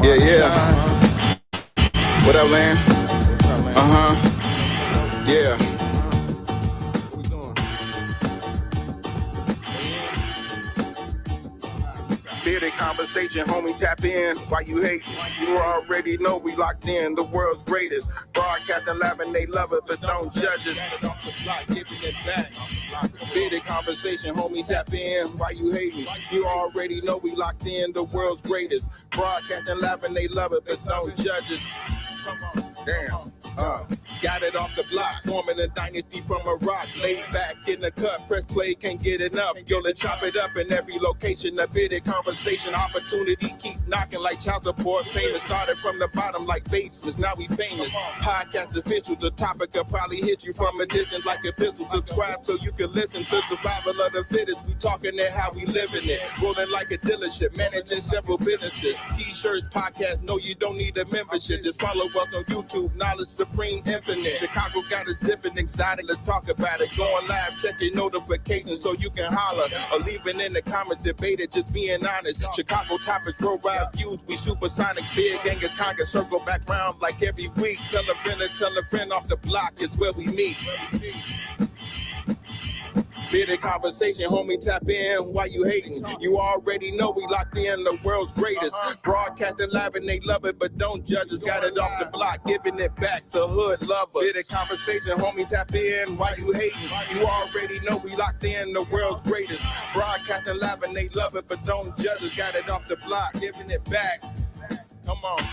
Yeah, yeah. What up, man? Yeah. Bearded conversation, homie, tap in. Why you hate? You already know we locked in. The world's greatest. Broadcasting live and they love it, but don't judge it. Off the block, giving it back. Bearded conversation, homie, tap in. Why you hating? You already know we locked in. The world's greatest. Broadcasting live and they love it, but don't judge us. Damn. Got it off the block, forming a dynasty from a rock. Laid back in the cut, press play, can't get enough. Yo, let's chop it up in every location. A bidded conversation, opportunity keep knocking like child support payments. Started from the bottom like basements, now we famous. Podcast official, the topic will probably hit you from a distance like a pistol. Subscribe so you can listen to survival of the fittest. We talking it how we living it. Rolling like a dealership, managing several businesses. T-shirts, podcast, no, you don't need a membership. Just follow us on YouTube, knowledge supreme, infinite. Chicago got a different exotic, let's talk about it. Going live, check your notifications so you can holler. Or leaving in the comments, debate it, just being honest. Chicago topics, worldwide views, we supersonic. Big Angus Congress, circle back round like every week. Tell a friend off the block, it's where we meet. Bearded conversation, homie, tap in. Why you hating? You already know we locked in. The world's greatest. Broadcasting live and they love it, but don't judge us. Got it off the block, giving it back to hood lovers. Bearded conversation, homie, tap in. Why you hating? You already know we locked in. The world's greatest. Broadcasting live and they love it, but don't judge us. Got it off the block, giving it back. Come on.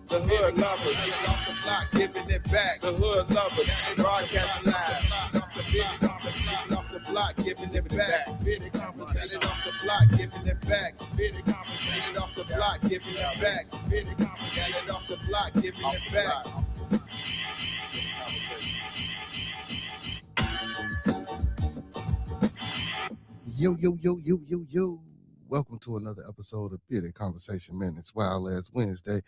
The hood lovers, off the block, giving it back. The hood lovers, broadcasting live. Off the block, giving it back. Conversation off the block, giving it back. Conversation off the block, giving it back. Conversation off the block, giving it back. Yo. Welcome to another episode of Bearded Conversation, man. It's Wild Ass Wednesday.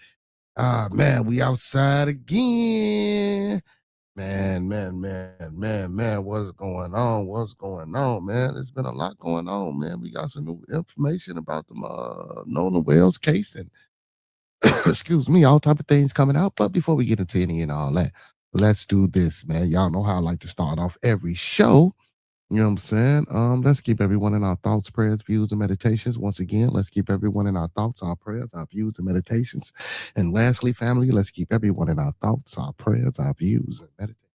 Man, we outside again. Man, what's going on, man? There's been a lot going on, man. We got some new information about the Nona Wells case and excuse me, all type of things coming out. But before we get into any and all that, let's do this, man. Y'all know how I like to start off every show. You know what I'm saying? Let's keep everyone in our thoughts, prayers, views, and meditations. Once again, let's keep everyone in our thoughts, our prayers, our views, and meditations. And lastly, family, let's keep everyone in our thoughts, our prayers, our views, and meditations.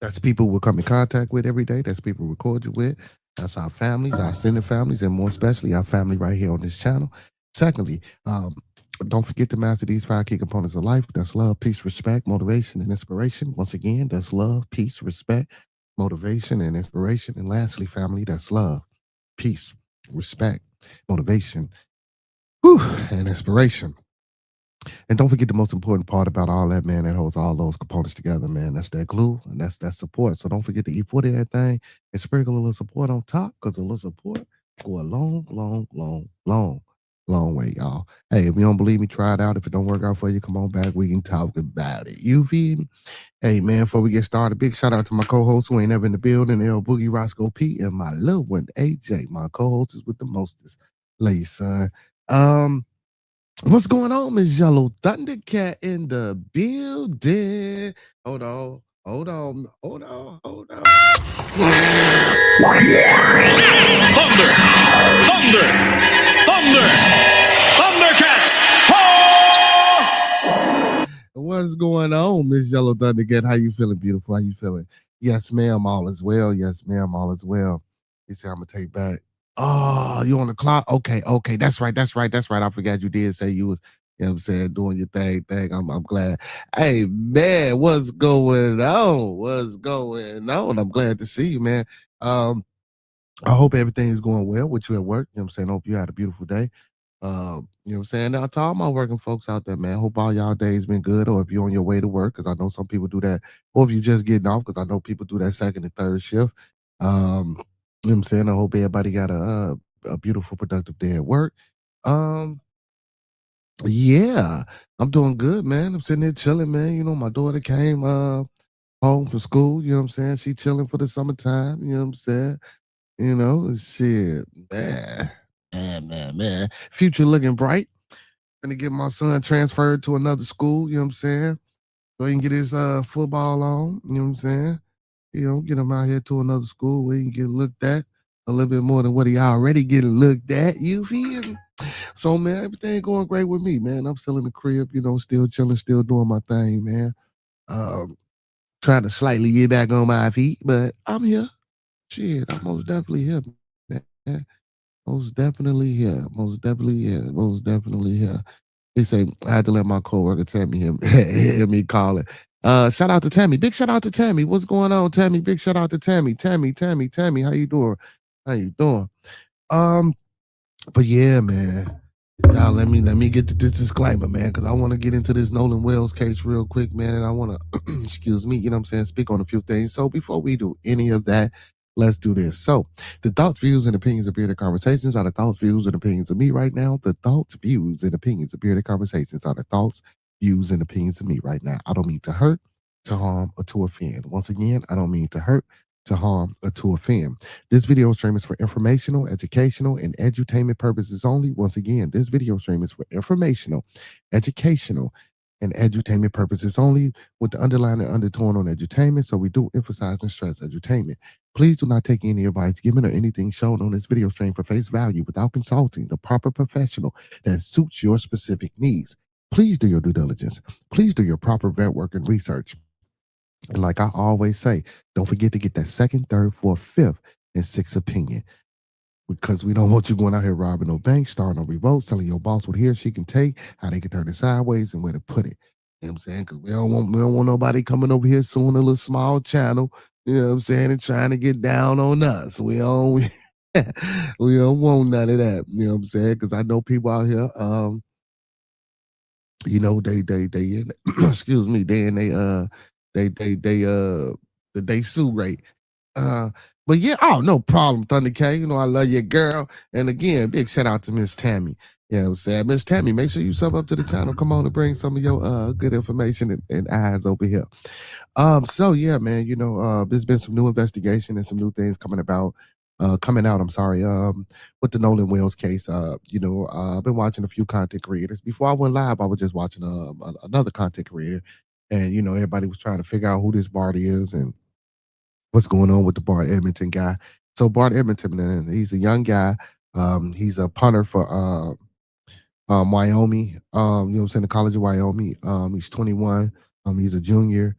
That's people we'll come in contact with every day. That's people we record you with. That's our families, our extended families, and more especially our family right here on this channel. Secondly, don't forget to master these 5 key components of life. That's love, peace, respect, motivation, and inspiration. Once again, that's love, peace, respect, motivation, and inspiration. And lastly, family, that's love, peace, respect, motivation, and inspiration. And don't forget the most important part about all that, man, that holds all those components together, man. That's that glue, and that's that support. So don't forget to eat 40 of that thing and sprinkle a little support on top, because a little support go a long way, y'all. Hey, if you don't believe me, try it out. If it don't work out for you, come on back. We can talk about it. You feel me? Hey, man, before we get started, big shout out to my co-host who ain't never in the building, L Boogie, Roscoe P, and my little one, AJ. My co-host is with the mostest. Late, son. What's going on, Miss Yellow Thundercat in the building? Hold on. Thundercats! What's going on, Miss Yellow Thundercat? How you feeling, beautiful? How you feeling? Yes, ma'am, all is well. Yes, ma'am, all is well. You see, I'm gonna take back. Oh, you on the clock? Okay. That's right. I forgot you did say you was, you know what I'm saying, doing your thing. I'm glad. Hey, man, what's going on? I'm glad to see you, man. I hope everything is going well with you at work. You know what I'm saying? Hope you had a beautiful day. You know what I'm saying? Now, to all my working folks out there, man, hope all y'all days been good, or if you're on your way to work, because I know some people do that, or if you're just getting off, because I know people do that second and third shift. You know what I'm saying? I hope everybody got a beautiful, productive day at work. Yeah, I'm doing good, man. I'm sitting here chilling, man. You know, my daughter came home from school. You know what I'm saying? She chilling for the summertime. You know what I'm saying? You know, shit, man. Man. Future looking bright. Gonna get my son transferred to another school, you know what I'm saying? So he can get his football on, you know what I'm saying? Get him out here to another school where he can get looked at a little bit more than what he already getting looked at. You feel me? So man, everything going great with me, man. I'm still in the crib, still chilling, still doing my thing, man. Trying to slightly get back on my feet, but I'm here. Shit, I'm most definitely here, man. Most definitely here. Most definitely here. Most definitely here. They say I had to let my coworker Tammy hear me call it. Shout out to Tammy. Big shout out to Tammy. What's going on, Tammy? Big shout out to Tammy. Tammy. How you doing? How you doing? Um, but yeah, man. Y'all, let me get to this disclaimer, man, because I want to get into this Nolan Wells case real quick, man, and I want to, excuse me, you know what I'm saying, speak on a few things. So before we do any of that, let's do this. So the thoughts, views, and opinions of Bearded Conversations are the thoughts, views, and opinions of me right now. The thoughts, views, and opinions of Bearded Conversations are the thoughts, views, and opinions of me right now. I don't mean to hurt, to harm, or to offend. Once again, I don't mean to hurt, to harm, or to offend. This video stream is for informational, educational, and edutainment purposes only. Once again, this video stream is for informational, educational, and edutainment purposes only, with the underlying and undertone on edutainment. So we do emphasize and stress edutainment. Please do not take any advice given or anything shown on this video stream for face value without consulting the proper professional that suits your specific needs. Please do your due diligence. Please do your proper vet work and research. And like I always say, don't forget to get that second, third, fourth, fifth, and sixth opinion. Because we don't want you going out here robbing no banks, starting no revolts, telling your boss what he or she can take, how they can turn it sideways, and where to put it. You know what I'm saying? Because we don't want nobody coming over here suing a little small channel, you know what I'm saying, and trying to get down on us. We don't we don't want none of that. You know what I'm saying? Because I know people out here, they excuse me, they sue rate. Uh, but yeah, oh, no problem, Thunder K. I love your girl. And again, big shout out to Miss Tammy. You know what I'm saying? Miss Tammy, make sure you sub up to the channel. Come on and bring some of your good information and eyes over here. So yeah, man, there's been some new investigation and some new things coming out, I'm sorry, with the Nolan Wells case. I've been watching a few content creators. Before I went live, I was just watching another content creator, and everybody was trying to figure out who this Bart is and what's going on with the Bart Edmonton guy. So Bart Edmonton, man, he's a young guy. He's a punter for Wyoming. You know what I'm saying, the College of Wyoming. He's 21. He's a junior.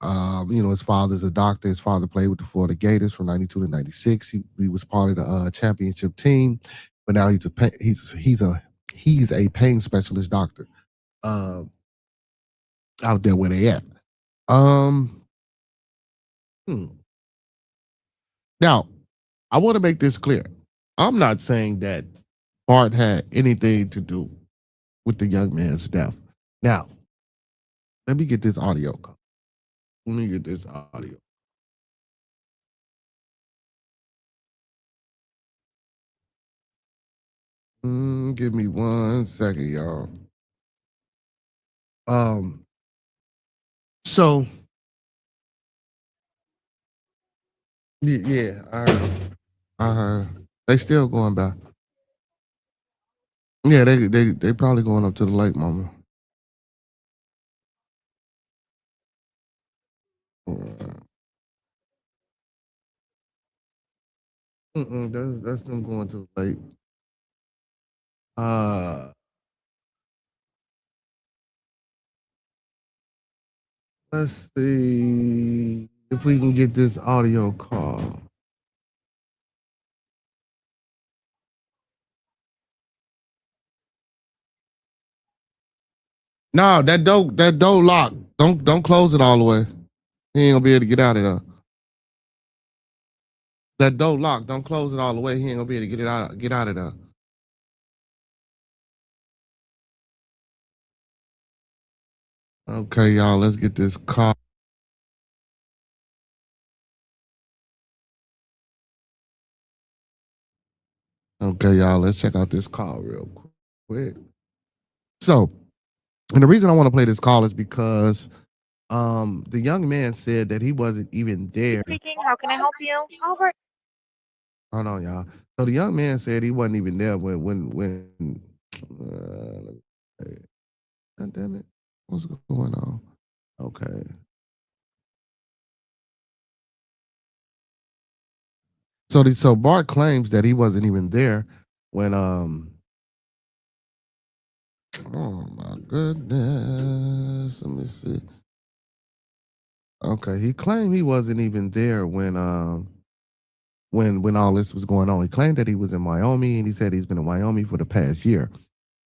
His father's a doctor. His father played with the Florida Gators from '92 to '96. He was part of the championship team, but now he's a pain specialist doctor. Out there where they at. Um, hmm. Now, I want to make this clear. I'm not saying that Bart had anything to do with the young man's death. Now, let me get this audio. Let me get this audio. Give me 1 second, y'all. So yeah, I heard. They still going back. Yeah, they probably going up to the lake, mama. That's them going to the lake. Uh, let's see if we can get this audio call. No, that door locked. Don't close it all the way. He ain't gonna be able to get out of there. That door locked. Don't close it all the way. He ain't gonna be able to get out of there. Okay, y'all, let's get this call. Okay, y'all, let's check out this call real quick. So, and the reason I want to play this call is because the young man said that he wasn't even there. Speaking. How can I help you? Albert. Hold on, y'all. So the young man said he wasn't even there when let me see. God damn it. What's going on? Okay. So Bart claims that he wasn't even there when oh my goodness. Let me see. Okay, he claimed he wasn't even there when all this was going on. He claimed that he was in Wyoming and he said he's been in Wyoming for the past year.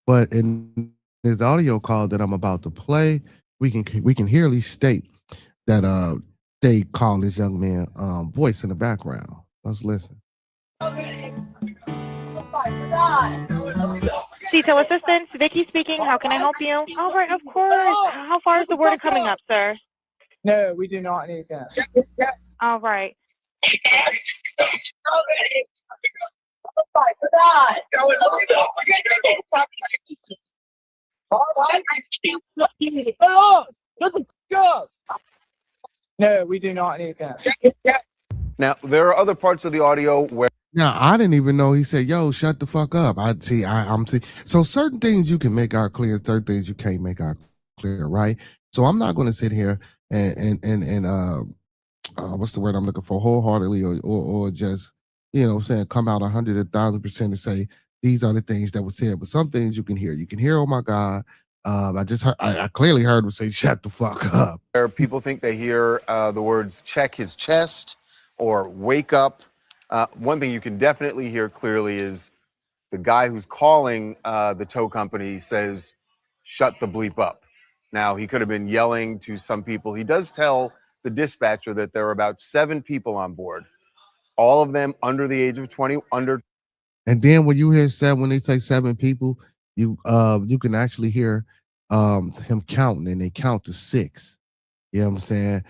But in his audio call that I'm about to play, we can hearly state that they call this young man voice in the background. Let's listen. Detail assistant, Vicky speaking. How can I help you? All right, of course. How far is the word coming up, sir? No, we do not need that. All right. Oh, shut the fuck up. No, we do not need that. Now, there are other parts of the audio where Now I didn't even know he said, "Yo, shut the fuck up." I'm see. So certain things you can make out clear, certain things you can't make out clear, right? So I'm not going to sit here and what's the word I'm looking for, wholeheartedly or just what I'm saying, come out 100,000% and say these are the things that were said. But some things you can hear. You can hear, oh my God. I clearly heard him say, "Shut the fuck up." people think they hear the words check his chest or wake up. One thing you can definitely hear clearly is the guy who's calling the tow company says, shut the bleep up. Now, he could have been yelling to some people. He does tell the dispatcher that there are about 7 people on board, all of them under the age of 20, And then when you hear when they say 7 people, you can actually hear him counting, and they count to 6. You know what I'm saying?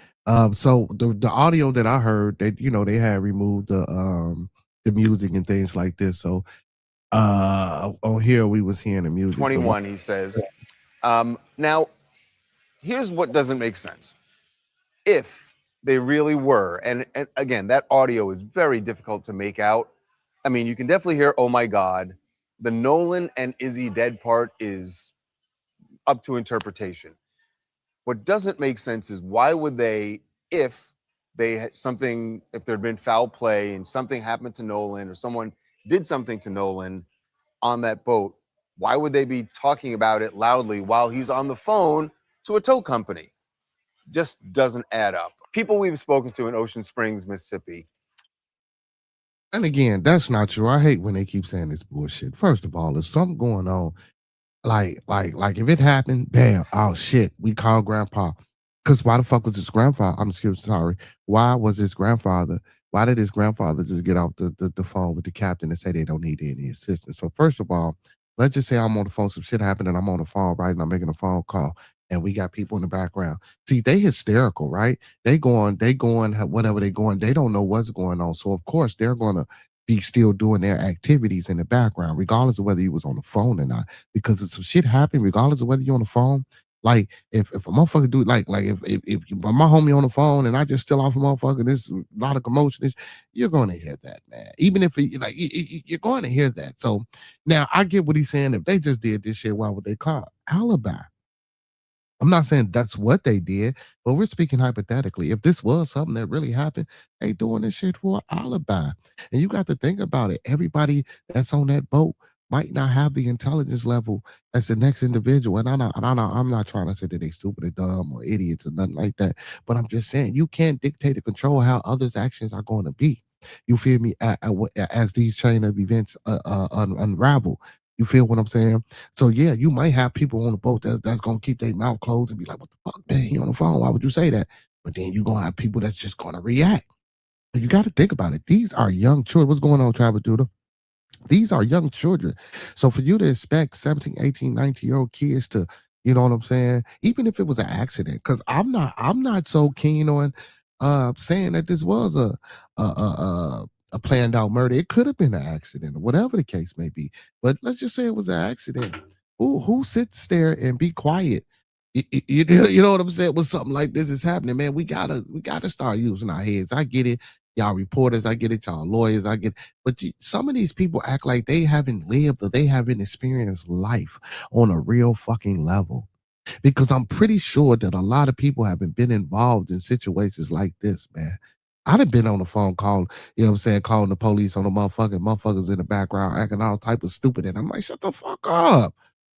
So the audio that I heard, that they had removed the music and things like this. So on here we was hearing the music. 21, he says. Now, here's what doesn't make sense. If they really were, and again, that audio is very difficult to make out. I mean, you can definitely hear, oh my God. The Nolan and Izzy dead part is up to interpretation. What doesn't make sense is why would they, if they had something, if there'd been foul play and something happened to Nolan or someone did something to Nolan on that boat, why would they be talking about it loudly while he's on the phone to a tow company? Just doesn't add up. People we've spoken to in Ocean Springs, Mississippi. And again, that's not true. I hate when they keep saying this bullshit. First of all, there's something going on. Like if it happened, bam, oh shit, we call grandpa. Cause why the fuck was his grandfather? Sorry. Why was his grandfather? Why did his grandfather just get off the phone with the captain and say they don't need any assistance? So first of all, let's just say I'm on the phone, some shit happened and I'm on the phone, right? And I'm making a phone call and we got people in the background. See, they hysterical, right? They going, whatever they going, they don't know what's going on. So of course they're gonna be still doing their activities in the background, regardless of whether you was on the phone or not. Because if some shit happened, regardless of whether you're on the phone, like if a motherfucker do like if my homie on the phone and I just still off a motherfucker, there's a lot of commotion, you're going to hear that, man. Even if you're going to hear that. So now I get what he's saying. If they just did this shit, why would they call alibi? I'm not saying that's what they did, but we're speaking hypothetically. If this was something that really happened, they doing this shit for an alibi. And you got to think about it. Everybody that's on that boat might not have the intelligence level as the next individual. And I'm not trying to say that they stupid or dumb or idiots or nothing like that. But I'm just saying you can't dictate or control how others' actions are going to be. You feel me? As these chain of events unravel. You feel what I'm saying? So yeah, you might have people on the boat that's gonna keep their mouth closed and be like, "What the fuck, man? He on the phone? Why would you say that?" But then you gonna have people that's just gonna react. But you got to think about it. These are young children. What's going on, Travis Duda? These are young children. So for you to expect 17, 18, 19-year-old kids to, you know what I'm saying? Even if it was an accident, because I'm not so keen on saying that this was a planned out murder. It could have been an accident or whatever the case may be. But let's just say it was an accident. Who sits there and be quiet? You know what I'm saying? When something like this is happening, man, we gotta start using our heads. I get it. Y'all reporters, I get it. Y'all lawyers, I get. But some of these people act like they haven't lived or they haven't experienced life on a real fucking level. Because I'm pretty sure that a lot of people haven't been involved in situations like this, man. I'd have been on the phone call, you know what I'm saying, calling the police on the motherfuckers in the background acting all type of stupid. And I'm like, shut the fuck up.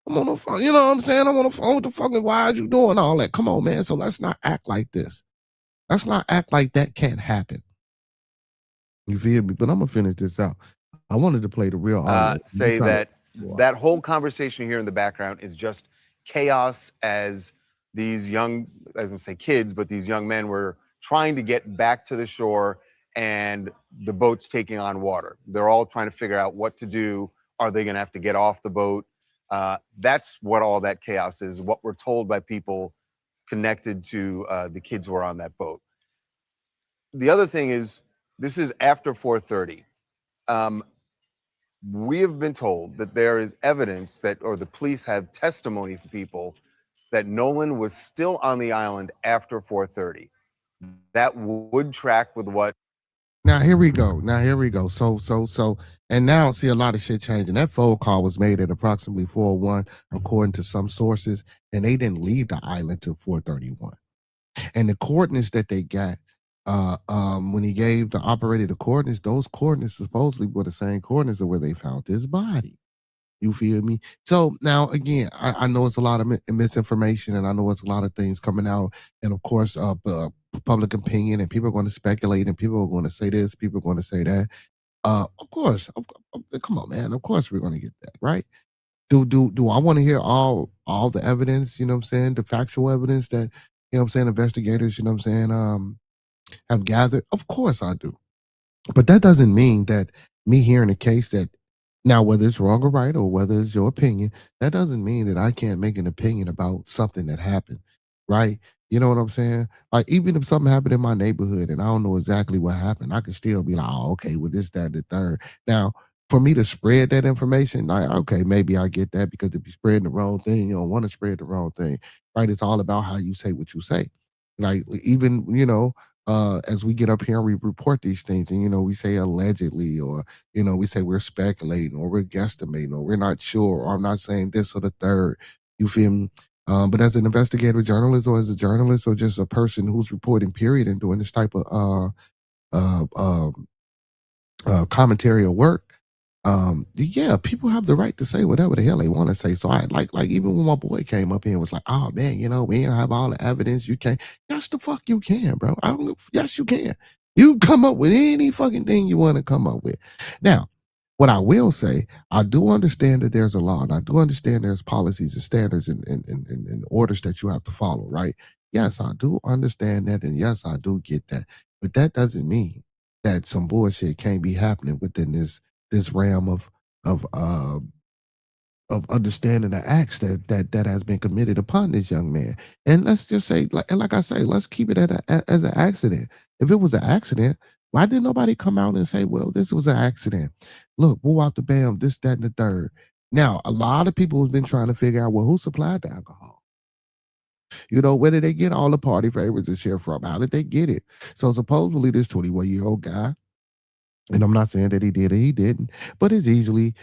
I'm on the phone, you know what I'm saying? I'm on the phone with the fucking, why are you doing all that? Come on, man. So let's not act like this. Let's not act like that can't happen. You feel me? But I'm gonna finish this out. I wanted to play the real audio. Say that that whole conversation here in the background is just chaos as these young, as I say kids, but these young men were trying to get back to the shore and the boat's taking on water. They're all trying to figure out what to do. Are they going to have to get off the boat? That's what all that chaos is, what we're told by people connected to the kids who are on that boat. The other thing is, this is after 4:30. We have been told that there is evidence that, or the police have testimony from people that Nolan was still on the island after 4:30. That would track with what. Now here we go. So, and now see a lot of shit changing. That phone call was made at approximately 4:01, according to some sources, and they didn't leave the island till 4:31. And the coordinates that they got, when he gave the operator the coordinates, those coordinates supposedly were the same coordinates of where they found his body. You feel me? So now again, I know it's a lot of misinformation, and I know it's a lot of things coming out, and of course, public opinion, and people are going to speculate, and people are going to say this, people are going to say that. Of course, come on, man. Of course, we're going to get that right. Do I want to hear all the evidence? You know what I'm saying? The factual evidence that, you know what I'm saying, investigators, you know what I'm saying, have gathered. Of course, I do. But that doesn't mean that me hearing a case that, now whether it's wrong or right or whether it's your opinion, that doesn't mean that I can't make an opinion about something that happened, right? You know what I'm saying? Like, even if something happened in my neighborhood and I don't know exactly what happened, I can still be like, oh, okay, well, this, that, and the third. Now, for me to spread that information, like, okay, maybe I get that, because if you're spreading the wrong thing, you don't want to spread the wrong thing, right? It's all about how you say what you say. Like, even, as we get up here and we report these things, and we say allegedly, or we say we're speculating, or we're guesstimating, or we're not sure, or I'm not saying this or the third. You feel me? But as an investigative journalist, or as a journalist, or just a person who's reporting, period, and doing this type of uh, um, commentary or work, yeah, people have the right to say whatever the hell they want to say. So I like even when my boy came up here and was like, oh man, we don't have all the evidence. You can't. Yes, the fuck you can, bro. I don't. Yes, you can. You come up with any fucking thing you want to come up with. Now, what I will say, I do understand that there's a law, and I do understand there's policies and standards and orders that you have to follow, right? Yes, I do understand that, and yes, I do get that. But that doesn't mean that some bullshit can't be happening within this realm of understanding the acts that has been committed upon this young man. And let's just say, like I say, let's keep it as an accident. If it was an accident, why did nobody come out and say, well, this was an accident? Look, woo out the bam, this, that, and the third. Now, a lot of people have been trying to figure out, well, who supplied the alcohol? Where did they get all the party favors and shit from? How did they get it? So supposedly this 21-year-old guy, and I'm not saying that he did or he didn't, but it's easily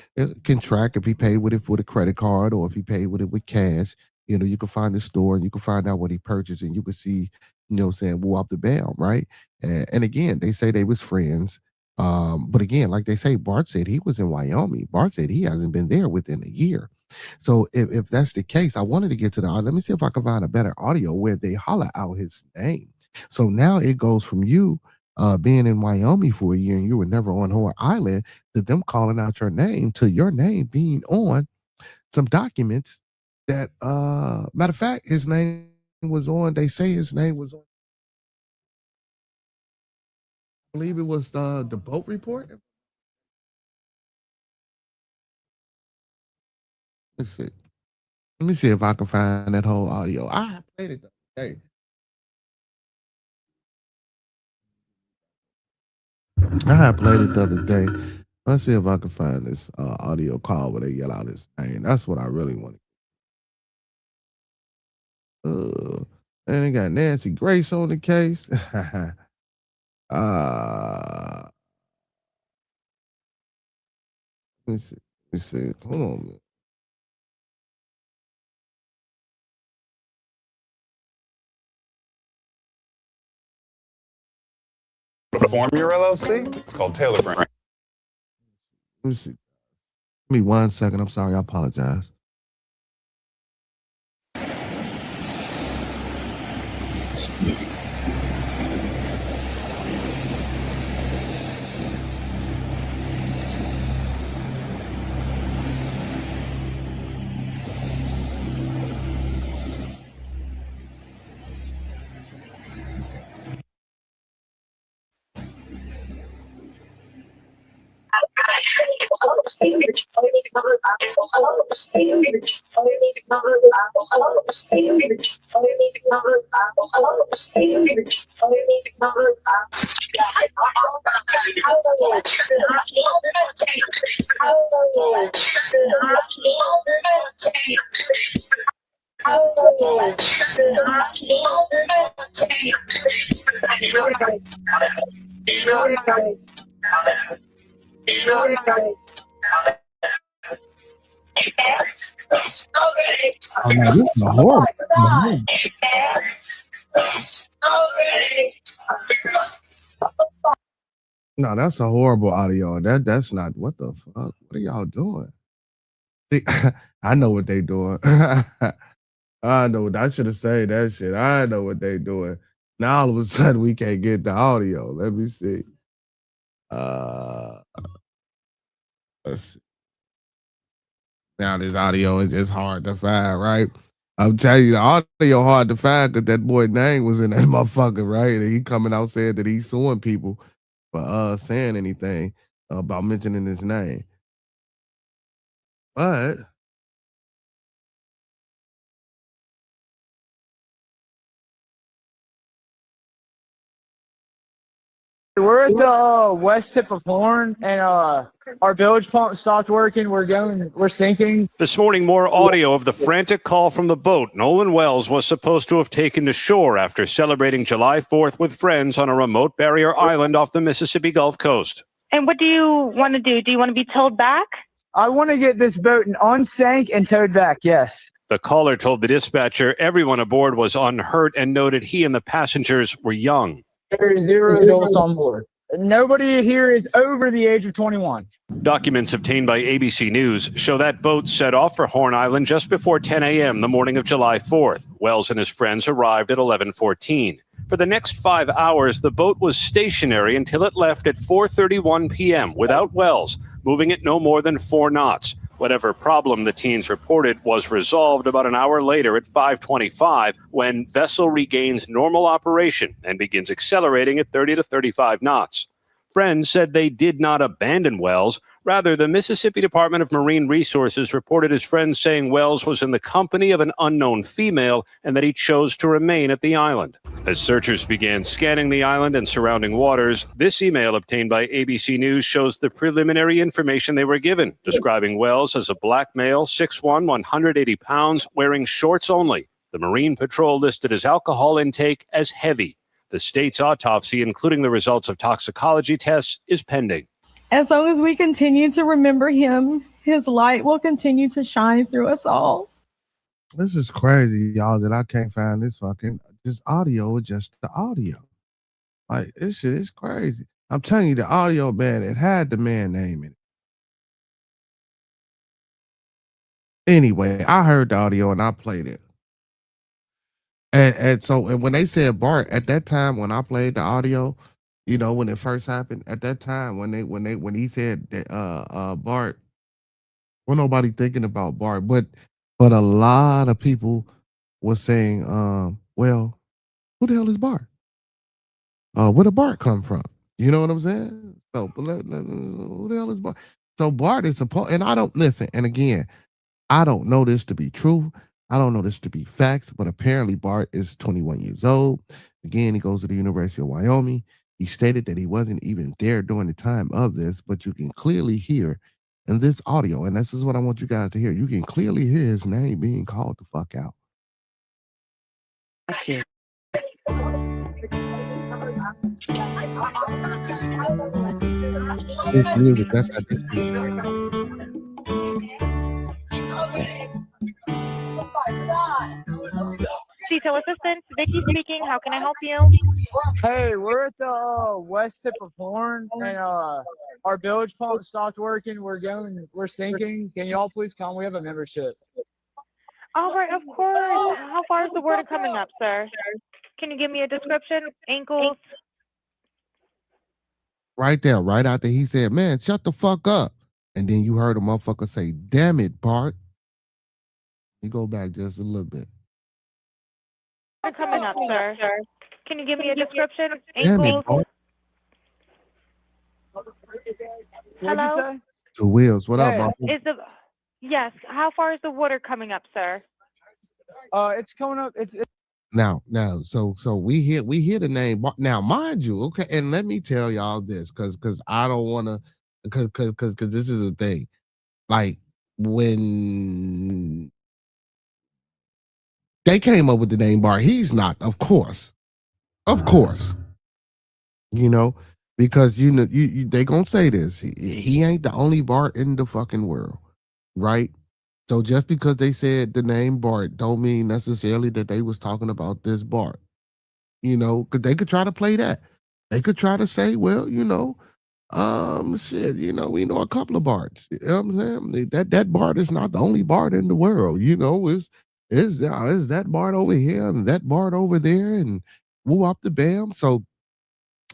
can track if he paid with it with a credit card, or if he paid with it with cash. You can find the store and you can find out what he purchased, and you can see, what I'm saying, woo up the bam, right? And again, they say they was friends. But again, like they say, Bart said he was in Wyoming. Bart said he hasn't been there within a year. So if that's the case, I wanted to get to the, let me see if I can find a better audio where they holler out his name. So now it goes from you being in Wyoming for a year and you were never on Horror Island, to them calling out your name, to your name being on some documents that, matter of fact, his name was on, they say his name was on, I believe it was the boat report. Let's see. Let me see if I can find that whole audio. I played it the other day. I had played it the other day. Let's see if I can find this audio call where they yell out his name. That's what I really want. And they got Nancy Grace on the case. Uh, let me see. Let me see. Hold on, man. To form your LLC, it's called Taylor Brand. Let me see. Give me 1 second. I'm sorry. I apologize. Oh no, this is a horrible. No, that's a horrible audio. That's not. What the fuck? What are y'all doing? See, I know what they doing. I know. I should have said that shit. I know what they doing. Now all of a sudden we can't get the audio. Let me see. Let's see. Now this audio is just hard to find, right? I'm telling you, the audio hard to find because that boy name was in that motherfucker, right? And he coming out saying that he's suing people for saying anything about mentioning his name. But We're at the west tip of Horn, and our bilge pump stopped working. We're sinking. This morning, more audio of the frantic call from the boat Nolan Wells was supposed to have taken to shore after celebrating July 4th with friends on a remote barrier island off the Mississippi Gulf Coast. And what do you want to do? Do you want to be towed back? I want to get this boat unsank and towed back, yes. The caller told the dispatcher everyone aboard was unhurt and noted he and the passengers were young. There are 0 adults on board. Nobody here is over the age of 21. Documents obtained by ABC News show that boat set off for Horn Island just before 10 a.m. the morning of July 4th. Wells and his friends arrived at 11:14. For the next 5 hours, the boat was stationary until it left at 4:31 p.m. without Wells, moving at no more than 4 knots. Whatever problem the teens reported was resolved about an hour later at 5:25 when vessel regains normal operation and begins accelerating at 30 to 35 knots. Friends said they did not abandon Wells. Rather, the Mississippi Department of Marine Resources reported his friends saying Wells was in the company of an unknown female and that he chose to remain at the island. As searchers began scanning the island and surrounding waters, this email obtained by ABC News shows the preliminary information they were given, describing Wells as a black male, 6'1", 180 pounds, wearing shorts only. The Marine Patrol listed his alcohol intake as heavy. The state's autopsy, including the results of toxicology tests, is pending. As long as we continue to remember him, his light will continue to shine through us all. this is crazy, y'all, that I can't find this audio is just the audio. Like, this shit is crazy. I'm telling you, the audio, man, it had the man name in it. Anyway, I heard the audio and I played it. And when they said Bart, at that time when I played the audio, you know, when it first happened, at that time when he said that Bart, well, nobody thinking about Bart, but a lot of people were saying, well, who the hell is Bart? Where did Bart come from? You know what I'm saying? So who the hell is Bart? So Bart is supposed, and I don't listen, and again, I don't know this to be true. I don't know this to be facts, but apparently Bart is 21 years old. Again, he goes to the University of Wyoming. He stated that he wasn't even there during the time of this, but you can clearly hear in this audio, and this is what I want you guys to hear. You can clearly hear his name being called the fuck out. This music, that's how this is. Detail assistant, Vicky speaking. How can I help you? Hey, we're at the west tip of Horn, and our bilge pump stopped working. We're sinking. Can y'all please come? We have a membership. All right, of course. How far is the water coming up, sir? Can you give me a description? Ankles? Right there, right after he said, man, shut the fuck up. And then you heard a motherfucker say, damn it, Bart. You go back just a little bit. Water coming up, sir. Can you give me a description? Damn it, Ankles? Bart. Hello? Two wheels, what up, Yeah. Bart? Yes, how far is the water coming up, sir? It's coming up. It's Now, so we hear the name Bart. Now, mind you, okay, and let me tell y'all this, because I don't want to, because this is a thing. Like when they came up with the name Bart, he's not, of course, you know, because they gonna say this. He ain't the only Bart in the fucking world, right? So just because they said the name Bart, don't mean necessarily that they was talking about this Bart. You know, because they could try to play that. They could try to say, well, shit, we know a couple of Barts. You know what I'm saying? That Bart is not the only Bart in the world. Is that Bart over here and that Bart over there and woo up the bam. So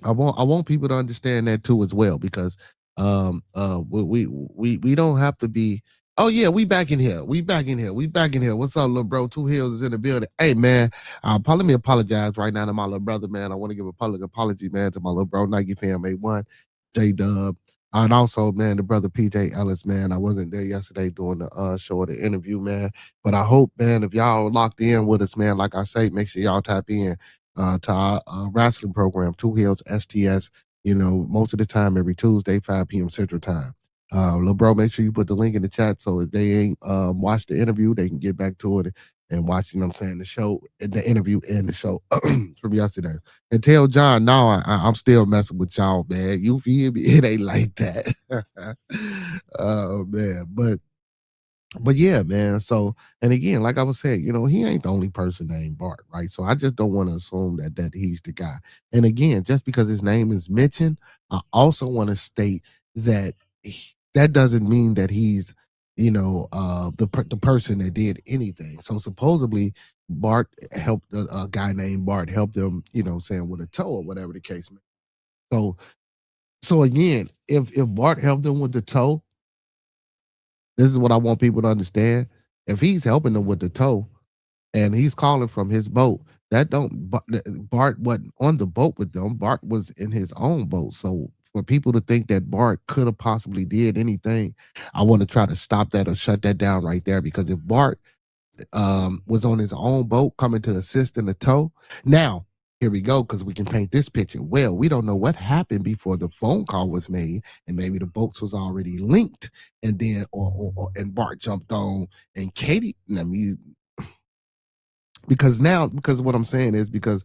I want people to understand that too as well, because we don't have to be. Oh yeah, we back in here. We back in here. We back in here. What's up, little bro? Two Hills is in the building. Hey man, let me apologize right now to my little brother, man. I want to give a public apology, man, to my little bro Nike fam A1, J Dub. And also, man, the brother PJ Ellis, man. I wasn't there yesterday doing the show or the interview, man. But I hope, man, if y'all locked in with us, man, like I say, make sure y'all tap in to our wrestling program, Two Hills STS, most of the time every Tuesday, 5 p.m. Central Time. Little bro, make sure you put the link in the chat so if they ain't watched the interview, they can get back to it and watch, the show, the interview and the show from yesterday. And tell John, no, I'm still messing with y'all, man. You feel me? It ain't like that. Oh, man. But yeah, man. So, and again, like I was saying, he ain't the only person named Bart, right? So I just don't want to assume that he's the guy. And again, just because his name is mentioned, I also want to state that that doesn't mean that he's, the person that did anything. So supposedly Bart helped a guy named Bart helped him, saying with a toe or whatever the case may be. So again, if Bart helped him with the toe, this is what I want people to understand. If he's helping them with the toe and he's calling from his boat, Bart wasn't on the boat with them. Bart was in his own boat. So for people to think that Bart could have possibly did anything, I want to try to stop that or shut that down right there. Because if Bart was on his own boat coming to assist in the tow, now here we go, because we can paint this picture. Well, we don't know what happened before the phone call was made, and maybe the boats was already linked, and then and Bart jumped on, and Katie. I mean, because what I'm saying is because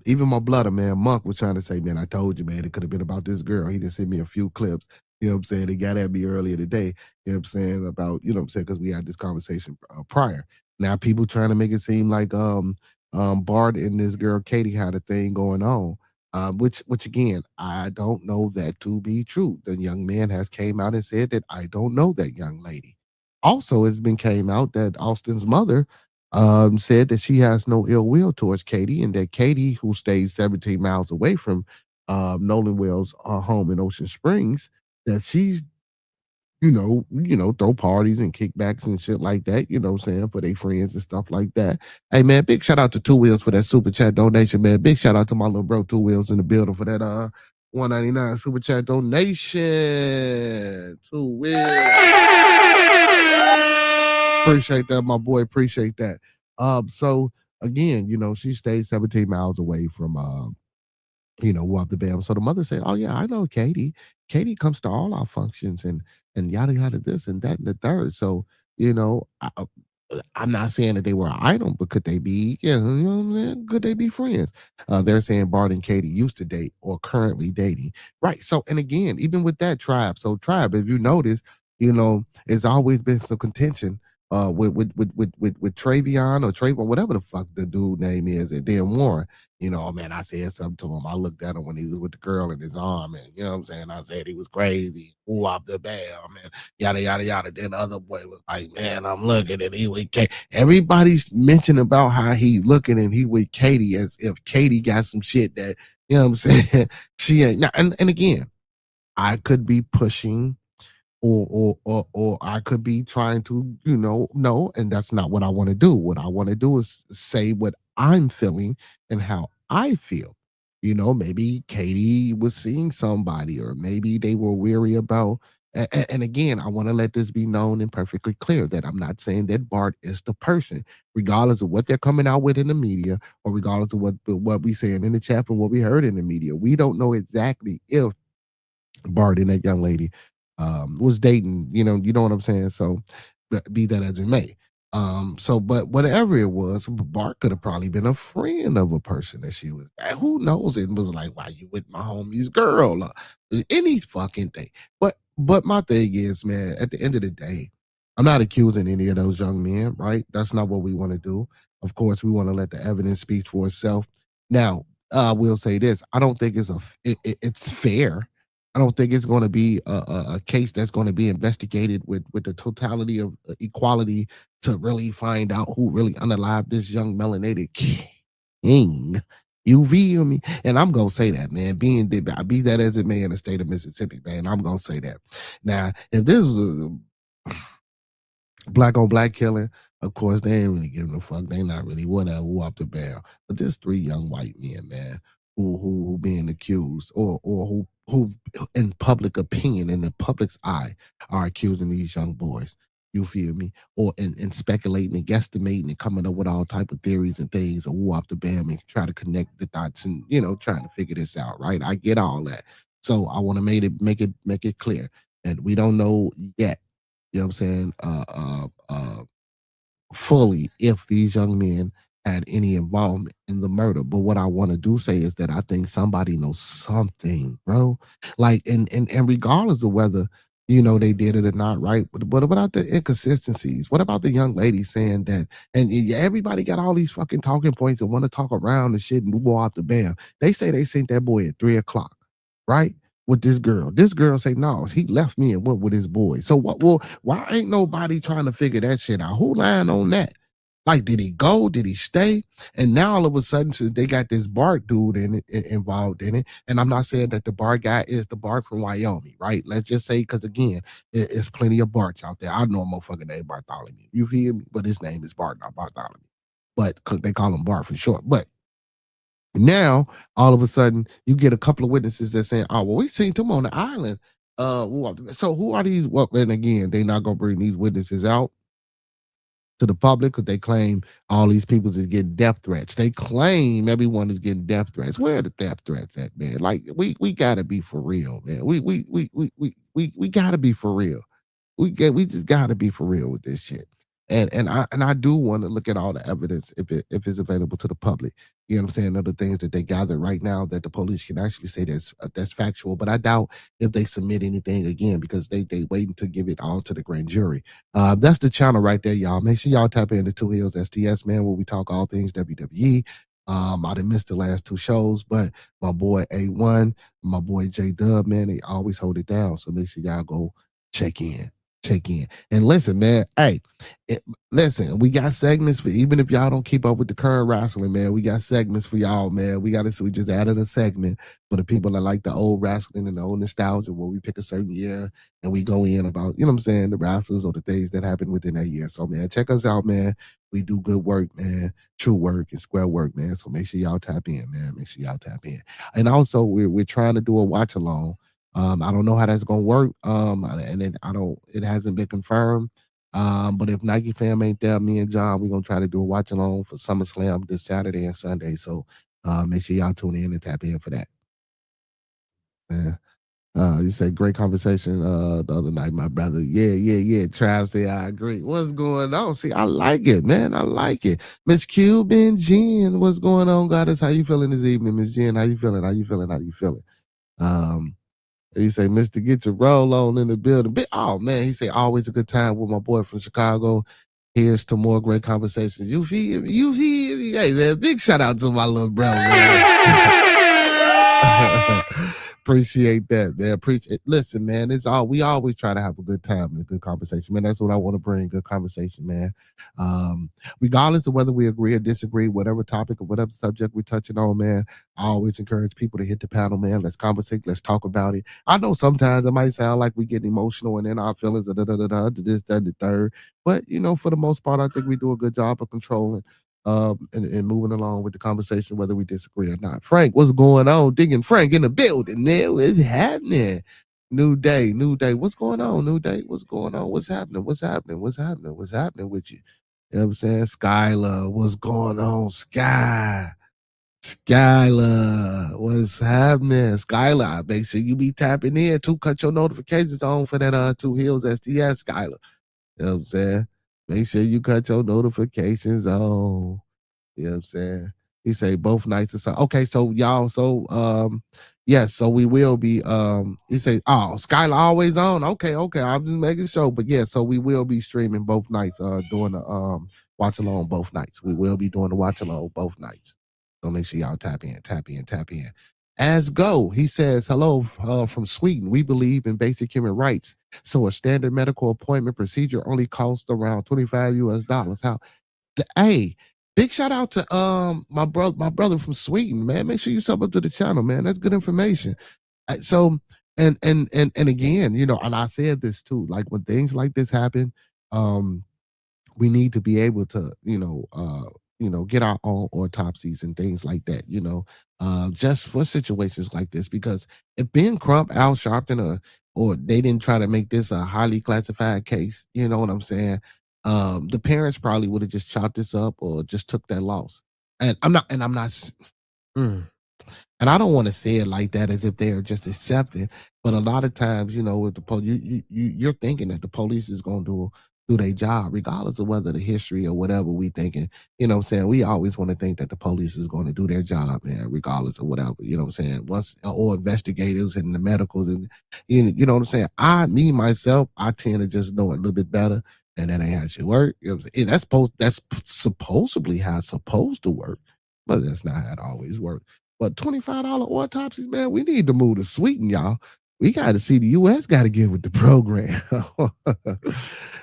even my blooder man Monk was trying to say, man, I told you, man, it could have been about this girl. He just sent me a few clips. You know what I'm saying? He got at me earlier today. You know what I'm saying? About, what I'm saying, because we had this conversation prior. Now people trying to make it seem like Bart and this girl Katie had a thing going on. Which again, I don't know that to be true. The young man has came out and said that I don't know that young lady. Also, it's been came out that Austin's mother said that she has no ill will towards Katie, and that Katie, who stays 17 miles away from Nolan Wells' home in Ocean Springs, that she's, throw parties and kickbacks and shit like that, what I'm saying, for their friends and stuff like that. Hey, man, big shout out to Two Wheels for that super chat donation, man. Big shout out to my little bro Two Wheels in the building for that $1.99 super chat donation. Two Wheels. Appreciate that, my boy. Appreciate that. So again, she stayed 17 miles away from Wap the Bam. So the mother said, oh yeah, I know Katie. Katie comes to all our functions and yada yada this and that and the third. So, I I'm not saying that they were an item, but could they be? Yeah, you know what I'm saying? Could they be friends? They're saying Bart and Katie used to date or currently dating, right? So, and again, even with that Tribe, so Tribe, if you notice, it's always been some contention with Travion or Trayvon, whatever the fuck the dude name is, and then Warren. Man, I said something to him. I looked at him when he was with the girl in his arm, and you know what I'm saying? I said he was crazy. Ooh, up the bell, man. Yada yada yada. Then the other boy was like, man, I'm looking and he with Katie. Everybody's mentioning about how he looking and he with Katie as if Katie got some shit that, you know what I'm saying? She ain't. Now, and again, I could be pushing or I could be trying to, no, and that's not what I want to do. What I want to do is say what I'm feeling and how I feel. Maybe Katie was seeing somebody, or maybe they were weary about. And again, I want to let this be known and perfectly clear that I'm not saying that Bart is the person, regardless of what they're coming out with in the media, or regardless of what we saying in the chat and what we heard in the media. We don't know exactly if Bart and that young lady was dating, you know what I'm saying? So be that as it may. But whatever it was, Bart could have probably been a friend of a person that she was, who knows, it was like, why you with my homie's girl, or any fucking thing. But my thing is, man, at the end of the day, I'm not accusing any of those young men, right? That's not what we want to do. Of course, we want to let the evidence speak for itself. Now, we'll say this: I don't think it's fair. I don't think it's going to be a case that's going to be investigated with the totality of equality to really find out who really unalived this young melanated king. You feel me? And I'm gonna say that, man. Be that as it may in the state of Mississippi, man. I'm gonna say that. Now, if this was a black on black killing, of course, they ain't really giving a fuck. They not really whatever, who up the bail. But there's 3 young white men, man, who being accused, or who in public opinion, in the public's eye, are accusing these young boys. You feel me? Or and speculating and guesstimating and coming up with all type of theories and things, or who up the bam, and try to connect the dots and trying to figure this out, right? I get all that. So I want to make it clear that we don't know yet. You know what I'm saying? Fully if these young men had any involvement in the murder. But what I want to do say is that I think somebody knows something, bro. Like, and regardless of whether they did it or not, right? But what about the inconsistencies? What about the young lady saying that? And everybody got all these fucking talking points and want to talk around and shit and go off the bam. They say they sent that boy at 3 o'clock, right? With this girl. This girl say, no, he left me and went with his boy. So what? Well, why ain't nobody trying to figure that shit out? Who lying on that? Like, did he go? Did he stay? And now all of a sudden, since they got this Bart dude involved in it, and I'm not saying that the Bart guy is the Bart from Wyoming, right? Let's just say, because again, it's plenty of Barts out there. I know a motherfucker named Bartholomew. You feel me? But his name is Bart, not Bartholomew. But they call him Bart for short. But now, all of a sudden, you get a couple of witnesses that saying, "Oh, well, we seen him on the island." So who are these? Well, and again, they not gonna bring these witnesses out to the public because they claim all these people is getting death threats. They claim everyone is getting death threats. Where are the death threats at, man? Like, we gotta be for real, man. We gotta be for real. We just gotta be for real with this shit. And I do want to look at all the evidence if it's available to the public. You know what I'm saying? Other things that they gather right now that the police can actually say that's factual. But I doubt if they submit anything again because they waiting to give it all to the grand jury. That's the channel right there, y'all. Make sure y'all tap into Two Hills STS, man, where we talk all things WWE. I didn't miss the last 2 shows, but my boy A1, my boy J Dub, man, they always hold it down. So make sure y'all go check in. And listen, man. Hey, listen, we got segments for, even if y'all don't keep up with the current wrestling, man, we got segments for y'all, man. We just added a segment for the people that like the old wrestling and the old nostalgia, where we pick a certain year and we go in about, you know what I'm saying, the wrestlers or the things that happened within that year. So, man, check us out, man. We do good work, man. True work and square work, man. So make sure y'all tap in, man. Make sure y'all tap in. And also, we're trying to do a watch along. I don't know how that's gonna work. And it hasn't been confirmed. But if Nike fam ain't there, me and John, we're gonna try to do a watch along for SummerSlam this Saturday and Sunday. So make sure y'all tune in and tap in for that. Yeah. You say great conversation the other night, my brother. Yeah. Trav say I agree. What's going on? See, I like it, man. I like it. Miss Cuban Jen, what's going on, Goddess? How you feeling this evening, Miss Jen? How you feeling? How you feeling? Um, he say, Mr. Get your roll on in the building. Oh man, he say always a good time with my boy from Chicago. Here's to more great conversations. You feel me? Hey man, big shout out to my little bro, man. Appreciate that, man. Appreciate. Listen, man, we always try to have a good time and a good conversation, man. That's what I want to bring, good conversation, man. Regardless of whether we agree or disagree, whatever topic or whatever subject we're touching on, man, I always encourage people to hit the panel, man. Let's conversate, let's talk about it. I know sometimes it might sound like we get emotional and in our feelings, this, that, and the third. But for the most part, I think we do a good job of controlling and moving along with the conversation, whether we disagree or not. Frank, what's going on? Digging Frank in the building, man. What's happening? New day. What's going on? New day. What's going on? What's happening? What's happening with you? You know what I'm saying? Skylar, what's going on? Skylar, what's happening? Skylar, make sure you be tapping in too. Cut your notifications on for that Two Hills STS, Skylar. You know what I'm saying? Make sure you cut your notifications on. You know what I'm saying? He say both nights or something. Okay, so y'all, yes, so we will be he say, oh, Skylar always on. Okay, I'm just making sure. But yeah, so we will be streaming both nights, doing the watch along both nights. We will be doing the watch along both nights. So make sure y'all tap in. As go, he says, hello from Sweden. We believe in basic human rights. So a standard medical appointment procedure only costs around $25 US. Hey, big shout out to my brother from Sweden, man. Make sure you sub up to the channel, man. That's good information. So and again, and I said this too, like when things like this happen, we need to be able to, get our own autopsies and things like that, just for situations like this. Because if Ben Crump, Al Sharpton, or they didn't try to make this a highly classified case, you know what I'm saying? The parents probably would have just chopped this up or just took that loss. And I'm not. And I don't want to say it like that as if they're just accepting, but a lot of times, with the police, you're thinking that the police is going to do their job, regardless of whether the history or whatever we thinking. You know what I'm saying? We always want to think that the police is going to do their job, man, regardless of whatever. You know what I'm saying? Or investigators and the medicals, and you know what I'm saying? Myself, I tend to just know it a little bit better, and that ain't how it should work. You know what I'm saying? That's supposedly how it's supposed to work, but that's not how it always works. But $25 autopsies, man, we need to move to Sweden, y'all. We got to see the U.S. got to get with the program.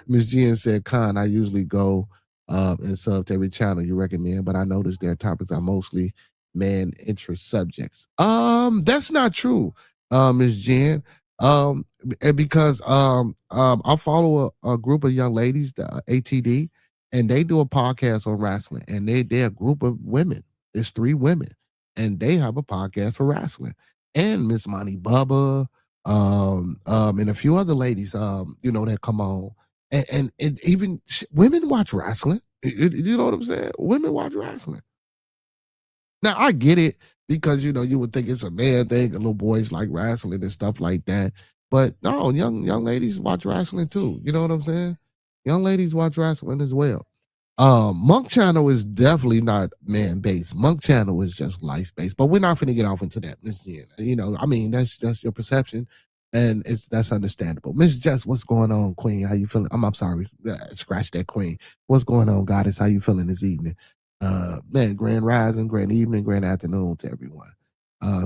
Miss Jen said, Khan, I usually go and sub to every channel you recommend, but I noticed their topics are mostly man interest subjects. That's not true, Miss Jen. Because I follow a group of young ladies, the ATD, and they do a podcast on wrestling, and they're a group of women. There's 3 women, and they have a podcast for wrestling. And Miss Monty Bubba, and a few other ladies, that come on. And even women watch wrestling. You know what I'm saying? Women watch wrestling. Now, I get it because, you would think it's a man thing, and little boys like wrestling and stuff like that. But no, young ladies watch wrestling too. You know what I'm saying? Young ladies watch wrestling as well. Monk Channel is definitely not man-based. Monk Channel is just life-based. But we're not going to get off into that, Miss Jen. That's your perception, and that's understandable. Miss Jess, what's going on, Queen? How you feeling? I'm sorry, scratch that, Queen. What's going on, Goddess? How you feeling this evening? Man, grand rising, grand evening, grand afternoon to everyone.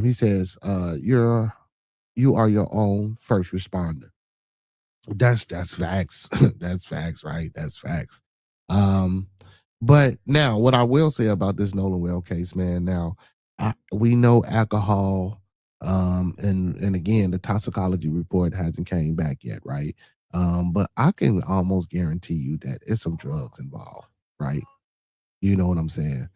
He says, you are your own first responder. That's facts. That's facts, right? That's facts. But now what I will say about this Nolan Well case, man, now we know alcohol, and again, the toxicology report hasn't came back yet, right? But I can almost guarantee you that it's some drugs involved, right? You know what I'm saying?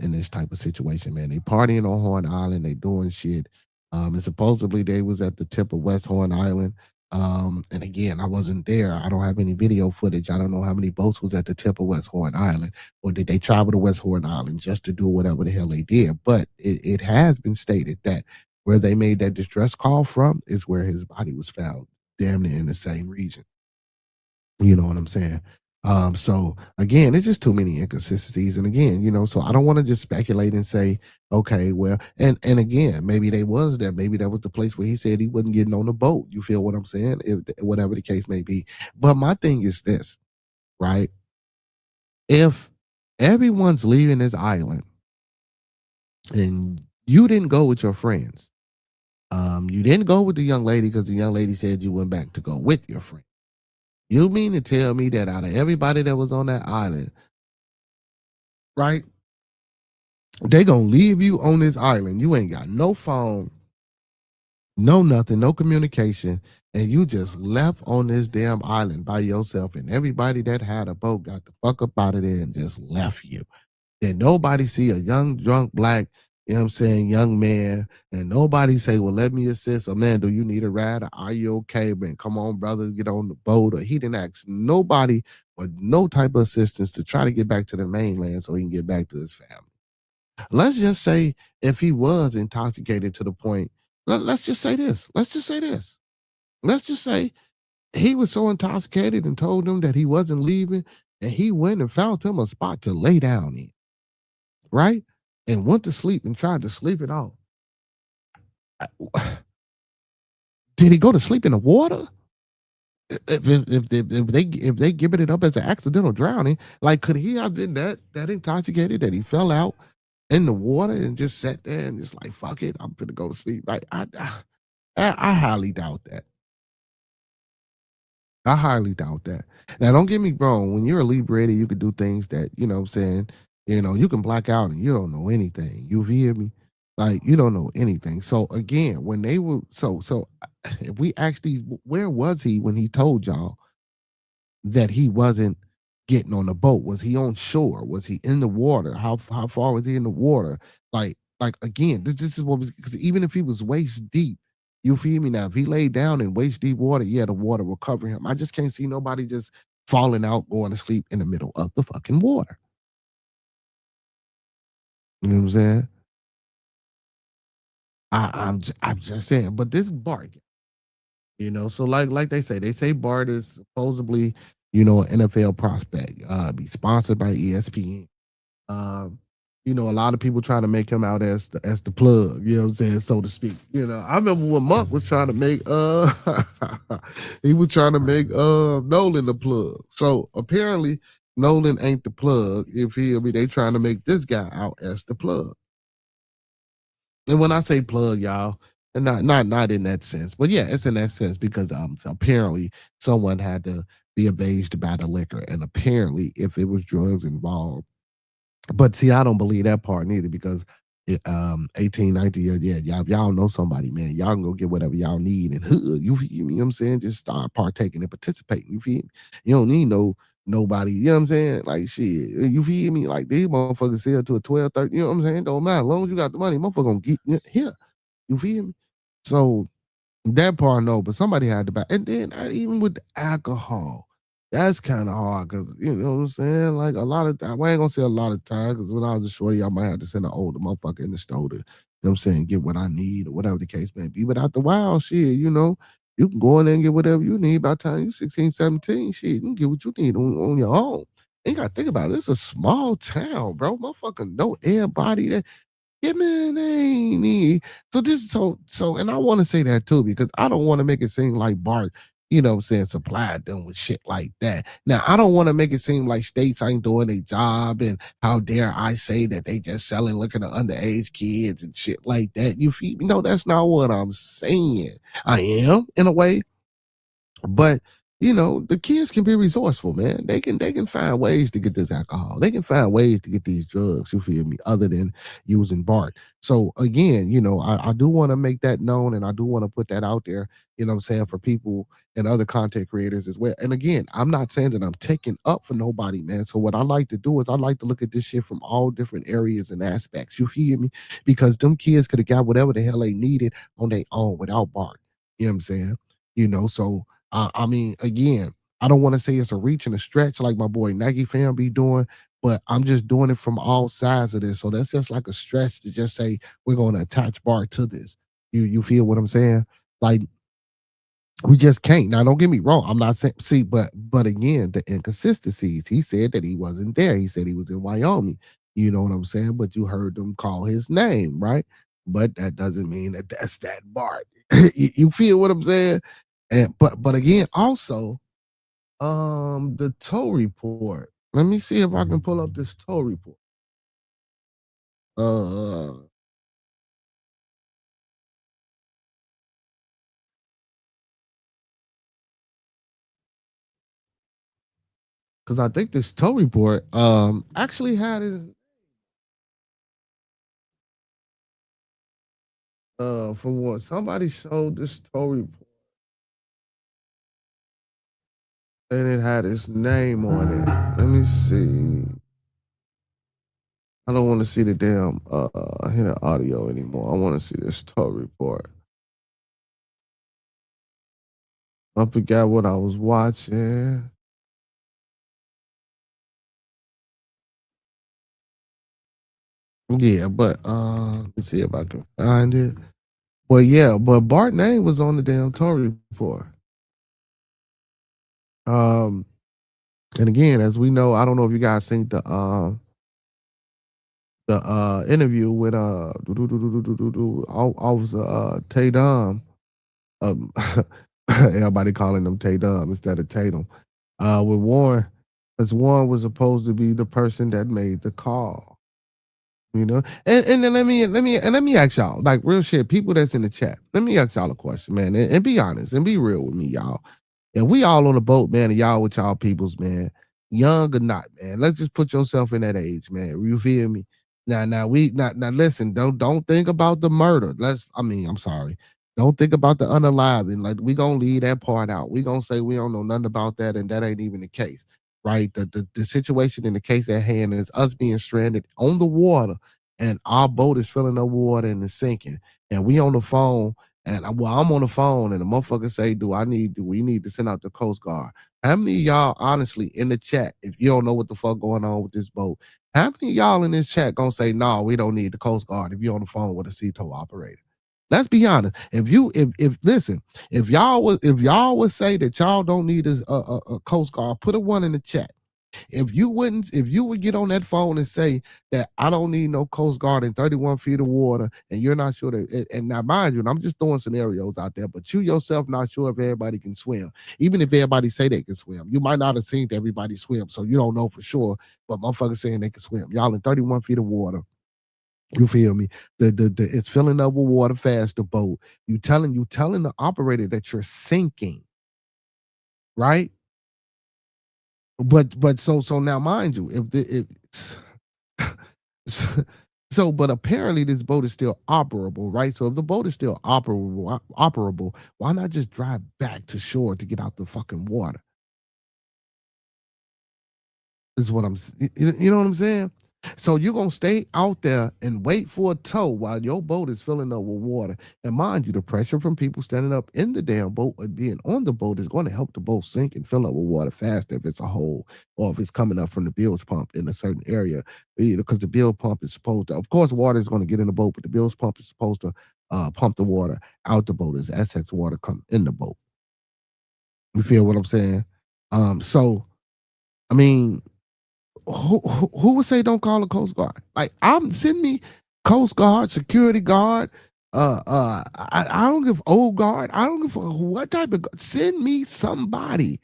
In this type of situation, man. They partying on Horn Island, they doing shit. And supposedly they was at the tip of West Horn Island. And again, I wasn't there. I don't have any video footage. I don't know how many boats was at the tip of West Horn Island, or did they travel to West Horn Island just to do whatever the hell they did. But it has been stated that where they made that distress call from is where his body was found, damn near in the same region. You know what I'm saying? So again, it's just too many inconsistencies. And again, so I don't want to just speculate and say, okay, well, and again, maybe maybe that was the place where he said he wasn't getting on the boat. You feel what I'm saying? If whatever the case may be. But my thing is this, right? If everyone's leaving this island and you didn't go with your friends, you didn't go with the young lady because the young lady said you went back to go with your friend. You mean to tell me that out of everybody that was on that island, right? They gonna leave you on this island. You ain't got no phone, no nothing, no communication, and you just left on this damn island by yourself. And everybody that had a boat got the fuck up out of there and just left you. Then nobody see a young drunk black, young man, and nobody say, well, let me assist. Or man, do you need a ride? Or are you okay? Man, come on, brother, get on the boat. Or he didn't ask nobody for no type of assistance to try to get back to the mainland so he can get back to his family. Let's just say if he was intoxicated to the point, let's just say this. Let's just say he was so intoxicated and told them that he wasn't leaving, and he went and found him a spot to lay down in, right? And went to sleep and tried to sleep it off. Did he go to sleep in the water? If they giving it up as an accidental drowning, like could he have been that intoxicated that he fell out in the water and just sat there and just like fuck it, I'm gonna go to sleep? Like I highly doubt that. I highly doubt that. Now, don't get me wrong. When you're a Liberator, you can do things that, you know what I'm saying, you can black out and you don't know anything. You hear me? Like, you don't know anything. So, again, when they were, so if we ask these, where was he when he told y'all that he wasn't getting on the boat? Was he on shore? Was he in the water? How far was he in the water? Like again, this is what was, because even if he was waist deep, you feel me now? If he laid down in waist deep water, yeah, the water will cover him. I just can't see nobody just falling out, going to sleep in the middle of the fucking water. You know what I'm saying? I'm just saying, but this Bart, so like they say Bart is supposedly, an NFL prospect, be sponsored by ESPN. Um, a lot of people trying to make him out as the plug, you know what I'm saying, so to speak. I remember when Monk was trying to make he was trying to make Nolan the plug. So apparently Nolan ain't the plug. If they trying to make this guy out as the plug. And when I say plug, y'all, and not in that sense, but yeah, it's in that sense because so apparently someone had to be avaged by the liquor, and apparently if it was drugs involved. But see, I don't believe that part neither because 18, 19 years, yeah, y'all know somebody, man. Y'all can go get whatever y'all need and you feel me? You know what I'm saying? Just start partaking and participating. You feel me? You don't need nobody, you know what I'm saying? Like shit. You feel me? Like these motherfuckers sell to a 12, 13, you know what I'm saying? Don't matter. As long as you got the money, motherfucker gonna get here. You feel me? So that part, no, but somebody had to buy. And then even with the alcohol, that's kind of hard because, you know what I'm saying? Like a lot of time, I ain't gonna say a lot of time because when I was a shorty, I might have to send an older motherfucker in the store to, you know what I'm saying, get what I need or whatever the case may be. But after a while, shit, you can go in there and get whatever you need. By the time you 16, 17, shit, you can get what you need on your own. You gotta think about it. It's a small town, bro. Motherfucker know everybody. Yeah, man, they ain't need. So, and I want to say that too, because I don't want to make it seem like Bart, you know what I'm saying, supplied them with shit like that. Now, I don't want to make it seem like states ain't doing their job, and how dare I say that they just selling liquor to underage kids and shit like that. You feel me? No, that's not what I'm saying. I am, in a way, but the kids can be resourceful, man. They can find ways to get this alcohol. They can find ways to get these drugs, you feel me, other than using Bart. So again, I do want to make that known, and I do want to put that out there, you know what I'm saying, for people and other content creators as well. And again, I'm not saying that I'm taking up for nobody, man. So what I like to do is I like to look at this shit from all different areas and aspects. You feel me? Because them kids could have got whatever the hell they needed on their own without Bart. You know what I'm saying? So I mean, again, I don't want to say it's a reach and a stretch like my boy Nike fan be doing, but I'm just doing it from all sides of this. So that's just like a stretch to just say we're going to attach Bart to this. You feel what I'm saying? Like we just can't. Now, don't get me wrong. I'm not saying but again, the inconsistencies. He said that he wasn't there. He said he was in Wyoming. You know what I'm saying? But you heard them call his name, right? But that doesn't mean that that's that Bart. You feel what I'm saying? And but again, also, the tow report. Let me see if I can pull up this tow report. Because I think this tow report actually had it from what somebody showed this tow report and it had his name on it. Let me see. I don't want to see the damn hear the audio anymore. I want to see this tow report. I forgot what I was watching. Yeah, but let's see if I can find it. But yeah, but Bart name was on the damn tow report. And again, as we know, I don't know if you guys seen the interview with Officer Tatum. Everybody calling him Tatum instead of Tatum. With Warren, because Warren was supposed to be the person that made the call. You know, and then let me ask y'all, like real shit, people that's in the chat. Let me ask y'all a question, man, and be honest and be real with me, y'all. If we all on the boat, man, and y'all with y'all peoples, man, young or not, man, let's just put yourself in that age, man. You feel me? Now listen, don't think about the murder. I'm sorry. Don't think about the unaliving. Like we gonna leave that part out. We gonna say we don't know nothing about that, and that ain't even the case. Right? The situation in the case at hand is us being stranded on the water, and our boat is filling up water and it's sinking. And we on the phone and I'm on the phone and the motherfucker say, do we need to send out the Coast Guard? How many of y'all, honestly, in the chat, if you don't know what the fuck going on with this boat, how many of y'all in this chat gonna say, no, we don't need the Coast Guard if you're on the phone with a CTO operator? Let's be honest. If y'all would say that y'all don't need a Coast Guard, put a one in the chat. If you would get on that phone and say that I don't need no Coast Guard in 31 feet of water, and you're not sure that, and now mind you, and I'm just throwing scenarios out there, but you yourself not sure if everybody can swim. Even if everybody say they can swim, you might not have seen everybody swim, so you don't know for sure. But motherfuckers saying they can swim. Y'all in 31 feet of water. You feel me? The it's filling up with water fast. The boat. You telling the operator that you're sinking, right? But so now mind you, but apparently this boat is still operable, right? So if the boat is still operable, why not just drive back to shore to get out the fucking water? Is what you know what I'm saying? So you're gonna stay out there and wait for a tow while your boat is filling up with water. And mind you, the pressure from people standing up in the damn boat or being on the boat is going to help the boat sink and fill up with water faster if it's a hole or if it's coming up from the bilge pump in a certain area. Because the bilge pump is supposed to, of course, water is going to get in the boat, but the bilge pump is supposed to pump the water out the boat as excess water come in the boat. You feel what I'm saying? So I mean, who would say don't call a Coast Guard? Like send me Coast Guard, security guard. I don't give old guard. I don't give what type of send me somebody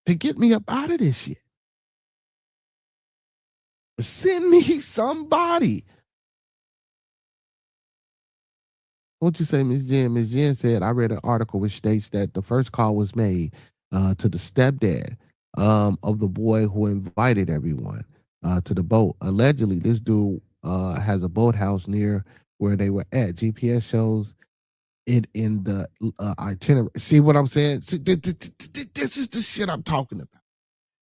to get me up out of this shit. Send me somebody. What you say, Miss Jen? Miss Jen said I read an article which states that the first call was made to the stepdad of the boy who invited everyone to the boat. Allegedly, this dude has a boathouse near where they were at. GPS shows it in the itinerary. See what I'm saying? See, this is the shit I'm talking about.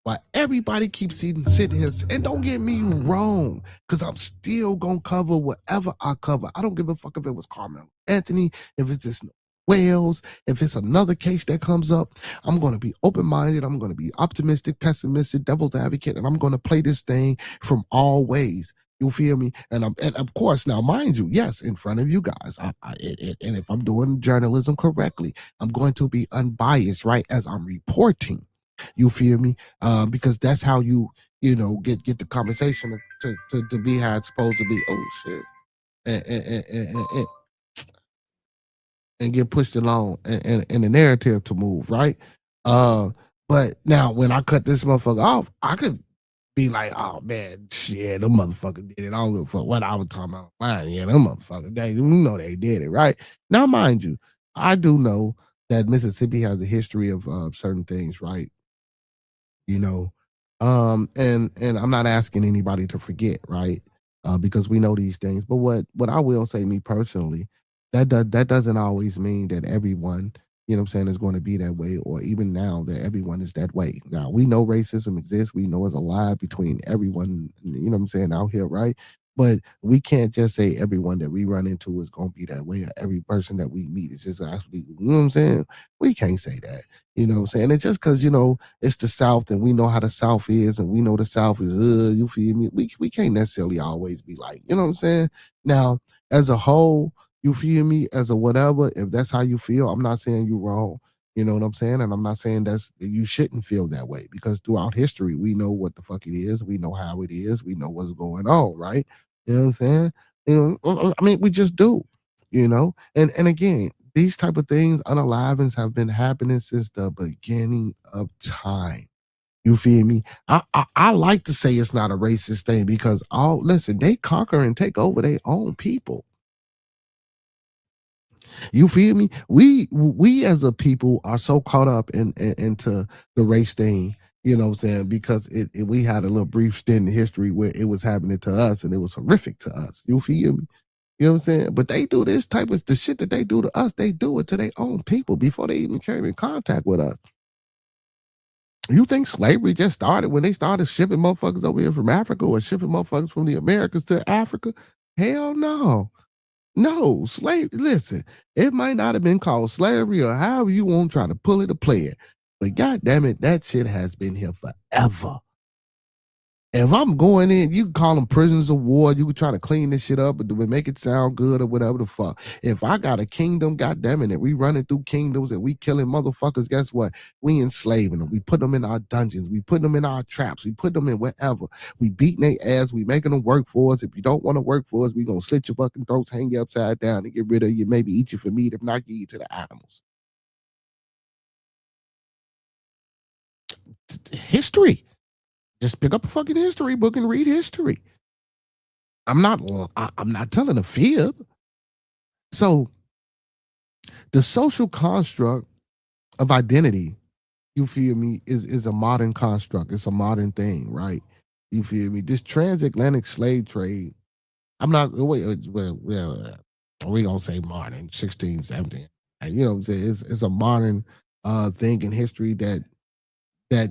Why everybody keeps sitting here, and don't get me wrong, because I'm still gonna cover whatever I cover. I don't give a fuck if it was Carmelo Anthony, if it's just Wales, if it's another case that comes up. I'm gonna be open-minded. I'm gonna be optimistic, pessimistic, devil's advocate, and I'm gonna play this thing from all ways. You feel me? And of course, now mind you, yes, in front of you guys, and if I'm doing journalism correctly, I'm going to be unbiased, right? As I'm reporting, you feel me? Because that's how you get the conversation to be how it's supposed to be. Oh shit, and get pushed along and the narrative to move, right? But now when I cut this motherfucker off, I could be like, oh man, shit, them motherfuckers did it. I don't give a fuck what I was talking about. Man, yeah, them motherfuckers, they did it, right? Now, mind you, I do know that Mississippi has a history of certain things, right? You know, and I'm not asking anybody to forget, right? Because we know these things. But what I will say, me personally, that doesn't always mean that everyone, what I'm saying, is going to be that way, or even now that everyone is that way. Now we know racism exists. We know it's alive between everyone, what I'm saying, out here, right? But we can't just say everyone that we run into is going to be that way, or every person that we meet is just actually, you know what I'm saying? We can't say that. You know what I'm saying? It's just because, it's the South and we know how the South is and we know the South is, you feel me? We can't necessarily always be like, you know what I'm saying? Now, as a whole, you feel me? As a whatever, if that's how you feel, I'm not saying you're wrong. You know what I'm saying? And I'm not saying you shouldn't feel that way, because throughout history, we know what the fuck it is. We know how it is. We know what's going on, right? You know what I'm saying? I mean, we just do, And again, these type of things, unalivings, have been happening since the beginning of time. You feel me? I like to say it's not a racist thing, because listen, they conquer and take over their own people. You feel me? We as a people are so caught up into the race thing, you know what I'm saying? Because we had a little brief stint in history where it was happening to us and it was horrific to us. You feel me? You know what I'm saying? But they do this type of the shit that they do to us, they do it to their own people before they even came in contact with us. You think slavery just started when they started shipping motherfuckers over here from Africa, or shipping motherfuckers from the Americas to Africa? Hell no. No, listen, it might not have been called slavery or however you want to try to pull it or play it, but god damn it, that shit has been here forever. If I'm going in, you can call them prisoners of war. You can try to clean this shit up and make it sound good or whatever the fuck. If I got a kingdom, goddamn it, and we running through kingdoms and we killing motherfuckers, guess what? We enslaving them. We put them in our dungeons. We put them in our traps. We put them in wherever. We beating their ass. We making them work for us. If you don't want to work for us, we gonna slit your fucking throats, hang you upside down, and get rid of you. Maybe eat you for meat. If not, give you to the animals. History. Just pick up a fucking history book and read history. I'm not telling a fib. So the social construct of identity, you feel me, is a modern construct. It's a modern thing, right? You feel me? This transatlantic slave trade, I'm not, well, we gonna say modern, 16, 17. You know what I'm saying? It's a modern thing in history that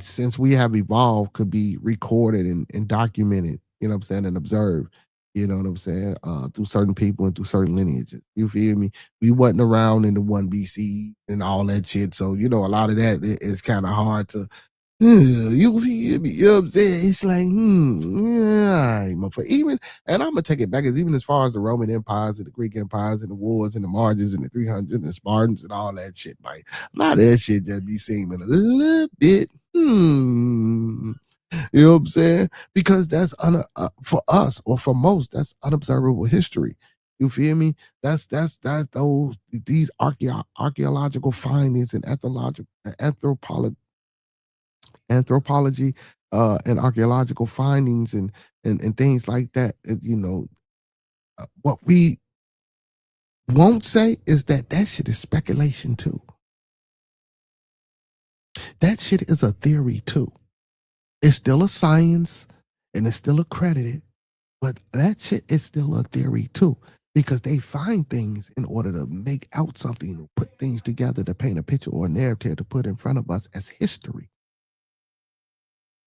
since we have evolved could be recorded and documented, you know what I'm saying, and observed, you know what I'm saying, through certain people and through certain lineages. You feel me? We wasn't around in the 1 BC and all that shit. So, a lot of that is kind of hard to, you feel me? You know what I'm saying? It's like, yeah, even, and I'm going to take it back, even as far as the Roman empires and the Greek empires and the wars and the marches and the 300s and the Spartans and all that shit, like, a lot of that shit just be seeming a little bit, you know what I'm saying? Because that's for us, or for most, that's unobservable history. You feel me? That's these archaeological findings and anthropology and archaeological findings and things like that. What we won't say is that shit is speculation too. That shit is a theory too. It's still a science and it's still accredited, but that shit is still a theory too, because they find things in order to make out something, or put things together to paint a picture or a narrative to put in front of us as history.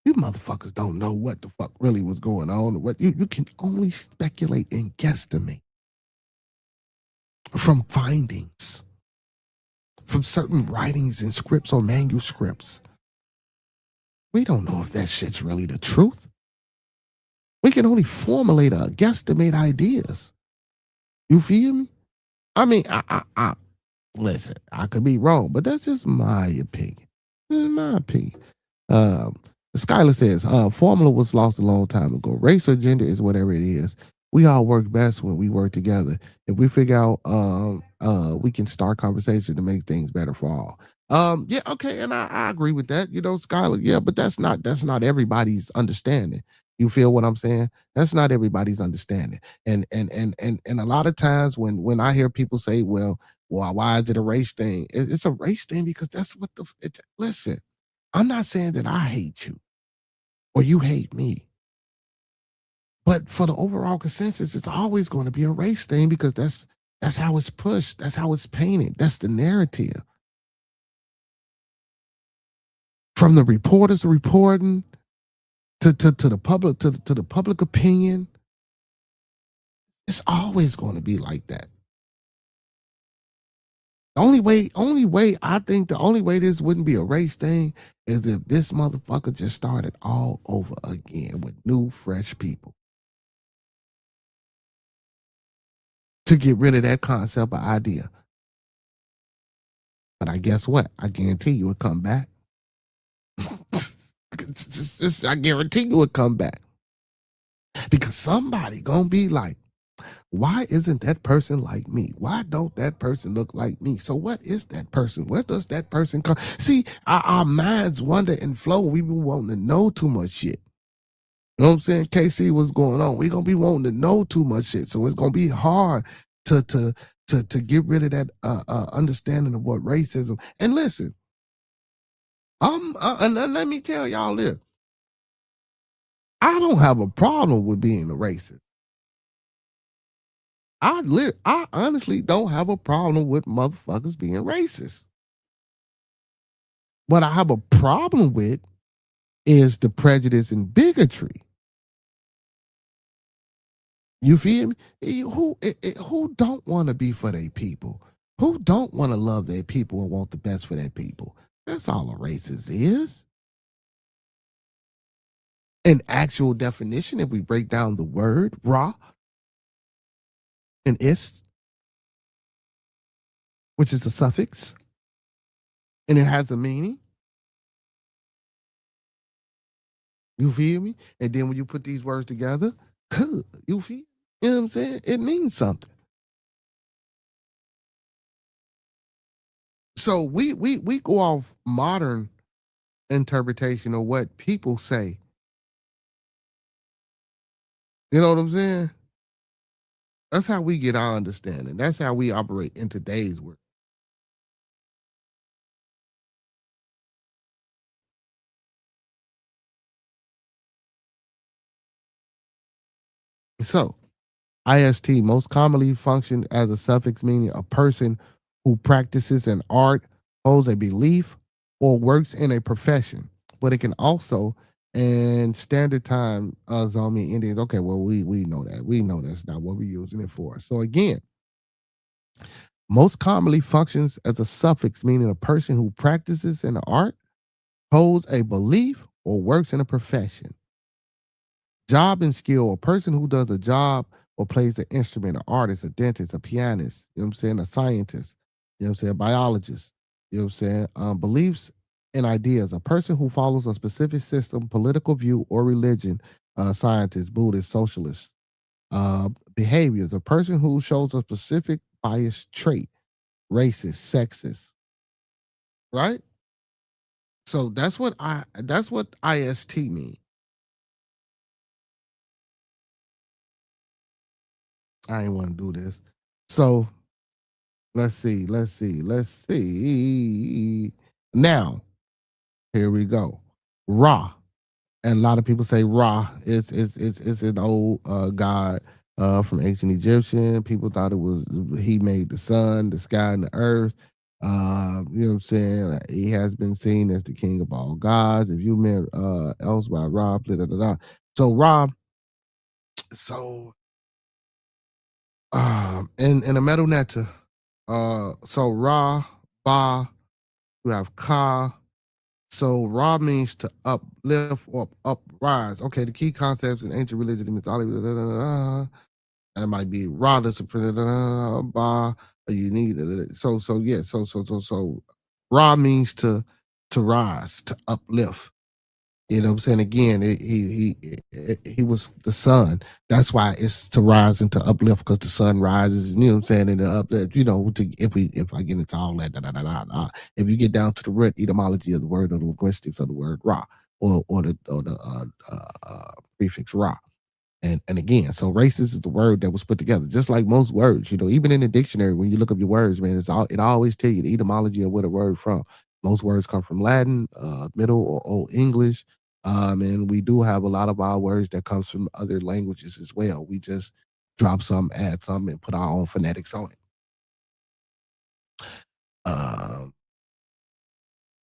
You motherfuckers don't know what the fuck really was going on. What you can only speculate and guesstimate from findings, from certain writings and scripts or manuscripts. We don't know if that shit's really the truth. We can only formulate or guesstimate ideas. You feel me? I mean, I listen, I could be wrong, but that's just my opinion. That's my opinion. Um, Skylar says, formula was lost a long time ago. Race or gender is whatever it is. We all work best when we work together. If we figure out we can start conversations to make things better for all. Yeah, okay, and I agree with that, Skylar. Yeah, but that's not everybody's understanding. You feel what I'm saying? That's not everybody's understanding. And a lot of times when I hear people say, well, why is it a race thing? It's a race thing because that's what listen. I'm not saying that I hate you or you hate me. But for the overall consensus, it's always going to be a race thing because that's how it's pushed. That's how it's painted. That's the narrative. From the reporters reporting to the public to the public opinion, it's always going to be like that. The only way this wouldn't be a race thing is if this motherfucker just started all over again with new, fresh people to get rid of that concept or idea. But I guess what? I guarantee you it'll come back. I guarantee you it'll come back. Because somebody gonna be like, why isn't that person like me? Why don't that person look like me? So what is that person? Where does that person come? See, our minds wander and flow. We be wanting to know too much shit. You know what I'm saying? KC, what's going on? We gonna be wanting to know too much shit. So it's gonna be hard to get rid of that understanding of what racism. And listen, and let me tell y'all this. I don't have a problem with being a racist. I honestly don't have a problem with motherfuckers being racist. What I have a problem with is the prejudice and bigotry. You feel me? Who don't want to be for their people? Who don't want to love their people and want the best for their people? That's all a racist is. An actual definition, if we break down the word raw and ist, which is a suffix, and it has a meaning. You feel me? And then when you put these words together, you feel, you know what I'm saying? It means something. So we go off modern interpretation of what people say. You know what I'm saying? That's how we get our understanding. That's how we operate in today's world. So, IST most commonly function as a suffix meaning a person who practices an art, holds a belief, or works in a profession. But it can also, and standard time Zombie Indians. Okay, well we know that. We know that's not what we're using it for. So again, most commonly functions as a suffix meaning a person who practices an art, holds a belief, or works in a profession. Job and skill, a person who does a job or plays an instrument, an artist, a dentist, a pianist, you know what I'm saying, a scientist, you know what I'm saying, a biologist, you know what I'm saying, beliefs and ideas, a person who follows a specific system, political view, or religion, scientist, Buddhist, socialist, behaviors, a person who shows a specific bias trait, racist, sexist, right? So that's what IST mean. I ain't want to do this. So let's see. Now, here we go. Ra. And a lot of people say Ra. It's an old god from ancient Egyptian. People thought it was he made the sun, the sky, and the earth. You know what I'm saying? He has been seen as the king of all gods. If you meant else by Ra, blah, blah, blah, blah. So Ra, so in the metal netta, so Ra, Ba, you have Ka, So Ra means to uplift or uprise. Okay, the key concepts in ancient religion and mythology. That might be Ra discipline. You need so Ra means to rise, to uplift. You know what I'm saying? Again, he was the sun. That's why it's to rise and to uplift, because the sun rises. You know what I'm saying? And the uplift. You know, if I get into all that, if you get down to the root etymology of the word or the linguistics of the word Ra, or the prefix Ra. And again, so racist is the word that was put together, just like most words. You know, even in the dictionary, when you look up your words, man, it always tell you the etymology of where the word from. Most words come from Latin, Middle or Old English, and we do have a lot of our words that comes from other languages as well. We just drop some, add some, and put our own phonetics on it. Um,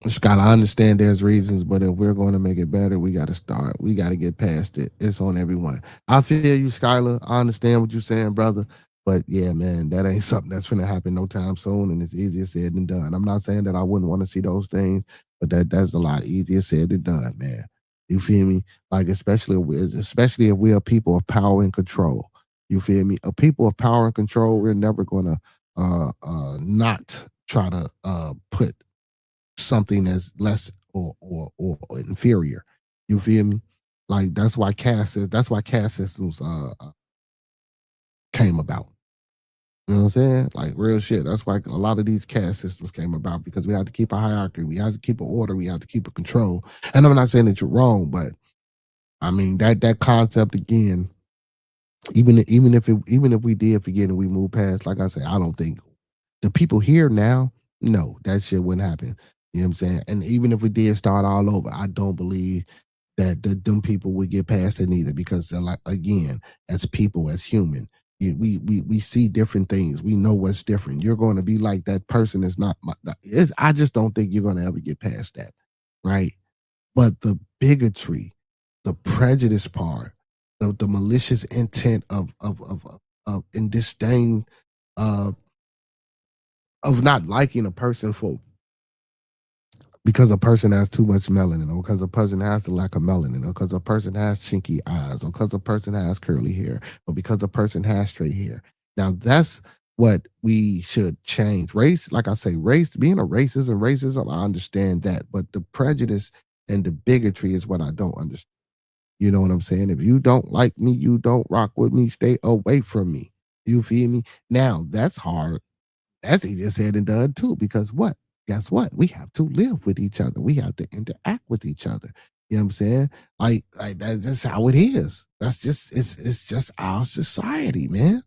Scott, I understand there's reasons, but if we're going to make it better, we got to start. We got to get past it. It's on everyone. I feel you, Skylar. I understand what you're saying, brother. But yeah, man, that ain't something that's going to happen no time soon, and it's easier said than done. I'm not saying that I wouldn't want to see those things, but that's a lot easier said than done, man. You feel me? Like especially if we are people of power and control. You feel me? A people of power and control, we're never going to not try to put something that's less or inferior. You feel me? Like that's why caste systems came about. You know what I'm saying? Like real shit. That's why a lot of these caste systems came about, because we had to keep a hierarchy, we had to keep an order, we had to keep a control. And I'm not saying that you're wrong, but I mean that concept again, even if we did forget and we move past, like I say, I don't think the people here now, no, that shit wouldn't happen. You know what I'm saying? And even if we did start all over, I don't believe that them people would get past it either, because they're like, again, as people, as human, we see different things. We know what's different. You're going to be like that person is not. I just don't think you're going to ever get past that, right? But the bigotry, the prejudice part, the malicious intent of and disdain uh, of not liking a person for because a person has too much melanin, or because a person has the lack of melanin, or because a person has chinky eyes, or because a person has curly hair, or because a person has straight hair. Now that's what we should change. Race, like I say, race, being a racist and racism, I understand that. But the prejudice and the bigotry is what I don't understand. You know what I'm saying? If you don't like me, you don't rock with me, stay away from me. You feel me? Now that's hard. That's easier said than done too, because what? Guess what? We have to live with each other. We have to interact with each other. You know what I'm saying? Like that's just how it is. That's just it's just our society, man.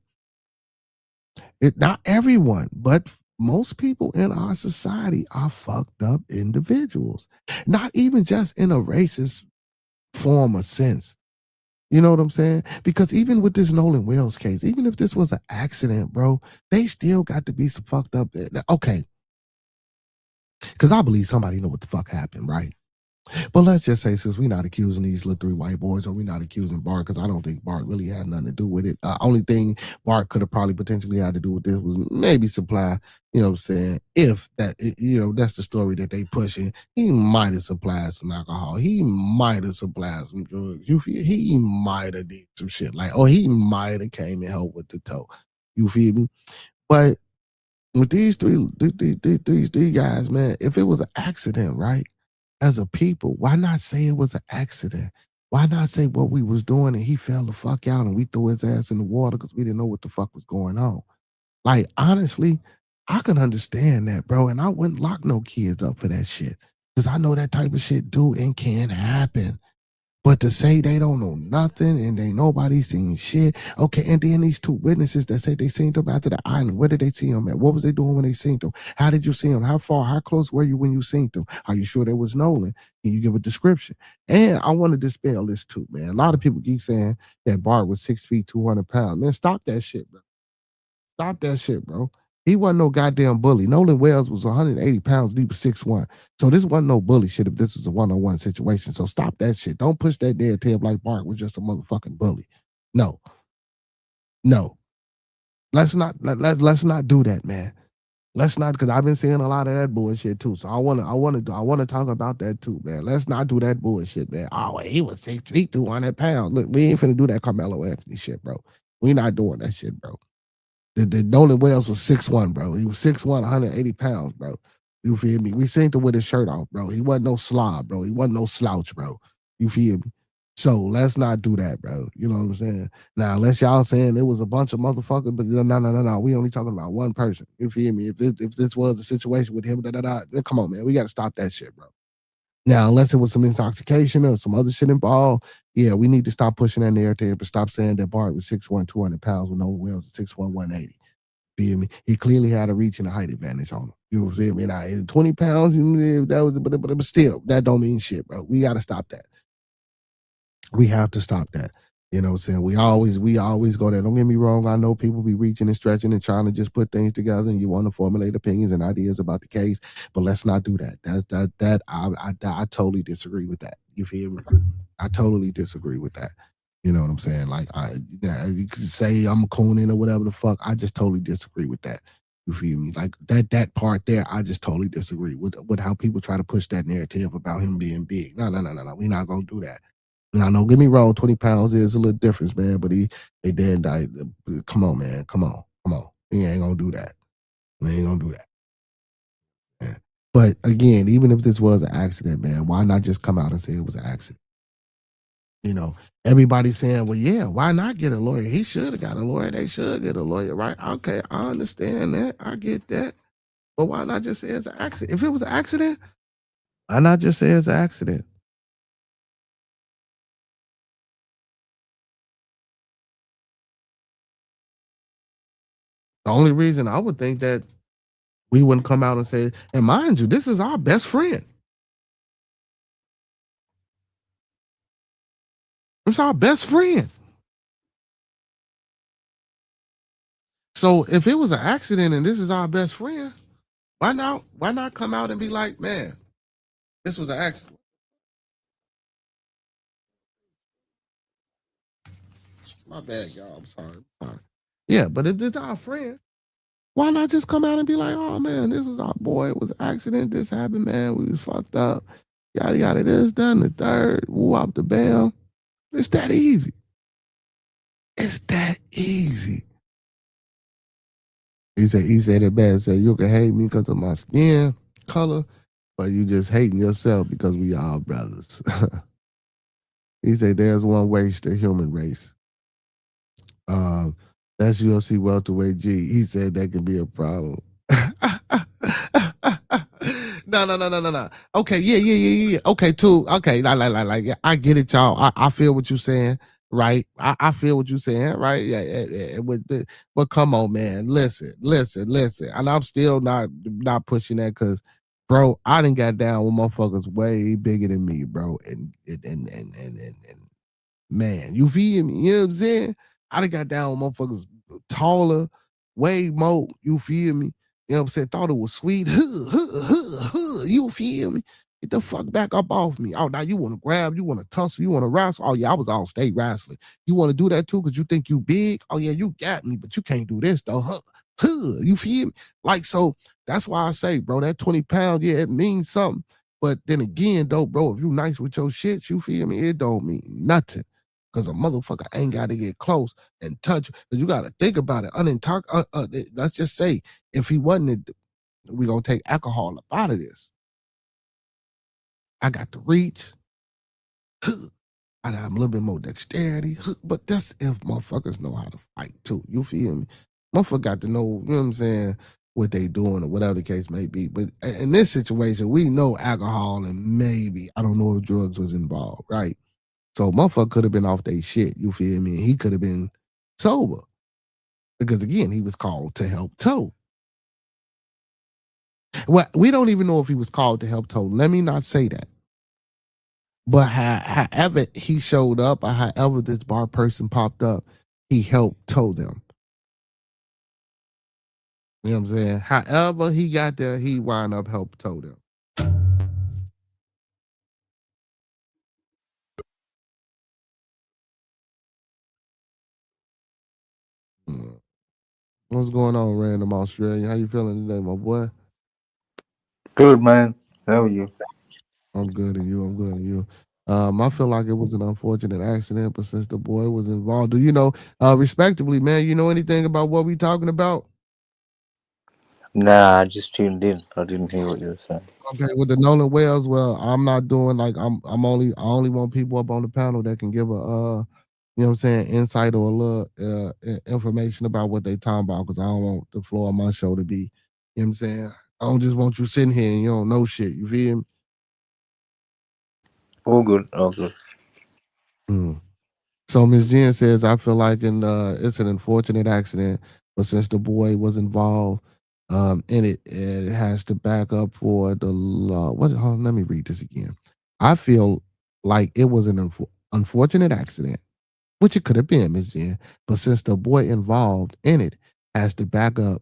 It not everyone, but most people in our society are fucked up individuals. Not even just in a racist form or sense. You know what I'm saying? Because even with this Nolan Wells case, even if this was an accident, bro, they still got to be some fucked up there. Now, okay, because I believe somebody know what the fuck happened, right? But let's just say, since we're not accusing these little three white boys, or we're not accusing Bart, because I don't think Bart really had nothing to do with it. Only thing Bart could have probably potentially had to do with this was maybe supply, you know what I'm saying? If that, you know, that's the story that they pushing. He might have supplied some alcohol. He might have supplied some drugs. You feel? He might have did some shit like, oh, he might have came and helped with the tow. You feel me? But with these three guys, man, if it was an accident, right? As a people, why not say it was an accident? Why not say what we was doing and he fell the fuck out and we threw his ass in the water because we didn't know what the fuck was going on? Like, honestly, I can understand that, bro. And I wouldn't lock no kids up for that shit, because I know that type of shit do and can happen. But to say they don't know nothing and ain't nobody seen shit. Okay, and then these two witnesses that say they seen them after the island. Where did they see them at? What was they doing when they seen them? How did you see them? How far, how close were you when you seen them? Are you sure there was Nolan? Can you give a description? And I want to dispel this too, man. A lot of people keep saying that Bart was 6 feet, 200 pounds. Man, stop that shit, bro. Stop that shit, bro. He wasn't no goddamn bully. Nolan Wells was 180 pounds. He was 6'1". So this wasn't no bully shit if this was a one-on-one situation. So stop that shit. Don't push that dead tail like Bart was just a motherfucking bully. No. No. Let's not do that, man. Let's not, because I've been seeing a lot of that bullshit too. So I wanna talk about that too, man. Let's not do that bullshit, man. Oh, he was 6'3", 200 pounds. Look, we ain't finna do that Carmelo Anthony shit, bro. We not doing that shit, bro. The Nolan Wells was 6'1", bro. He was 6'1", 180 pounds, bro. You feel me? We seen him with his shirt off, bro. He wasn't no slob, bro. He wasn't no slouch, bro. You feel me? So let's not do that, bro. You know what I'm saying? Now, unless y'all saying it was a bunch of motherfuckers, but no. We only talking about one person. You feel me? If this was a situation with him, then come on, man. We got to stop that shit, bro. Now, unless it was some intoxication or some other shit involved, yeah, we need to stop pushing that narrative and stop saying that Bart was 6'1", 200 pounds when Nolan Wells is 6'1", 180. Feel me? He clearly had a reach and a height advantage on him. You feel me? Now, 20 pounds, that was, but still, that don't mean shit, bro. We got to stop that. We have to stop that. You know what I'm saying? We always go there. Don't get me wrong. I know people be reaching and stretching and trying to just put things together, and you want to formulate opinions and ideas about the case, but let's not do that. I totally disagree with that. You feel me? I totally disagree with that. You know what I'm saying? Like, you could say I'm a cooning or whatever the fuck. I just totally disagree with that. You feel me? Like that part there, I just totally disagree with how people try to push that narrative about him being big. No. We're not gonna do that. Now, don't get me wrong, 20 pounds is a little difference, man, but they did die. Come on, man. Come on. He ain't gonna do that. We ain't gonna do that. Man. But again, even if this was an accident, man, why not just come out and say it was an accident? You know, everybody's saying, well, yeah, why not get a lawyer? He should have got a lawyer. They should get a lawyer, right? Okay, I understand that. I get that. But why not just say it's an accident? If it was an accident, why not just say it's an accident? The only reason I would think that we wouldn't come out and say, and mind you, this is our best friend. It's our best friend. So if it was an accident and this is our best friend, why not come out and be like, man, this was an accident? My bad, y'all. I'm sorry. Yeah, but if it's our friend, why not just come out and be like, oh man, this is our boy. It was an accident. This happened, man. We was fucked up. Yada yada. This done the third. Woo up the bam. It's that easy. It's that easy. He said it bad. Said you can hate me because of my skin color, but you just hating yourself because we all brothers. He said there's one race, the human race. That's UFC welterweight G. He said that can be a problem. No. Okay, yeah. Okay, too. Okay, like, yeah, I get it, y'all. I feel what you're saying, right? I feel what you're saying, right? Yeah. But come on, man. Listen. And I'm still not pushing that because, bro, I done got down with motherfuckers way bigger than me, bro. And man, you feel me? You know what I'm saying? I done got down with motherfuckers taller, way more. You feel me? You know what I'm saying? Thought it was sweet. You feel me? Get the fuck back up off me. Oh, now you want to grab, you want to tussle, you want to wrestle. Oh, yeah, I was all state wrestling. You want to do that too because you think you big? Oh, yeah, you got me, but you can't do this though. You feel me? Like, so that's why I say, bro, that 20 pounds, yeah, it means something. But then again, though, bro, if you nice with your shit, you feel me? It don't mean nothing. Because a motherfucker ain't got to get close and touch. Because you got to think about it. Let's just say if he wasn't, we going to take alcohol up out of this. I got the reach. I got a little bit more dexterity. But that's if motherfuckers know how to fight too. You feel me? Motherfucker got to know, you know what I'm saying, what they doing or whatever the case may be. But in this situation, we know alcohol and maybe, I don't know if drugs was involved, right? So motherfucker could have been off their shit, you feel me? He could have been sober. Because again, he was called to help tow. Well, we don't even know if he was called to help tow. Let me not say that. But however he showed up or however this bar person popped up, he helped tow them. You know what I'm saying? However he got there, he wound up helped tow them. Mm. What's going on, random Australia? How you feeling today, my boy? Good man. How are you? I'm good, and you? I'm good, and you? I feel like it was an unfortunate accident, but since the boy was involved, do you know, respectively, man, you know anything about what we talking about? Nah, I just tuned in. I didn't hear what you were saying. Okay, with the Nolan Wells, well, I'm not doing like I only want people up on the panel that can give a you know what I'm saying, insight or a little information about what they talking about, because I don't want the floor of my show to be, you know what I'm saying? I don't just want you sitting here and you don't know shit. You feel me? All good, all good. Mm. So Ms. Jen says, I feel like it's an unfortunate accident, but since the boy was involved in it, it has to back up for the law. What? Hold on, let me read this again. I feel like it was an unfortunate accident, which it could have been, Ms. Jen, but since the boy involved in it has the backup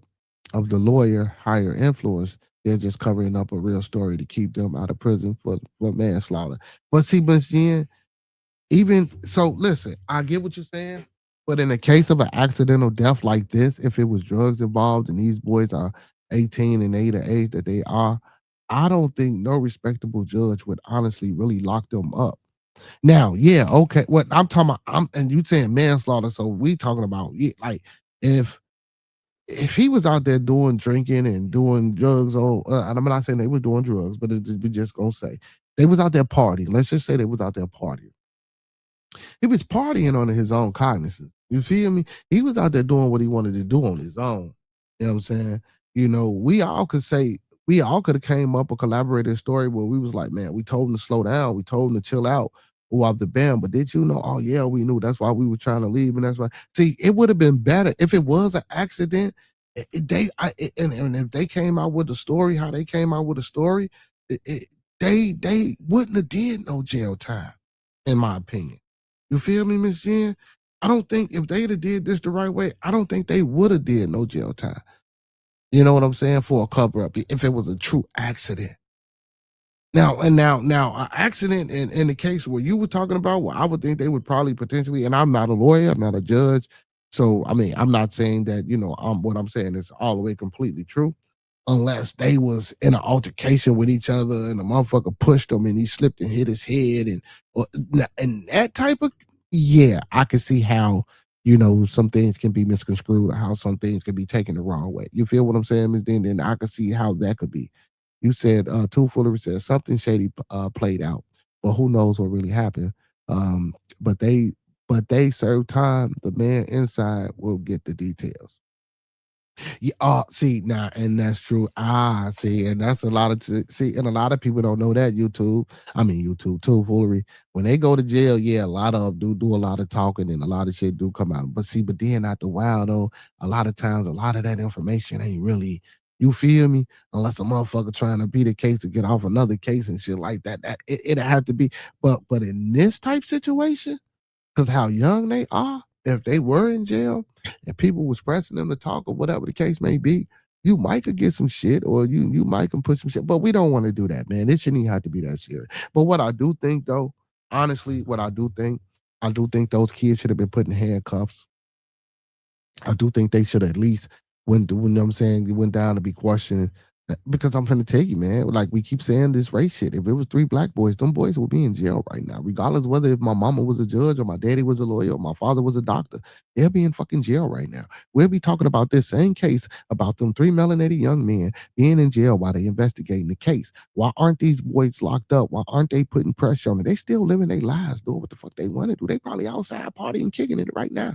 of the lawyer higher influence, they're just covering up a real story to keep them out of prison for manslaughter. But see, Ms. Jen, even so, listen, I get what you're saying, but in a case of an accidental death like this, if it was drugs involved and these boys are 18 and they the age that they are, I don't think no respectable judge would honestly really lock them up. Now, yeah, okay. What I'm talking about, and you saying manslaughter, so we talking about, yeah, like if if he was out there doing drinking and doing drugs on, and I'm not saying they was doing drugs, but we just gonna say they was out there partying. Let's just say they was out there partying. He was partying on his own cognizance. You feel me? He was out there doing what he wanted to do on his own. You know what I'm saying? You know, we all could have came up or collaborated a story where we was like, man, we told him to slow down, we told him to chill out or off the band. But did you know? Oh yeah, we knew. That's why we were trying to leave, and that's why. See, it would have been better if it was an accident. And if they came out with the story, how they came out with the story, they wouldn't have did no jail time, in my opinion. You feel me, Miss Jen? I don't think if they'd have did this the right way, I don't think they would have did no jail time. You know what I'm saying? For a cover up, if it was a true accident. Now, an accident in the case where you were talking about, well, I would think they would probably potentially, and I'm not a lawyer, I'm not a judge. So, I mean, I'm not saying that, what I'm saying is all the way completely true, unless they was in an altercation with each other and the motherfucker pushed him and he slipped and hit his head and that type of, yeah, I can see how, some things can be misconstrued or how some things can be taken the wrong way. You feel what I'm saying, Ms. Then I can see how that could be. You said Two Fullery said something shady played out, but who knows what really happened. Um, but they serve time. The man inside will get the details. Yeah, see now, and that's true. See, and that's a lot of see, and a lot of people don't know that YouTube. I mean, YouTube too, foolery. When they go to jail, yeah, a lot of them do a lot of talking, and a lot of shit do come out. But see, but then after a while, though, a lot of times, a lot of that information ain't really. You feel me? Unless a motherfucker trying to beat a case to get off another case and shit like that. That it had to be. But in this type situation, because how young they are, if they were in jail and people was pressing them to talk or whatever the case may be, you might could get some shit or you might can put some shit. But we don't want to do that, man. It shouldn't even have to be that serious. But what I do think though, honestly, I do think those kids should have been put in handcuffs. I do think they should at least when I'm saying you went down to be questioned, because I'm gonna tell you, man, like we keep saying this race shit. If it was three black boys, them boys would be in jail right now, regardless whether if my mama was a judge or my daddy was a lawyer or my father was a doctor. They'll be in fucking jail right now. We'll be talking about this same case about them three melanated young men being in jail while they investigating the case. Why aren't these boys locked up? Why aren't they putting pressure on them? They still living their lives, doing what the fuck they want to do. They probably outside partying, kicking it right now.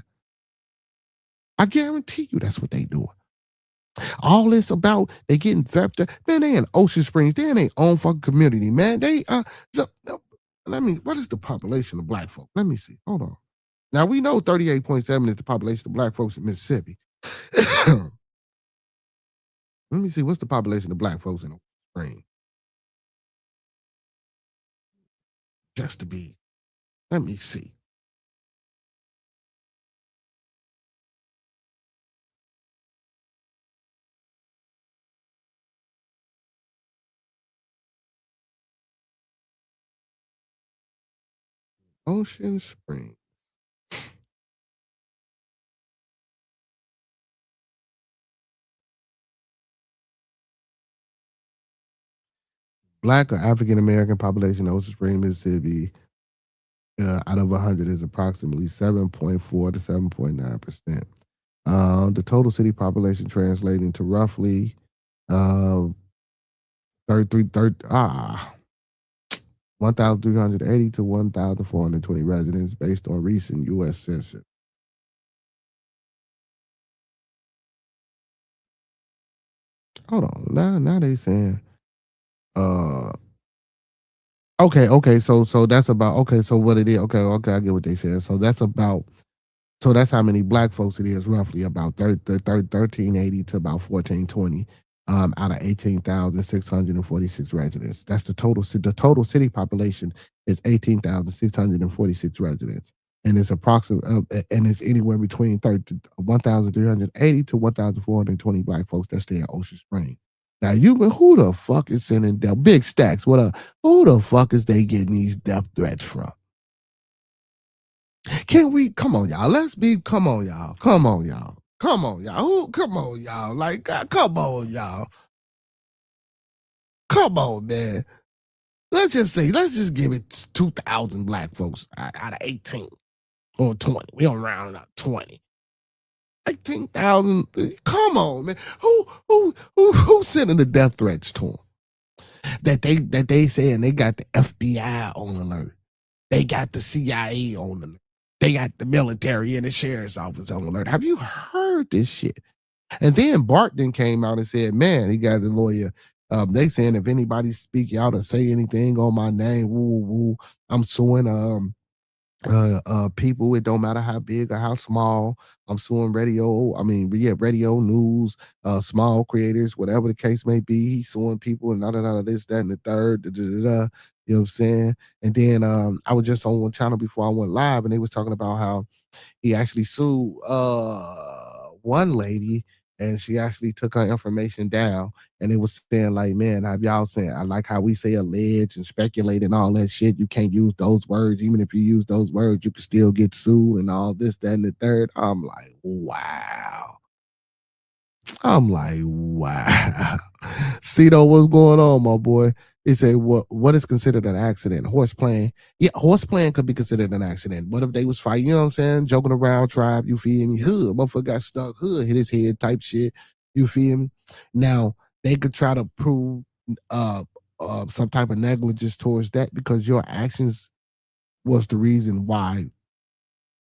I guarantee you that's what they doing. All this about they getting vector, man, they in Ocean Springs, they in their own fucking community, man. Let me, what is the population of black folk? Let me see. Hold on. Now we know 38.7 is the population of black folks in Mississippi. Let me see, what's the population of black folks in Ocean Springs? Just to be, let me see. Ocean Springs. Black or African American population in Ocean Spring, Mississippi, out of 100 is approximately 7.4 to 7.9%. The total city population translating to roughly 1,380 to 1,420 residents based on recent U.S. Census. Hold on, now they saying, okay, so that's about, okay, so what it is, okay, I get what they said. So that's about, so that's how many black folks it is, roughly about 1380 to about 1420, out of 18,646 residents. That's the total. The total city population is 18,646 residents, and it's approximately, and it's anywhere between 1,380 to 1,420 black folks that stay in Ocean Spring. Now who the fuck is sending death? Big Stacks, what up? Who the fuck is they getting these death threats from? Can we come on, y'all? Come on, y'all. Come on, y'all. Come on, y'all. Come on, y'all. Like, come on, y'all. Come on, man. Let's just give it 2,000 black folks out of 18 or 20. We don't round it up 20. 18,000. Come on, man. Who sending the death threats to them? That they saying they got the FBI on alert. They got the CIA on alert. They got the military and the sheriff's office on alert. Have you heard this shit? And then Bart then came out and said, man, he got the lawyer. They saying if anybody speak out or say anything on my name, woo, I'm suing people. It don't matter how big or how small. I'm suing radio news, small creators, whatever the case may be. He's suing people and this, that, and the third. You know what I'm saying? And then I was just on one channel before I went live, and they was talking about how he actually sued one lady, and she actually took her information down, and it was saying like, man, have y'all saying, I like how we say allege and speculate and all that shit. You can't use those words. Even if you use those words, you can still get sued and all this, that, and the third. I'm like, wow. Cito, what's going on, my boy? He said, what is considered an accident? Horse playing. Yeah, horse playing could be considered an accident. What if they was fighting, you know what I'm saying? Joking around, tribe, you feel me? Motherfucker got stuck, hit his head type shit. You feel me? Now, they could try to prove some type of negligence towards that because your actions was the reason why,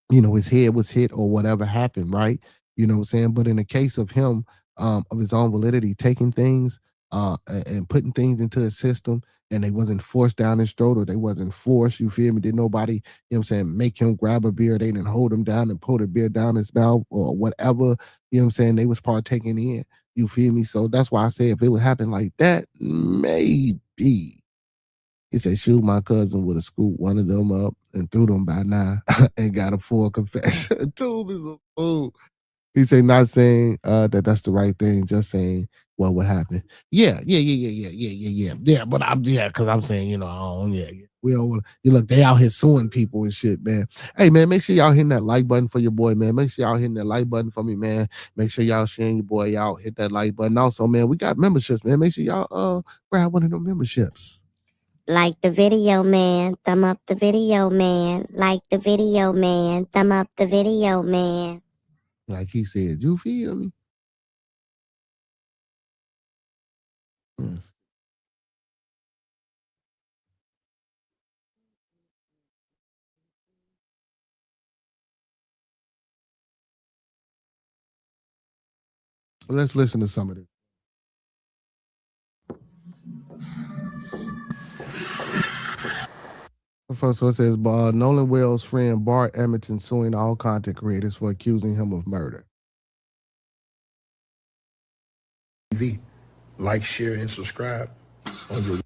his head was hit or whatever happened, right? You know what I'm saying? But in the case of him, of his own validity, taking things and putting things into his system, and they wasn't forced down his throat, or they wasn't forced, you feel me? Did nobody, you know what I'm saying, make him grab a beer? They didn't hold him down and pull the beer down his mouth or whatever, you know what I'm saying, they was partaking in. You feel me? So that's why I say if it would happen like that, maybe. He said, shoot, my cousin would have scooped one of them up and threw them by now and got a full confession. Tube is a fool. He said, not saying that that's the right thing, just saying what would happen. Yeah. But because I'm saying, we don't want to. You look, they out here suing people and shit, man. Hey, man, make sure y'all hitting that like button for your boy, man. Make sure y'all hitting that like button for me, man. Make sure y'all sharing your boy out. Hit that like button. Also, man, we got memberships, man. Make sure y'all grab one of them memberships. Like the video, man. Thumb up the video, man. Like the video, man. Thumb up the video, man. Like he said, you feel me? Yes. Let's listen to some of it. First one says, Nolan Wells' friend Bart Edmonton suing all content creators for accusing him of murder. Like, share, and subscribe on your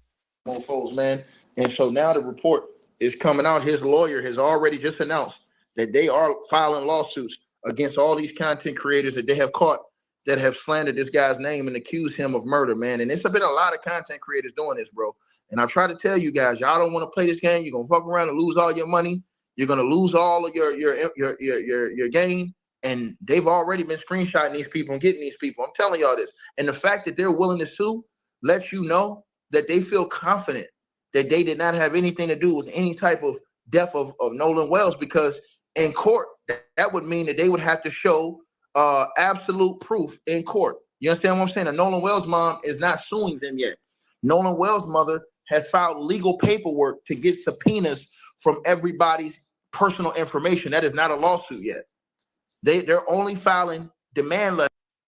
mofos, man. And so now the report is coming out. His lawyer has already just announced that they are filing lawsuits against all these content creators that they have caught that have slandered this guy's name and accused him of murder, man. And it's been a lot of content creators doing this, bro. And I try to tell you guys, y'all don't want to play this game. You're gonna fuck around and lose all your money. You're gonna lose all of your gain. And they've already been screenshotting these people and getting these people. I'm telling y'all this. And the fact that they're willing to sue lets you know that they feel confident that they did not have anything to do with any type of death of Nolan Wells, because in court, that would mean that they would have to show absolute proof in court. You understand what I'm saying? And Nolan Wells' mom is not suing them yet. Nolan Wells' mother has filed legal paperwork to get subpoenas from everybody's personal information. That is not a lawsuit yet. They're only filing demand letters.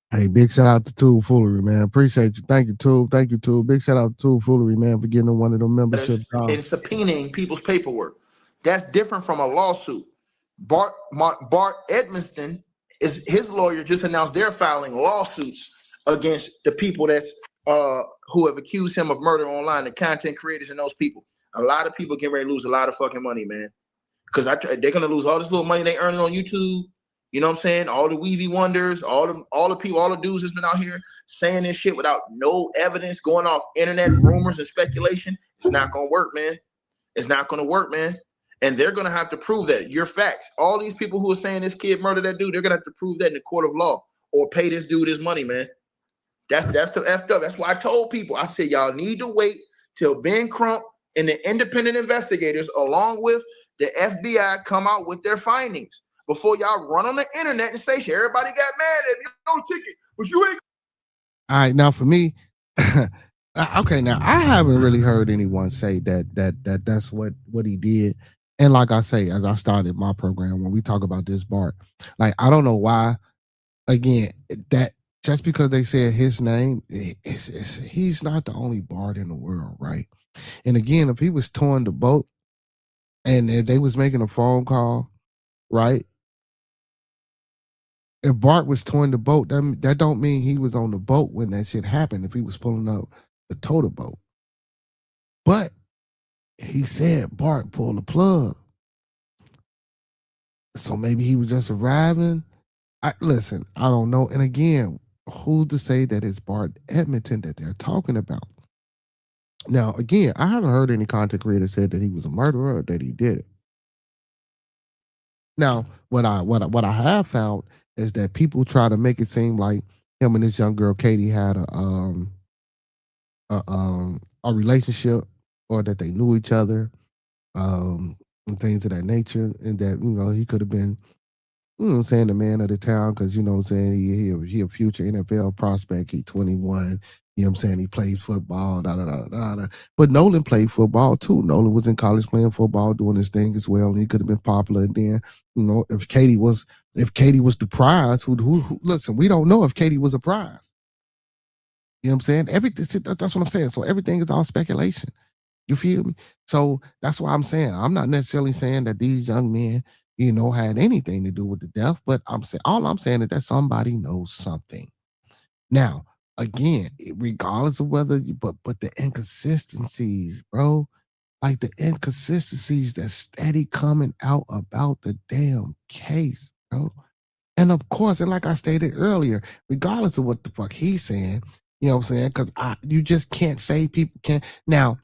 Hey, big shout out to Tool Foolery, man. Appreciate you. Thank you, Tool. Thank you, Tool. Big shout out to Tool Foolery, man, for getting one of them membership jobs. And subpoenaing people's paperwork. That's different from a lawsuit. Bart Edmondson, his lawyer just announced they're filing lawsuits against the people that who have accused him of murder online, the content creators and those people. A lot of people getting ready to lose a lot of fucking money, man. Because they're gonna lose all this little money they earning on YouTube. You know what I'm saying? All the Weezy Wonders, all the people, all the dudes that's been out here saying this shit without no evidence, going off internet rumors and speculation. It's not gonna work, man. It's not gonna work, man. And they're gonna have to prove that. Your facts. All these people who are saying this kid murdered that dude, they're gonna have to prove that in the court of law or pay this dude his money, man. That's the effed up. That's why I told people. I said y'all need to wait till Ben Crump and the independent investigators, along with the FBI, come out with their findings before y'all run on the internet and say shit. Everybody got mad at you, no ticket, but you ain't. All right, now for me, okay, now I haven't really heard anyone say that's what he did. And like I say, as I started my program, when we talk about this Bart, like I don't know why. Again, that just because they said his name, he's not the only Bart in the world, right? And again, if he was towing the boat and if they was making a phone call, right? If Bart was towing the boat, that don't mean he was on the boat when that shit happened. If he was pulling up to tow the boat, but he said Bart pulled the plug, so maybe he was just arriving. Listen, I don't know. And again, who's to say that it's Bart Edmonton that they're talking about? Now, again, I haven't heard any content creator said that he was a murderer or that he did it. Now, what I have found is that people try to make it seem like him and this young girl Katie had a relationship, or that they knew each other, and things of that nature, and that he could have been, the man of the town, because he a future NFL prospect. He 21. He plays football. But Nolan played football too. Nolan was in college playing football, doing his thing as well, and he could have been popular. And then, if Katie was the prize, who listen, we don't know if Katie was a prize. You know what I'm saying? That's what I'm saying. So everything is all speculation. You feel me? So that's why I'm saying I'm not necessarily saying that these young men, had anything to do with the death, but all I'm saying is that somebody knows something. Now, again, regardless of whether but the inconsistencies, bro, like the inconsistencies that's steady coming out about the damn case, bro. And of course, and like I stated earlier, regardless of what the fuck he's saying, you know what I'm saying? Because you just can't say people can't. Now,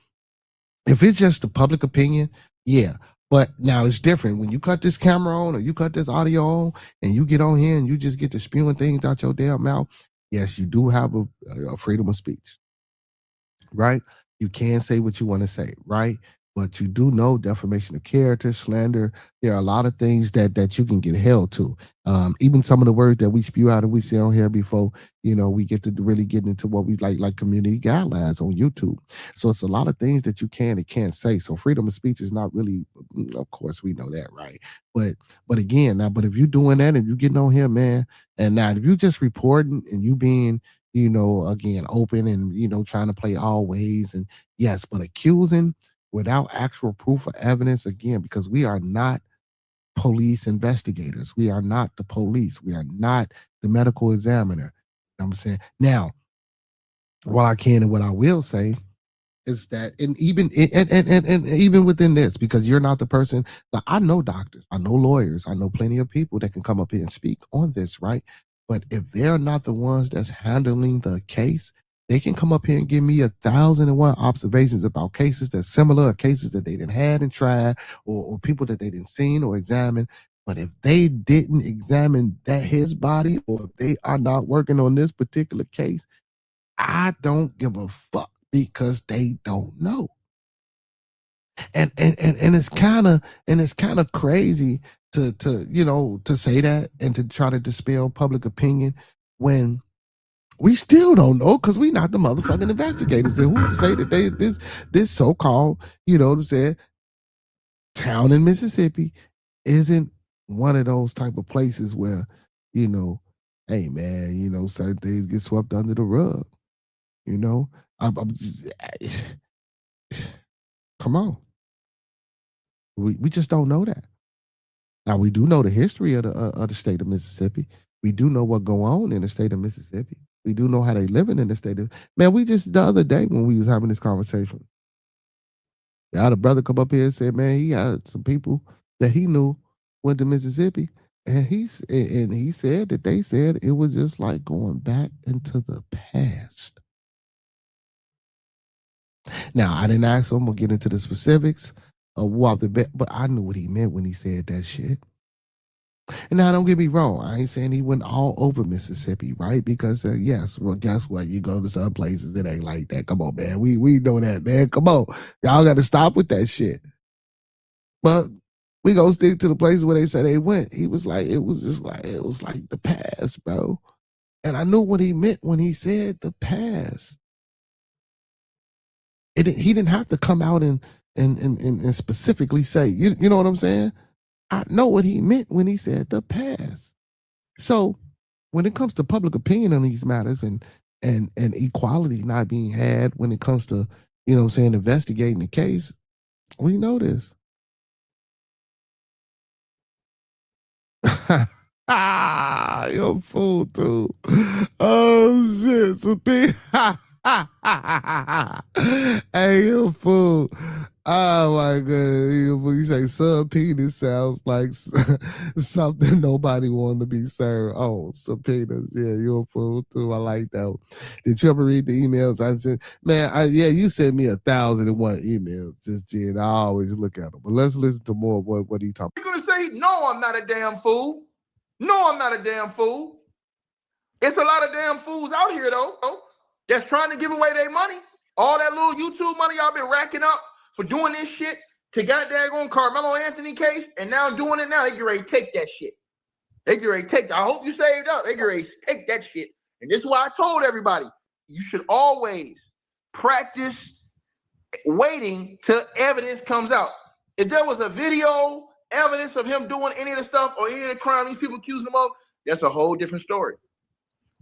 if it's just the public opinion, yeah. But now it's different. When you cut this camera on or you cut this audio on and you get on here and you just get to spewing things out your damn mouth, yes, you do have a freedom of speech, right? You can say what you want to say, right? But you do know defamation of character, slander. There are a lot of things that you can get held to. Even some of the words that we spew out and we say on here before, we get to really get into what we like community guidelines on YouTube. So it's a lot of things that you can and can't say. So freedom of speech is not really, of course, we know that, right? But again, but if you're doing that and you getting on here, man, and now if you just reporting and you being, again, open and, trying to play all ways, and yes, but accusing without actual proof or evidence, again, because we are not police investigators. We are not the police. We are not the medical examiner. You know what I'm saying? Now, what I can and what I will say is that, and even within this, because you're not the person, like, I know doctors, I know lawyers, I know plenty of people that can come up here and speak on this, right? But if they're not the ones that's handling the case, they can come up here and give me 1,001 observations about cases that's similar, or cases that they didn't had and tried, or people that they didn't seen or examine. But if they didn't examine his body, or if they are not working on this particular case, I don't give a fuck. because they don't know. And it's kind of crazy to say that and to try to dispel public opinion when we still don't know because we not the motherfucking investigators. Then who's to say that this so-called, town in Mississippi isn't one of those type of places where, hey man, certain things get swept under the rug. I'm just, come on. We just don't know that. Now we do know the history of the state of Mississippi. We do know what go on in the state of Mississippi. We do know how they living in the state of man. We just the other day when we was having this conversation, I had a brother come up here and said, man, he had some people that he knew went to Mississippi, and he said that they said it was just like going back into the past. Now I didn't ask him or get into the specifics of what the but I knew what he meant when he said that shit. And now don't get me wrong, I ain't saying he went all over Mississippi, right? Because yes, well, guess what? You go to some places it ain't like that. Come on, man. We know that, man. Come on, y'all got to stop with that shit. But we gonna stick to the places where they said they went. He was like, it was like the past, bro. And I knew what he meant when he said the past. He didn't have to come out and specifically say, you know what I'm saying? I know what he meant when he said the past. So when it comes to public opinion on these matters and equality not being had when it comes to, investigating the case, we know this. You're a fool too. Oh shit. So hey, you a fool. Oh my god. You say subpoena sounds like something nobody wanted to be served. Oh, subpoenas. Yeah, you're a fool too. I like that. Did you ever read the emails I sent? Man, you sent me 1,001 emails, just Jen. I always look at them. But let's listen to more of what he talking about. You're gonna say, no, I'm not a damn fool. No, I'm not a damn fool. It's a lot of damn fools out here though that's trying to give away their money. All that little YouTube money y'all been racking up for doing this shit to goddamn on Carmelo Anthony case, and now doing it now. They get ready to take that shit. They get ready to take that. I hope you saved up. They get ready to take that shit. And this is why I told everybody, you should always practice waiting till evidence comes out. If there was a video evidence of him doing any of the stuff or any of the crime these people accuse him of, that's a whole different story.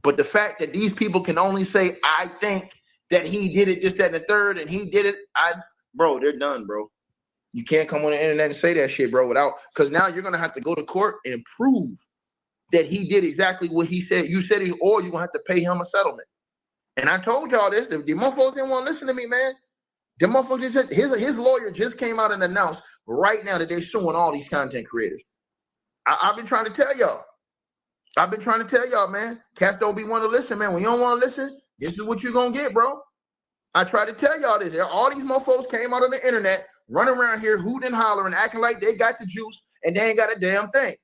But the fact that these people can only say, I think that he did it, this, that, and the third, and he did it, bro, they're done, bro. You can't come on the internet and say that shit, bro, because now you're going to have to go to court and prove that he did exactly what he said. You said or you're going to have to pay him a settlement. And I told y'all this, the motherfuckers didn't want to listen to me, man. The motherfuckers just, his lawyer just came out and announced right now that they're suing all these content creators. I've been trying to tell y'all. Man. Cats don't be want to listen, man. When you don't want to listen, this is what you're going to get, bro. I try to tell y'all this. All these motherfuckers came out on the internet, running around here, hooting and hollering, acting like they got the juice, and they ain't got a damn thing.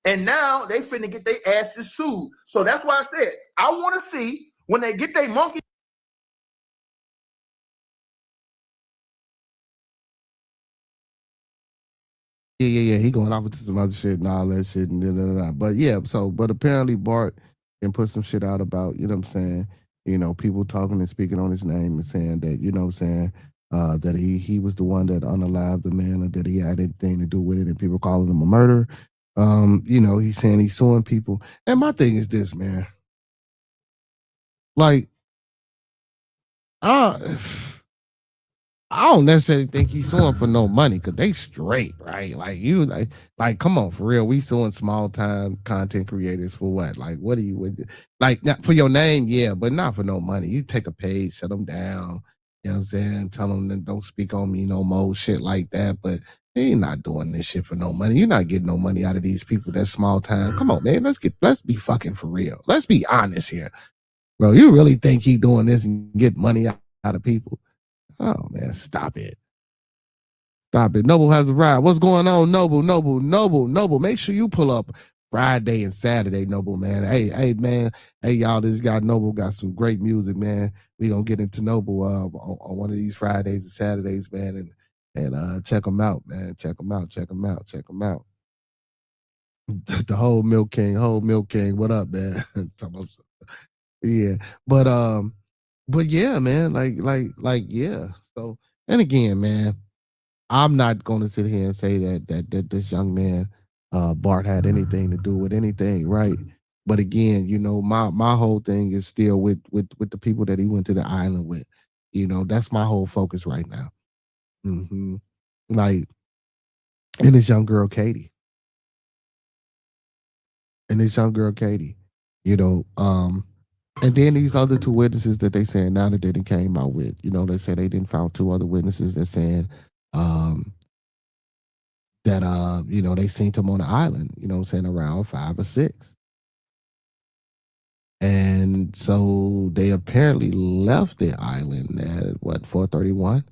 And now they finna get their asses sued. So that's why I said, I want to see when they get their monkey. Yeah. He going off into some other shit and all that shit and da. But yeah, but apparently Bart can put some shit out about, you know what I'm saying, people talking and speaking on his name and saying that, you know what I'm saying, that he was the one that unalived the man or that he had anything to do with it and people calling him a murderer. He's saying he's suing people. And my thing is this, man. Like, I don't necessarily think he's suing for no money because they straight, right? Like, come on, for real. We suing small time content creators for what? Like, what do you like? Not for your name, yeah, but not for no money. You take a page, shut them down. You know what I'm saying? Tell them that don't speak on me no more, shit like that. But you're not doing this shit for no money. You're not getting no money out of these people that's small time. Come on, man. Let's be fucking for real. Let's be honest here, bro. You really think he doing this and get money out of people? Oh man, stop it. Stop it. Noble has arrived. What's going on, Noble? Make sure you pull up Friday and Saturday, Noble, man. Hey, man. Hey, y'all, this guy Noble got some great music, man. We gonna get into Noble on one of these Fridays and Saturdays, man, and check them out, man. Check them out. The whole Milk King. What up, man? Yeah, but yeah, man. Like, yeah. So, and again, man, I'm not going to sit here and say that this young man, Bart, had anything to do with anything, right? But again, my whole thing is still with the people that he went to the island with. That's my whole focus right now. Like, and this young girl, Katie. And then these other two witnesses that they saying now that they didn't came out with, they say they didn't found two other witnesses that saying, that they seen him on the island, saying around 5 or 6. And so they apparently left the island at 4:31,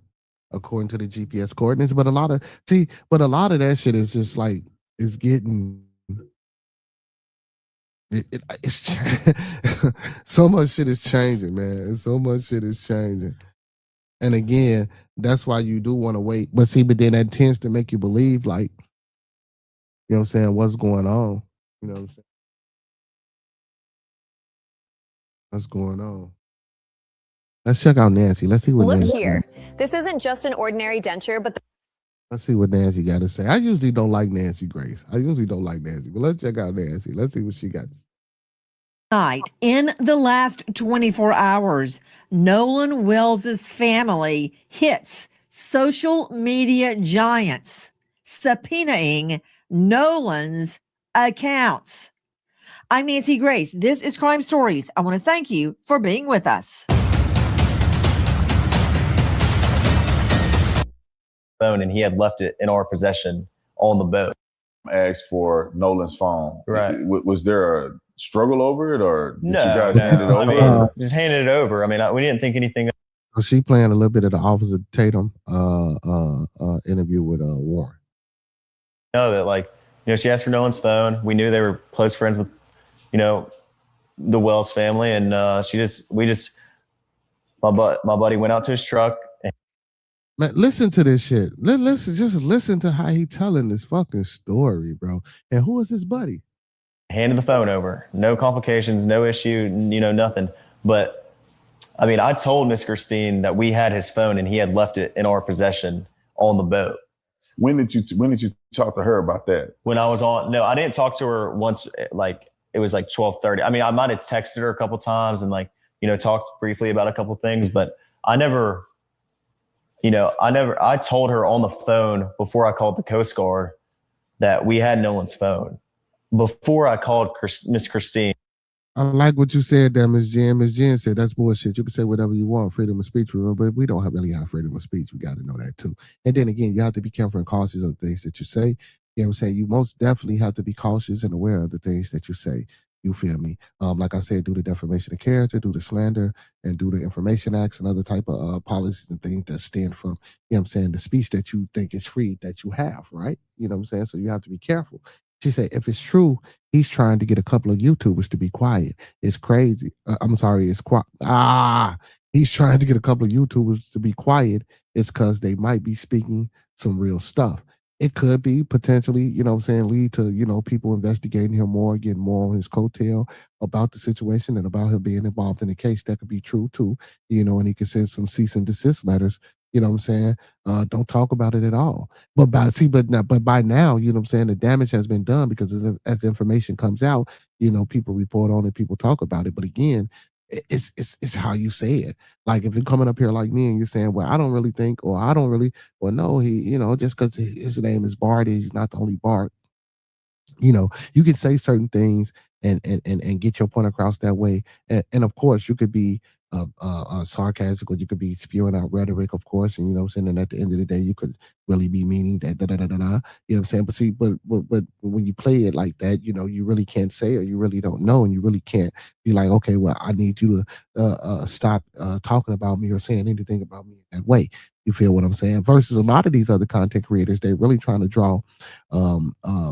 according to the GPS coordinates. But a lot of that shit is just like it's getting it's so much shit is changing, man. So much shit is changing. And again, that's why you do want to wait. But then that tends to make you believe, like, you know what I'm saying, what's going on. You know what I'm saying? What's going on? Let's check out Nancy. Let's see what Look Nancy. here. This isn't just an ordinary denture, but Let's see what Nancy got to say. I usually don't like Nancy Grace. But let's check out Nancy. Let's see what she got to say. Night in the last 24 hours, Nolan Wells's family hits social media giants, subpoenaing Nolan's accounts. I'm Nancy Grace. This is Crime Stories. I want to thank you for being with us. Phone, and he had left it in our possession on the boat. Asked for Nolan's phone. Right. Was there a struggle over it, or did you guys no. hand it over? I mean, just handed it over. I mean, we didn't think anything. So she playing a little bit of the Officer Tatum interview with Warren. No, that she asked for Nolan's phone. We knew they were close friends with, the Wells family, and my buddy went out to his truck. Man, listen to this shit. Listen to how he telling this fucking story, bro. And who is his buddy? Handed the phone over. No complications, no issue, nothing. But I mean, I told Miss Christine that we had his phone and he had left it in our possession on the boat. When did you talk to her about that? When I was on, no, I didn't talk to her once. It was 12:30. I mean, I might have texted her a couple times and talked briefly about a couple things, but I told her on the phone before I called the Coast Guard that we had Nolan's phone before I called Miss Christine. I like what you said there, Ms. Jen. Ms. Jen said that's bullshit. You can say whatever you want, freedom of speech, but we don't really have freedom of speech. We got to know that too. And then again, you have to be careful and cautious of the things that you say. You know what I'm saying? You most definitely have to be cautious and aware of the things that you say. You feel me? Like I said, do the defamation of character, do the slander, and do the Information Acts and other type of policies and things that stand from, you know what I'm saying, the speech that you think is free that you have, right? You know what I'm saying? So you have to be careful. She said, if it's true, he's trying to get a couple of YouTubers to be quiet. It's crazy. I'm sorry, it's quiet. He's trying to get a couple of YouTubers to be quiet. It's because they might be speaking some real stuff. It could be potentially, you know what I'm saying, lead to, people investigating him more, getting more on his coattail about the situation and about him being involved in the case. That could be true too, and he could send some cease and desist letters, you know what I'm saying? Don't talk about it at all. But by now, you know what I'm saying, the damage has been done because as information comes out, people report on it, people talk about it. But again, it's how you say it. Like if you're coming up here like me and you're saying, well, I don't really think, or I don't really, well, no, he, just because his name is Bart, he's not the only Bart. You can say certain things and get your point across that way. And of course, you could be sarcastic, or you could be spewing out rhetoric, of course, and and at the end of the day, you could really be meaning that you know what I'm saying. But see, but when you play it like that, you really can't say, or you really don't know, and you really can't be like, okay, well, I need you to stop talking about me or saying anything about me in that way. You feel what I'm saying? Versus a lot of these other content creators, they're really trying to draw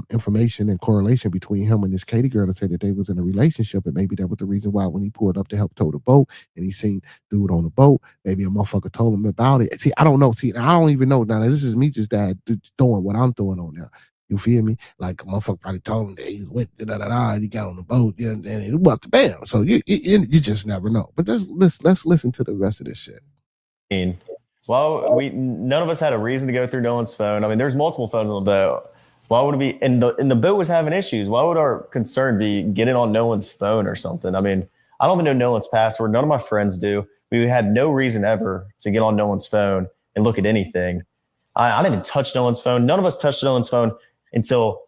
information and correlation between him and this Katie girl to say that they was in a relationship, and maybe that was the reason why when he pulled up to help tow the boat and he seen dude on the boat, maybe a motherfucker told him about it. See, I don't know. See, I don't even know. Now, this is me just throwing what I'm throwing on there. You feel me? Like a motherfucker probably told him that he was with he got on the boat, and it was bam. So you just never know. But let's listen to the rest of this shit. Well, none of us had a reason to go through Nolan's phone. I mean, there's multiple phones on the boat. Why would it be? And the boat was having issues. Why would our concern be getting on Nolan's phone or something? I mean, I don't even know Nolan's password. None of my friends do. We had no reason ever to get on Nolan's phone and look at anything. I didn't even touch Nolan's phone. None of us touched Nolan's phone until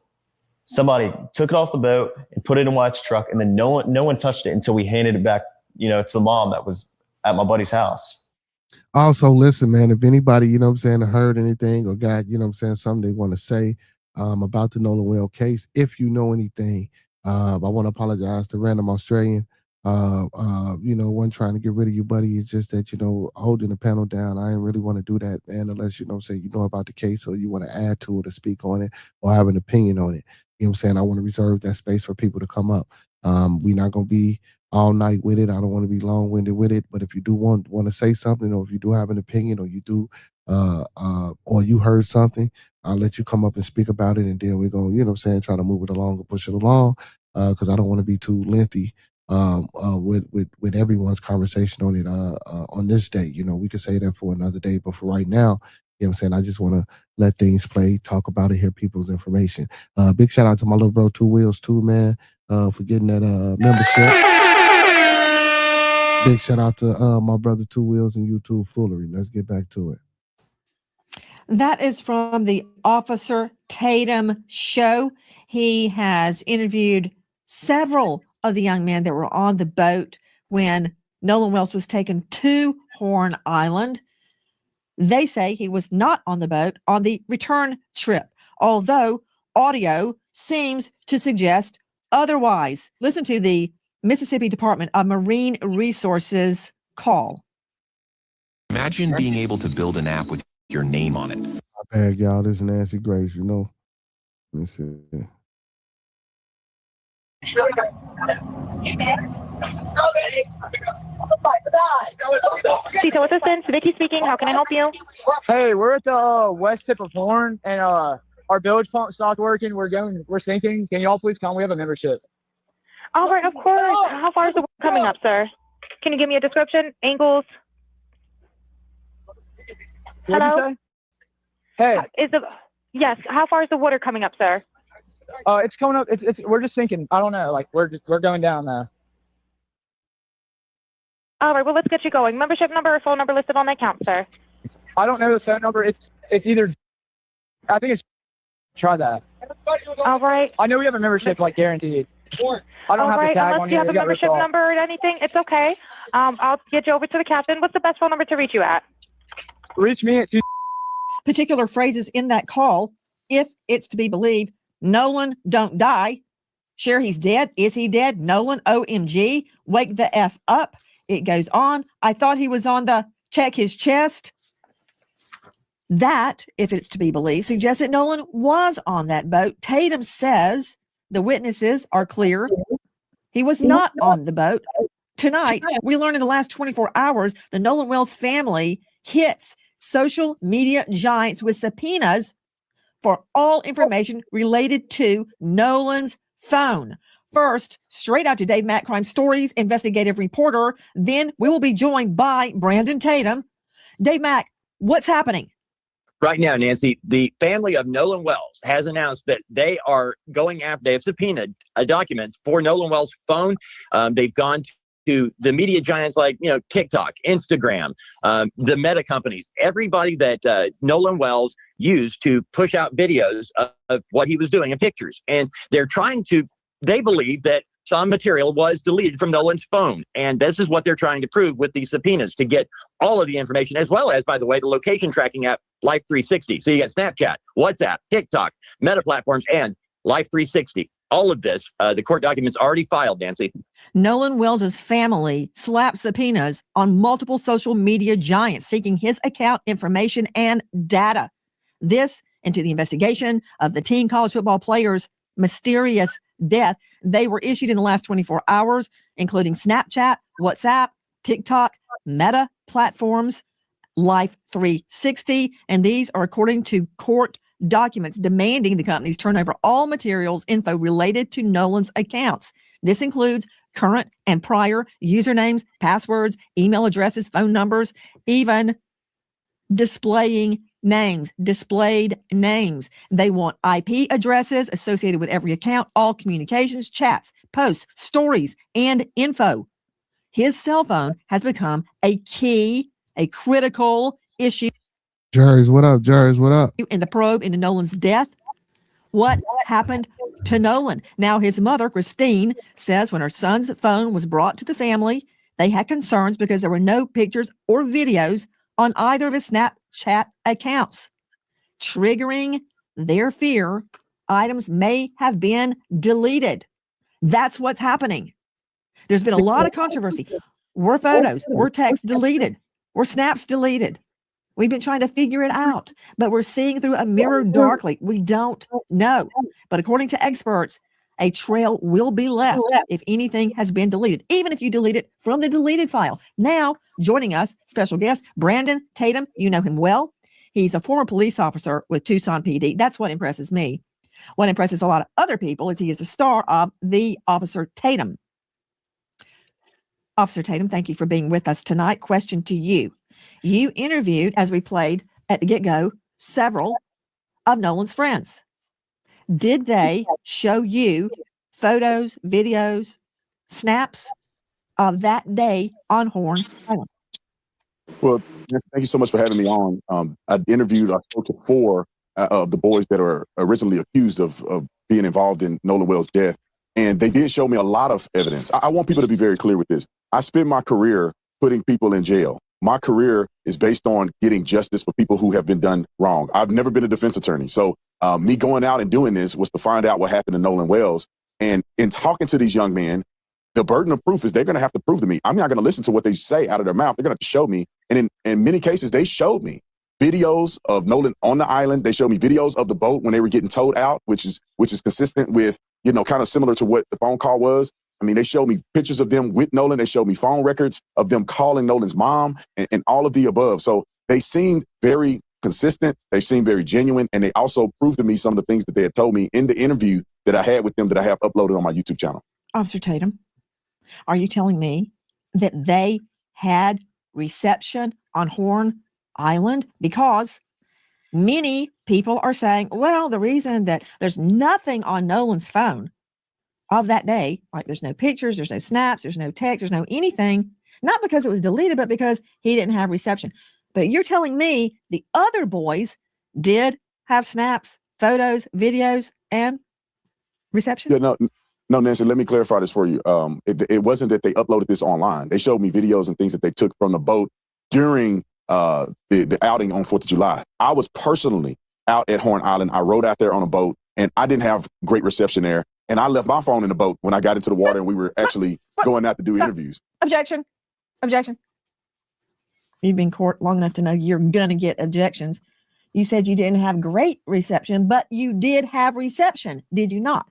somebody took it off the boat and put it in White's truck, and then no one touched it until we handed it back, to the mom that was at my buddy's house. Also, listen, man, if anybody, heard anything or got, something they want to say about the Nolan Well case, if you know anything, I want to apologize to Random Australian. One trying to get rid of you, buddy. It's just that, holding the panel down. I didn't really want to do that, man, unless, you know about the case or you want to add to it or speak on it or have an opinion on it. You know what I'm saying? I want to reserve that space for people to come up. We're not going to be all night with it. I don't want to be long-winded with it, but if you do want to say something, or if you do have an opinion, or you do or you heard something, I'll let you come up and speak about it, and then we're going to, try to move it along or push it along, because I don't want to be too lengthy with everyone's conversation on it on this day. We could say that for another day, but for right now, I just want to let things play, talk about it, hear people's information. Big shout out to my little bro 2 Wheels too, man, for getting that membership. Big shout out to my brother 2 Wheels and YouTube Foolery. Let's get back to it. That is from the Officer Tatum show. He has interviewed several of the young men that were on the boat when Nolan Wells was taken to Horn Island. They say he was not on the boat on the return trip, although audio seems to suggest otherwise. Listen to the Mississippi Department of Marine Resources call. Imagine being able to build an app with your name on it. My bad, y'all. This is Nancy Grace, Let me see. Tito Assistance, Vicky speaking. How can I help you? Hey, we're at the west tip of Horn, and our bilge pump stopped working. We're sinking. Can y'all please come? We have a membership. All right, of course. How far is the water coming up, sir? Can you give me a description? Angles? Hello? Hey. Yes, how far is the water coming up, sir? It's coming up. We're just sinking. I don't know. Like, we're going down now. All right, well, let's get you going. Membership number or phone number listed on the account, sir? I don't know the phone number. It's either, I think it's, try that. All right. I know we have a membership, like, guaranteed. I don't have the tag unless on you have a membership off. number or anything, it's okay. I'll get you over to the captain. What's the best phone number to reach you at? Reach me at particular phrases in that call. If it's to be believed, Nolan, don't die. Sure, he's dead. Is he dead? Nolan, OMG. Wake the F up. It goes on. I thought he was on the check his chest. That, if it's to be believed, suggests that Nolan was on that boat. Tatum says the witnesses are clear. He was not on the boat. Tonight, we learned in the last 24 hours, the Nolan Wells family hits social media giants with subpoenas for all information related to Nolan's phone. First, straight out to Dave Mack Crime Stories investigative reporter. Then we will be joined by Brandon Tatum. Dave Mack, what's happening? Right now, Nancy, the family of Nolan Wells has announced that they are going after, they have subpoenaed documents for Nolan Wells' phone. They've gone to the media giants like, TikTok, Instagram, the meta companies, everybody that Nolan Wells used to push out videos of what he was doing and pictures. And they're they believe that some material was deleted from Nolan's phone. And this is what they're trying to prove with these subpoenas, to get all of the information, as well as, by the way, the location tracking app, Life 360. So you got Snapchat, WhatsApp, TikTok, Meta platforms, and Life 360. all of this. The court documents already filed, Nancy. Nolan Wells's family slapped subpoenas on multiple social media giants seeking his account information and data. This into the investigation of the teen college football player's mysterious death. They were issued in the last 24 hours, including Snapchat, WhatsApp, TikTok, Meta platforms, Life 360, and these are according to court documents demanding the companies turn over all materials info related to Nolan's accounts. This includes current and prior usernames, passwords, email addresses, phone numbers, even displayed names. They want IP addresses associated with every account, all communications, chats, posts, stories, and info. His cell phone has become a critical issue. Jerry's, what up? Jerry's, what up? In the probe into Nolan's death. What happened to Nolan? Now, his mother, Christine, says when her son's phone was brought to the family, they had concerns because there were no pictures or videos on either of his Snapchat accounts. Triggering their fear, items may have been deleted. That's what's happening. There's been a lot of controversy. Were photos, were texts deleted? Were snaps deleted? We've been trying to figure it out, but we're seeing through a mirror darkly. We don't know. But according to experts, a trail will be left if anything has been deleted, even if you delete it from the deleted file. Now, joining us, special guest, Brandon Tatum. You know him well. He's a former police officer with Tucson PD. That's what impresses me. What impresses a lot of other people is he is the star of The Officer Tatum. Officer Tatum, thank you for being with us tonight. Question to you. You interviewed, as we played at the get-go, several of Nolan's friends. Did they show you photos, videos, snaps of that day on Horn Island? Well, thank you so much for having me on. I spoke to 4 of the boys that are originally accused of being involved in Nolan Wells' death. And they did show me a lot of evidence. I want people to be very clear with this. I spent my career putting people in jail. My career is based on getting justice for people who have been done wrong. I've never been a defense attorney. So me going out and doing this was to find out what happened to Nolan Wells. And in talking to these young men, the burden of proof is they're going to have to prove to me. I'm not going to listen to what they say out of their mouth. They're going to have to show me. And in many cases, they showed me videos of Nolan on the island. They showed me videos of the boat when they were getting towed out, which is consistent with, kind of similar to what the phone call was. I mean, they showed me pictures of them with Nolan. They showed me phone records of them calling Nolan's mom and all of the above. So they seemed very consistent. They seemed very genuine. And they also proved to me some of the things that they had told me in the interview that I had with them that I have uploaded on my YouTube channel. Officer Tatum, are you telling me that they had reception on Horn Island? Because many people are saying, well, the reason that there's nothing on Nolan's phone of that day, like there's no pictures, there's no snaps, there's no text, there's no anything, not because it was deleted, but because he didn't have reception. But you're telling me the other boys did have snaps, photos, videos, and reception? Yeah, no, Nancy, let me clarify this for you. It wasn't that they uploaded this online. They showed me videos and things that they took from the boat during the outing on 4th of July. I was personally out at Horn Island. I rode out there on a boat, and I didn't have great reception there. And I left my phone in the boat when I got into the water and we were actually going out to do interviews. Objection. You've been in court long enough to know you're going to get objections. You said you didn't have great reception, but you did have reception, did you not?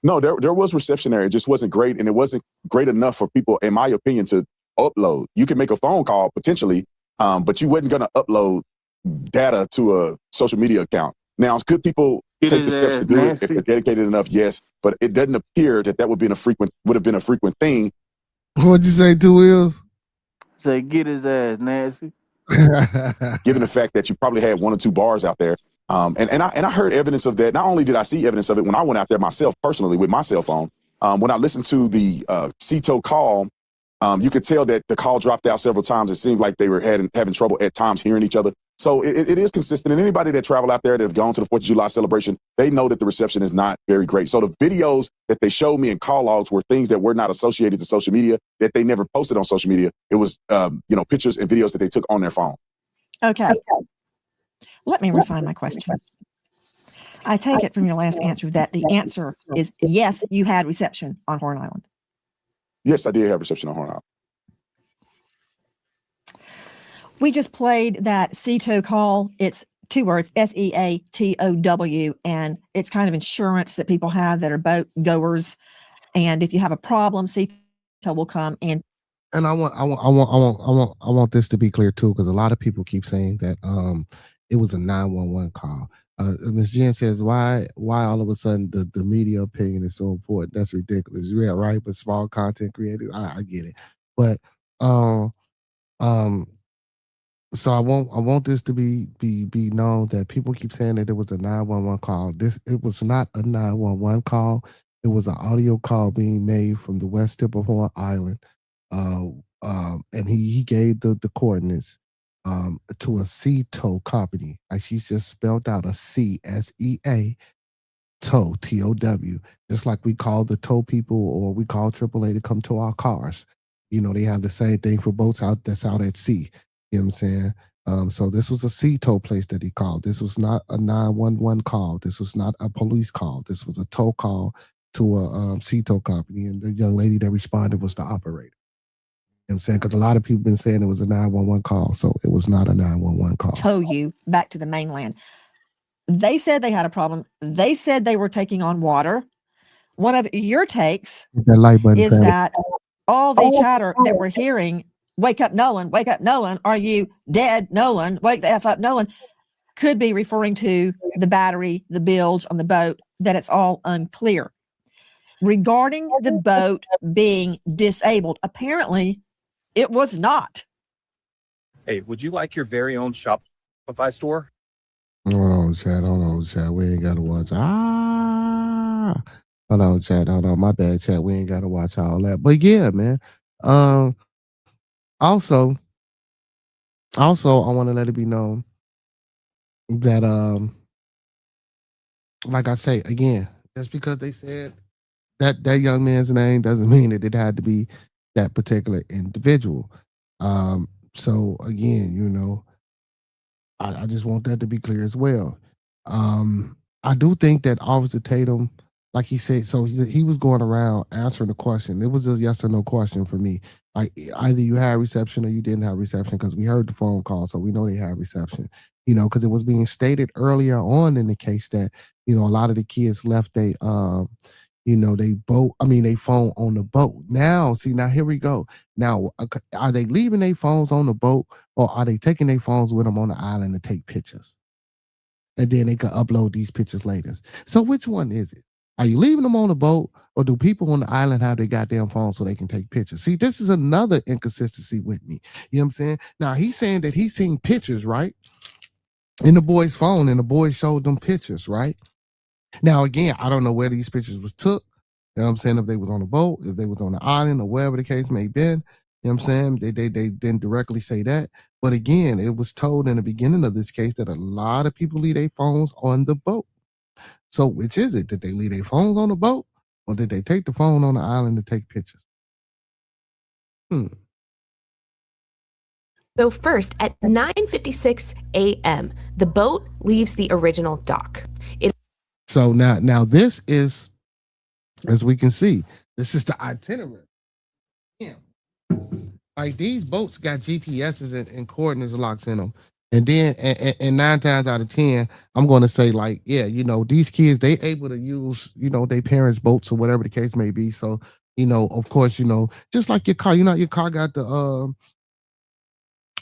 No, there was reception there. It just wasn't great, and it wasn't great enough for people, in my opinion, to upload. You can make a phone call potentially, but you wasn't going to upload data to a social media account. Now, could people take the steps to do it if they're dedicated enough? Yes, but it doesn't appear that would have been a frequent thing. What'd you say, Two Wheels? Say, get his ass, Nancy. Given the fact that you probably had 1 or 2 bars out there. And I heard evidence of that. Not only did I see evidence of it when I went out there myself personally with my cell phone, when I listened to the CETO call, you could tell that the call dropped out several times. It seemed like they were having trouble at times hearing each other. So it is consistent. And anybody that travel out there that have gone to the 4th of July celebration, they know that the reception is not very great. So the videos that they showed me in call logs were things that were not associated to social media, that they never posted on social media. It was, pictures and videos that they took on their phone. Okay. Let me refine my question. I take it from your last answer that the answer is yes, you had reception on Horn Island. Yes, I did have reception on Horn Island. We just played that CETO call. It's 2 words, SEATOW, and it's kind of insurance that people have that are boat goers. And if you have a problem, CETO will come and. And I want this to be clear too, because a lot of people keep saying that it was a 911 call. Ms. Jen says, why all of a sudden the media opinion is so important? That's ridiculous. Yeah, right. But small content creators, I get it. But so I want this to be known that people keep saying that it was a 911 call. It was not a 911 call. It was an audio call being made from the west tip of Horn Island. And he gave the coordinates to a CETO company. Like she's just spelled out a C SEA tow TOW. Just like we call the tow people or we call AAA to come to our cars. You know, they have the same thing for boats that's out at sea. You know what I'm saying? So this was a CETO place that he called. This was not a 911 call. This was not a police call. This was a tow call to a CETO company. And the young lady that responded was the operator. You know what I'm saying? Because a lot of people been saying it was a 911 call. So it was not a 911 call. Tow you back to the mainland. They said they had a problem. They said they were taking on water. One of your takes that light button is that all the chatter that we're hearing, wake up, Nolan, are you dead, Nolan, wake the F up, Nolan, could be referring to the battery, the bilge on the boat, that it's all unclear. Regarding the boat being disabled, apparently it was not. Hey, would you like your very own Shopify store? Hold on, chat. We ain't got to watch. Hold on, chat. Hold on. My bad, chat. We ain't got to watch all that. But yeah, man. Also, I want to let it be known that, like I say, again, just because they said that young man's name doesn't mean that it had to be that particular individual. So again, you know, I just want that to be clear as well. I do think that Officer Tatum, like he said, so he was going around answering the question. It was a yes or no question for me. Like either you had reception or you didn't have reception, because we heard the phone call, so we know they had reception. You know, because it was being stated earlier on in the case that, you know, a lot of the kids left they phone on the boat. Now here we go. Now, are they leaving their phones on the boat, or are they taking their phones with them on the island to take pictures? And then they can upload these pictures later. So which one is it? Are you leaving them on the boat, or do people on the island have their goddamn phones so they can take pictures? See, this is another inconsistency with me. You know what I'm saying? Now, he's saying that he's seen pictures, right? In the boy's phone, and the boy showed them pictures, right? Now, again, I don't know where these pictures was took. You know what I'm saying? If they was on a boat, if they was on the island, or wherever the case may be. You know what I'm saying? They didn't directly say that. But again, it was told in the beginning of this case that a lot of people leave their phones on the boat. So which is it? Did they leave their phones on the boat, or did they take the phone on the island to take pictures? So first, at 9:56 a.m., the boat leaves the original dock. So now this is, as we can see, this is the itinerary. Yeah. Like these boats got GPSs and coordinates locks in them. And then, and 9 times out of 10, I'm going to say, like, yeah, you know, these kids, they able to use, you know, their parents' boats or whatever the case may be. So, you know, of course, you know, just like your car, you know, your car got the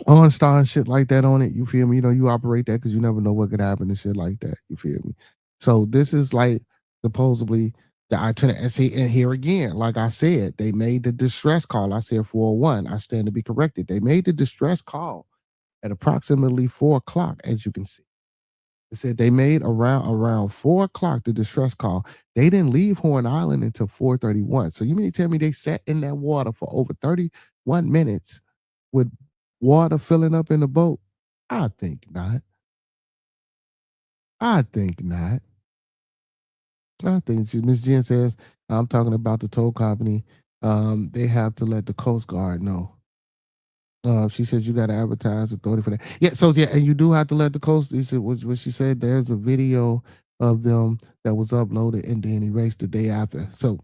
OnStar and shit like that on it. You feel me? You know, you operate that because you never know what could happen and shit like that. You feel me? So this is like supposedly the itinerary. And see, and here again, like I said, they made the distress call. I said 401. I stand to be corrected. They made the distress call at approximately 4 o'clock, as you can see. It said they made around 4 o'clock the distress call. They didn't leave Horn Island until 4:31. So you mean to tell me they sat in that water for over 31 minutes with water filling up in the boat? I think not. I think Miss Jen says, I'm talking about the tow company. They have to let the Coast Guard know. She says you got to advertise authority for that. Yeah, so yeah, and you do have to let the coast. What she said, there's a video of them that was uploaded and then erased the day after. So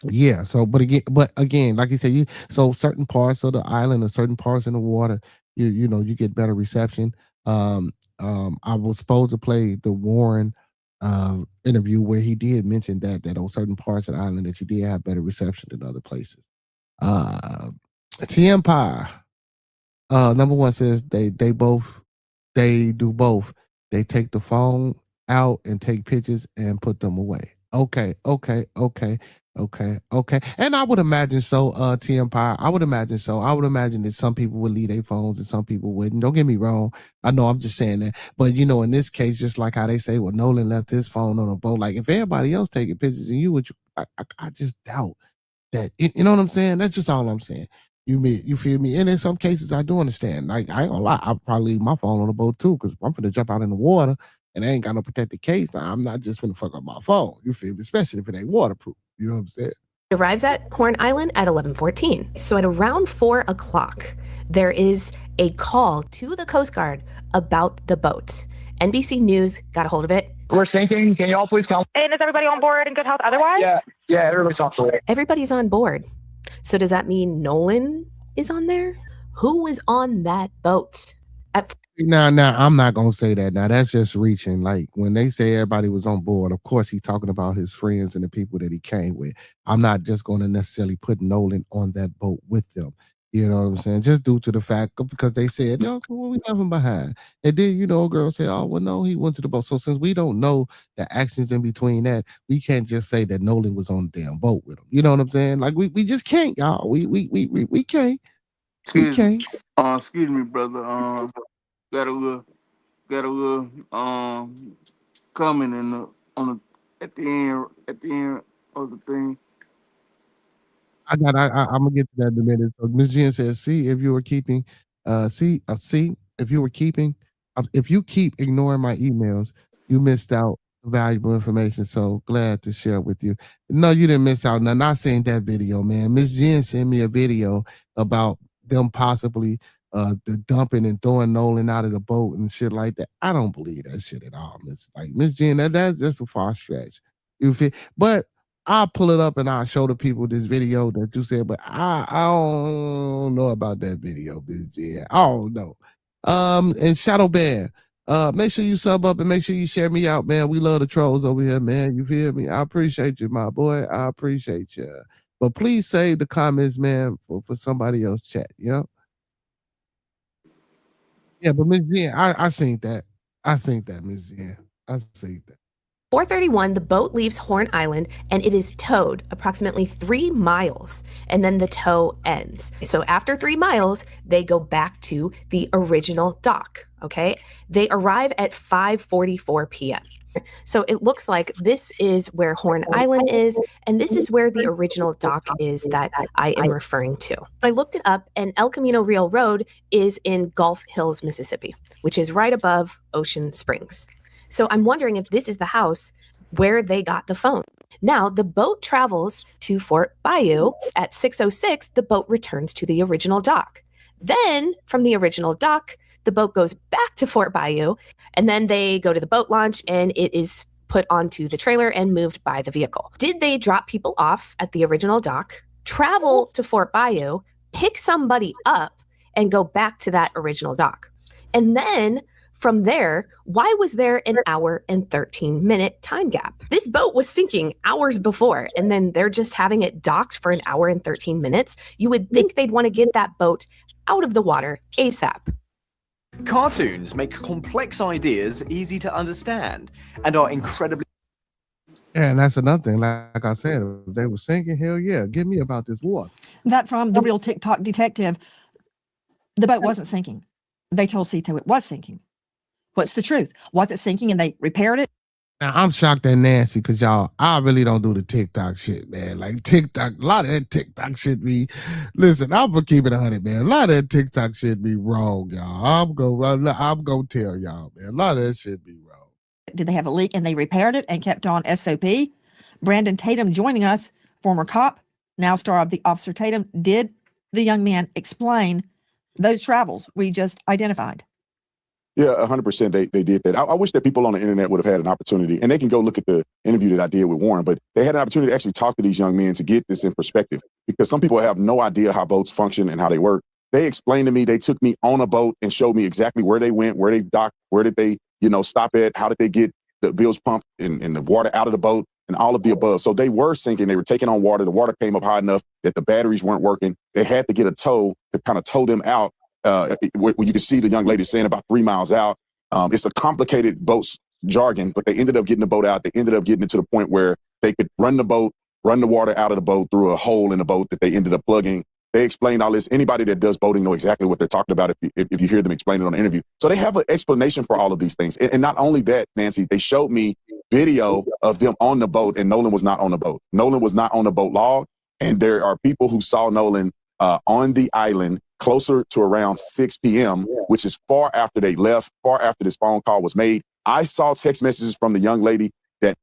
yeah, so but again, like you said, so certain parts of the island or certain parts in the water, you know, you get better reception. Um, I was supposed to play the Warren interview where he did mention that on certain parts of the island that you did have better reception than other places. T Empire, number one says they do both. They take the phone out and take pictures and put them away. Okay. And I would imagine so, T Empire. I would imagine so. I would imagine that some people would leave their phones and some people wouldn't. Don't get me wrong. I know I'm just saying that. But you know, in this case, just like how they say, well, Nolan left his phone on a boat. Like if everybody else taking pictures and you would, I just doubt that. You know what I'm saying? That's just all I'm saying. You feel me? And in some cases, I do understand. Like I ain't gonna lie, I'll probably leave my phone on the boat too, because I'm gonna jump out in the water and I ain't got no protected case. I'm not just gonna fuck up my phone. You feel me? Especially if it ain't waterproof. You know what I'm saying? Arrives at Horn Island at 11:14. So at around 4 o'clock, there is a call to the Coast Guard about the boat. NBC News got a hold of it. We're sinking. Can y'all please come? And is everybody on board in good health otherwise? Yeah, everybody's on board. Everybody's on board. So does that mean Nolan is on there? Who was on that boat? Now, I'm not gonna say that. Now, that's just reaching. Like when they say everybody was on board, of course he's talking about his friends and the people that he came with. I'm not just gonna necessarily put Nolan on that boat with them. You know what I'm saying? Just due to the fact because they said, no, well, we left him behind. And then, you know, a girl said, oh, well, no, he went to the boat. So since we don't know the actions in between that, we can't just say that Nolan was on the damn boat with him. You know what I'm saying? Like we just can't, y'all. We can't. We can't. Excuse me, brother. Got a little comment in at the end of the thing. I'm gonna get to that in a minute. So Ms. Jen says, see if you were keeping, if you were keeping, if you keep ignoring my emails, you missed out valuable information. So glad to share with you. No, you didn't miss out. Now, not saying that video, man. Ms. Jen sent me a video about them possibly the dumping and throwing Nolan out of the boat and shit like that. I don't believe that shit at all. Miss Jen, that's just a far stretch. You feel, but I'll pull it up and I'll show the people this video that you said, but I don't know about that video, bitch. Yeah, I don't know. And Shadow Band, make sure you sub up and make sure you share me out, man. We love the trolls over here, man. You feel me? I appreciate you, my boy. I appreciate you. But please save the comments, man, for somebody else chat, you know? Yeah, but Miss Jen, I seen that. I seen that, Miss Jen. I seen that. 4:31, the boat leaves Horn Island and it is towed approximately 3 miles, and then the tow ends. So after 3 miles, they go back to the original dock, okay? They arrive at 5:44 p.m. So it looks like this is where Horn Island is, and this is where the original dock is that I am referring to. I looked it up, and El Camino Real Road is in Gulf Hills, Mississippi, which is right above Ocean Springs. So I'm wondering if this is the house where they got the phone. Now, the boat travels to Fort Bayou. At 6:06, the boat returns to the original dock. Then, from the original dock, the boat goes back to Fort Bayou, and then they go to the boat launch, and it is put onto the trailer and moved by the vehicle. Did they drop people off at the original dock, travel to Fort Bayou, pick somebody up, and go back to that original dock? And then from there, why was there an hour and 13-minute time gap? This boat was sinking hours before, and then they're just having it docked for an hour and 13 minutes. You would think they'd want to get that boat out of the water ASAP. Cartoons make complex ideas easy to understand and are incredibly... Yeah, and that's another thing. Like I said, if they were sinking, hell yeah, give me about this water. That from the real TikTok detective. The boat wasn't sinking. They told Cito it was sinking. What's the truth? Was it sinking and they repaired it? Now, I'm shocked at Nancy because y'all, I really don't do the TikTok shit, man. Like TikTok, a lot of that TikTok shit be, listen, I'm gonna keep it 100, man. A lot of that TikTok shit be wrong, y'all. I'm gonna tell y'all, man. A lot of that shit be wrong. Did they have a leak and they repaired it and kept on SOP? Brandon Tatum joining us, former cop, now star of The Officer Tatum. Did the young man explain those travels we just identified? Yeah, 100%. They did that. I wish that people on the internet would have had an opportunity, and they can go look at the interview that I did with Warren, but they had an opportunity to actually talk to these young men to get this in perspective, because some people have no idea how boats function and how they work. They explained to me, they took me on a boat and showed me exactly where they went, where they docked, where did they, stop at, how did they get the bilge pump and the water out of the boat and all of the above. So they were sinking. They were taking on water. The water came up high enough that the batteries weren't working. They had to get a tow to kind of tow them out. When you can see the young lady saying about 3 miles out. It's a complicated boat's jargon, but they ended up getting the boat out. They ended up getting it to the point where they could run the water out of the boat through a hole in the boat that they ended up plugging. They explained all this. Anybody that does boating know exactly what they're talking about if you hear them explain it on the interview. So they have an explanation for all of these things. And not only that, Nancy, they showed me video of them on the boat, and Nolan was not on the boat. Nolan was not on the boat log. And there are people who saw Nolan on the island closer to around 6 p.m., which is far after they left, far after this phone call was made. I saw text messages from the young lady that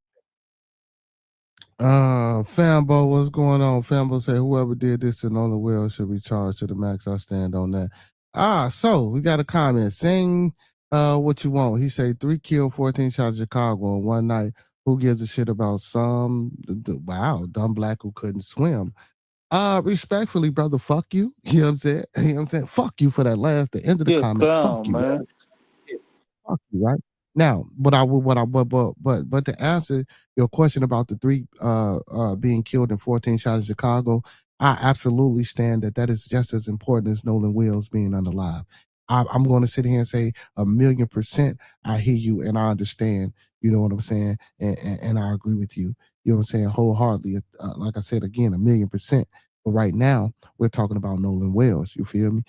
Fambo, what's going on? Fambo said whoever did this to Nolan Wells should be charged to the max. I stand on that. So we got a comment. Sing what you want. He said 3 killed, 14 shot Chicago in one night. Who gives a shit about some dumb black who couldn't swim? Respectfully, brother, fuck you. You know what I'm saying? You know what I'm saying? Fuck you for that the end of the comment. Fuck you. man. Fuck you, right? Now, but to answer your question about the 3 being killed and 14 shot in Chicago, I absolutely stand that is just as important as Nolan Wills being unalive. I'm going to sit here and say 1,000,000%. I hear you and I understand. You know what I'm saying? And I agree with you. You know what I'm saying? Wholeheartedly. Like I said again, 1,000,000%. But right now, we're talking about Nolan Wells. You feel me?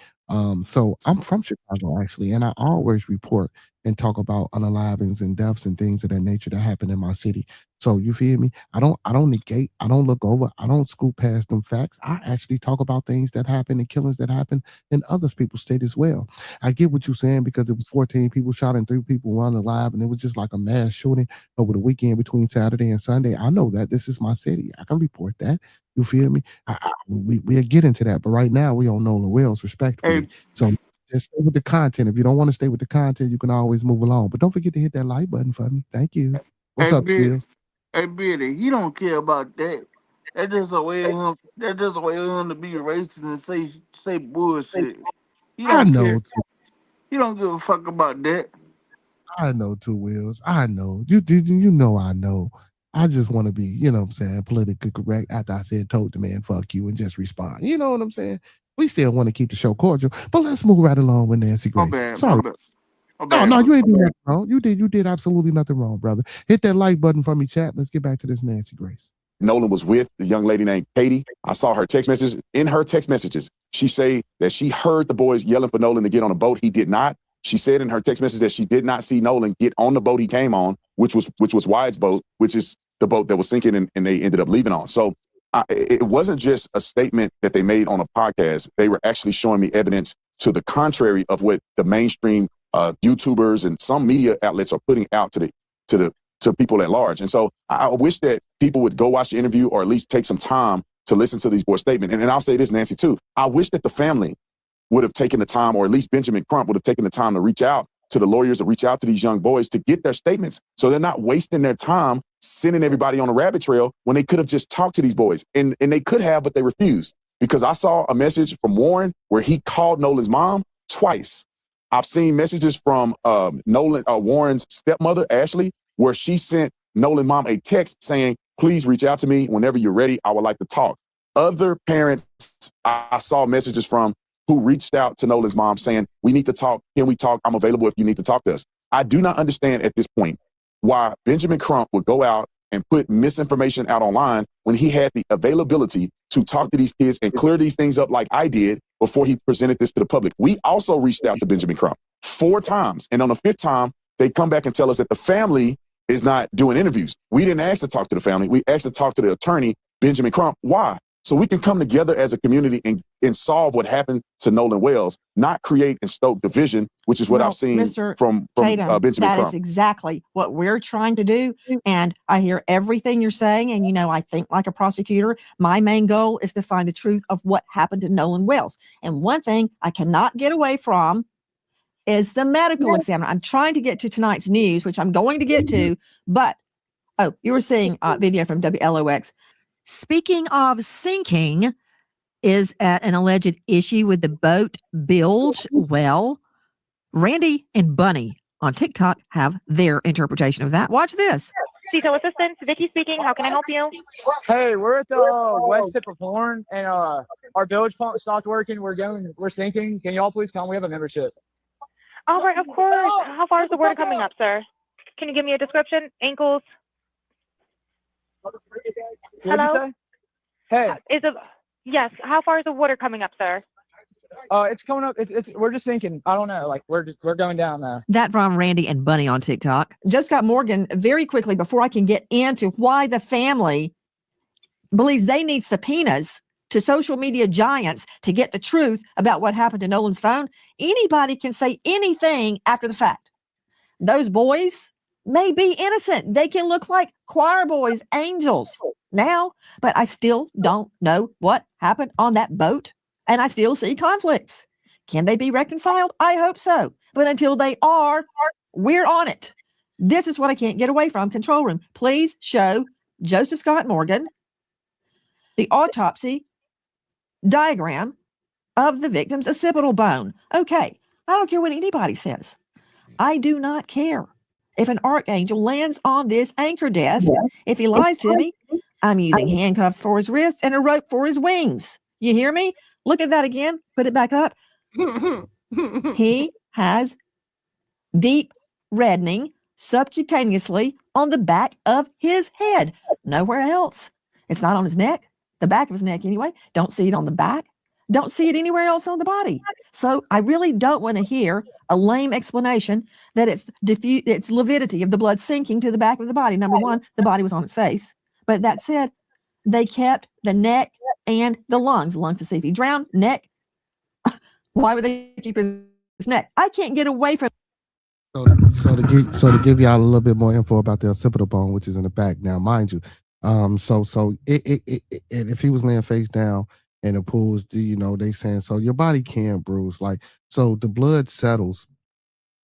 So I'm from Chicago actually, and I always report and talk about unalivings and deaths and things of that nature that happen in my city. So you feel me? I don't negate, I don't look over, I don't scoop past them facts. I actually talk about things that happen and killings that happen in other people's state as well. I get what you're saying because it was 14 people shot and 3 people were unalive, and it was just like a mass shooting over the weekend between Saturday and Sunday. I know that this is my city. I can report that. You feel me? We'll get into that, but right now we on Nolan Wells, respectfully. So just stay with the content. If you don't want to stay with the content, you can always move along. But don't forget to hit that like button for me. Thank you. What's up, Wills? Hey, Billy, he don't care about that. That's just a way of him. That's just a way of him to be racist and say bullshit. He I don't know. care. He don't give a fuck about that. I know too, Wills. I know. You know I know. I just want to be, you know what I'm saying, politically correct after I said told the man fuck you and just respond. You know what I'm saying? We still want to keep the show cordial, but let's move right along with Nancy Grace. Sorry. No, you ain't doing nothing wrong. You did absolutely nothing wrong, brother. Hit that like button for me, chat. Let's get back to this Nancy Grace. Nolan was with the young lady named Katie. I saw her text messages. In her text messages, she said that she heard the boys yelling for Nolan to get on a boat. He did not. She said in her text message that she did not see Nolan get on the boat he came on, which was Wyatt's boat, which is the boat that was sinking and they ended up leaving on. So it wasn't just a statement that they made on a podcast. They were actually showing me evidence to the contrary of what the mainstream YouTubers and some media outlets are putting out to people at large. And so I wish that people would go watch the interview or at least take some time to listen to these boys' statement. And I'll say this, Nancy, too. I wish that the family would have taken the time, or at least Benjamin Crump would have taken the time to reach out to the lawyers or reach out to these young boys to get their statements so they're not wasting their time sending everybody on a rabbit trail when they could have just talked to these boys. And they could have, but they refused. Because I saw a message from Warren where he called Nolan's mom twice. I've seen messages from Warren's stepmother, Ashley, where she sent Nolan's mom a text saying, please reach out to me whenever you're ready. I would like to talk. Other parents I saw messages from who reached out to Nolan's mom saying, we need to talk. Can we talk? I'm available if you need to talk to us. I do not understand at this point why Benjamin Crump would go out and put misinformation out online when he had the availability to talk to these kids and clear these things up like I did before he presented this to the public. We also reached out to Benjamin Crump 4 times. And on the 5th time, they come back and tell us that the family is not doing interviews. We didn't ask to talk to the family. We asked to talk to the attorney, Benjamin Crump. Why? So we can come together as a community and solve what happened to Nolan Wells, not create and stoke division, which is what I've seen from Tatum, Benjamin that Crump. is exactly what we're trying to do. And I hear everything you're saying. And, I think like a prosecutor, my main goal is to find the truth of what happened to Nolan Wells. And one thing I cannot get away from is the medical examiner. I'm trying to get to tonight's news, which I'm going to get to, but you were seeing video from WLOX. Speaking of sinking, is at an alleged issue with the boat bilge. Well, Randy and Bunny on TikTok have their interpretation of that. Watch this. Detail assistance, Vicky speaking. How can I help you? Hey, we're at the west tip of Horn, and our bilge pump stopped working. We're sinking. Can y'all please come? We have a membership. All right, of course. How far is the water coming up, sir? Can you give me a description? Ankles? Hello? Hey. Yes. How far is the water coming up, sir? It's coming up. We're just sinking. I don't know. Like we're going down now. That from Randy and Bunny on TikTok. Joe Scott Morgan, very quickly before I can get into why the family believes they need subpoenas to social media giants to get the truth about what happened to Nolan's phone. Anybody can say anything after the fact. Those boys may be innocent. They can look like choir boys, angels now, but I still don't know what happened on that boat. And I still see conflicts. Can they be reconciled? I hope so. But until they are, we're on it. This is what I can't get away from. Control room, please show Joseph Scott Morgan the autopsy diagram of the victim's occipital bone. Okay, I don't care what anybody says. I do not care if an archangel lands on this anchor desk. If he lies to me, I'm using handcuffs for his wrists and a rope for his wings. You hear me? Look at that again. Put it back up. He has deep reddening subcutaneously on the back of his head. Nowhere else. It's not on his neck. The back of his neck anyway. Don't see it on the back. Don't see it anywhere else on the body. So I really don't want to hear a lame explanation that it's lividity of the blood sinking to the back of the body. Number one, the body was on its face. But that said, they kept the neck and the lungs. Lungs to see if he drowned. Neck. Why would they keep his neck? I can't get away from. So to give y'all a little bit more info about the occipital bone, which is in the back. Now, mind you, so if he was laying face down and the pools, they saying so your body can bruise, like, so the blood settles,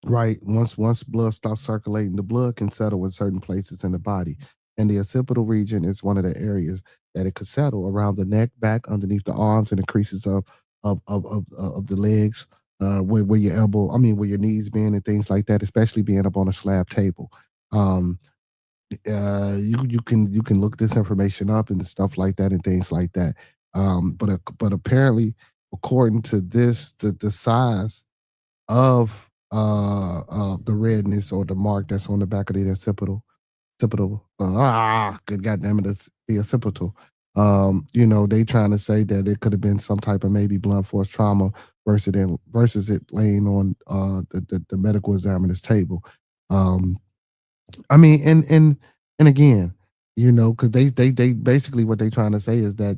right? Once blood stops circulating, the blood can settle in certain places in the body, and the occipital region is one of the areas that it could settle around the neck, back, underneath the arms, and the creases of the legs, where your where your knees being and things like that, especially being up on a slab table. You can look this information up and stuff like that and things like that. But apparently, according to this, the size of the redness or the mark that's on the back of the occipital, good goddamn it, it's the occipital. They trying to say that it could have been some type of maybe blunt force trauma versus it laying on the medical examiner's table. And again, because they basically what they trying to say is that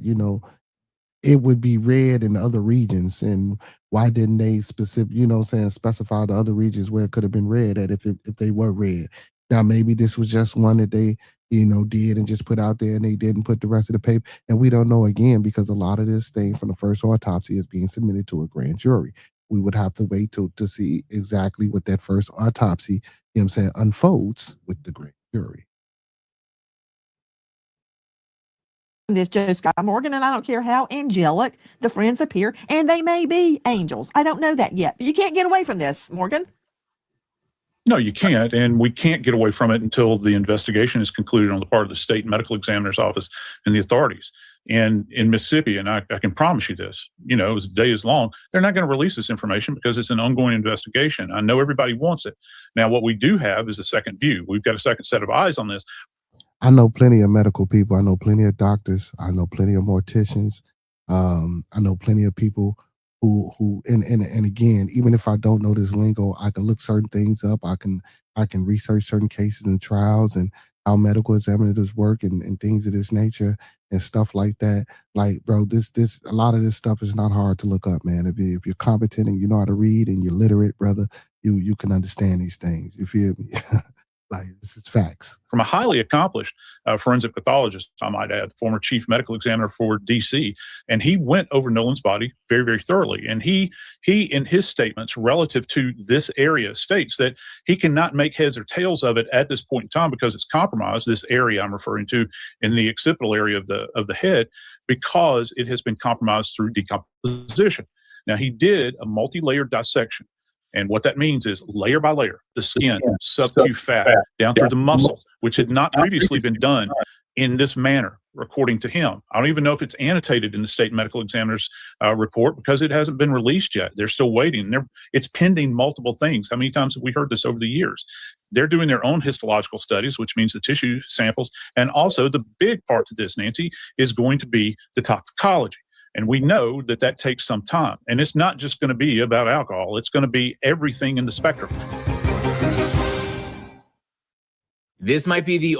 it would be red in other regions, and why didn't they specify the other regions where it could have been red at if they were red. Now maybe this was just one that they did and just put out there, and they didn't put the rest of the paper, and we don't know, again, because a lot of this thing from the first autopsy is being submitted to a grand jury. We would have to wait to see exactly what that first autopsy unfolds with the grand jury. This Joe Scott Morgan, and I don't care how angelic the friends appear, and they may be angels. I don't know that yet. But you can't get away from this, Morgan. No, you can't, and we can't get away from it until the investigation is concluded on the part of the state medical examiner's office and the authorities. And in Mississippi, and I can promise you this, as the day is long, they're not going to release this information because it's an ongoing investigation. I know everybody wants it. Now, what we do have is a second view. We've got a second set of eyes on this. I know plenty of medical people. I know plenty of doctors. I know plenty of morticians. I know plenty of people who and again, even if I don't know this lingo, I can look certain things up. I can research certain cases and trials and how medical examiners work and things of this nature and stuff like that. Like, bro, this a lot of this stuff is not hard to look up, man. If you're competent and you know how to read and you're literate, brother, you can understand these things. You feel me? Like, this is facts. From a highly accomplished forensic pathologist, I might add, former chief medical examiner for DC. And he went over Nolan's body very, very thoroughly. And he in his statements relative to this area states that he cannot make heads or tails of it at this point in time because it's compromised, this area I'm referring to in the occipital area of the head, because it has been compromised through decomposition. Now, he did a multi-layered dissection. And what that means is layer by layer, the skin, subcu fat, down through the muscle, which had not previously been done in this manner, according to him. I don't even know if it's annotated in the state medical examiner's report because it hasn't been released yet. They're still waiting. It's pending multiple things. How many times have we heard this over the years? They're doing their own histological studies, which means the tissue samples. And also the big part to this, Nancy, is going to be the toxicology. And we know that that takes some time. And it's not just going to be about alcohol. It's going to be everything in the spectrum. This might be the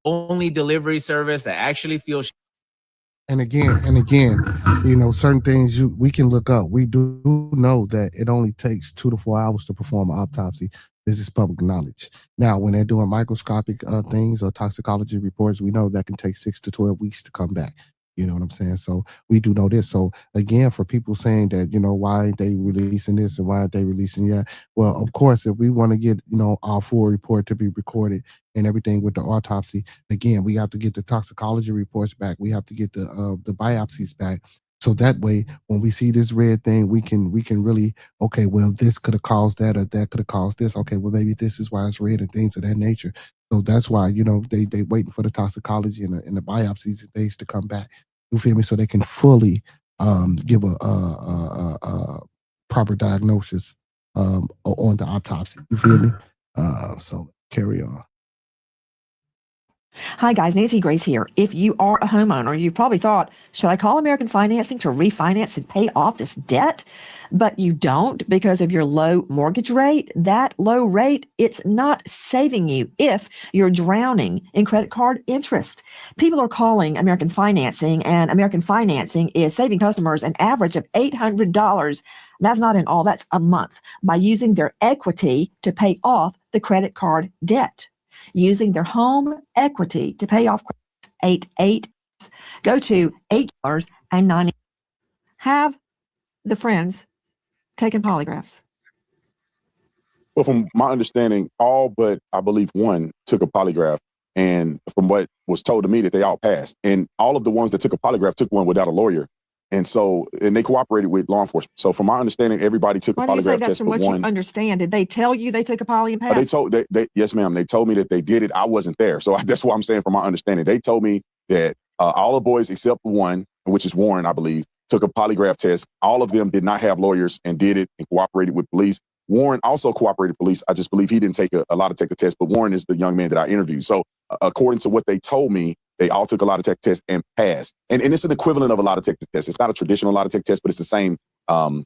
only delivery service that actually feels. And again, you know, certain things we can look up. We do know that it only takes 2 to 4 hours to perform an autopsy. This is public knowledge. Now, when they're doing microscopic things or toxicology reports, we know that can take 6 to 12 weeks to come back. You know what I'm saying? So we do know this. So again, for people saying that, you know, why aren't they releasing this and why aren't they releasing that? Well, of course, if we want to get, you know, our full report to be recorded and everything with the autopsy, again, we have to get the toxicology reports back. We have to get the biopsies back. So that way, when we see this red thing, we can really, okay, well, this could have caused that or that could have caused this. Okay, well, maybe this is why it's red and things of that nature. So that's why, you know, they waiting for the toxicology and the biopsies days to come back. You feel me? So they can fully give a proper diagnosis on the autopsy. You feel me? So carry on. Hi guys, Nancy Grace here. If you are a homeowner, you've probably thought, should I call American Financing to refinance and pay off this debt? But you don't because of your low mortgage rate. That low rate, it's not saving you if you're drowning in credit card interest. People are calling American Financing, and American Financing is saving customers an average of $800. That's not in all, that's a month, by using their equity to pay off the credit card debt. Using their home equity to pay off 88. Go to $8.90. Have the friends taken polygraphs? Well, from my understanding, all but I believe one took a polygraph. And from what was told to me, that they all passed. And all of the ones that took a polygraph took one without a lawyer. And so, and they cooperated with law enforcement. So from my understanding, everybody took a polygraph test. Why do you say that's from but what one. you understand? Did they tell you they took a poly and passed? Yes, ma'am. They told me that they did it. I wasn't there. So that's what I'm saying from my understanding. They told me that all the boys except one, which is Warren, I believe, took a polygraph test. All of them did not have lawyers and did it and cooperated with police. Warren also cooperated with police. I just believe he didn't take a lot of the test, but Warren is the young man that I interviewed. So according to what they told me, they all took a lot of tests and passed. And it's an equivalent of a lot of test. It's not a traditional lot of test, but it's the same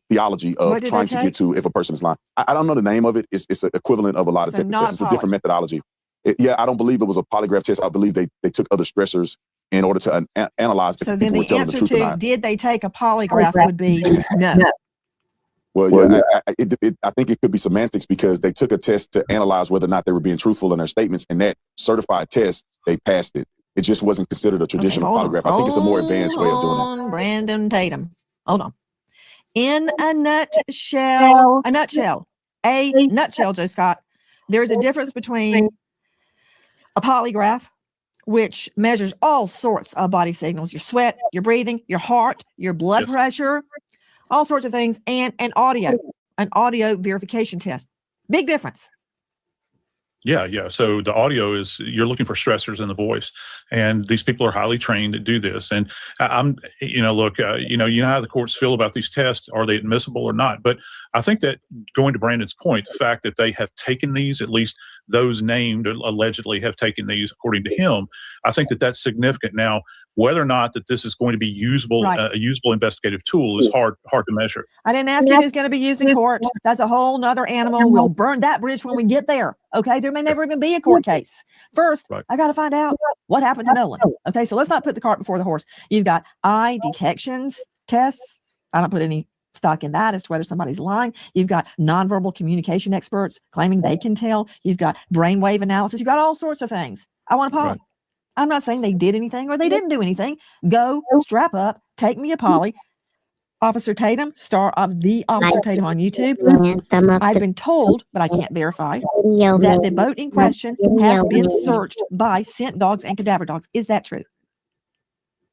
theology of trying to get to if a person is lying. I don't know the name of it. It's an equivalent of a lot of tests. It's a different methodology. I don't believe it was a polygraph test. I believe they took other stressors in order to analyze if so people then were the telling the answer truth or to not. did they take a polygraph would be no. Well, I think it could be semantics because they took a test to analyze whether or not they were being truthful in their statements, and that certified test, they passed it. It just wasn't considered a traditional polygraph. I think it's a more advanced way of doing it. Brandon Tatum. Hold on. In a nutshell, Joe Scott, there's a difference between a polygraph, which measures all sorts of body signals, your sweat, your breathing, your heart, your blood pressure, all sorts of things, and an audio verification test. Big difference. Yeah. So the audio is, you're looking for stressors in the voice, and these people are highly trained to do this. And you know how the courts feel about these tests. Are they admissible or not? But I think that, going to Brandon's point, the fact that they have taken these, at least those named allegedly have taken these, according to him, I think that that's significant. Now, whether or not that this is going to be usable, a usable investigative tool is hard to measure. I didn't ask you if it's going to be used in court. That's a whole nother animal. We'll burn that bridge when we get there. Okay. There may never even be a court case. First, I got to find out what happened to Nolan. Okay. So let's not put the cart before the horse. You've got eye detections tests. I don't put any stock in that as to whether somebody's lying. You've got nonverbal communication experts claiming they can tell. You've got brainwave analysis. You've got all sorts of things. I want a poly. Right. I'm not saying they did anything or they didn't do anything. Go, strap up, take me a poly. Officer Tatum, star of the Officer Tatum on YouTube. I've been told, but I can't verify, that the boat in question has been searched by scent dogs and cadaver dogs. Is that true?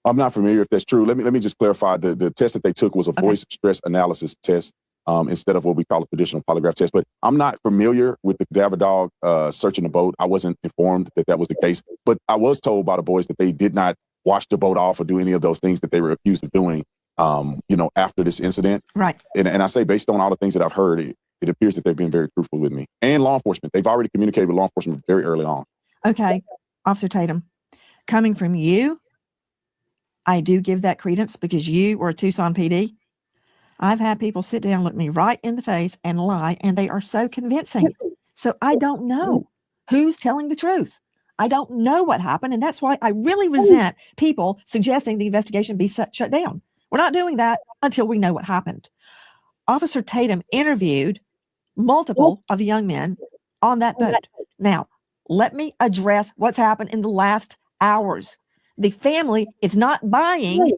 I'm not familiar if that's true. Let me just clarify. The test that they took was a voice stress analysis test instead of what we call a traditional polygraph test. But I'm not familiar with the cadaver dog searching the boat. I wasn't informed that that was the case. But I was told by the boys that they did not wash the boat off or do any of those things that they were accused of doing, after this incident. Right. And I say, based on all the things that I've heard, it appears that they've been very truthful with me and law enforcement. They've already communicated with law enforcement very early on. Okay, Officer Tatum, coming from you, I do give that credence because you were a Tucson PD. I've had people sit down, look me right in the face and lie, and they are so convincing. So I don't know who's telling the truth. I don't know what happened, and that's why I really resent people suggesting the investigation be shut down. We're not doing that until we know what happened. Officer Tatum interviewed multiple of the young men on that boat. Now, let me address what's happened in the last hours. The family is not buying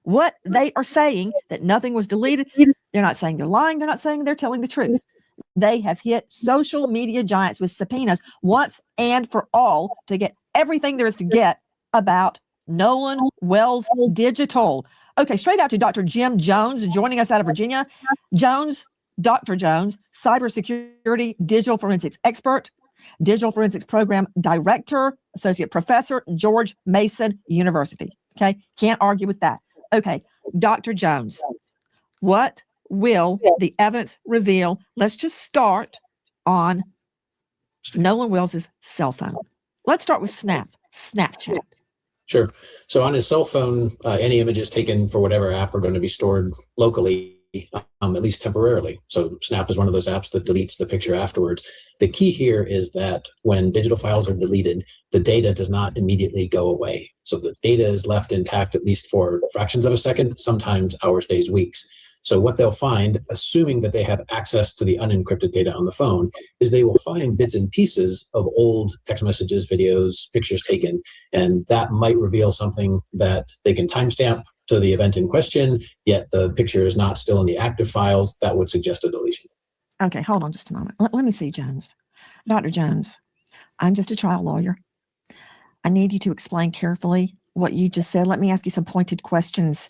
what they are saying, that nothing was deleted. They're not saying they're lying. They're not saying they're telling the truth. They have hit social media giants with subpoenas once and for all to get everything there is to get about Nolan Wells Digital. Okay, straight out to Dr. Jim Jones, joining us out of Virginia. Dr. Jones, cybersecurity, digital forensics expert, digital forensics program director, associate professor, George Mason University. Okay, can't argue with that. Okay, Dr. Jones, what will the evidence reveal? Let's just start on Nolan Wells's cell phone. Let's start with Snapchat. Sure. So on his cell phone, any images taken for whatever app are going to be stored locally, at least temporarily. So Snap is one of those apps that deletes the picture afterwards. The key here is that when digital files are deleted, the data does not immediately go away. So the data is left intact at least for fractions of a second, sometimes hours, days, weeks. So what they'll find, assuming that they have access to the unencrypted data on the phone, is they will find bits and pieces of old text messages, videos, pictures taken, and that might reveal something that they can timestamp to the event in question, yet the picture is not still in the active files. That would suggest a deletion. Okay, hold on just a moment. Let me see, Jones. Dr. Jones, I'm just a trial lawyer. I need you to explain carefully what you just said. Let me ask you some pointed questions.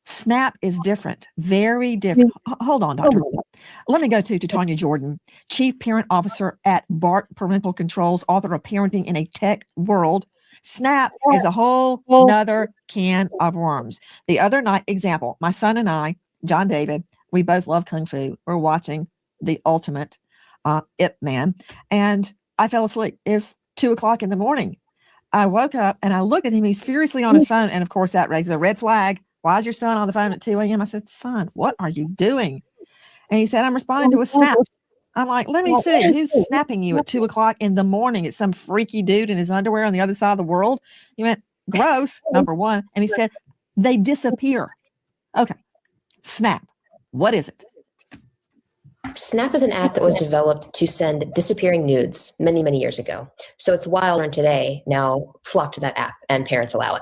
Snap is different, very different. Hold on, doctor. Let me go to Tanya Jordan, Chief Parent Officer at Bart Parental Controls, author of Parenting in a Tech World. Snap is a whole nother can of worms. The other night, example, my son and I, John David, we both love Kung Fu. We're watching the ultimate Ip Man, and I fell asleep. It was 2:00 in the morning. I woke up and I looked at him. He's furiously on his phone. And of course, that raises a red flag. Why is your son on the phone at 2 a.m.? I said, son, what are you doing? And he said, I'm responding to a snap. I'm like, let me see. Who's snapping you at 2:00 in the morning? It's some freaky dude in his underwear on the other side of the world. He went, gross, number one. And he said, they disappear. Okay. Snap. What is it? Snap is an app that was developed to send disappearing nudes many, many years ago. So it's why children today now flock to that app and parents allow it.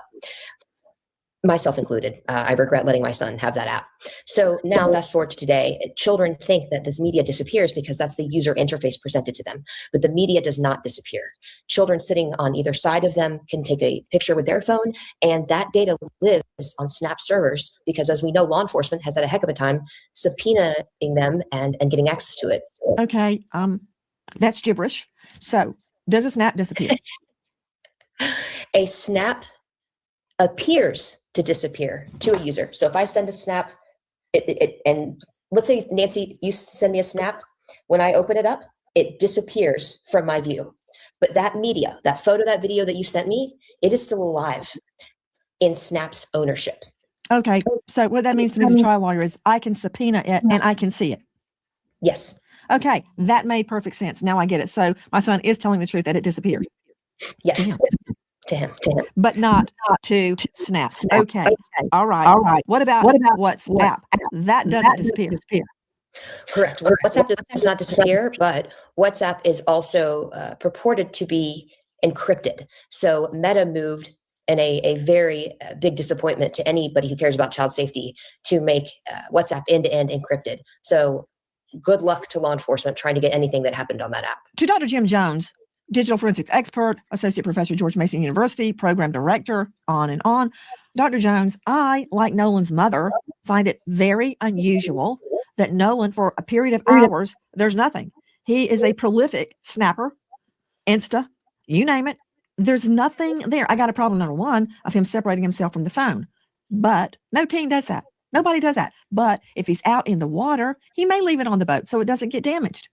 Myself included. I regret letting my son have that app. So now fast forward to today, children think that this media disappears because that's the user interface presented to them. But the media does not disappear. Children sitting on either side of them can take a picture with their phone, and that data lives on Snap servers because, as we know, law enforcement has had a heck of a time subpoenaing them and getting access to it. Okay, that's gibberish. So does a snap disappear? A snap appears to disappear to a user. So if I send a snap, and let's say, Nancy, you send me a snap, when I open it up, it disappears from my view. But that media, that photo, that video that you sent me, it is still alive in Snap's ownership. Okay, so what that means to me as a trial lawyer is I can subpoena it and I can see it. Yes. Okay, that made perfect sense. Now I get it. So my son is telling the truth that it disappeared. Yes. but not to Snap. Okay. All right. What about WhatsApp? That doesn't disappear. Correct. WhatsApp does not disappear, but WhatsApp is also purported to be encrypted. So Meta moved in a very big disappointment to anybody who cares about child safety to make WhatsApp end-to-end encrypted. So good luck to law enforcement trying to get anything that happened on that app. To Dr. Jim Jones, digital forensics expert, associate professor, George Mason University, program director, on and on. Dr. Jones, I, like Nolan's mother, find it very unusual that Nolan, for a period of hours, there's nothing. He is a prolific snapper, Insta, you name it. There's nothing there. I got a problem, number one, of him separating himself from the phone. But no teen does that. Nobody does that. But if he's out in the water, he may leave it on the boat so it doesn't get damaged.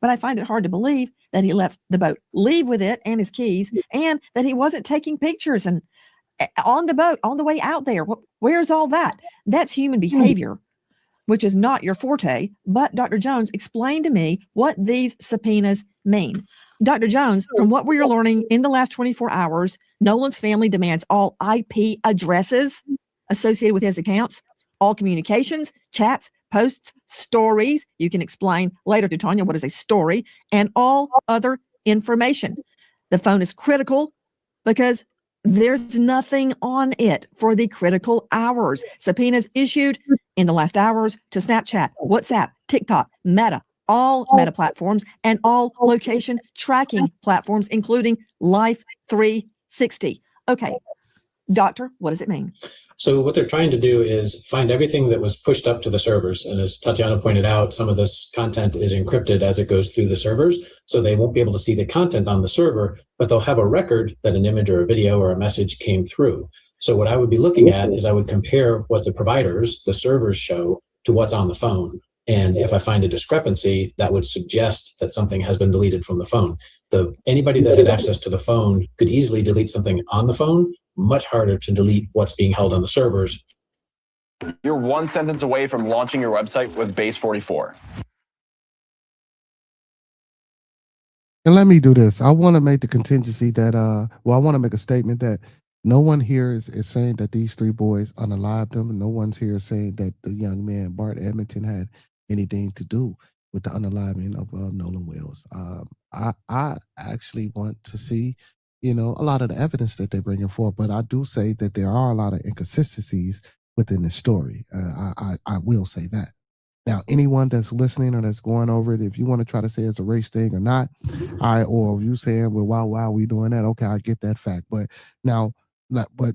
But I find it hard to believe that he left the boat, leave with it and his keys, and that he wasn't taking pictures and on the boat, on the way out there. Where's all that? That's human behavior, which is not your forte. But Dr. Jones, explain to me what these subpoenas mean. Dr. Jones, from what we're learning in the last 24 hours, Nolan's family demands all IP addresses associated with his accounts, all communications, chats, posts, stories. You can explain later to Tanya what is a story, and all other information. The phone is critical because there's nothing on it for the critical hours. Subpoenas issued in the last hours to Snapchat, WhatsApp, TikTok, Meta, all Meta platforms, and all location tracking platforms, including Life 360. Okay, doctor, what does it mean? So what they're trying to do is find everything that was pushed up to the servers. And as Tatiana pointed out, some of this content is encrypted as it goes through the servers. So they won't be able to see the content on the server, but they'll have a record that an image or a video or a message came through. So what I would be looking at is I would compare what the providers, the servers show to what's on the phone. And if I find a discrepancy, that would suggest that something has been deleted from the phone. Anybody that had access to the phone could easily delete something on the phone, much harder to delete what's being held on the servers. You're one sentence away from launching your website with Base 44. And let me do this. I want to make the contingency that, I want to make a statement that no one here is saying that these three boys unalived them. And no one's here saying that the young man, Bart Edmonton, had anything to do with the unaliving of Nolan Wells. I actually want to see, a lot of the evidence that they're bringing forth, but I do say that there are a lot of inconsistencies within the story. I will say that. Now, anyone that's listening or that's going over it, if you want to try to say it's a race thing or not, or you saying, well, why are we doing that? Okay, I get that fact. But now, but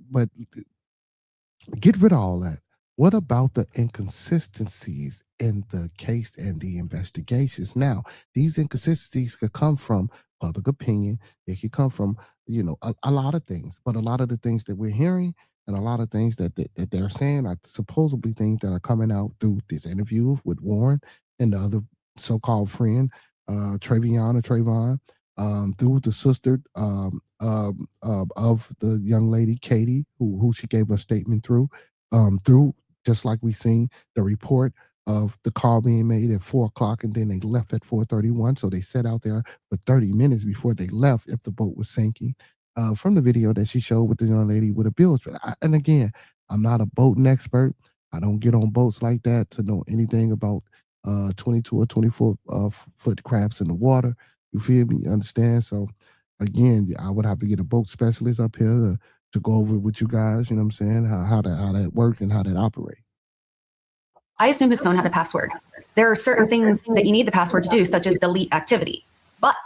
get rid of all that. What about the inconsistencies in the case and the investigations? Now, these inconsistencies could come from public opinion. They could come from, a lot of things. But a lot of the things that we're hearing and a lot of things that they're saying are supposedly things that are coming out through this interview with Warren and the other so-called friend, Trayvon, through the sister of the young lady, Katie, who she gave a statement through, just like we seen the report of the call being made at 4:00 and then they left at 4:31. So they sat out there for 30 minutes before they left if the boat was sinking. From the video that she showed with the young lady with a bilge. And again, I'm not a boating expert. I don't get on boats like that to know anything about 22 or 24 foot crabs in the water. You feel me? You understand? So again, I would have to get a boat specialist up here to go over with you guys, you know what I'm saying, how that works and how that operates. I assume his phone had a password. There are certain things that you need the password to do, such as delete activity. But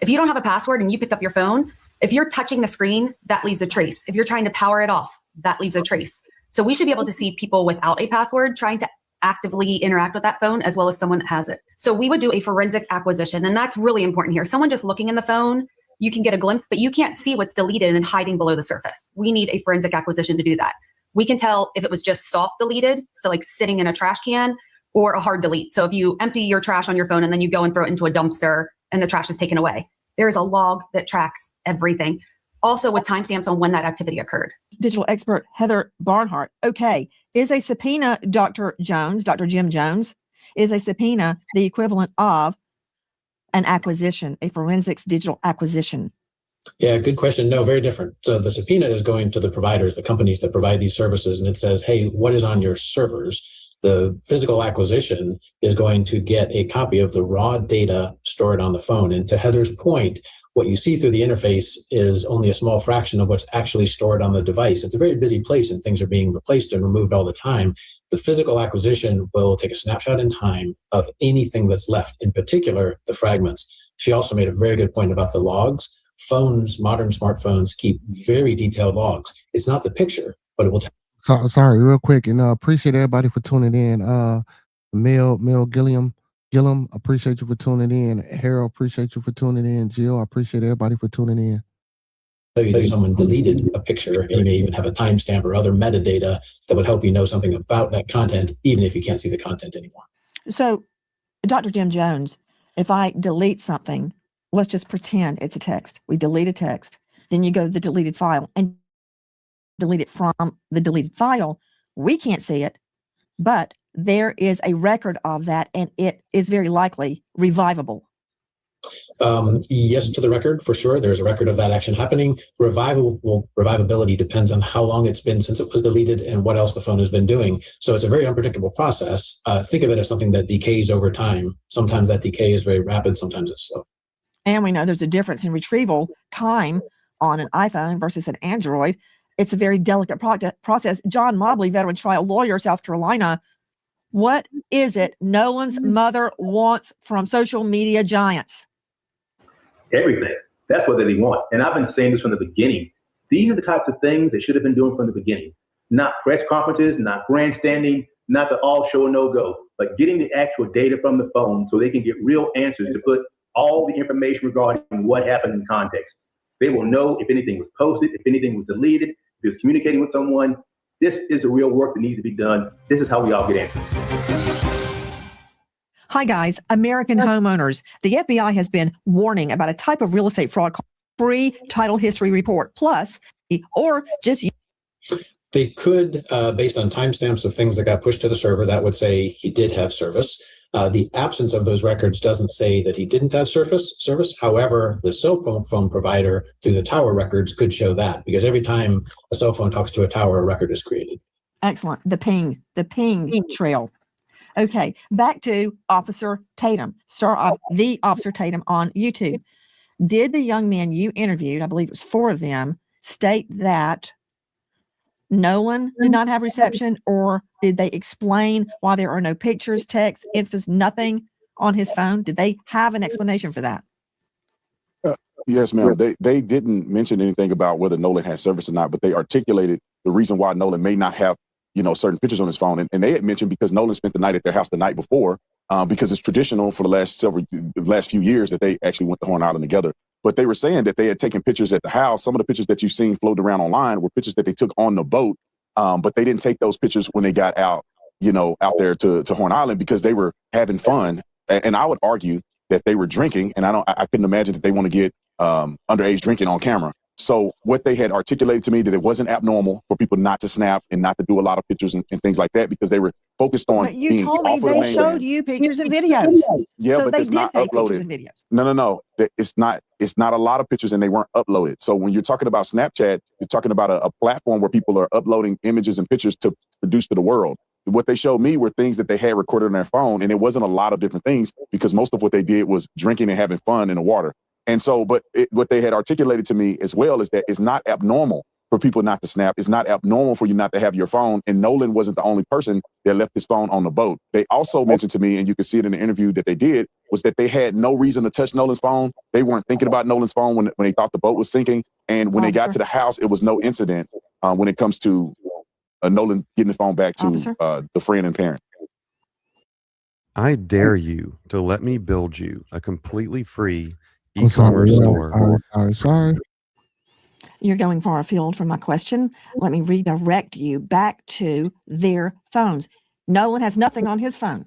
if you don't have a password and you pick up your phone, if you're touching the screen, that leaves a trace. If you're trying to power it off, that leaves a trace. So we should be able to see people without a password trying to actively interact with that phone as well as someone that has it. So we would do a forensic acquisition, and that's really important here. Someone just looking in the phone, you can get a glimpse, but you can't see what's deleted and hiding below the surface. We need a forensic acquisition to do that. We can tell if it was just soft deleted, so like sitting in a trash can, or a hard delete. So if you empty your trash on your phone and then you go and throw it into a dumpster and the trash is taken away, there is a log that tracks everything. Also with timestamps on when that activity occurred. Digital expert Heather Barnhart. Okay, is a subpoena, Dr. Jones, Dr. Jim Jones, is a subpoena the equivalent of an acquisition, a forensics digital acquisition? Yeah, good question. No, very different. So the subpoena is going to the providers, the companies that provide these services, and it says, hey, what is on your servers? The physical acquisition is going to get a copy of the raw data stored on the phone. And to Heather's point, what you see through the interface is only a small fraction of what's actually stored on the device. It's a very busy place and things are being replaced and removed all the time. The physical acquisition will take a snapshot in time of anything that's left, in particular, the fragments. She also made a very good point about the logs. Phones, modern smartphones, keep very detailed logs. It's not the picture, but it will So sorry, real quick, and appreciate everybody for tuning in. Mel Gilliam, appreciate you for tuning in. Harold, appreciate you for tuning in. Jill, I appreciate everybody for tuning in. tell you that someone deleted a picture, and you may even have a timestamp or other metadata that would help you know something about that content, even if you can't see the content anymore. So, Dr. Jim Jones, if I delete something, let's just pretend it's a text. We delete a text. Then you go to the deleted file and delete it from the deleted file. We can't see it, but there is a record of that, and it is very likely revivable. Yes, to the record, for sure. There's a record of that action happening. Revivability depends on how long it's been since it was deleted and what else the phone has been doing. So it's a very unpredictable process. Think of it as something that decays over time. Sometimes that decay is very rapid, sometimes it's slow. And we know there's a difference in retrieval time on an iPhone versus an Android. It's a very delicate process. John Mobley, veteran trial lawyer, South Carolina. What is it Nolan's mother wants from social media giants? Everything. That's what they want. And I've been saying this from the beginning. These are the types of things they should have been doing from the beginning. Not press conferences, not grandstanding, not the all show no go, but getting the actual data from the phone so they can get real answers to put all the information regarding what happened in context. They will know if anything was posted, if anything was deleted, if it was communicating with someone. This is the real work that needs to be done. This is how we all get answers. Hi, guys. American homeowners. The FBI has been warning about a type of real estate fraud called free title history report plus, or just. They could, based on timestamps of things that got pushed to the server, that would say he did have service. The absence of those records doesn't say that he didn't have service. However, the cell phone provider through the tower records could show that, because every time a cell phone talks to a tower, a record is created. Excellent. The ping trail. Okay, back to Officer Tatum, star of the Officer Tatum on YouTube. Did the young men you interviewed, I believe it was 4 of them, state that Nolan did not have reception, or did they explain why there are no pictures, texts, instance, nothing on his phone? Did they have an explanation for that? Yes, ma'am. They didn't mention anything about whether Nolan had service or not, but they articulated the reason why Nolan may not have, certain pictures on his phone. And they had mentioned because Nolan spent the night at their house the night before, because it's traditional for the last few years that they actually went to Horn Island together. But they were saying that they had taken pictures at the house. Some of the pictures that you've seen float around online were pictures that they took on the boat, but they didn't take those pictures when they got out, out there to Horn Island, because they were having fun. And I would argue that they were drinking, and I couldn't imagine that they want to get underage drinking on camera. So what they had articulated to me, that it wasn't abnormal for people not to snap and not to do a lot of pictures and things like that, because they were focused on. But you told me they showed you pictures and videos. Yeah, so but they it's did not take uploaded. pictures and videos. No. It's not a lot of pictures, and they weren't uploaded. So when you're talking about Snapchat, you're talking about a platform where people are uploading images and pictures to produce to the world. What they showed me were things that they had recorded on their phone, and it wasn't a lot of different things, because most of what they did was drinking and having fun in the water. And so, what they had articulated to me as well is that it's not abnormal for people not to snap. It's not abnormal for you not to have your phone. And Nolan wasn't the only person that left his phone on the boat. They also mentioned to me, and you can see it in the interview that they did, was that they had no reason to touch Nolan's phone. They weren't thinking about Nolan's phone when they thought the boat was sinking. And when they got to the house, it was no incident when it comes to Nolan getting the phone back to the friend and parent. I dare you to let me build you a completely free e-commerce store. Sorry. You're going far afield from my question. Let me redirect you back to their phones. Nolan has nothing on his phone.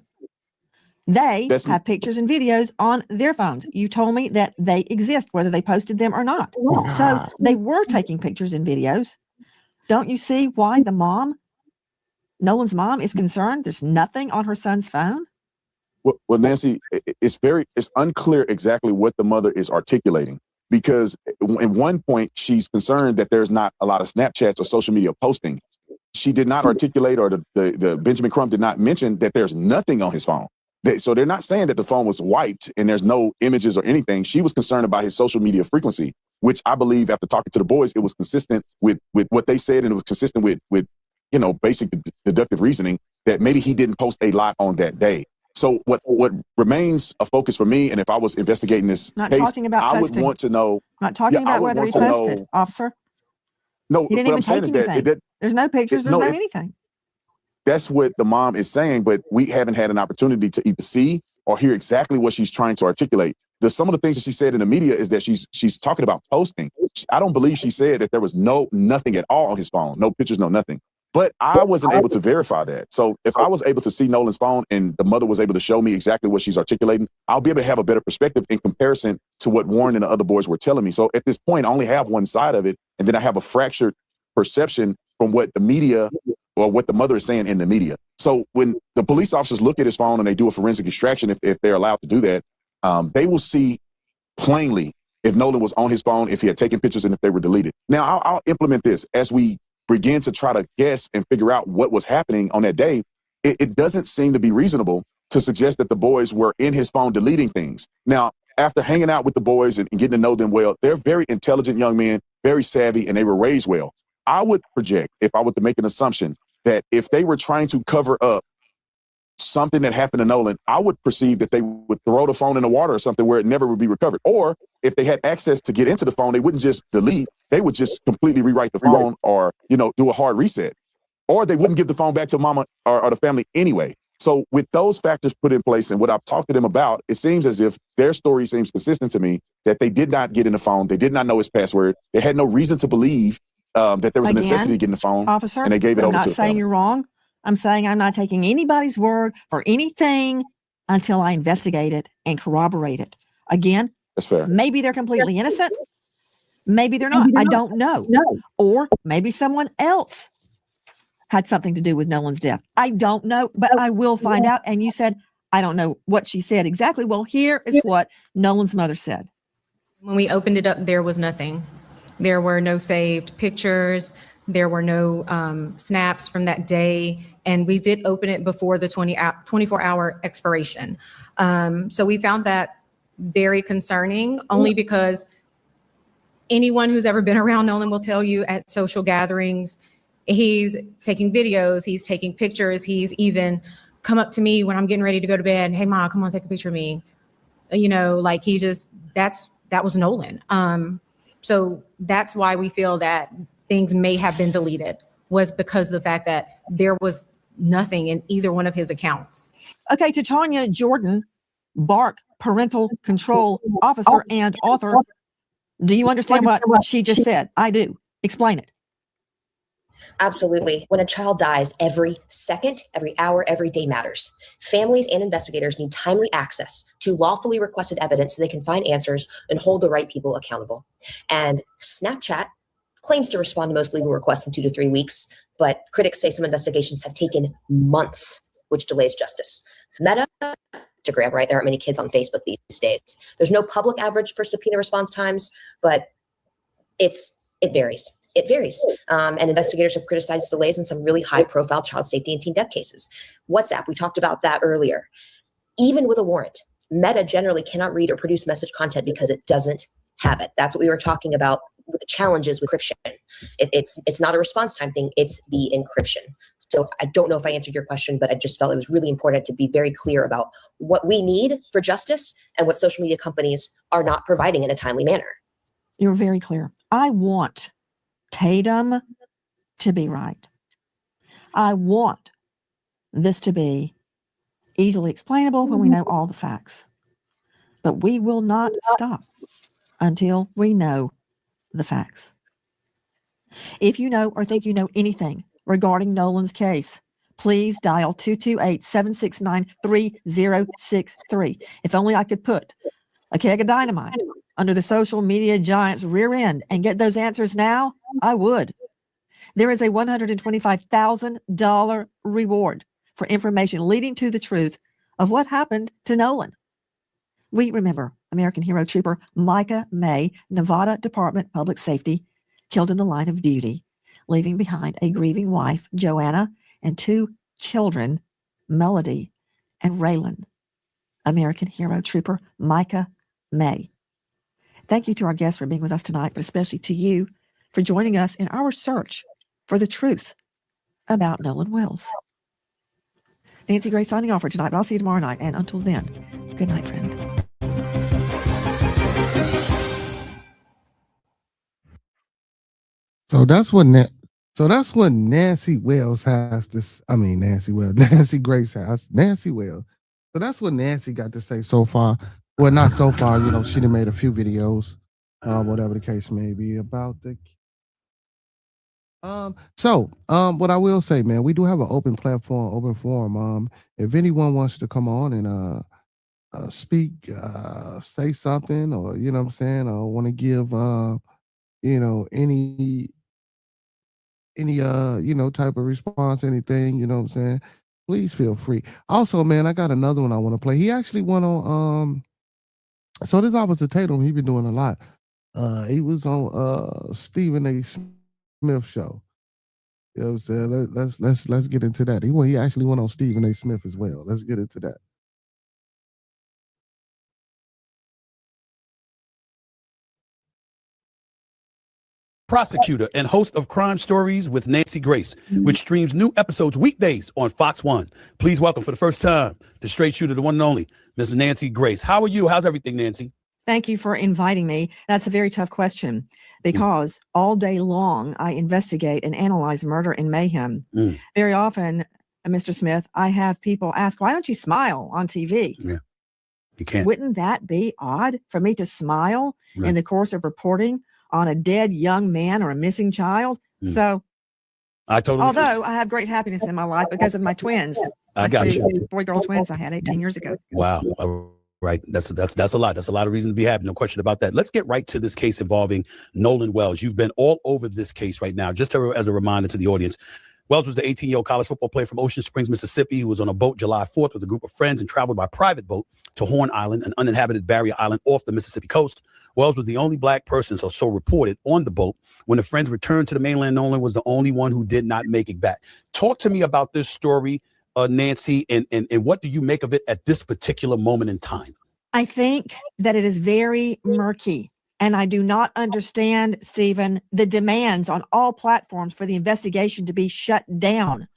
They have pictures and videos on their phones. You told me that they exist, whether they posted them or not. So they were taking pictures and videos. Don't you see why Nolan's mom is concerned? There's nothing on her son's phone. Well, Nancy, it's unclear exactly what the mother is articulating. because at one point she's concerned that there's not a lot of Snapchats or social media posting. She did not articulate, or the Benjamin Crumb did not mention that there's nothing on his phone. So they're not saying that the phone was wiped and there's no images or anything. She was concerned about his social media frequency, which I believe after talking to the boys, it was consistent with what they said, and it was consistent with basic deductive reasoning that maybe he didn't post a lot on that day. So what remains a focus for me, and if I was investigating this Not case, talking about I posting. would want to know. Not talking I about would whether he want to posted, know- officer. No, He didn't what even I'm saying take is that anything. There's no pictures. There's no it- anything. That's what the mom is saying, but we haven't had an opportunity to either see or hear exactly what she's trying to articulate. Some of the things that she said in the media is that she's talking about posting. I don't believe she said that there was nothing at all on his phone, no pictures, no nothing. But I wasn't able to verify that. So if I was able to see Nolan's phone and the mother was able to show me exactly what she's articulating, I'll be able to have a better perspective in comparison to what Warren and the other boys were telling me. So at this point, I only have one side of it, and then I have a fractured perception from what the media or what the mother is saying in the media. So when the police officers look at his phone and they do a forensic extraction, if they're allowed to do that, they will see plainly if Nolan was on his phone, if he had taken pictures, and if they were deleted. Now, I'll implement this as we begin to try to guess and figure out what was happening on that day. It doesn't seem to be reasonable to suggest that the boys were in his phone deleting things. Now, after hanging out with the boys and getting to know them well, they're very intelligent young men, very savvy, and they were raised well. I would project, if I were to make an assumption, that if they were trying to cover up something that happened to Nolan, I would perceive that they would throw the phone in the water or something where it never would be recovered. Or if they had access to get into the phone, they wouldn't just delete, they would just completely rewrite the phone or, do a hard reset. Or they wouldn't give the phone back to mama or the family anyway. So with those factors put in place and what I've talked to them about, it seems as if their story seems consistent to me, that they did not get in the phone. They did not know his password. They had no reason to believe that there was a necessity to get in the phone. Officer, and they gave it I'm over not to the saying family. you're wrong. I'm saying I'm not taking anybody's word for anything until I investigate it and corroborate it. Again, that's fair. Maybe they're completely innocent. Maybe they're not. I don't know. Or maybe someone else had something to do with Nolan's death. I don't know, but I will find out. And you said, I don't know what she said exactly. Well, here is what Nolan's mother said. When we opened it up, there was nothing. There were no saved pictures. There were no snaps from that day. And we did open it before the 24-hour expiration. So we found that very concerning, only because anyone who's ever been around Nolan will tell you at social gatherings, he's taking videos, he's taking pictures, he's even come up to me when I'm getting ready to go to bed. Hey, Mom, come on, take a picture of me. Like that was Nolan. So that's why we feel that things may have been deleted, was because of the fact that there was nothing in either one of his accounts. Okay, to Tanya Jordan, Bart, parental control officer and author. Do you understand what she just said? I do. Explain it. Absolutely. When a child dies, every second, every hour, every day matters. Families and investigators need timely access to lawfully requested evidence so they can find answers and hold the right people accountable. And Snapchat claims to respond to most legal requests in 2 to 3 weeks, but critics say some investigations have taken months, which delays justice. Meta, Instagram, right? There aren't many kids on Facebook these days. There's no public average for subpoena response times, but it varies. It varies. And investigators have criticized delays in some really high-profile child safety and teen death cases. WhatsApp, we talked about that earlier. Even with a warrant, Meta generally cannot read or produce message content because it doesn't have it. That's what we were talking about with the challenges with encryption. It's not a response time thing, it's the encryption. So I don't know if I answered your question, but I just felt it was really important to be very clear about what we need for justice and what social media companies are not providing in a timely manner. You're very clear. I want Tatum to be right. I want this to be easily explainable when we know all the facts. But we will not stop until we know the facts. If you know or think you know anything regarding Nolan's case, please dial 228-769-3063. If only I could put a keg of dynamite under the social media giant's rear end and get those answers now, I would. There is a $125,000 reward for information leading to the truth of what happened to Nolan. We remember American hero trooper Micah May, Nevada Department of Public Safety, killed in the line of duty, leaving behind a grieving wife, Joanna, and 2 children, Melody and Raylan. American hero trooper Micah May. Thank you to our guests for being with us tonight, but especially to you for joining us in our search for the truth about Nolan Wells. Nancy Grace signing off for tonight, but I'll see you tomorrow night. And until then, good night, friend. So that's what Nancy Wells has to. Nancy Grace has Nancy Wells. So that's what Nancy got to say so far. Well, not so far. She done made a few videos, whatever the case may be about the. What I will say, man, we do have an open platform, open forum. If anyone wants to come on and speak, say something, or you know what I'm saying, or want to give any type of response, anything, you know what I'm saying, please feel free. Also, man, I got another one I want to play. He actually went on so this Officer Tatum, he been doing a lot. He was on Stephen A. Smith show. You know what I'm saying? Let's get into that. He actually went on Stephen A. Smith as well. Let's get into that. Prosecutor and host of Crime Stories with Nancy Grace, which streams new episodes weekdays on Fox 1. Please welcome for the first time the straight shooter, the one and only, Ms. Nancy Grace. How are you? How's everything, Nancy? Thank you for inviting me. That's a very tough question because all day long I investigate and analyze murder and mayhem. Very often, Mr. Smith, I have people ask, why don't you smile on TV? Yeah, you can't. Wouldn't that be odd for me to smile in the course of reporting on a dead young man or a missing child? So I totally although I have great happiness in my life because of my twins. I got you. Boy-girl twins I had 18 years ago. Wow. Right. That's a lot. That's a lot of reason to be happy. No question about that. Let's get right to this case involving Nolan Wells. You've been all over this case right now. Just as a reminder to the audience, Wells was the 18-year-old college football player from Ocean Springs, Mississippi, who was on a boat July 4th with a group of friends and traveled by private boat to Horn Island, an uninhabited barrier island off the Mississippi coast. Wells was the only black person, so reported, on the boat. When the friends returned to the mainland, Nolan was the only one who did not make it back. Talk to me about this story, Nancy, and what do you make of it at this particular moment in time? I think that it is very murky, and I do not understand, Stephen, the demands on all platforms for the investigation to be shut down.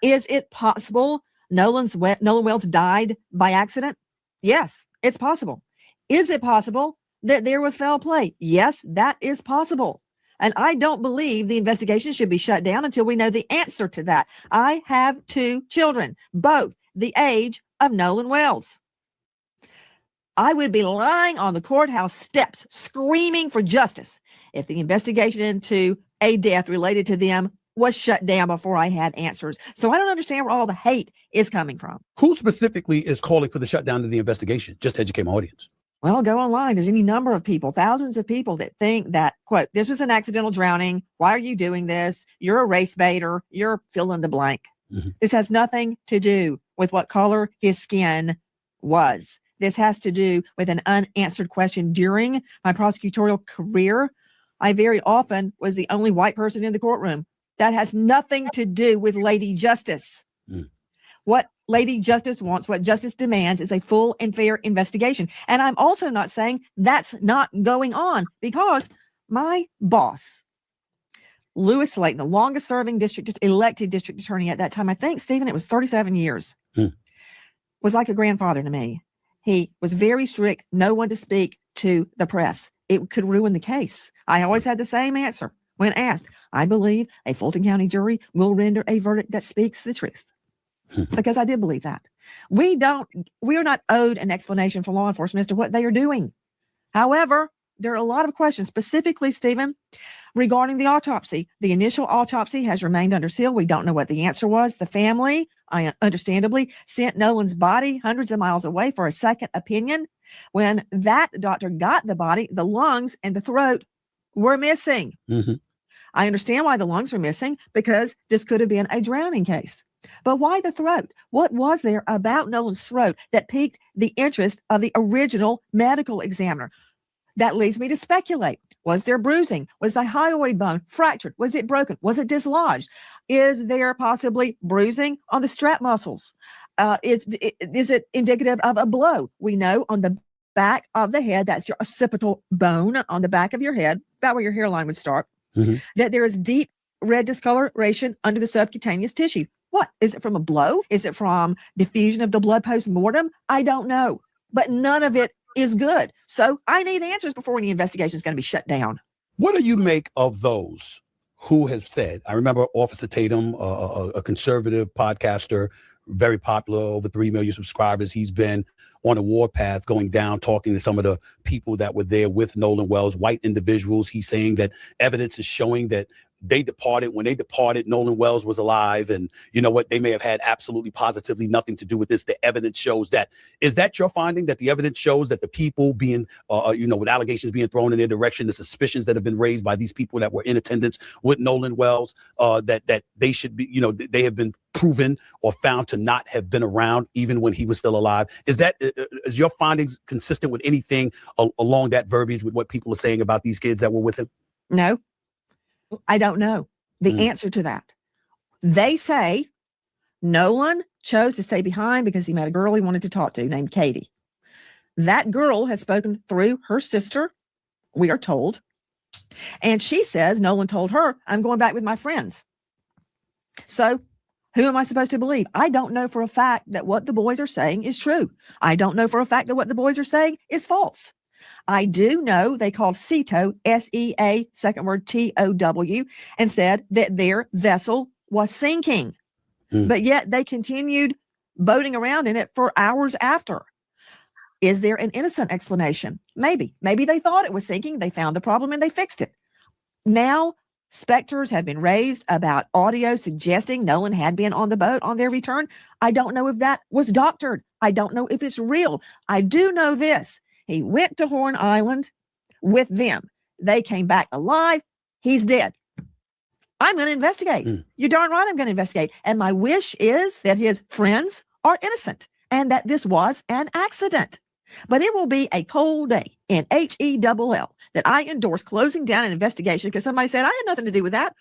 Is it possible Nolan Wells died by accident? Yes, it's possible. Is it possible that there was foul play? Yes, that is possible. And I don't believe the investigation should be shut down until we know the answer to that. I have 2 children, both the age of Nolan Wells. I would be lying on the courthouse steps screaming for justice if the investigation into a death related to them was shut down before I had answers. So I don't understand where all the hate is coming from. Who specifically is calling for the shutdown of the investigation? Just to educate my audience. Well, go online. There's any number of people, thousands of people that think that, quote, this was an accidental drowning. Why are you doing this? You're a race baiter. You're fill in the blank. This has nothing to do with what color his skin was. This has to do with an unanswered question. During my prosecutorial career, I very often was the only white person in the courtroom. That has nothing to do with Lady Justice. What Lady Justice wants, what justice demands, is a full and fair investigation. And I'm also not saying that's not going on, because my boss, Lewis Slayton, the longest serving elected district attorney at that time, I think, Stephen, it was 37 years, was like a grandfather to me. He was very strict, no one to speak to the press. It could ruin the case. I always had the same answer when asked. I believe a Fulton County jury will render a verdict that speaks the truth. Because I did believe that. We are not owed an explanation from law enforcement as to what they are doing. However, there are a lot of questions, specifically, Stephen, regarding the autopsy. The initial autopsy has remained under seal. We don't know what the answer was. The family, understandably, sent Nolan's body hundreds of miles away for a second opinion. When that doctor got the body, the lungs and the throat were missing. I understand why the lungs were missing, because this could have been a drowning case. But why the throat? What was there about Nolan's throat that piqued the interest of the original medical examiner? That leads me to speculate. Was there bruising? Was the hyoid bone fractured? Was it broken? Was it dislodged? Is there possibly bruising on the strap muscles? Is it indicative of a blow? We know on the back of the head, that's your occipital bone on the back of your head, about where your hairline would start, that there is deep red discoloration under the subcutaneous tissue. What? Is it from a blow? Is it from diffusion of the blood post-mortem? I don't know. But none of it is good. So I need answers before any investigation is going to be shut down. What do you make of those who have said, I remember Officer Tatum, a conservative podcaster, very popular, over 3 million subscribers. He's been on a warpath going down, talking to some of the people that were there with Nolan Wells, white individuals. He's saying that evidence is showing that when they departed, Nolan Wells was alive. And you know what? They may have had absolutely positively nothing to do with this. The evidence shows that. Is that your finding, that the evidence shows that the people being, with allegations being thrown in their direction, the suspicions that have been raised by these people that were in attendance with Nolan Wells, that they should be, they have been proven or found to not have been around even when he was still alive? Is your findings consistent with anything along that verbiage with what people are saying about these kids that were with him? No. I don't know the answer to that. They say Nolan chose to stay behind because he met a girl he wanted to talk to named Katie. That girl has spoken through her sister, we are told. And she says Nolan told her, I'm going back with my friends. So who am I supposed to believe? I don't know for a fact that what the boys are saying is true. I don't know for a fact that what the boys are saying is false. I do know they called SEATOW, S-E-A, second word T-O-W, and said that their vessel was sinking. But yet they continued boating around in it for hours after. Is there an innocent explanation? Maybe. Maybe they thought it was sinking. They found the problem and they fixed it. Now, specters have been raised about audio suggesting Nolan had been on the boat on their return. I don't know if that was doctored. I don't know if it's real. I do know this. He went to Horn Island with them. They came back alive. He's dead. I'm going to investigate. You're darn right I'm going to investigate. And my wish is that his friends are innocent and that this was an accident. But it will be a cold day in HELL that I endorse closing down an investigation because somebody said, I had nothing to do with that.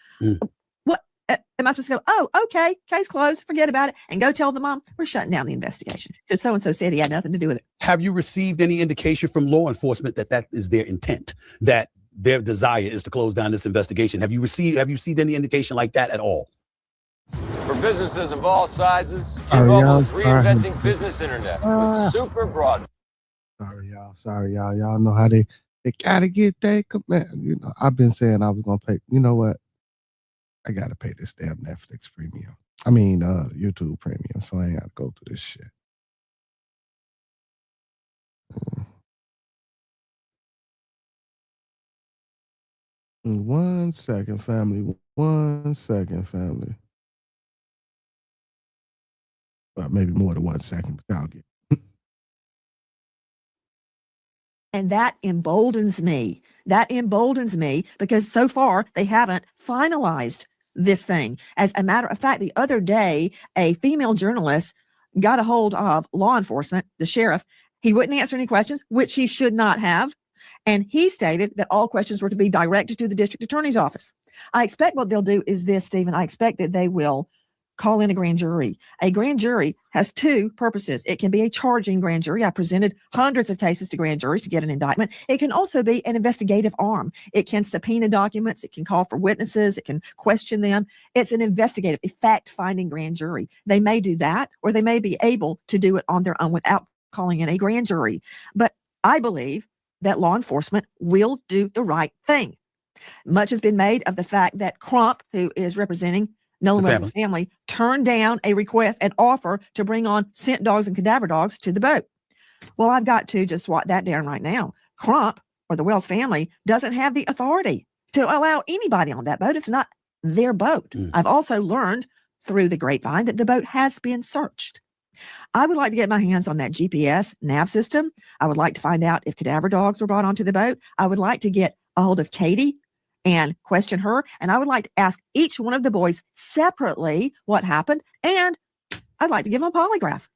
What am I supposed to go? Oh, okay. Case closed. Forget about it. And go tell the mom we're shutting down the investigation because so-and-so said he had nothing to do with it. Have you received any indication from law enforcement that is their intent, that their desire is to close down this investigation? Have you seen any indication like that at all? For businesses of all sizes, T-Mobile is reinventing business internet with super broadband. Sorry, y'all. Y'all know how they gotta get that command. I've been saying I was gonna pay. You know what? I gotta pay this damn Netflix premium. I mean, YouTube premium, so I ain't gotta go through this shit. 1 second, family. 1 second, family. Well, maybe more than 1 second, but I'll get. And that emboldens me. That emboldens me because so far they haven't finalized this thing. As a matter of fact, the other day, a female journalist got a hold of law enforcement, the sheriff. He wouldn't answer any questions, which he should not have. And he stated that all questions were to be directed to the district attorney's office. I expect what they'll do is this, Stephen. I expect that they will call in a grand jury. A grand jury has two purposes. It can be a charging grand jury. I presented hundreds of cases to grand juries to get an indictment. It can also be an investigative arm. It can subpoena documents. It can call for witnesses. It can question them. It's an investigative, a fact-finding grand jury. They may do that, or they may be able to do it on their own without calling in a grand jury. But I believe that law enforcement will do the right thing. Much has been made of the fact that Crump, who is representing Nolan Wells' family, turned down a request, an offer to bring on scent dogs and cadaver dogs to the boat. Well, I've got to just swat that down right now. Crump, or the Wells family, doesn't have the authority to allow anybody on that boat. It's not their boat. I've also learned through the grapevine that the boat has been searched. I would like to get my hands on that GPS nav system. I would like to find out if cadaver dogs were brought onto the boat. I would like to get a hold of Katie and question her. And I would like to ask each one of the boys separately what happened. And I'd like to give them a polygraph.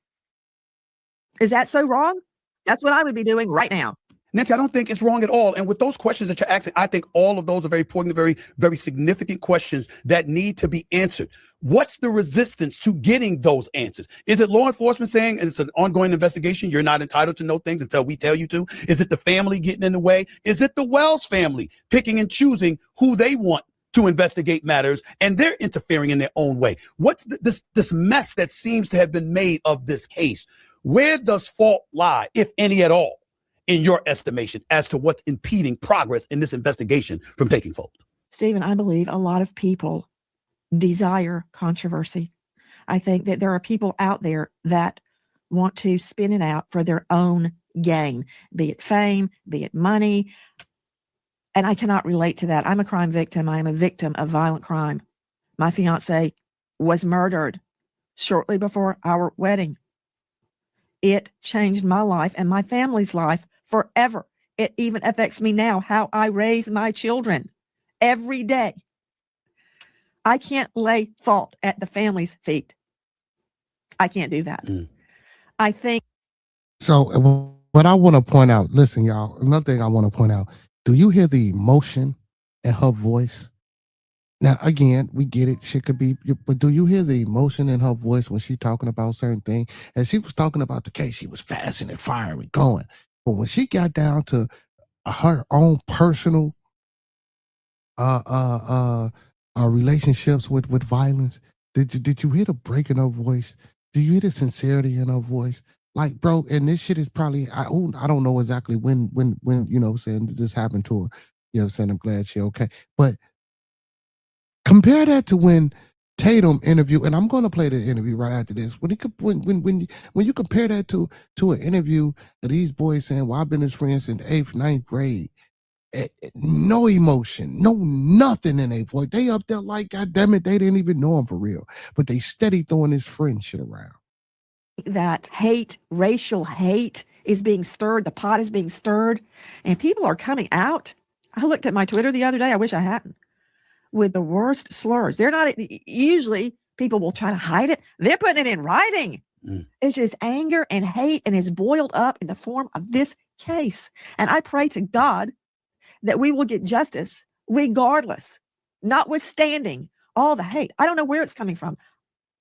Is that so wrong? That's what I would be doing right now. Nancy, I don't think it's wrong at all. And with those questions that you're asking, I think all of those are very important, very, very significant questions that need to be answered. What's the resistance to getting those answers? Is it law enforcement saying it's an ongoing investigation, you're not entitled to know things until we tell you to? Is it the family getting in the way? Is it the Wells family picking and choosing who they want to investigate matters, and they're interfering in their own way? What's this mess that seems to have been made of this case? Where does fault lie, if any at all, in your estimation, as to what's impeding progress in this investigation from taking fold? Stephen, I believe a lot of people desire controversy. I think that there are people out there that want to spin it out for their own gain, be it fame, be it money. And I cannot relate to that. I'm a crime victim. I am a victim of violent crime. My fiance was murdered shortly before our wedding. It changed my life and my family's life forever. It even affects me now, how I raise my children every day. I can't lay fault at the family's feet. I can't do that. I think. So what I want to point out, listen, y'all, another thing I want to point out, do you hear the emotion in her voice? Now, again, we get it. She could be, but do you hear the emotion in her voice when she's talking about certain things? And she was talking about the case. She was fast and fiery going. But when she got down to her own personal relationships with violence, did you hear the break in her voice? Do you hear the sincerity in her voice? Like, bro, and this shit is probably, I don't know exactly when, you know what I'm saying, this happened to her. You know what I'm saying? I'm glad she okay. But compare that to when Tatum interviewed, and I'm going to play the interview right after this. When you compare that to an interview of these boys saying, well, I've been his friend since 8th, 9th grade. No emotion, no nothing in their voice. They up there like, God damn it, they didn't even know him for real. But they steady throwing this friend shit around. That hate, racial hate is being stirred. The pot is being stirred. And people are coming out. I looked at my Twitter the other day. I wish I hadn't. With the worst slurs. They're not, usually people will try to hide it. They're putting it in writing. It's just anger and hate, and is boiled up in the form of this case. And I pray to God that we will get justice regardless, notwithstanding all the hate. I don't know where it's coming from.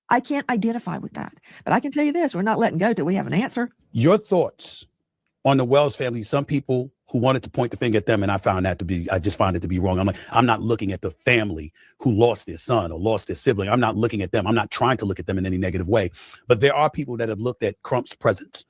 I can't identify with that. But I can tell you this, we're not letting go till we have an answer. Your thoughts on the Wells family? Some people who wanted to point the finger at them, and I just find it to be wrong. I'm not looking at the family who lost their son or lost their sibling. I'm not looking at them. I'm not trying to look at them in any negative way. But there are people that have looked at Crump's presence.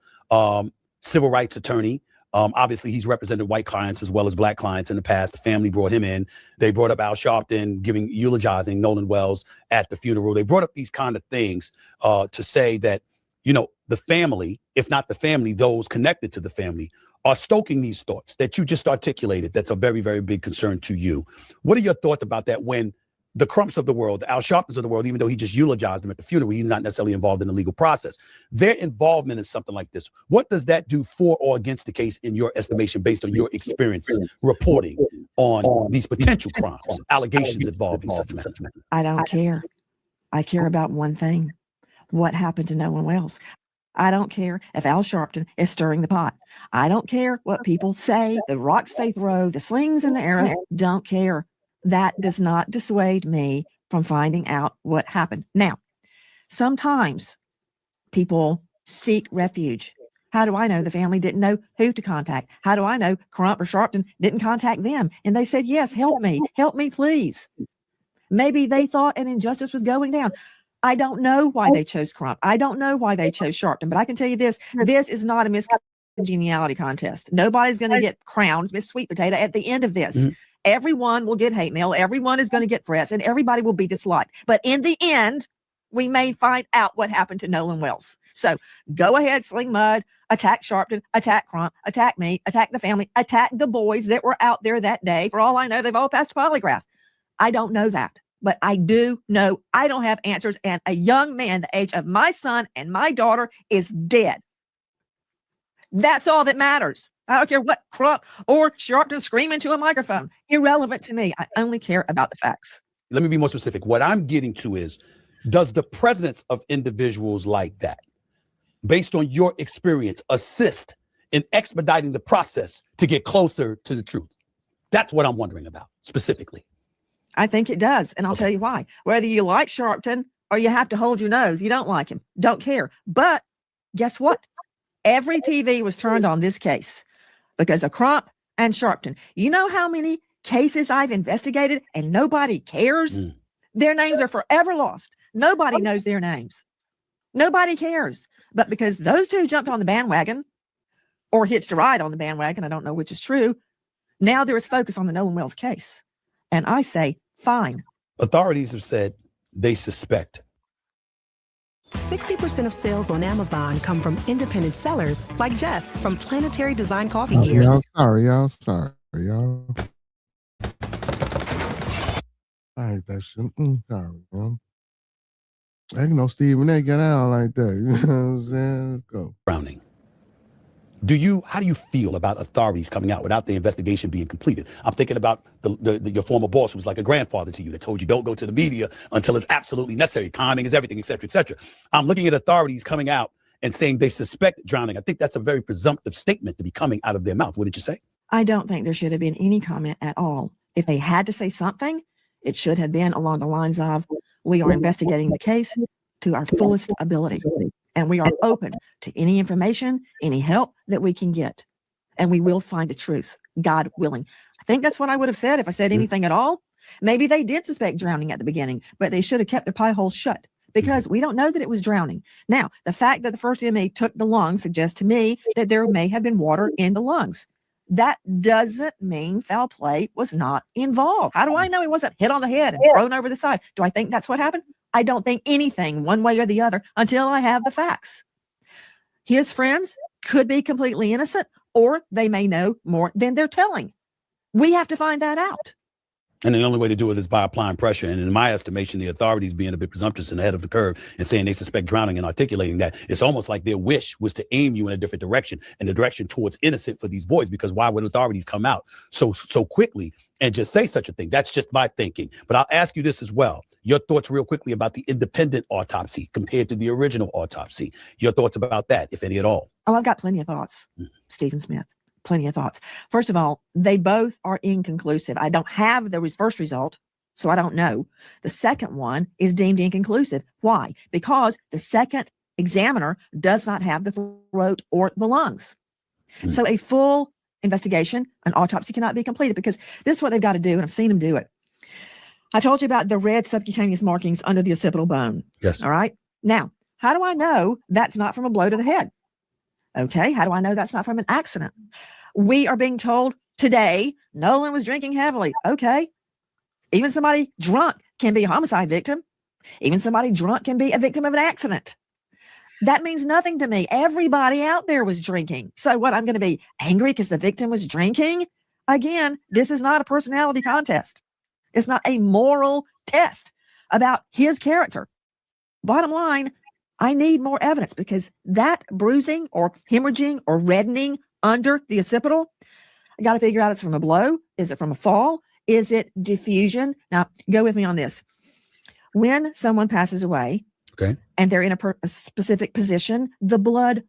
Civil rights attorney. Obviously, he's represented white clients as well as black clients in the past. The family brought him in. They brought up Al Sharpton eulogizing Nolan Wells at the funeral. They brought up these kind of things to say that, you know, the family, if not the family, those connected to the family are stoking these thoughts that you just articulated. That's a very, very big concern to you. What are your thoughts about that when the Crumps of the world, the Al Sharptons of the world, even though he just eulogized them at the funeral, he's not necessarily involved in the legal process. Their involvement in something like this, what does that do for or against the case in your estimation, based on your experience reporting on these potential crimes, allegations involving such matters? I don't care. I care about one thing. What happened to Nolan Wells? I don't care if Al Sharpton is stirring the pot. I don't care what people say, the rocks they throw, the slings and the arrows. Don't care. That does not dissuade me from finding out what happened. Now, sometimes people seek refuge. How do I know the family didn't know who to contact? How do I know Crump or Sharpton didn't contact them? And they said, yes, help me, please. Maybe they thought an injustice was going down. I don't know why they chose Crump. I don't know why they chose Sharpton, but I can tell you this, this is not a Miss Congeniality contest. Nobody's going to get crowned Miss Sweet Potato at the end of this. Everyone will get hate mail. Everyone is going to get threats, and everybody will be disliked. But in the end, we may find out what happened to Nolan Wells. So go ahead, sling mud, attack Sharpton, attack Crump, attack me, attack the family, attack the boys that were out there that day. For all I know, they've all passed a polygraph. I don't know that. But I do know I don't have answers, and a young man the age of my son and my daughter is dead. That's all that matters. I don't care what Crump or Sharpton scream into a microphone. Irrelevant to me. I only care about the facts. Let me be more specific. What I'm getting to is, does the presence of individuals like that, based on your experience, assist in expediting the process to get closer to the truth? That's what I'm wondering about specifically. I think it does. And I'll tell you why. Whether you like Sharpton or you have to hold your nose, you don't like him, don't care. But guess what? Every TV was turned on this case because of Crump and Sharpton. You know how many cases I've investigated and nobody cares? Their names are forever lost. Nobody knows their names. Nobody cares. But because those two jumped on the bandwagon or hitched a ride on the bandwagon, I don't know which is true, now there is focus on the Nolan Wells case. And I say, fine. Authorities have said they suspect. 60% of sales on Amazon come from independent sellers like Jess from Planetary Design Coffee Gear. Y'all sorry, y'all. I hate that shit. Sorry, man. I know Stephen A get out like that. You know what I'm saying? Let's go. Browning. How do you feel about authorities coming out without the investigation being completed? I'm thinking about your former boss, who was like a grandfather to you, that told you don't go to the media until it's absolutely necessary. Timing is everything, et cetera, et cetera. I'm looking at authorities coming out and saying they suspect drowning. I think that's a very presumptive statement to be coming out of their mouth. What did you say? I don't think there should have been any comment at all. If they had to say something, it should have been along the lines of, we are investigating the case to our fullest ability. And we are open to any information, any help that we can get. And we will find the truth, God willing. I think that's what I would have said if I said anything at all. Maybe they did suspect drowning at the beginning, but they should have kept their pie hole shut because we don't know that it was drowning. Now, the fact that the first inmate took the lungs suggests to me that there may have been water in the lungs. That doesn't mean foul play was not involved. How do I know he wasn't hit on the head and thrown over the side? Do I think that's what happened? I don't think anything one way or the other until I have the facts. His friends could be completely innocent, or they may know more than they're telling. We have to find that out. And the only way to do it is by applying pressure. And in my estimation, the authorities being a bit presumptuous and ahead of the curve and saying they suspect drowning and articulating that, it's almost like their wish was to aim you in a different direction, and the direction towards innocent for these boys. Because why would authorities come out so quickly and just say such a thing? That's just my thinking. But I'll ask you this as well. Your thoughts real quickly about the independent autopsy compared to the original autopsy. Your thoughts about that, if any at all. Oh, I've got plenty of thoughts, Stephen Smith. Plenty of thoughts. First of all, they both are inconclusive. I don't have the first result, so I don't know. The second one is deemed inconclusive. Why? Because the second examiner does not have the throat or the lungs. So a full investigation, an autopsy cannot be completed because this is what they've got to do, and I've seen them do it. I told you about the red subcutaneous markings under the occipital bone. Yes. All right. Now, how do I know that's not from a blow to the head? Okay. How do I know that's not from an accident? We are being told today Nolan was drinking heavily. Okay. Even somebody drunk can be a homicide victim. Even somebody drunk can be a victim of an accident. That means nothing to me. Everybody out there was drinking. So what, I'm going to be angry because the victim was drinking? Again, this is not a personality contest. It's not a moral test about his character. Bottom line, I need more evidence because that bruising or hemorrhaging or reddening under the occipital, I got to figure out it's from a blow. Is it from a fall? Is it diffusion? Now, go with me on this. When someone passes away, okay, and they're in a specific position, the blood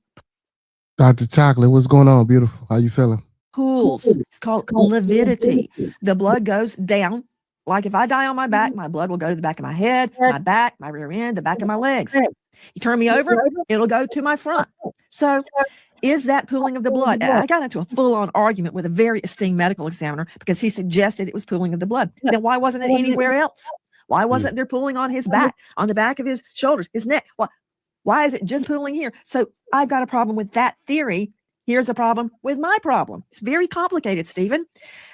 Dr. Chocolate, what's going on, beautiful? How you feeling? pools. It's called lividity. The blood goes down. Like if I die on my back, my blood will go to the back of my head, my back, my rear end, the back of my legs. You turn me over, it'll go to my front. So is that pooling of the blood? I got into a full-on argument with a very esteemed medical examiner because he suggested it was pooling of the blood. Then why wasn't it anywhere else? Why wasn't there pooling on his back, on the back of his shoulders, his neck? Why is it just pooling here? So I've got a problem with that theory. Here's a problem with my problem. It's very complicated, Stephen.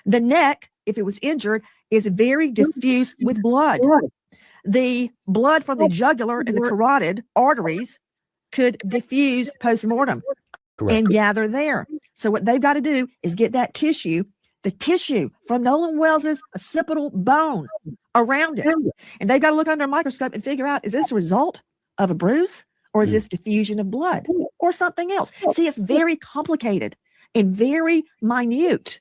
The neck, if it was injured, is very diffuse with blood. The blood from the jugular and the carotid arteries could diffuse post-mortem and gather there. So what they've got to do is get that tissue, the tissue from Nolan Wells's occipital bone around it. And they've got to look under a microscope and figure out, is this a result of a bruise or is this diffusion of blood or something else? See, it's very complicated. and very minute.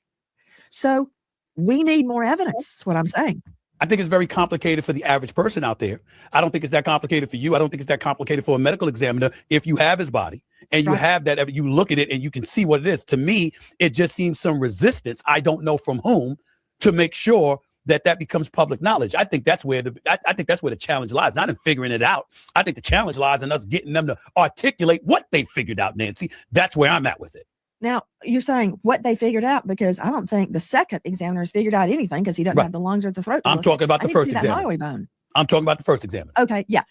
So we need more evidence, is what I'm saying. I think it's very complicated for the average person out there. I don't think it's that complicated for you. I don't think it's that complicated for a medical examiner. If you have his body and you have that, you look at it and you can see what it is. To me, it just seems some resistance. I don't know from whom to make sure that becomes public knowledge. I think that's where I think that's where the challenge lies, not in figuring it out. I think the challenge lies in us getting them to articulate what they figured out, Nancy. That's where I'm at with it. Now, you're saying what they figured out, because I don't think the second examiner has figured out anything because he doesn't have the lungs or the throat. I'm talking about the first examiner. Highway bone. I'm talking about the first examiner. Okay, yeah.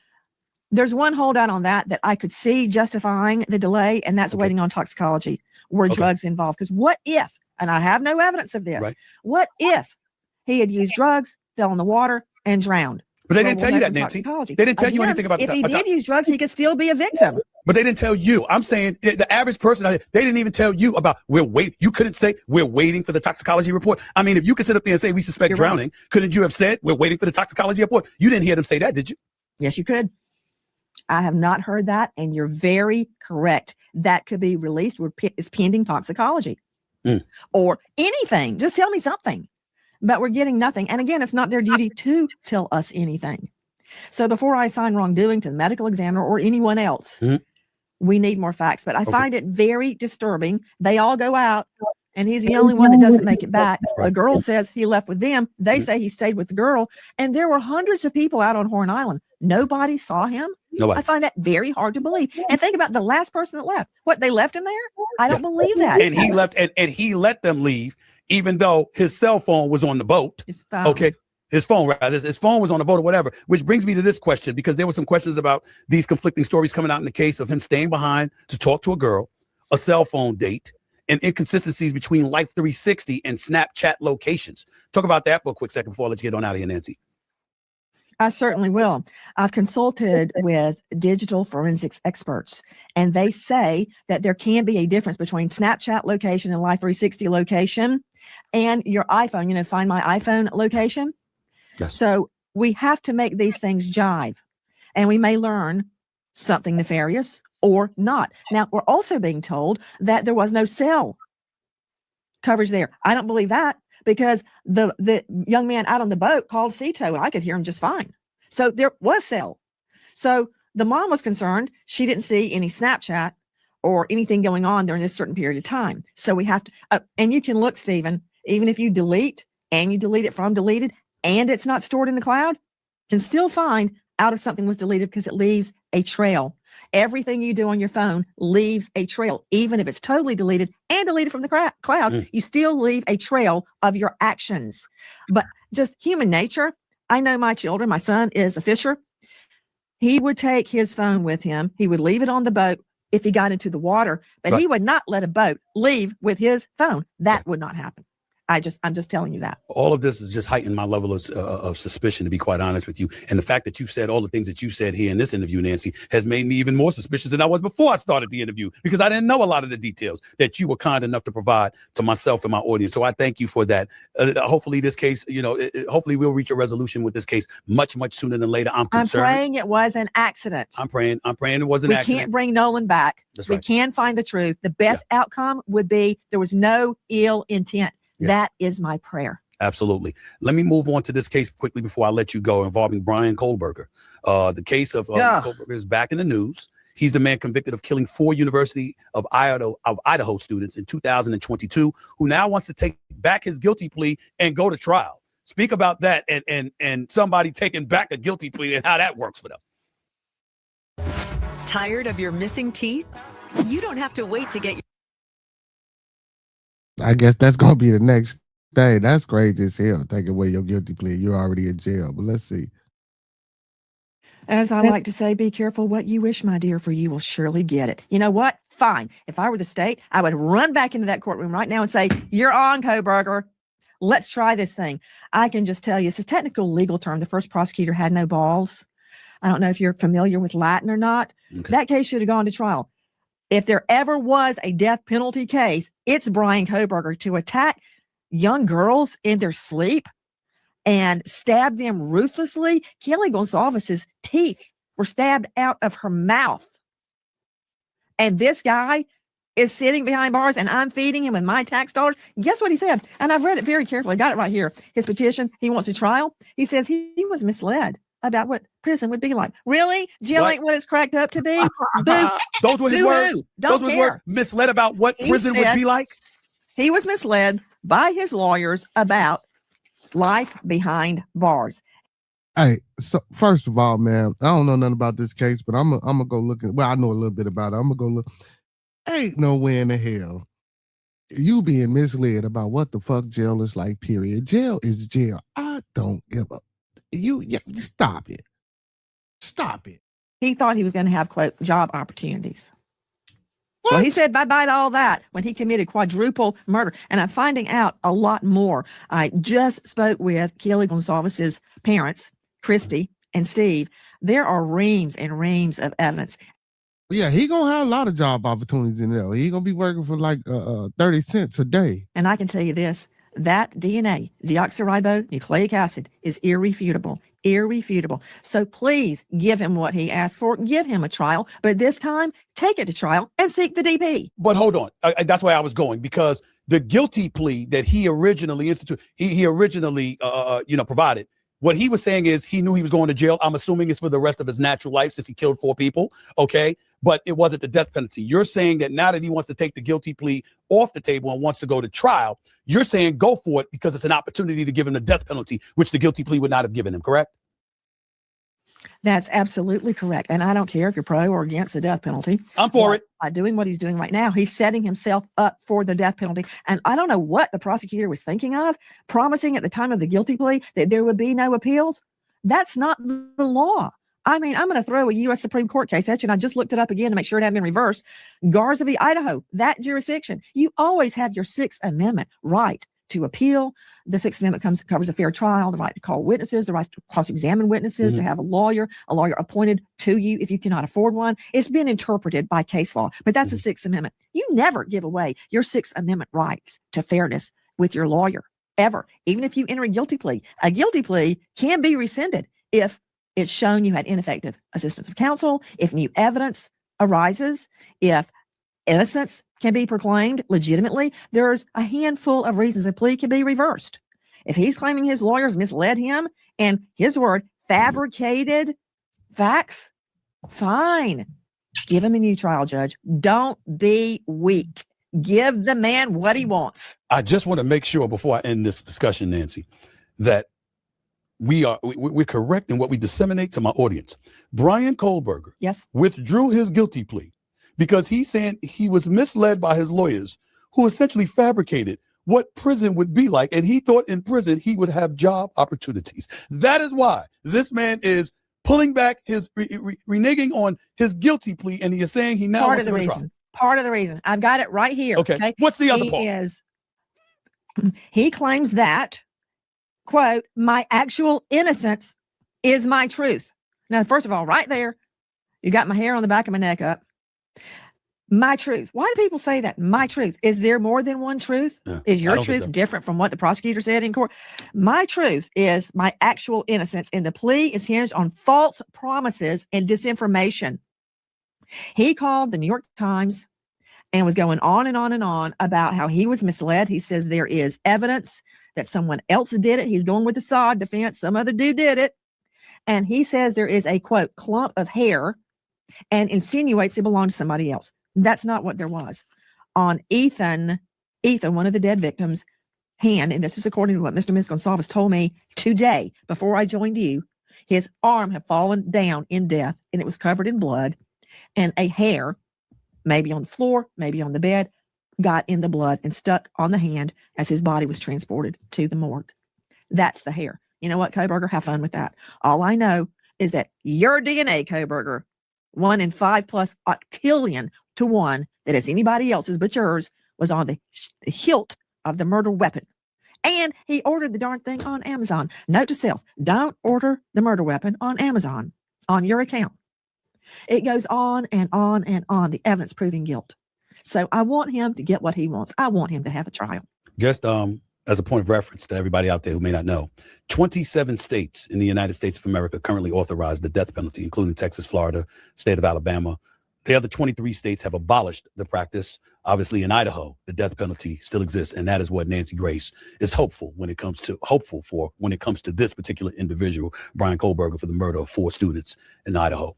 There's one holdout on that I could see justifying the delay, and that's waiting on toxicology. Were drugs involved? Because what if, and I have no evidence of this, what if he had used drugs, fell in the water, and drowned? But they didn't tell you that, Nancy. They didn't tell you anything about if he did use drugs, he could still be a victim. But they didn't tell you. I'm saying the average person, they didn't even tell you about we're waiting. You couldn't say we're waiting for the toxicology report. I mean, if you could sit up there and say we suspect drowning, couldn't you have said we're waiting for the toxicology report? You didn't hear them say that, did you? Yes, you could. I have not heard that, and you're very correct. That could be released with is pending toxicology or anything. Just tell me something. But we're getting nothing. And again, it's not their duty to tell us anything. So before I assign wrongdoing to the medical examiner or anyone else, we need more facts. But I find it very disturbing. They all go out, and he's the only one that doesn't make it back. The girl says he left with them. They say he stayed with the girl. And there were hundreds of people out on Horn Island. Nobody saw him. Nobody. I find that very hard to believe. And think about the last person that left. What, they left him there? I don't believe that. And he left, and he let them leave, even though his cell phone was on the boat. Okay. His phone, rather. His phone was on the boat or whatever, which brings me to this question, because there were some questions about these conflicting stories coming out in the case of him staying behind to talk to a girl, a cell phone date, and inconsistencies between Life 360 and Snapchat locations. Talk about that for a quick second before I let you get on out of here, Nancy. I certainly will. I've consulted with digital forensics experts, and they say that there can be a difference between Snapchat location and Life 360 location and your iPhone, Find My iPhone location. Yes. So we have to make these things jive, and we may learn something nefarious or not. Now, we're also being told that there was no cell coverage there. I don't believe that, because the young man out on the boat called CETO, and I could hear him just fine. So there was cell. So the mom was concerned. She didn't see any Snapchat or anything going on during this certain period of time. So we have to, and you can look, Stephen, even if you delete and you delete it from deleted and it's not stored in the cloud, can still find out if something was deleted, because it leaves a trail. Everything you do on your phone leaves a trail. Even if it's totally deleted and deleted from the cloud, you still leave a trail of your actions. But just human nature. I know my children, my son is a fisher. He would take his phone with him. He would leave it on the boat if he got into the water, but he would not let a boat leave with his phone. That would not happen. I'm just telling you that. All of this has just heightened my level of suspicion, to be quite honest with you. And the fact that you've said all the things that you said here in this interview, Nancy, has made me even more suspicious than I was before I started the interview, because I didn't know a lot of the details that you were kind enough to provide to myself and my audience. So I thank you for that. Hopefully this case, hopefully we'll reach a resolution with this case much, much sooner than later. I'm concerned. I'm praying it was an accident. I'm praying it was an accident. We can't bring Nolan back. That's right. We can find the truth. The best outcome would be there was no ill intent. Yeah. That is my prayer. Absolutely. Let me move on to this case quickly before I let you go, involving Brian Kohlberger. The case of Kohlberger is back in the news. He's the man convicted of killing 4 University of Idaho students in 2022, who now wants to take back his guilty plea and go to trial. Speak about that and somebody taking back a guilty plea and how that works for them. Tired of your missing teeth? You don't have to wait to get your I guess that's gonna be the next thing. That's crazy as hell. Take away your guilty plea. You're already in jail. But let's see. As I like to say, be careful what you wish, my dear, for you will surely get it. You know what? Fine. If I were the state, I would run back into that courtroom right now and say, "You're on, Kohlberger. Let's try this thing." I can just tell you, it's a technical legal term. The first prosecutor had no balls. I don't know if you're familiar with Latin or not. Okay. That case should have gone to trial. If there ever was a death penalty case, it's Brian Kohlberger to attack young girls in their sleep and stab them ruthlessly. Kelly Gonsalves's teeth were stabbed out of her mouth. And this guy is sitting behind bars and I'm feeding him with my tax dollars. Guess what he said? And I've read it very carefully. I got it right here. His petition, he wants a trial. He says he was misled about what prison would be like. Really? Jail ain't what it's cracked up to be? Boo. Those were his words. Don't Those were his care. words. Misled about what He prison would said be like. He was misled by his lawyers about life behind bars. Hey, so first of all, man, I don't know nothing about this case, but I'm gonna go look at. Well, I know a little bit about it. I'm gonna go look. Ain't no way in the hell you being misled about what the fuck jail is like. Period. Jail is jail. I don't give up. You stop it. Stop it. He thought he was going to have, quote, job opportunities. Well, he said bye-bye to all that when he committed quadruple murder. And I'm finding out a lot more. I just spoke with Kelly Gonzalez's parents, Christy and Steve. There are reams and reams of evidence. Yeah, he gonna have a lot of job opportunities in there. He gonna be working for like 30 cents a day. And I can tell you this, that DNA, deoxyribonucleic acid, is irrefutable. Irrefutable. So please give him what he asked for. Give him a trial. But this time, take it to trial and seek the DP. But hold on. That's why I was going, because the guilty plea that he originally provided, what he was saying is he knew he was going to jail. I'm assuming it's for the rest of his natural life since he killed 4 people. Okay. But it wasn't the death penalty. You're saying that now that he wants to take the guilty plea off the table and wants to go to trial, you're saying go for it because it's an opportunity to give him the death penalty, which the guilty plea would not have given him, correct? That's absolutely correct. And I don't care if you're pro or against the death penalty. I'm for it. By doing what he's doing right now, he's setting himself up for the death penalty. And I don't know what the prosecutor was thinking of, promising at the time of the guilty plea that there would be no appeals. That's not the law. I mean, I'm going to throw a U.S. Supreme Court case at you, and I just looked it up again to make sure it hadn't been reversed. Garza v. Idaho, that jurisdiction, you always have your Sixth Amendment right to appeal. The Sixth Amendment covers a fair trial, the right to call witnesses, the right to cross-examine witnesses, to have a lawyer appointed to you if you cannot afford one. It's been interpreted by case law, but that's the Sixth Amendment. You never give away your Sixth Amendment rights to fairness with your lawyer, ever, even if you enter a guilty plea. A guilty plea can be rescinded if it's shown you had ineffective assistance of counsel, if new evidence arises, if innocence can be proclaimed legitimately. There's a handful of reasons a plea can be reversed. If he's claiming his lawyers misled him and his word fabricated facts, fine. Give him a new trial, Judge. Don't be weak. Give the man what he wants. I just want to make sure before I end this discussion, Nancy, that we're correct in what we disseminate to my audience. Brian Kohlberger withdrew his guilty plea because he's saying he was misled by his lawyers who essentially fabricated what prison would be like. And he thought in prison he would have job opportunities. That is why this man is pulling back his reneging on his guilty plea. And he is saying he now part of the reason. Part of the reason. I've got it right here. Okay. What's the other part? He claims that, quote, my actual innocence is my truth. Now, first of all, right there, you got my hair on the back of my neck up. My truth. Why do people say that? My truth. Is there more than one truth? Yeah, is your truth different from what the prosecutor said in court? My truth is my actual innocence, and the plea is hinged on false promises and disinformation. He called the New York Times and was going on and on and on about how he was misled. He says there is evidence that someone else did it. He's going with the sod defense. Some other dude did it. And he says there is a, quote, clump of hair and insinuates it belonged to somebody else. That's not what there was. On Ethan, one of the dead victims' hand, and this is according to what Mr. and Ms. Gonzalez told me today before I joined you, his arm had fallen down in death and it was covered in blood, and a hair, maybe on the floor, maybe on the bed, got in the blood and stuck on the hand as his body was transported to the morgue. That's the hair. You know what, Koberger? Have fun with that. All I know is that your DNA, Koberger, 1 in 5+ octillion to 1 that is anybody else's but yours, was on the hilt of the murder weapon. And he ordered the darn thing on Amazon. Note to self, don't order the murder weapon on Amazon on your account. It goes on and on and on, the evidence proving guilt. So I want him to get what he wants. I want him to have a trial. Just as a point of reference to everybody out there who may not know, 27 states in the United States of America currently authorize the death penalty, including Texas, Florida, state of Alabama. The other 23 states have abolished the practice. Obviously, in Idaho, the death penalty still exists, and that is what Nancy Grace is hopeful when it comes to this particular individual, Brian Kohlberger, for the murder of 4 students in Idaho.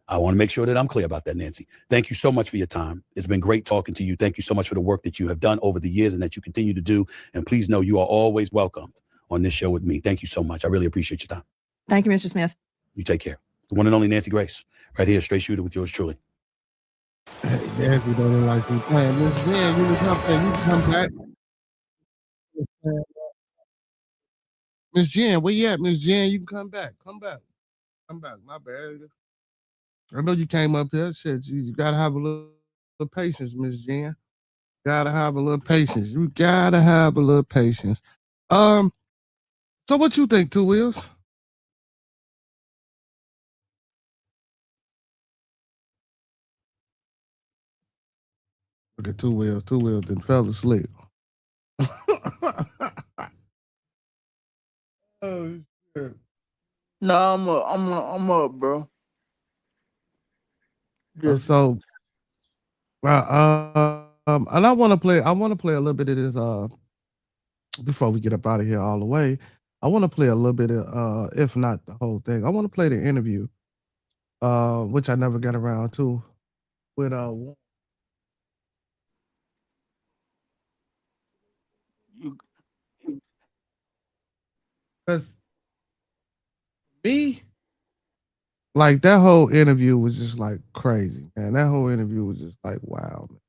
I want to make sure that I'm clear about that, Nancy. Thank you so much for your time. It's been great talking to you. Thank you so much for the work that you have done over the years and that you continue to do. And please know you are always welcome on this show with me. Thank you so much. I really appreciate your time. Thank you, Mr. Smith. You take care. The one and only Nancy Grace, right here, Straight Shooter with yours truly. Hey, Nancy don't like me playing. Miss Jen, you can come back. Miss Jen, where you at, Miss Jen? You can come back. Come back. My bad. I know you came up here. Shit, you gotta have a little patience, Miss Jen. Gotta have a little patience. You gotta have a little patience. So what you think, Two Wheels? Look at Two Wheels. Two Wheels then fell asleep. Oh shit. Nah, I'm up, bro. Just So and I want to play a little bit of this before we get up out of here all the way. I want to play a little bit of if not the whole thing. I want to play the interview which I never got around to with because me, like, that whole interview was just like crazy, man. That whole interview was just like wow, man.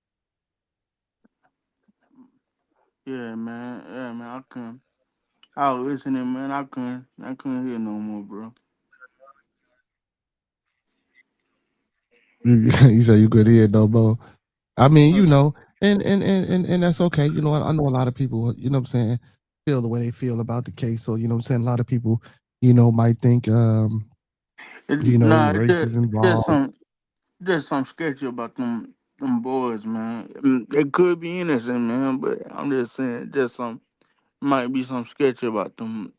yeah, man. I couldn't. I was listening, man. I couldn't hear no more, bro. You say you could hear no more. I mean, you know, and that's okay. You know, I know a lot of people, you know what I'm saying, feel the way they feel about the case. So, you know what I'm saying, a lot of people, you know, might think Nah, race is involved. just some sketchy about them boys, man. It could be innocent, man, but I'm just saying, just some might be some sketchy about them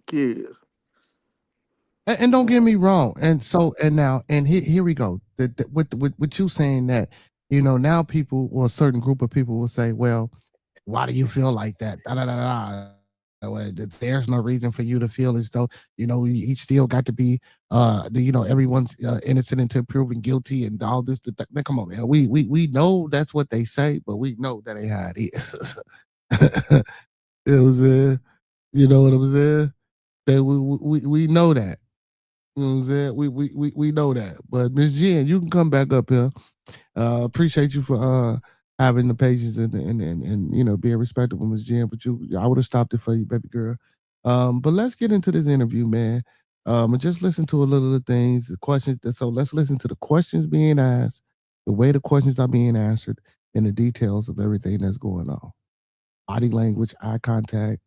kids. And don't get me wrong. And so, and now, and here we go. With you saying that, you know, now people or a certain group of people will say, well, why do you feel like that? Da, da, da, da. Well, there's no reason for you to feel as though, you know, he still got to be, everyone's innocent until proven guilty and all this. Man, come on, man. We know that's what they say, but we know that ain't how it is. It was, you know what I'm saying? That we know that. You know what I'm saying? We know that. But Miss Jen, you can come back up here. Appreciate you for having the patience and you know, being respectable, Miss Jen. But I would have stopped it for you, baby girl. But let's get into this interview, man. And just listen to a little of the things, the questions. So let's listen to the questions being asked, the way the questions are being answered, and the details of everything that's going on. Body language, eye contact,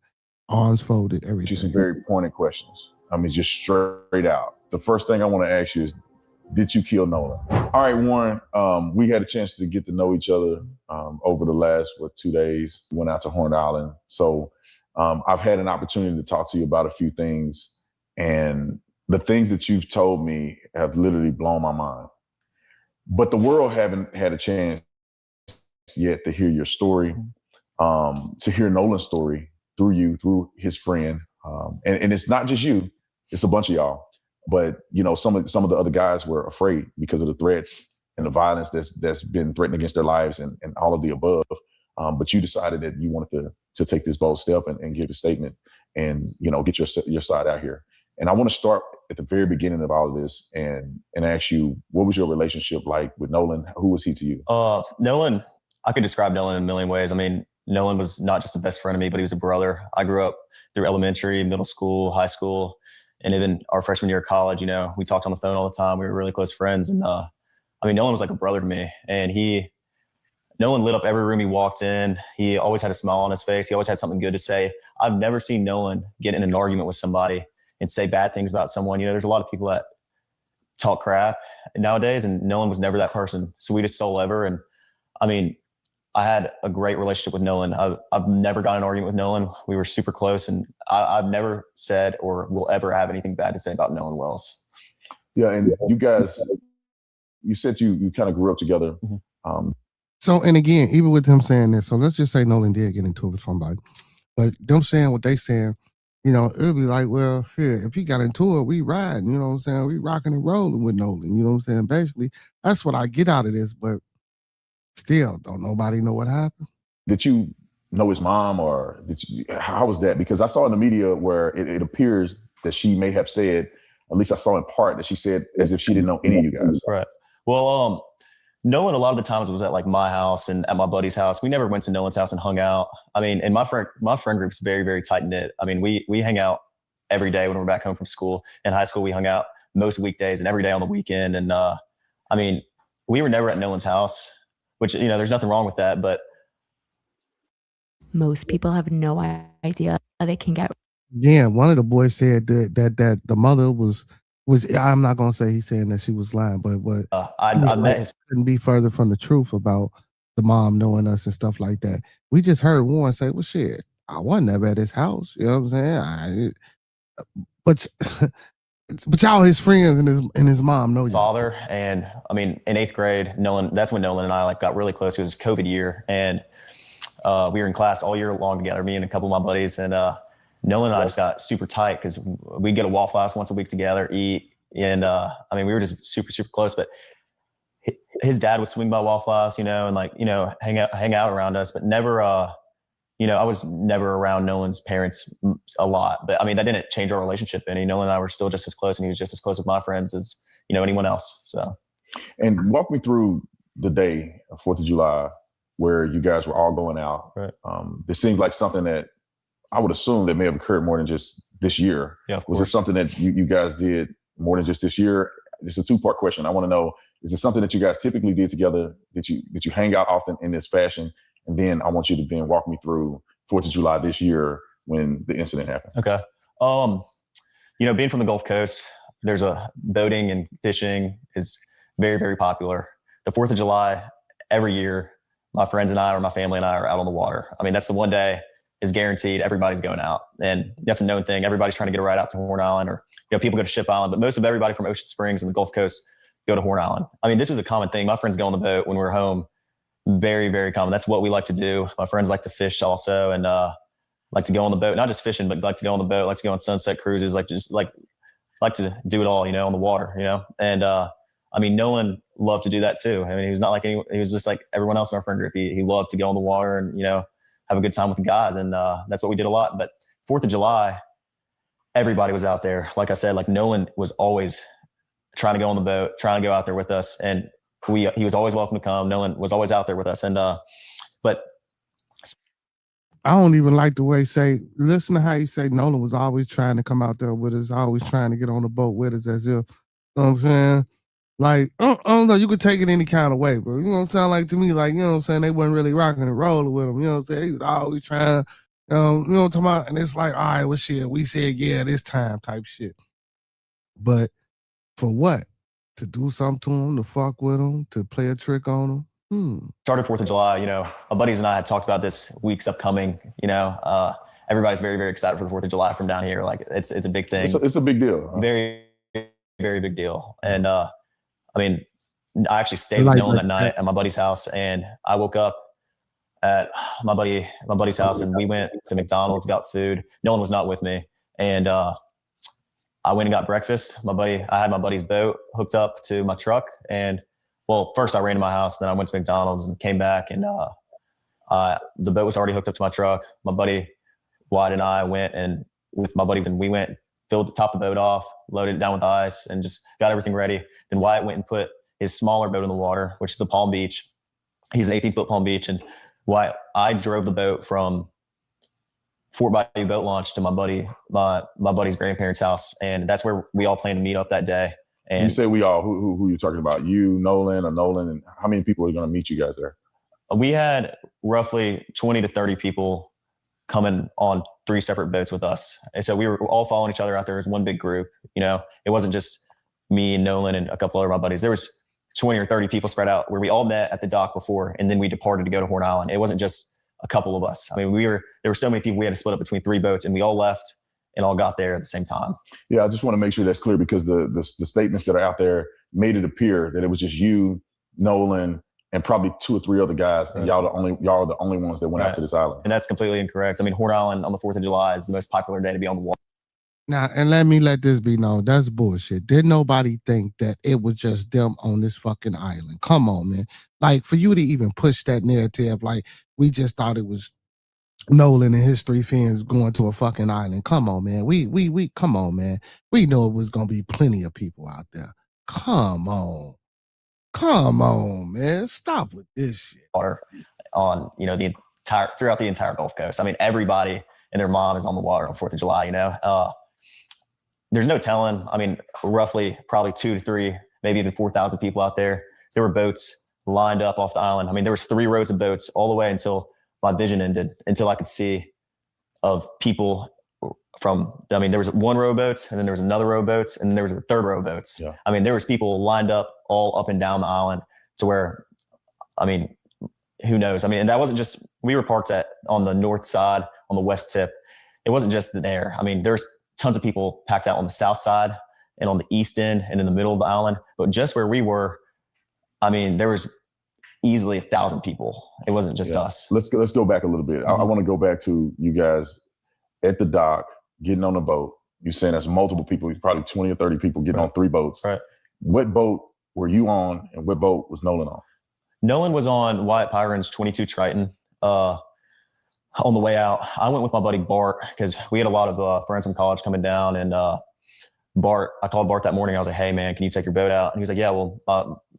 arms folded, everything. Some very pointed questions. I mean, just straight out. The first thing I want to ask you is, did you kill Nolan? All right, Warren, we had a chance to get to know each other over the last, 2 days. We went out to Horn Island. So I've had an opportunity to talk to you about a few things. And the things that you've told me have literally blown my mind. But the world haven't had a chance yet to hear your story, to hear Nolan's story through you, through his friend. And it's not just you, it's a bunch of y'all. But, you know, some of the other guys were afraid because of the threats and the violence that's been threatened against their lives and all of the above. But you decided that you wanted to take this bold step and give a statement and, you know, get your side out here. And I want to start at the very beginning of all of this and ask you, what was your relationship like with Nolan? Who was he to you? Nolan, I could describe Nolan in a million ways. I mean, Nolan was not just a best friend of me, but he was a brother. I grew up through elementary, middle school, high school, and even our freshman year of college. You know, we talked on the phone all the time. We were really close friends. And I mean, Nolan was like a brother to me. And Nolan lit up every room he walked in. He always had a smile on his face. He always had something good to say. I've never seen Nolan get in an argument with somebody and say bad things about someone. You know, there's a lot of people that talk crap nowadays, and Nolan was never that person. Sweetest soul ever. And I mean, I had a great relationship with Nolan. I've never gotten an argument with Nolan. We were super close, and I've never said or will ever have anything bad to say about Nolan Wells. Yeah, and you guys, you said you kind of grew up together. Mm-hmm. So, and again, even with him saying this, so let's just say Nolan did get into it with somebody, but them saying what they saying, it'll be like, well, shit, if he got into it, we riding, you know what I'm saying? We rocking and rolling with Nolan, you know what I'm saying? Basically, that's what I get out of this, but still, don't nobody know what happened. Did you know his mom, or how was that? Because I saw in the media where it appears that she may have said, at least I saw in part, that she said as if she didn't know any of you guys. Right. Well, Nolan, a lot of the times was at like my house and at my buddy's house. We never went to Nolan's house and hung out. I mean, and my friend group's very, very tight knit. I mean, we hang out every day when we're back home from school. In high school, we hung out most weekdays and every day on the weekend. And I mean, we were never at Nolan's house, which, there's nothing wrong with that, but most people have no idea how they can get. Yeah, one of the boys said that the mother was I'm not gonna say he's saying that she was lying, but I met his couldn't be further from the truth about the mom knowing us and stuff like that. We just heard Warren say, "Well, shit, I wasn't ever at his house." You know what I'm saying? But y'all his friends and his mom know you. Father, and I mean, in 8th grade, Nolan. That's when Nolan and I got really close. It was COVID year, and we were in class all year long together. Me and a couple of my buddies, and Nolan and I just got super tight because we'd get a Waffle House once a week together, eat, and I mean, we were just super, super close. But his dad would swing by Waffle House, and hang out around us, but never, I was never around Nolan's parents a lot. But I mean, that didn't change our relationship any. Nolan and I were still just as close, and he was just as close with my friends as anyone else. So, and walk me through the day of 4th of July where you guys were all going out. Right. This seems like something that I would assume that may have occurred more than just this year. Yeah, of Was course. it something that you guys did more than just this year? It's a 2-part question. I want to know, is it something that you guys typically did together, that you hang out often in this fashion? And then I want you to then walk me through 4th of July this year when the incident happened. Okay. Being from the Gulf Coast, there's boating and fishing is very, very popular. The 4th of July, every year, my friends and I, or my family and I, are out on the water. I mean, that's the one day is guaranteed everybody's going out. And that's a known thing. Everybody's trying to get a ride out to Horn Island, or, people go to Ship Island, but most of everybody from Ocean Springs and the Gulf Coast go to Horn Island. I mean, this was a common thing. My friends go on the boat when we were home. Very, very common. That's what we like to do. My friends like to fish also, and like to go on the boat, not just fishing, but like to go on the boat, like to go on sunset cruises, like to do it all, on the water, And I mean, Nolan loved to do that too. I mean, he was not like he was just like everyone else in our friend group. He loved to go on the water and, have a good time with the guys. And that's what we did a lot. But 4th of July, everybody was out there. Like I said, like Nolan was always trying to go on the boat, trying to go out there with us. And he was always welcome to come. Nolan was always out there with us. And, but I don't even like the way he say, listen to how he say Nolan was always trying to come out there with us, always trying to get on the boat with us, as if, you know what I'm saying? Like, I don't know, you could take it any kind of way, but you know what I'm saying? Like, to me, like, you know what I'm saying? They wasn't really rocking and rolling with him, you know what I'm saying? He was always trying, you know what I'm talking about? And it's like, all right, well, shit, we said, yeah, this time type shit. But for what? To do something to him, to fuck with him, to play a trick on him? Started 4th of July, my buddies and I had talked about this weeks upcoming, everybody's very, very excited for the 4th of July from down here. Like it's a big thing. It's a big deal. Huh? Very, very big deal. And, I mean, I actually stayed with Nolan that night at my buddy's house, and I woke up at my buddy's house, and we went to McDonald's, got food. Nolan was not with me. And, I went and got breakfast. I had my buddy's boat hooked up to my truck, and first I ran to my house, then I went to McDonald's and came back, and the boat was already hooked up to my truck. My buddy Wyatt and I went, and with my buddies, and we went, filled the top of the boat off, loaded it down with ice, and just got everything ready. Then Wyatt went and put his smaller boat in the water, which is the Palm Beach. He's an 18-foot Palm Beach, and I drove the boat from Fort Bayou boat launch to my buddy's grandparents' house, and that's where we all planned to meet up that day. And you say we all, who you're talking about? You, Nolan, and how many people are going to meet you guys there? We had roughly 20 to 30 people coming on 3 separate boats with us. And so we were all following each other out there as one big group. It wasn't just me and Nolan and a couple other of my buddies. There was 20 or 30 people spread out where we all met at the dock before, and then we departed to go to Horn Island. It wasn't just a couple of us. I mean, there were so many people, we had to split up between 3 boats, and we all left and all got there at the same time. Yeah, I just want to make sure that's clear, because the statements that are out there made it appear that it was just you, Nolan, and probably 2 or 3 other guys, and y'all are the only ones that went out to this island. And that's completely incorrect. I mean, Horn Island on the 4th of July is the most popular day to be on the water. Now, and let this be known, that's bullshit. Did nobody think that it was just them on this fucking island? Come on, man. Like, for you to even push that narrative, like, we just thought it was Nolan and his 3 friends going to a fucking island. Come on, man. We come on, man. We know it was gonna be plenty of people out there. Come on, man. Stop with this shit. Water on, throughout the entire Gulf Coast. I mean, everybody and their mom is on the water on 4th of July, There's no telling. I mean, roughly probably 2 to 3, maybe even 4,000 people out there. There were boats lined up off the island. I mean, there was 3 rows of boats all the way until my vision ended, until I could see of people there was 1 row of boats, and then there was another row of boats, and then there was a 3rd row of boats. Yeah. I mean, there was people lined up all up and down the island to where, I mean, who knows? I mean, and that wasn't just, we were parked on the north side, on the west tip. It wasn't just there. I mean, there's tons of people packed out on the south side and on the east end and in the middle of the island. But just where we were, I mean, there was easily 1,000 people. It wasn't just us. Let's go back a little bit. I want to go back to you guys at the dock, getting on the boat. You're saying there's multiple people, probably 20 or 30 people getting on 3 boats. Right. What boat were you on, and what boat was Nolan on? Nolan was on Wyatt Pyron's 22 Triton. On the way out, I went with my buddy Bart, because we had a lot of friends from college coming down. And Bart, I called Bart that morning. I was like, "Hey man, can you take your boat out?" And he was like, "Yeah, well,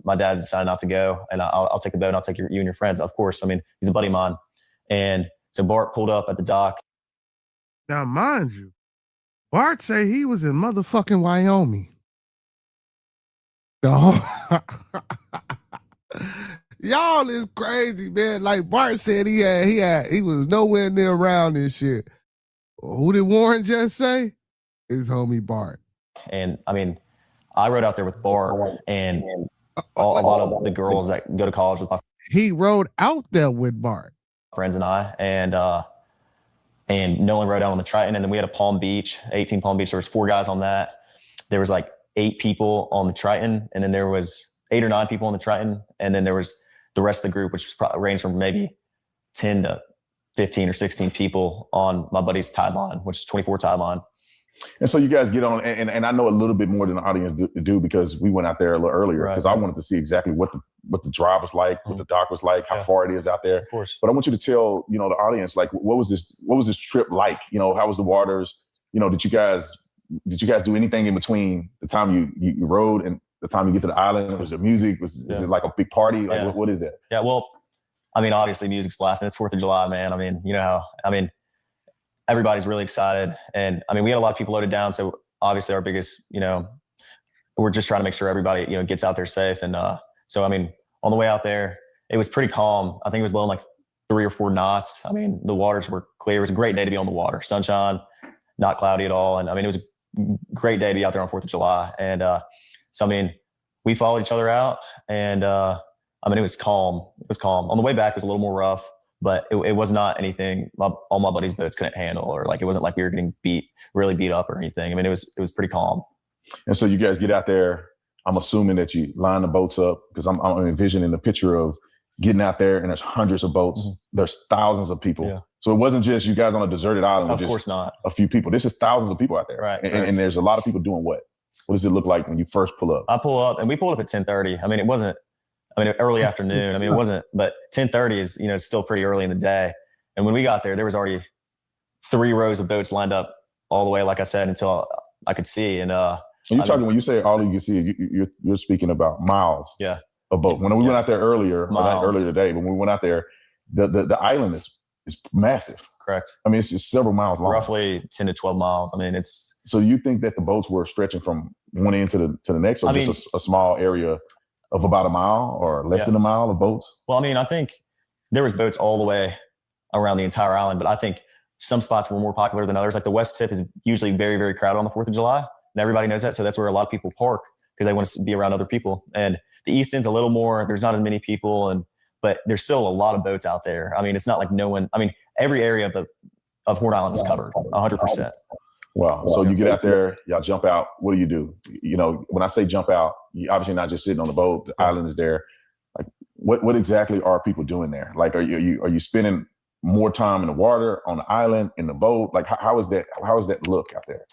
my dad decided not to go, and I'll take the boat and I'll take you and your friends." Of course. I mean, he's a buddy of mine. And so Bart pulled up at the dock. Now, mind you, Bart say he was in motherfucking Wyoming. Y'all is crazy, man. Like Bart said, he was nowhere near around this shit. Who did Warren just say? His homie Bart. And I mean, I rode out there with Bart and a lot of the girls that go to college with my He rode out there with Bart. friends and I, and Nolan rode out on the Triton. And then we had a Palm Beach, 18 Palm Beach. There was 4 guys on that. There was like 8 people on the Triton. And then there was 8 or 9 people on the Triton. And then there was the rest of the group, which was ranged from maybe 10 to 15 or 16 people on my buddy's tide line, which is 24 tide line. And so you guys get on, and I know a little bit more than the audience do because we went out there a little earlier, because I wanted to see exactly what the drive was like, what the dock was like, how far it is out there. Of course. But I want you to tell, the audience, like, what was this trip like? How was the waters? Did you guys do anything in between the time you rode and the time you get to the island? Was there music? Is it like a big party? Like, what is that? Yeah, well, I mean, obviously music's blasting. It's 4th of July, man. I mean, everybody's really excited. And I mean, we had a lot of people loaded down. So obviously our biggest, we're just trying to make sure everybody, gets out there safe. And so, I mean, on the way out there, it was pretty calm. I think it was blowing like 3 or 4 knots. I mean, the waters were clear. It was a great day to be on the water. Sunshine, not cloudy at all. And I mean, it was a great day to be out there on 4th of July. And so, I mean, we followed each other out, and I mean, it was calm. It was calm. On the way back, it was a little more rough, but it was not anything all my buddies' boats couldn't handle, or like, it wasn't like we were getting really beat up or anything. I mean, it was pretty calm. And so you guys get out there. I'm assuming that you line the boats up, because I'm envisioning the picture of getting out there, and there's hundreds of boats. Mm-hmm. There's thousands of people. Yeah. So it wasn't just you guys on a deserted island. Of course not. A few people. This is thousands of people out there. Right. And there's a lot of people doing what? What does it look like when you first pull up? I pull up, and we pulled up at 10:30. I mean, it wasn't, early afternoon. I mean, it wasn't, but 10:30 is, it's still pretty early in the day. And when we got there was already 3 rows of boats lined up all the way, like I said, until I could see. And when you say all you can see, you're speaking about miles. Yeah. A boat. When we went out there earlier today, when we went out there, the island is massive. Correct. I mean, it's just several miles long. Roughly 10 to 12 miles. I mean, it's. So you think that the boats were stretching from one end to the next, or just a small area of about a mile or less than a mile of boats? Well, I mean, I think there was boats all the way around the entire island, but I think some spots were more popular than others. Like the West Tip is usually very, very crowded on the 4th of July, and everybody knows that. So that's where a lot of people park, because they want to be around other people. And the East End's a little more, there's not as many people, but there's still a lot of boats out there. I mean, it's not like every area of Horn Island is covered 100%. Wow. So you get out there, y'all jump out. What do you do? When I say jump out, you're obviously not just sitting on the boat. The island is there. Like, what exactly are people doing there? Like, are you spending more time in the water, on the island, in the boat? Like, how is that look out there?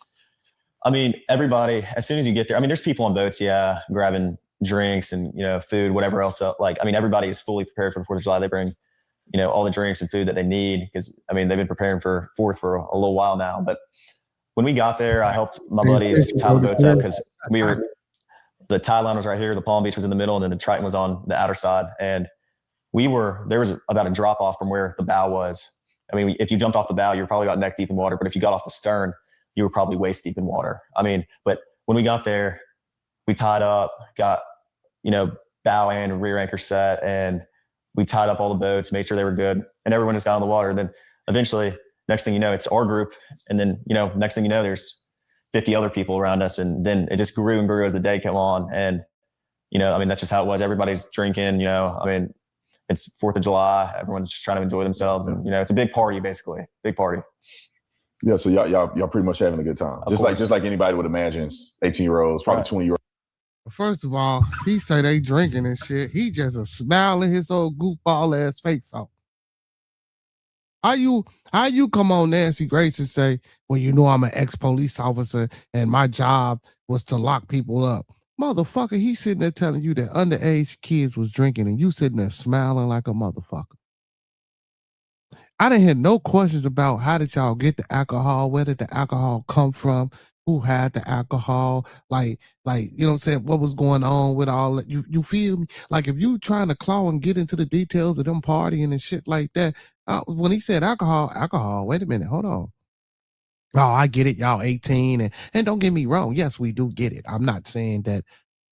I mean, everybody, as soon as you get there, I mean, there's people on boats, yeah, grabbing drinks and, food, whatever else. Like, I mean, everybody is fully prepared for the 4th of July. They bring, all the drinks and food that they need because, I mean, they've been preparing for 4th for a little while now. But when we got there, I helped my buddies tie the boats up because the tide line was right here, the Palm Beach was in the middle, and then the Triton was on the outer side. And there was about a drop off from where the bow was. I mean, if you jumped off the bow, you were probably about neck deep in water. But if you got off the stern, you were probably waist deep in water. I mean, but when we got there, we tied up, got, bow and rear anchor set, and we tied up all the boats, made sure they were good, and everyone just got on the water. Then eventually, next thing you know, it's our group. And then, next thing you know, there's 50 other people around us. And then it just grew and grew as the day came on. And, I mean, that's just how it was. Everybody's drinking, I mean, it's 4th of July. Everyone's just trying to enjoy themselves. And, it's a big party, basically. Big party. Yeah, so y'all pretty much having a good time. Just like anybody would imagine, 18-year-olds, probably 20-year-olds. First of all, he say they drinking and shit. He just a smiling his old goofball ass face off. How you come on Nancy Grace and say, well, I'm an ex-police officer and my job was to lock people up. Motherfucker, he's sitting there telling you that underage kids was drinking and you sitting there smiling like a motherfucker. I didn't hear no questions about how did y'all get the alcohol, where did the alcohol come from, who had the alcohol, like, you know what I'm saying, what was going on with all that. You feel me? Like if you trying to claw and get into the details of them partying and shit like that, when he said alcohol, wait a minute, hold on. Oh, I get it, y'all 18, and don't get me wrong, yes, we do get it. I'm not saying that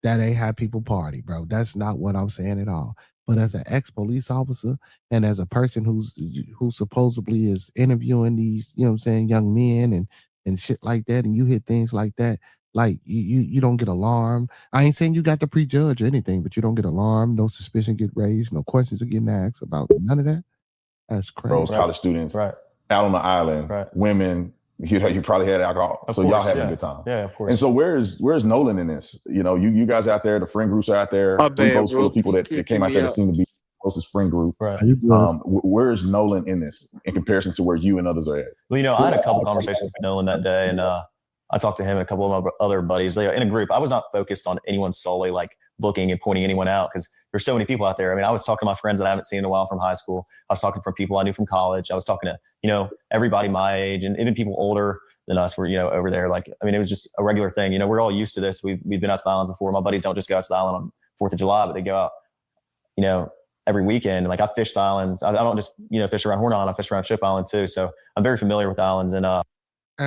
ain't how people party, bro. That's not what I'm saying at all. But as an ex-police officer and as a person who supposedly is interviewing these, young men and shit like that, and you hear things like that, like you don't get alarmed. I ain't saying you got to prejudge or anything, but you don't get alarmed, no suspicion get raised, no questions are getting asked about none of that. That's crazy. Bros, college students, out on the island, women. You probably had alcohol, so y'all having a good time. Yeah, of course. And so where's Nolan in this? You guys out there, the friend groups are out there. Three posts full of people that came out there that seem to be the closest friend group. Right. Where's Nolan in this in comparison to where you and others are at? Well, I had a couple conversations with Nolan that day, and I talked to him and a couple of my other buddies. They in a group. I was not focused on anyone solely, like looking and pointing anyone out, because there's so many people out there. I mean, I was talking to my friends that I haven't seen in a while from high school. I was talking to people I knew from college. I was talking to, everybody my age and even people older than us were, over there. Like, I mean, it was just a regular thing. We're all used to this. We've been out to the islands before. My buddies don't just go out to the island on 4th of July, but they go out, every weekend. Like I fish the islands. I don't just, fish around Horn Island. I fish around Ship Island too. So I'm very familiar with the islands. And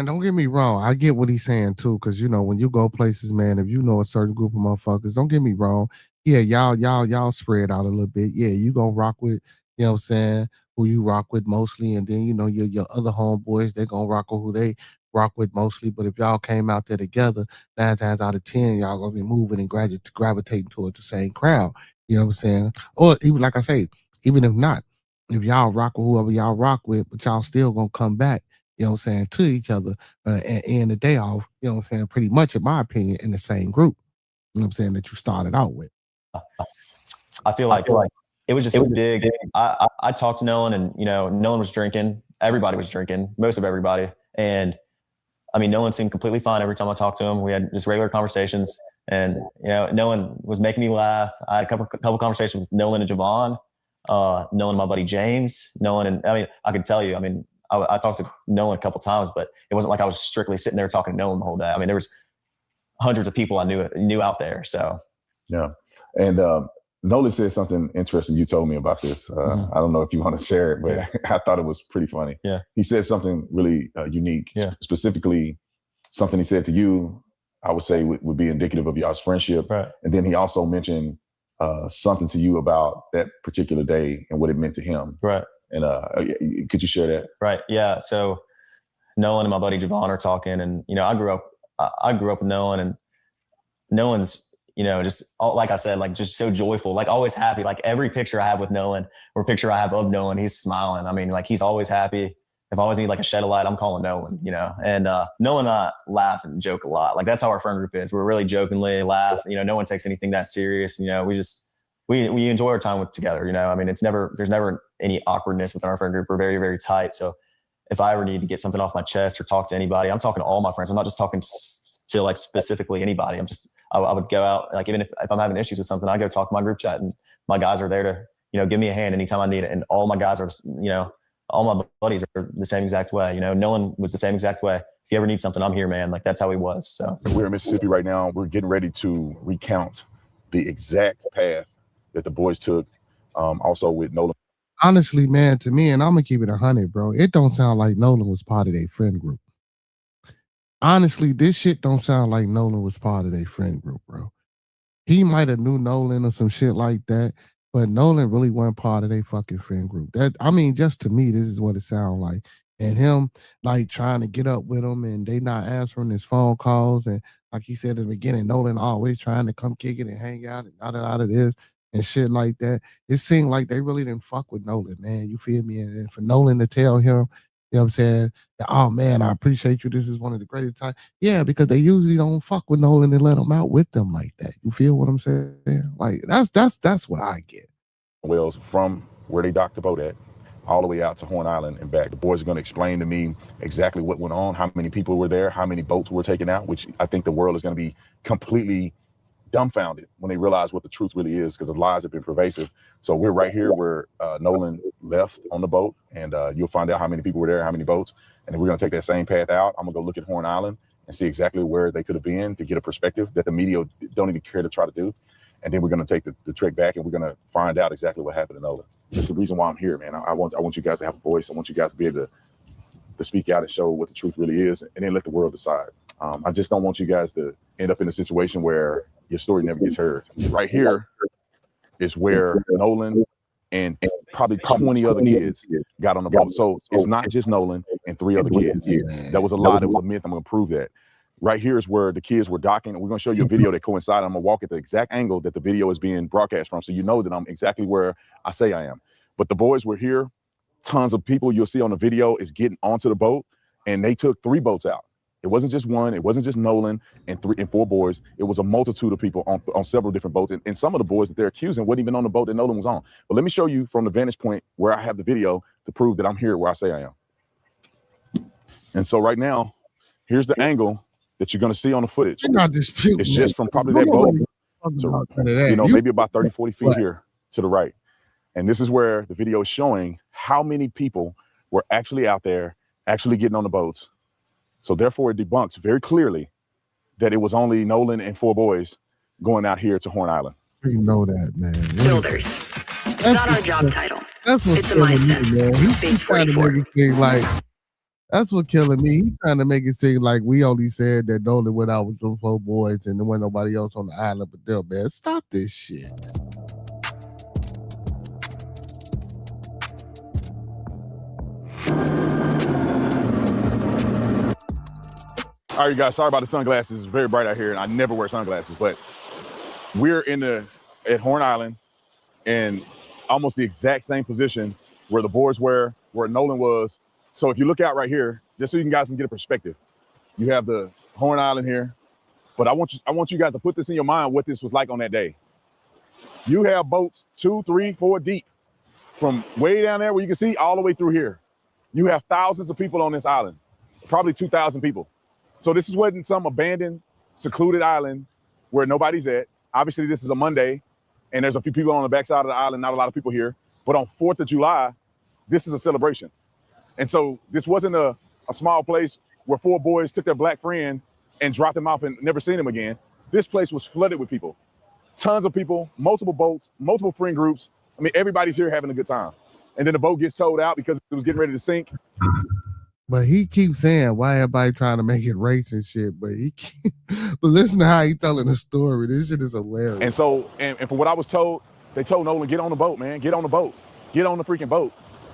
don't get me wrong, I get what he's saying too, because when you go places, man, if you know a certain group of motherfuckers, don't get me wrong. Yeah, y'all spread out a little bit. Yeah, you gonna rock with, you know what I'm saying, who you rock with mostly, and then your other homeboys, they gonna rock with who they rock with mostly. But if y'all came out there together, 9 times out of 10, y'all gonna be moving and gravitating towards the same crowd. You know what I'm saying? Or even like I say, even if not, if y'all rock with whoever y'all rock with, but y'all still gonna come back, you know what I'm saying, to each other and end the day off, you know what I'm saying, pretty much, in my opinion, in the same group, you know what I'm saying, that you started out with. I feel like it was just a big, I talked to Nolan and, Nolan was drinking. Everybody was drinking, most of everybody. And I mean, Nolan seemed completely fine every time I talked to him. We had just regular conversations and, Nolan was making me laugh. I had a couple conversations with Nolan and Javon, Nolan and my buddy James, Nolan. And I mean, I could tell you, I mean, I talked to Nolan a couple times, but it wasn't like I was strictly sitting there talking to Nolan the whole day. I mean, there was hundreds of people I knew out there. So, yeah. And Nolan said something interesting. You told me about this. I don't know if you want to share it, but I thought it was pretty funny. Yeah. He said something really unique. Yeah. Specifically, something he said to you, I would say would be indicative of y'all's friendship. Right. And then he also mentioned something to you about that particular day and what it meant to him. Right. And could you share that? Right. Yeah. So Nolan and my buddy Javon are talking, and I grew up with Nolan, and Nolan's just like I said, like just so joyful, like always happy. Like every picture I have with Nolan or picture I have of Nolan, he's smiling. I mean, like he's always happy. If I always need like a shed of light, I'm calling Nolan. And Nolan and I laugh and joke a lot. Like that's how our friend group is. We're really jokingly laugh. No one takes anything that serious. We we enjoy our time together. You know, I mean, there's never any awkwardness within our friend group. We're very, very tight. So if I ever need to get something off my chest or talk to anybody, I'm talking to all my friends. I'm not just talking to like specifically anybody. I would go out, like, even if I'm having issues with something, I go talk to my group chat, and my guys are there to, you know, give me a hand anytime I need it. And all my guys are, you know, all my buddies are the same exact way. You know, Nolan was the same exact way. If you ever need something, I'm here, man. Like, that's how he was. So we're in Mississippi right now. We're getting ready to recount the exact path that the boys took. Also with Nolan. Honestly, man, to me, and I'm gonna keep it 100, bro. It don't sound like Nolan was part of their friend group. Honestly, this shit don't sound like Nolan was part of their friend group, bro. He might have knew Nolan or some shit like that, but Nolan really wasn't part of their fucking friend group. That, I mean, just to me, this is what it sounds like. And him like trying to get up with him, and they not answering his phone calls, and like he said at the beginning, Nolan always trying to come kick it and hang out and out of this and shit like that. It seemed like they really didn't fuck with Nolan, man. You feel me? And for Nolan to tell him, you know what I'm saying, that, oh man, I appreciate you. This is one of the greatest times. Yeah, because they usually don't fuck with Nolan and let him out with them like that. You feel what I'm saying? Like that's what I get. Wells, from where they docked the boat at, all the way out to Horn Island and back. The boys are going to explain to me exactly what went on, how many people were there, how many boats were taken out, which I think the world is going to be completely dumbfounded when they realize what the truth really is, because the lies have been pervasive. So we're right here where Nolan left on the boat, and you'll find out how many people were there, how many boats, and then we're going to take that same path out. I'm going to go look at Horn Island and see exactly where they could have been to get a perspective that the media don't even care to try to do. And then we're going to take the trek back, and we're going to find out exactly what happened to Nolan. That's the reason why I'm here, man. I want you guys to have a voice. I want you guys to be able to speak out and show what the truth really is, and then let the world decide. I just don't want you guys to end up in a situation where your story never gets heard. Right here is where Nolan and probably 20 other kids got on the boat. So it's not just Nolan and 3 other kids. That was a lie. That was a myth. I'm going to prove that. Right here is where the kids were docking. We're going to show you a video that coincides. I'm going to walk at the exact angle that the video is being broadcast from, so you know that I'm exactly where I say I am. But the boys were here. Tons of people you'll see on the video is getting onto the boat, and they took 3 boats out. It wasn't just one. It wasn't just Nolan and 4 boys. It was a multitude of people on several different boats. And some of the boys that they're accusing weren't even on the boat that Nolan was on. But let me show you from the vantage point where I have the video to prove that I'm here where I say I am. And so right now, here's the angle that you're going to see on the footage. You're not disputing. It's just from probably that boat to, you know, maybe about 30, 40 feet here to the right. And this is where the video is showing how many people were actually out there, actually getting on the boats. So therefore, it debunks very clearly that it was only Nolan and 4 boys going out here to Horn Island. You know that, man. Builders. It's not our job title. That's what's It's a killing mindset. me, man. He's trying to make it seem like, that's what killing me. He's trying to make it seem like we only said that Nolan went out with those 4 boys and there wasn't nobody else on the island but them, man. Stop this shit. All right, you guys, sorry about the sunglasses. It's very bright out here, and I never wear sunglasses, but we're at Horn Island in almost the exact same position where the boys were, where Nolan was. So if you look out right here, just so you guys can get a perspective, you have the Horn Island here, but I want you guys to put this in your mind, what this was like on that day. You have boats 2, 3, 4 deep from way down there where you can see all the way through here. You have thousands of people on this island, probably 2,000 people. So this wasn't some abandoned, secluded island where nobody's at. Obviously, this is a Monday, and there's a few people on the backside of the island, not a lot of people here. But on 4th of July, this is a celebration. And so this wasn't a small place where 4 boys took their black friend and dropped him off and never seen him again. This place was flooded with people. Tons of people, multiple boats, multiple friend groups. I mean, everybody's here having a good time. And then the boat gets towed out because it was getting ready to sink. But he keeps saying why everybody trying to make it race and shit. But but listen to how he telling the story. This shit is hilarious. And so, and from what I was told, they told Nolan, get on the boat, man. Get on the boat. Get on the freaking boat.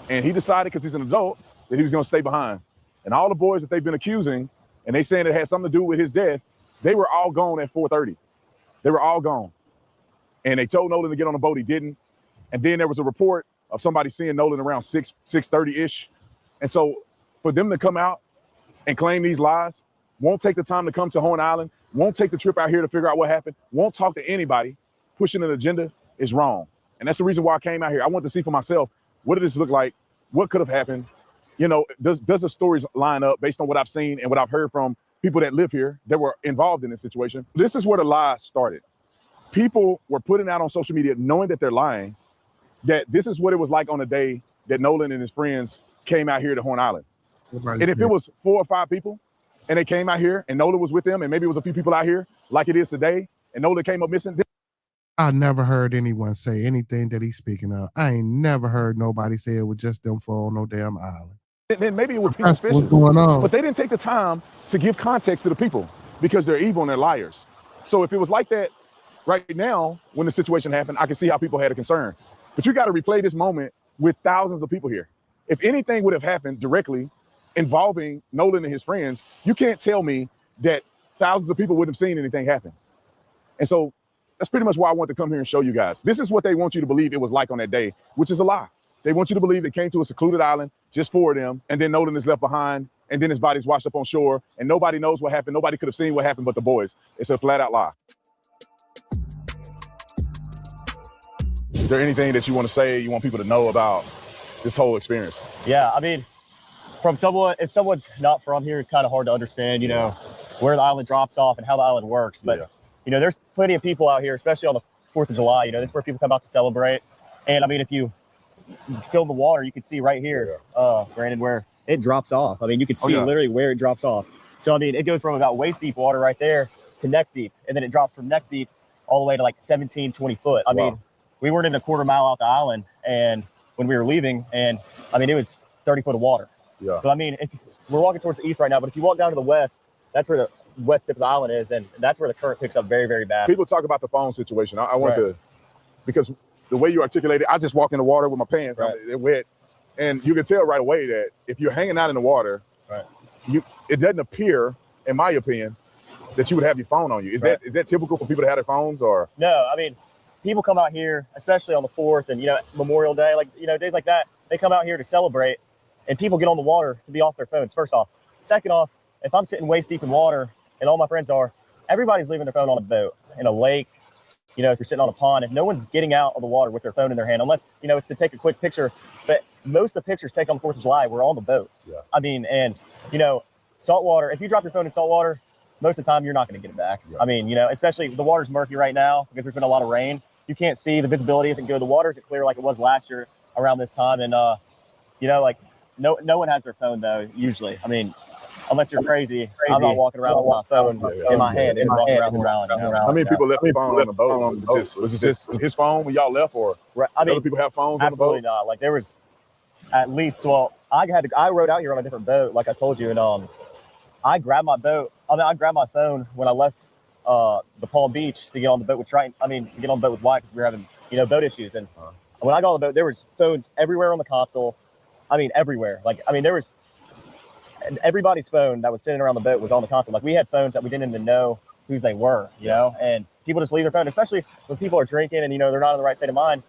And he decided, because he's an adult, that he was going to stay behind. And all the boys that they've been accusing, and they saying it had something to do with his death, they were all gone at 4:30. They were all gone. And they told Nolan to get on the boat. He didn't. And then there was a report of somebody seeing Nolan around 6:30-ish. And so for them to come out and claim these lies, won't take the time to come to Horn Island, won't take the trip out here to figure out what happened, won't talk to anybody, pushing an agenda, is wrong. And that's the reason why I came out here. I want to see for myself, what did this look like? What could have happened? You know, does the stories line up based on what I've seen and what I've heard from people that live here that were involved in this situation? This is where the lie started. People were putting out on social media, knowing that they're lying, that this is what it was like on the day that Nolan and his friends came out here to Horn Island. And if it was 4 or 5 people and they came out here and Nolan was with them and maybe it was a few people out here like it is today and Nolan came up missing. I never heard anyone say anything that he's speaking of. I ain't never heard nobody say it was just them 4 on no damn island. Then maybe it would be That's suspicious. what's going on. But they didn't take the time to give context to the people because they're evil and they're liars. So if it was like that right now, when the situation happened, I can see how people had a concern. But you got to replay this moment with thousands of people here. If anything would have happened directly involving Nolan and his friends, you can't tell me that thousands of people wouldn't have seen anything happen. And so that's pretty much why I want to come here and show you guys. This is what they want you to believe it was like on that day, which is a lie. They want you to believe they came to a secluded island, just 4 of them, and then Nolan is left behind, and then his body's washed up on shore, and nobody knows what happened. Nobody could have seen what happened but the boys. It's a flat out lie. Is there anything that you want to say, you want people to know about this whole experience? Yeah, I mean, if someone's not from here, it's kind of hard to understand, you know, where the island drops off and how the island works. But, you know, there's plenty of people out here, especially on the 4th of July. You know, this is where people come out to celebrate. And, I mean, if you fill the water, you can see right here, Brandon, where it drops off. I mean, you can see literally where it drops off. So, I mean, it goes from about waist deep water right there to neck deep. And then it drops from neck deep all the way to like 17, 20 foot. I mean, we weren't even a quarter mile out the island and when we were leaving, and I mean, it was 30 foot of water. Yeah. But I mean, if we're walking towards the east right now, but if you walk down to the west, that's where the west tip of the island is, and that's where the current picks up very, very bad. People talk about the phone situation. I want to, because the way you articulate it, I just walk in the water with my pants, they're wet, and you can tell right away that if you're hanging out in the water, it doesn't appear, in my opinion, that you would have your phone on you. Is that typical for people to have their phones, or? No, I mean, people come out here, especially on the 4th and, you know, Memorial Day, like, you know, days like that, they come out here to celebrate, and people get on the water to be off their phones, first off. Second off, if I'm sitting waist deep in water, and all my friends are, everybody's leaving their phone on a boat, in a lake, you know, if you're sitting on a pond, if no one's getting out of the water with their phone in their hand, unless, you know, it's to take a quick picture. But most of the pictures taken on the 4th of July were on the boat. Yeah. I mean, and, you know, saltwater, if you drop your phone in saltwater, most of the time you're not going to get it back. Yeah. I mean, you know, especially the water's murky right now because there's been a lot of rain. You can't see, the visibility isn't good. The water isn't clear like it was last year around this time. And, you know, like no one has their phone though, usually. I mean, unless you're crazy. I'm not walking around with my phone in my hand and walking around the island. How many people left their phone on the boat? Was it just his phone when y'all left, or I mean, other people have phones on the boat? Absolutely not. Like there was at least, well, I rode out here on a different boat, like I told you, and I grabbed my phone when I left the Palm Beach to get on the boat with Triton. I mean, to get on the boat with Wyatt because we were having, you know, boat issues. And when I got on the boat, there was phones everywhere on the console. I mean, everywhere. Like, I mean, there was, and everybody's phone that was sitting around the boat was on the console. Like, we had phones that we didn't even know whose they were, you know? And people just leave their phone, especially when people are drinking and, you know, they're not in the right state of mind.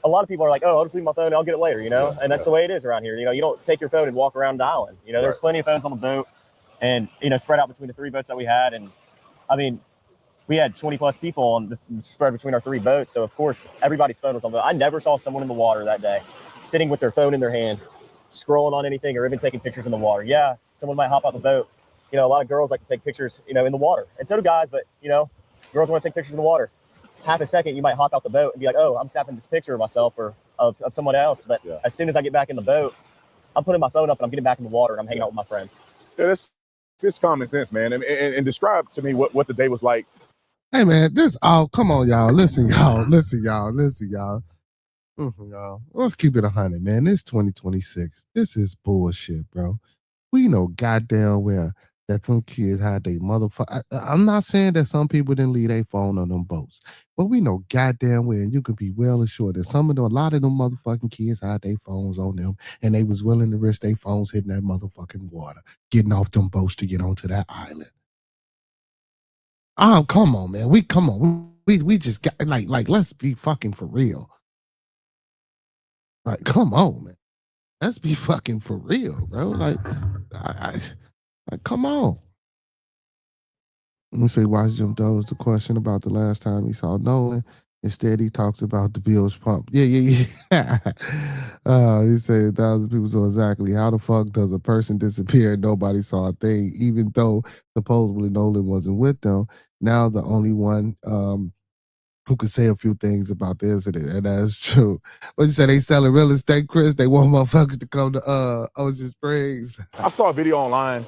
A lot of people are like, oh, I'll just leave my phone and I'll get it later, you know? And that's the way it is around here. You know, you don't take your phone and walk around the island. You know, there's plenty of phones on the boat and, you know, spread out between the 3 boats that we had. And, I mean, we had 20 plus people on the spread between our 3 boats. So, of course, everybody's phone was on the boat. I never saw someone in the water that day sitting with their phone in their hand, scrolling on anything or even taking pictures in the water. Yeah, someone might hop out the boat. You know, a lot of girls like to take pictures, you know, in the water. And so do guys, but, you know, girls want to take pictures in the water. Half a second, you might hop out the boat and be like, oh, I'm snapping this picture of myself or of someone else. But as soon as I get back in the boat, I'm putting my phone up and I'm getting back in the water and I'm hanging out with my friends. Yeah, that's just common sense, man. And describe to me what the day was like. Hey man, come on, y'all. Listen, y'all. Y'all. Let's keep it 100, man. It's 2026. This is bullshit, bro. We know goddamn well that some kids had their motherfucker. I'm not saying that some people didn't leave their phone on them boats, but we know goddamn well, and you can be well assured that a lot of them motherfucking kids had their phones on them, and they was willing to risk their phones hitting that motherfucking water, getting off them boats to get onto that island. Oh, come on, man. We just got like let's be fucking for real. Like, come on, man. Let's be fucking for real, bro. Like, come on. Let me say, watch Jim Doe's the question about the last time he saw Nolan. Instead, he talks about the Bills pump. Yeah. He said 1,000 people. So exactly, how the fuck does a person disappear and nobody saw a thing, even though supposedly Nolan wasn't with them? Now the only one who could say a few things about the incident, and that's true. What you say? They selling real estate, Chris? They want motherfuckers to come to Ocean Springs. I saw a video online.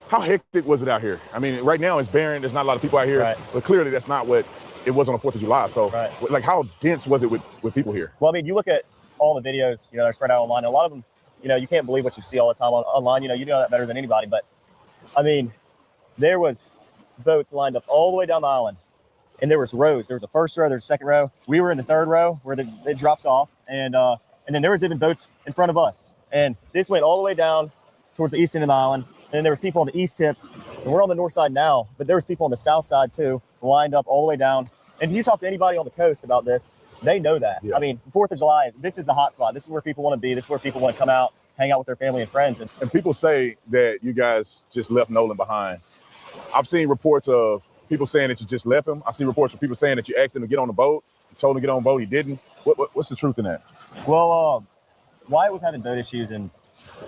How hectic was it out here? I mean, right now it's barren. There's not a lot of people out here, but clearly that's not what it was on the 4th of July. So, like, how dense was it with people here? Well, I mean, you look at all the videos, you know, that are spread out online. A lot of them, you know, you can't believe what you see all the time online. You know that better than anybody. But I mean, there was boats lined up all the way down the island, and there was rows. There was a first row, there's a second row. We were in the third row where it drops off, and then there was even boats in front of us. And this went all the way down towards the east end of the island. And then there was people on the east tip, and we're on the north side now, but there was people on the south side too, lined up all the way down. And if you talk to anybody on the coast about this, they know that. Yeah. I mean, 4th of July, this is the hot spot. This is where people want to be. This is where people want to come out, hang out with their family and friends. And people say that you guys just left Nolan behind. I've seen reports of people saying that you just left him. I see reports of people saying that you asked him to get on the boat. You told him to get on the boat. He didn't. What's the truth in that? Well, Wyatt was having boat issues, and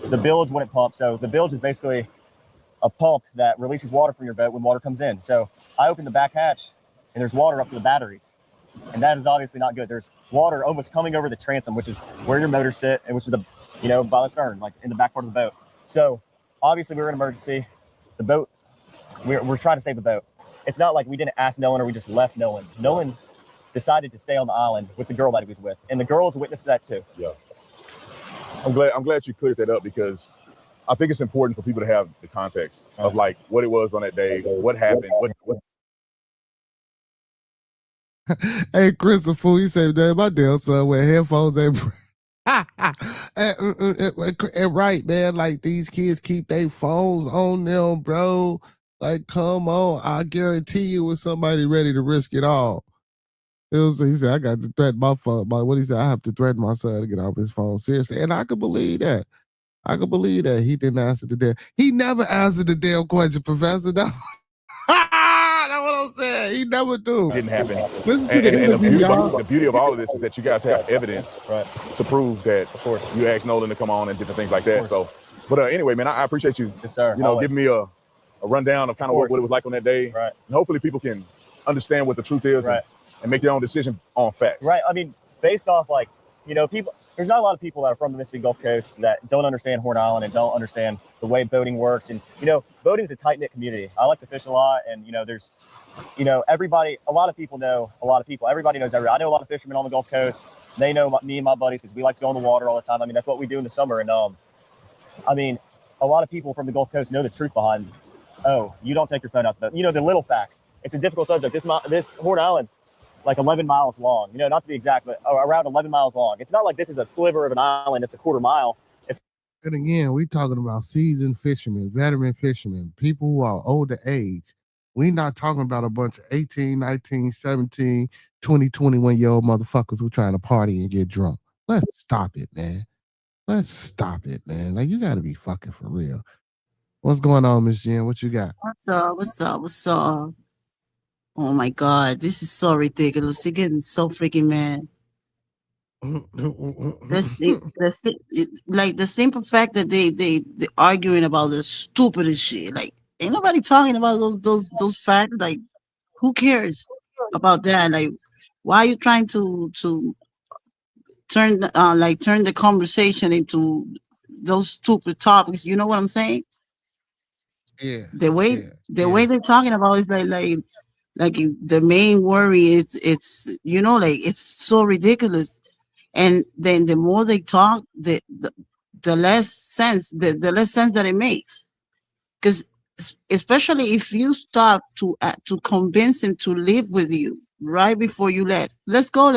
the bilge wouldn't pump. So the bilge is basically a pump that releases water from your boat when water comes in. So I opened the back hatch, and there's water up to the batteries. And that is obviously not good. There's water almost coming over the transom, which is where your motors sit, and which is by the stern, like in the back part of the boat. So obviously we were in an emergency. The boat, we're trying to save the boat. It's not like we didn't ask Nolan or we just left Nolan. Nolan decided to stay on the island with the girl that he was with, and the girl is a witness to that too. Yeah. I'm glad you cleared that up, because I think it's important for people to have the context of like what it was on that day, what happened, what. Hey, Chris, a fool. He said, "Man, my damn son wear headphones and." And right, man, like these kids keep their phones on them, bro. Like, come on, I guarantee you, was somebody ready to risk it all. He said, I got to threaten my phone. What he said, I have to threaten my son to get off his phone. Seriously, and I could believe that. He didn't answer the damn. He never answered the damn question, Professor. That's what I'm saying. He never do. Didn't happen. Listen to the interview, y'all. The beauty of all of this is that you guys have evidence to prove that, of course, you asked Nolan to come on and different things like that. So, but anyway, man, I appreciate you. Yes, sir. Giving me a rundown of kind of what it was like on that day. Right. And hopefully people can understand what the truth is and make their own decision on facts. Right. I mean, based off people. There's not a lot of people that are from the Mississippi Gulf Coast that don't understand Horn Island and don't understand the way boating works. And, boating is a tight-knit community. I like to fish a lot. And, there's, everybody, a lot of people know a lot of people. Everybody knows everybody. I know a lot of fishermen on the Gulf Coast. They know me and my buddies because we like to go in the water all the time. I mean, that's what we do in the summer. And, I mean, a lot of people from the Gulf Coast know the truth behind, you don't take your phone out the boat. The little facts. It's a difficult subject. This Horn Island's like 11 miles long, not to be exact, but around 11 miles long. It's not like this is a sliver of an island. It's a quarter mile. And again, we talking about seasoned fishermen, veteran fishermen, people who are older age. We not talking about a bunch of 18, 19, 17, 20, 21-year-old motherfuckers who trying to party and get drunk. Let's stop it, man. Like, you got to be fucking for real. What's going on, Miss Jen? What you got? What's up? Oh my God, this is so ridiculous. It gets me so freaking mad. Like the simple fact that they arguing about the stupidest shit. Like, ain't nobody talking about those facts. Like, who cares about that? Like, why are you trying to turn the conversation into those stupid topics? You know what I'm saying? Yeah. The way they're talking about is like the main worry is it's it's so ridiculous, and then the more they talk, the less sense that it makes, because especially if you start to convince him to live with you right before you left. Let's go.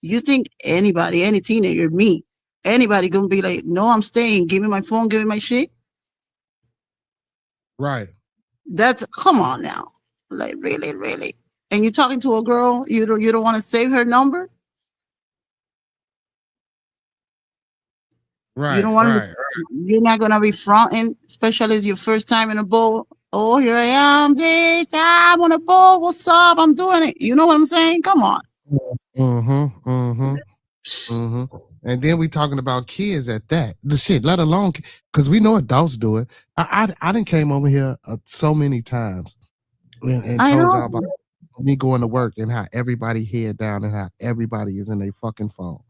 You think any teenager, me, anybody gonna be like, no, I'm staying, give me my phone, give me my shit? Right. That's, come on now. Like, really. And you're talking to a girl, you don't want to save her number? Right. You don't want to, you're not gonna be fronting, especially as your first time in a boat. Oh, here I am, bitch. I'm on a boat. What's up? I'm doing it. You know what I'm saying? Come on. And then we talking about kids at that. The shit, let alone because we know adults do it. I done came over here so many times and I told know. y'all about me going to work and how everybody head down and how everybody is in their fucking phone.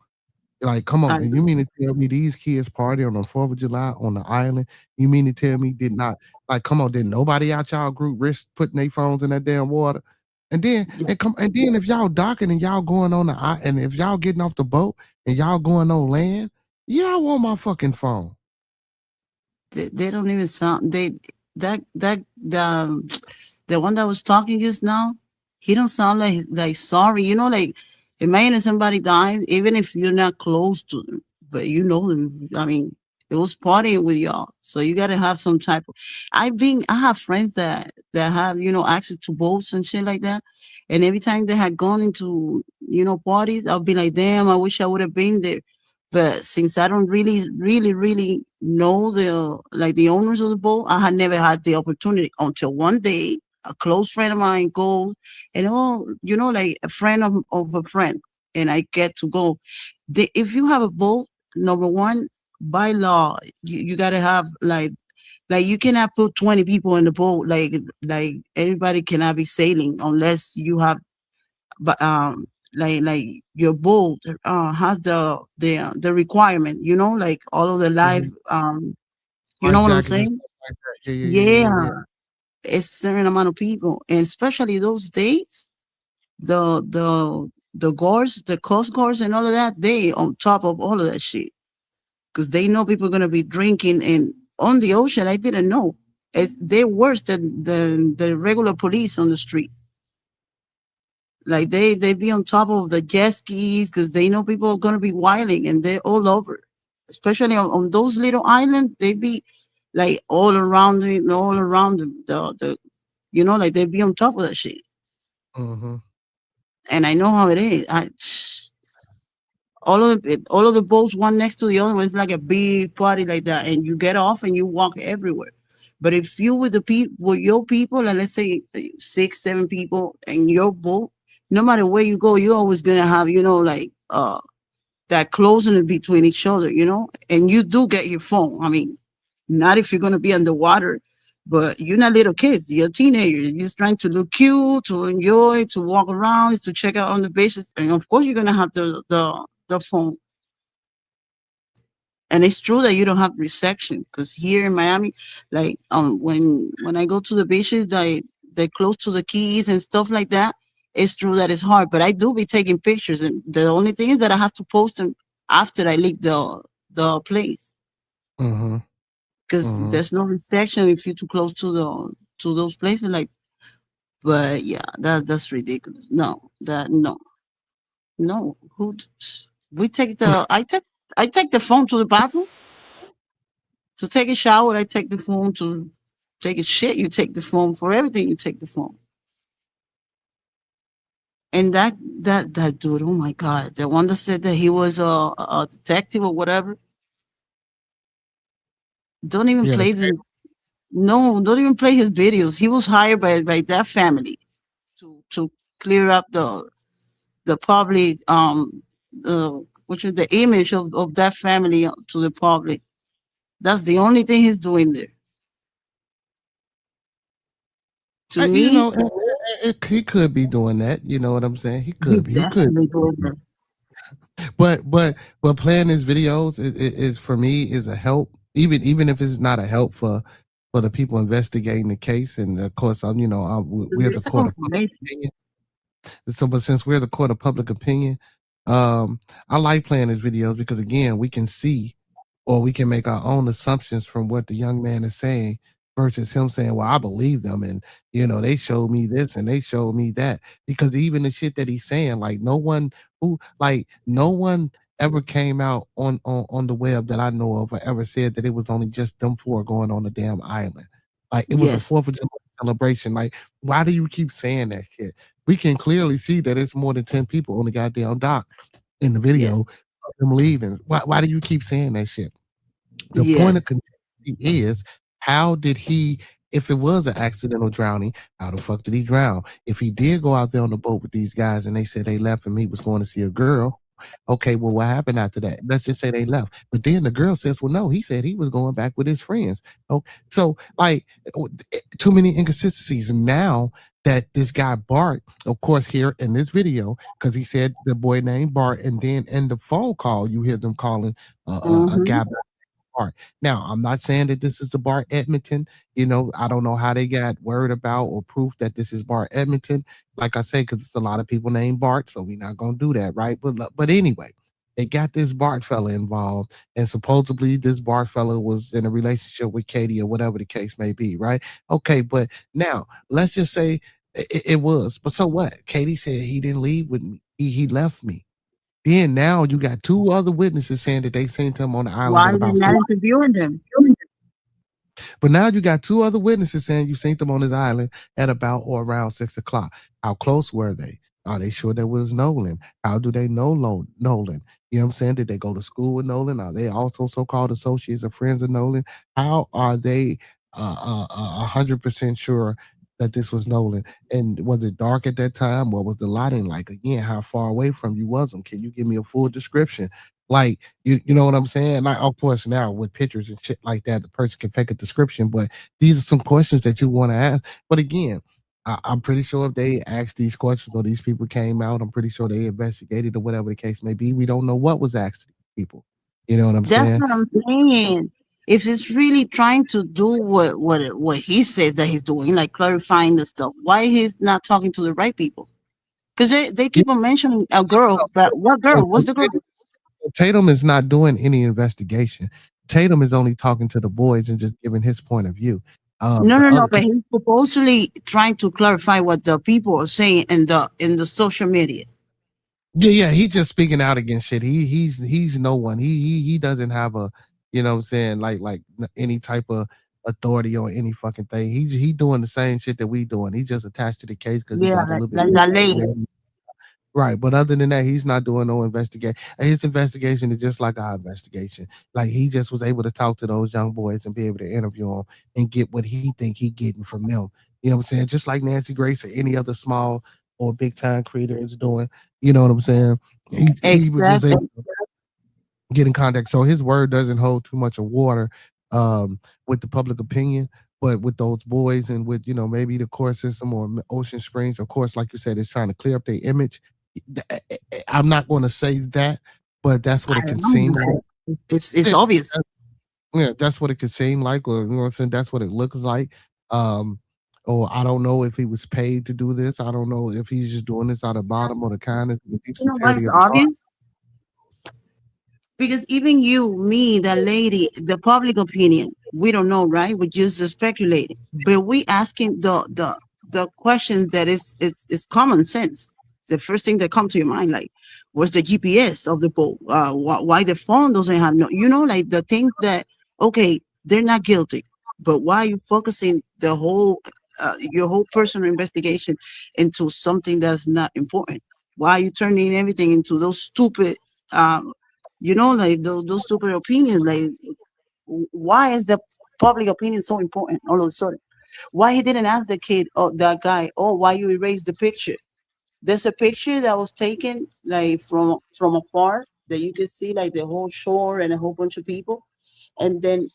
Like, come on, I and you mean to tell me these kids party on the 4th of July on the island? You mean to tell me did not, like, come on, did nobody out y'all group risk putting their phones in that damn water? And then if y'all docking and y'all going on the and if y'all getting off the boat and y'all going on land, y'all want my fucking phone. They don't even sound that the one that was talking just now, he don't sound like sorry. You know, like imagine somebody died, even if you're not close to them, but you know them. I mean, it was partying with y'all, so you got to have some type of. I have friends that have access to boats and shit like that, and every time they had gone into parties, I'll be like, damn, I wish I would have been there. But since I don't really know the owners of the boat, I had never had the opportunity until one day a close friend of mine goes and like a friend of a friend, and I get to go. If you have a boat, number one, by law, you gotta have like you cannot put 20 people in the boat. Like everybody cannot be sailing unless you have but like your boat has the requirement, like all of the life you Life know what I'm jackets and saying? stuff like that. Yeah. Yeah, it's a certain amount of people, and especially those dates, the guards, the coast guards and all of that, they on top of all of that shit because they know people are going to be drinking. And on the ocean, I didn't know they're worse than the regular police on the street. Like they be on top of the jet skis because they know people are gonna be wilding and they're all over. Especially on those little islands, they be like all around the like they be on top of that shit. Mm-hmm. And I know how it is. All of the boats one next to the other one, it's like a big party like that, and you get off and you walk everywhere. But if you with your people, like let's say 6, 7 people in your boat, no matter where you go, you're always gonna have like that closeness between each other, and you do get your phone. I mean, not if you're gonna be underwater, but you're not little kids, you're teenagers. You're just trying to look cute, to enjoy, to walk around, to check out on the beaches, and of course you're gonna have the phone. And it's true that you don't have reception because here in Miami, like when I go to the beaches, they're close to the keys and stuff like that. It's true that it's hard, but I do be taking pictures, and the only thing is that I have to post them after I leave the place Mm-hmm. because there's no reception if you're too close to those places. Like, but yeah, that's ridiculous. No. We take I take the phone to the bathroom. To take a shower, I take the phone. To take a shit, you take the phone. For everything, you take the phone. And that dude, oh my god, the one that said that he was a detective or whatever. Don't even Yeah. play the no, don't even play his videos. He was hired by that family to clear up the public the image of that family to the public. That's the only thing he's doing there. To You me, know, he could be doing that. You know what I'm saying? He could be. He could. definitely doing that. But playing his videos is for me is a help. Even if it's not a help for the people investigating the case. And of course, we're the It's a court of public confirmation. opinion. So, but since we're the court of public opinion, I like playing his videos because again, we can see or we can make our own assumptions from what the young man is saying versus him saying, well, I believe them. And, they showed me this and they showed me that. Because even the shit that he's saying, like no one ever came out on the web that I know of or ever said that it was only just them four going on the damn island. Like it was a Yes. 4th of July celebration. Like, why do you keep saying that shit? We can clearly see that it's more than 10 people on the goddamn dock in the video of them leaving. Why do you keep saying that shit? The point of Yes. contention is, how did he If it was an accidental drowning, how the fuck did he drown? If he did go out there on the boat with these guys and they said they left him, he was going to see a girl. Okay, well, what happened after that? Let's just say they left. But then the girl says, well, no, he said he was going back with his friends. Oh, so like too many inconsistencies. And now that this guy Bart, of course, here in this video, because he said the boy named Bart, and then in the phone call, you hear them calling a guy Bart. Now, I'm not saying that this is the Bart Edmonton. I don't know how they got word about or proof that this is Bart Edmonton. Like I say, because it's a lot of people named Bart, so we're not gonna do that, right? But anyway, they got this Bart fella involved, and supposedly this Bart fella was in a relationship with Katie or whatever the case may be, right? Okay, but now let's just say it was. But so what? Katie said he didn't leave with me. He left me. Then now you got two other witnesses saying that they seen him on the island Why at are they about not 6. interviewing them? But now you got two other witnesses saying you seen them on this island at about or around 6 o'clock. How close were they? Are they sure that was Nolan? How do they know Nolan? You know what I'm saying? Did they go to school with Nolan? Are they also so-called associates or friends of Nolan? How are they 100% sure that this was Nolan? And was it dark at that time? What was the lighting like? Again, how far away from you was him? Can you give me a full description? Like, you know what I'm saying? Like, of course, now with pictures and shit like that, the person can fake a description, but these are some questions that you want to ask. But again, I'm pretty sure if they asked these questions or these people came out, I'm pretty sure they investigated or whatever the case may be. We don't know what was asked to these people. You know what I'm That's saying? what I'm saying. If he's really trying to do what he says that he's doing, like clarifying the stuff, why he's not talking to the right people? Because they keep on mentioning a girl, but what girl? What's the girl? Tatum is not doing any investigation. Tatum is only talking to the boys and just giving his point of view. No, The no, no. other But he's supposedly trying to clarify what the people are saying in the social media. Yeah, he's just speaking out against shit. He's no one. He doesn't have a, you know what I'm saying, like any type of authority or any fucking thing. He doing the same shit that we doing. He's just attached to the case because he Yeah, got a little bit like that lady. right. But other than that, he's not doing no investigation. His investigation is just like our investigation. Like he just was able to talk to those young boys and be able to interview them and get what he think he getting from them. You know what I'm saying? Just like Nancy Grace or any other small or big time creator is doing. You know what I'm saying? He was just able to get in contact. So his word doesn't hold too much of water with the public opinion. But with those boys and with, maybe the court system or Ocean Springs, of course, like you said, it's trying to clear up their image. I'm not going to say that, but that's what it can seem like. It's obvious. Yeah, that's what it could seem like, or you know what I'm saying, that's what it looks like. Or I don't know if he was paid to do this. I don't know if he's just doing this out of bottom or the kindness and the deep You know why sincerity it's of his heart. obvious? Because even you, me, that lady, the public opinion, we don't know, right? We're just speculating. But we asking the questions that it's common sense. The first thing that come to your mind, like, where's the GPS of the boat? Why the phone doesn't have no, like the things that, okay, they're not guilty, but why are you focusing the whole, your whole personal investigation into something that's not important? Why are you turning everything into those stupid, like those stupid opinions? Like, why is the public opinion so important all of a sudden? Why he didn't ask the kid or that guy, oh, why you erased the picture? There's a picture that was taken like from afar that you can see like the whole shore and a whole bunch of people, and then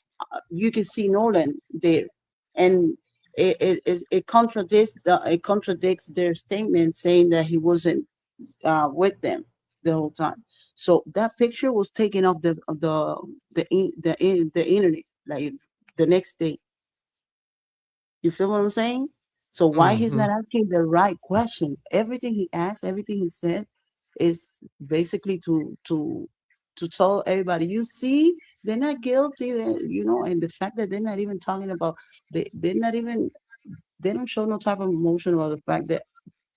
you can see Nolan there, and it contradicts their statement saying that he wasn't with them the whole time. So that picture was taken off the internet like the next day. You feel what I'm saying? So why he's not asking the right question? Everything he asked, everything he said, is basically to tell everybody, you see, they're not guilty, and the fact that they're not even talking about, they're not even, they don't show no type of emotion about the fact that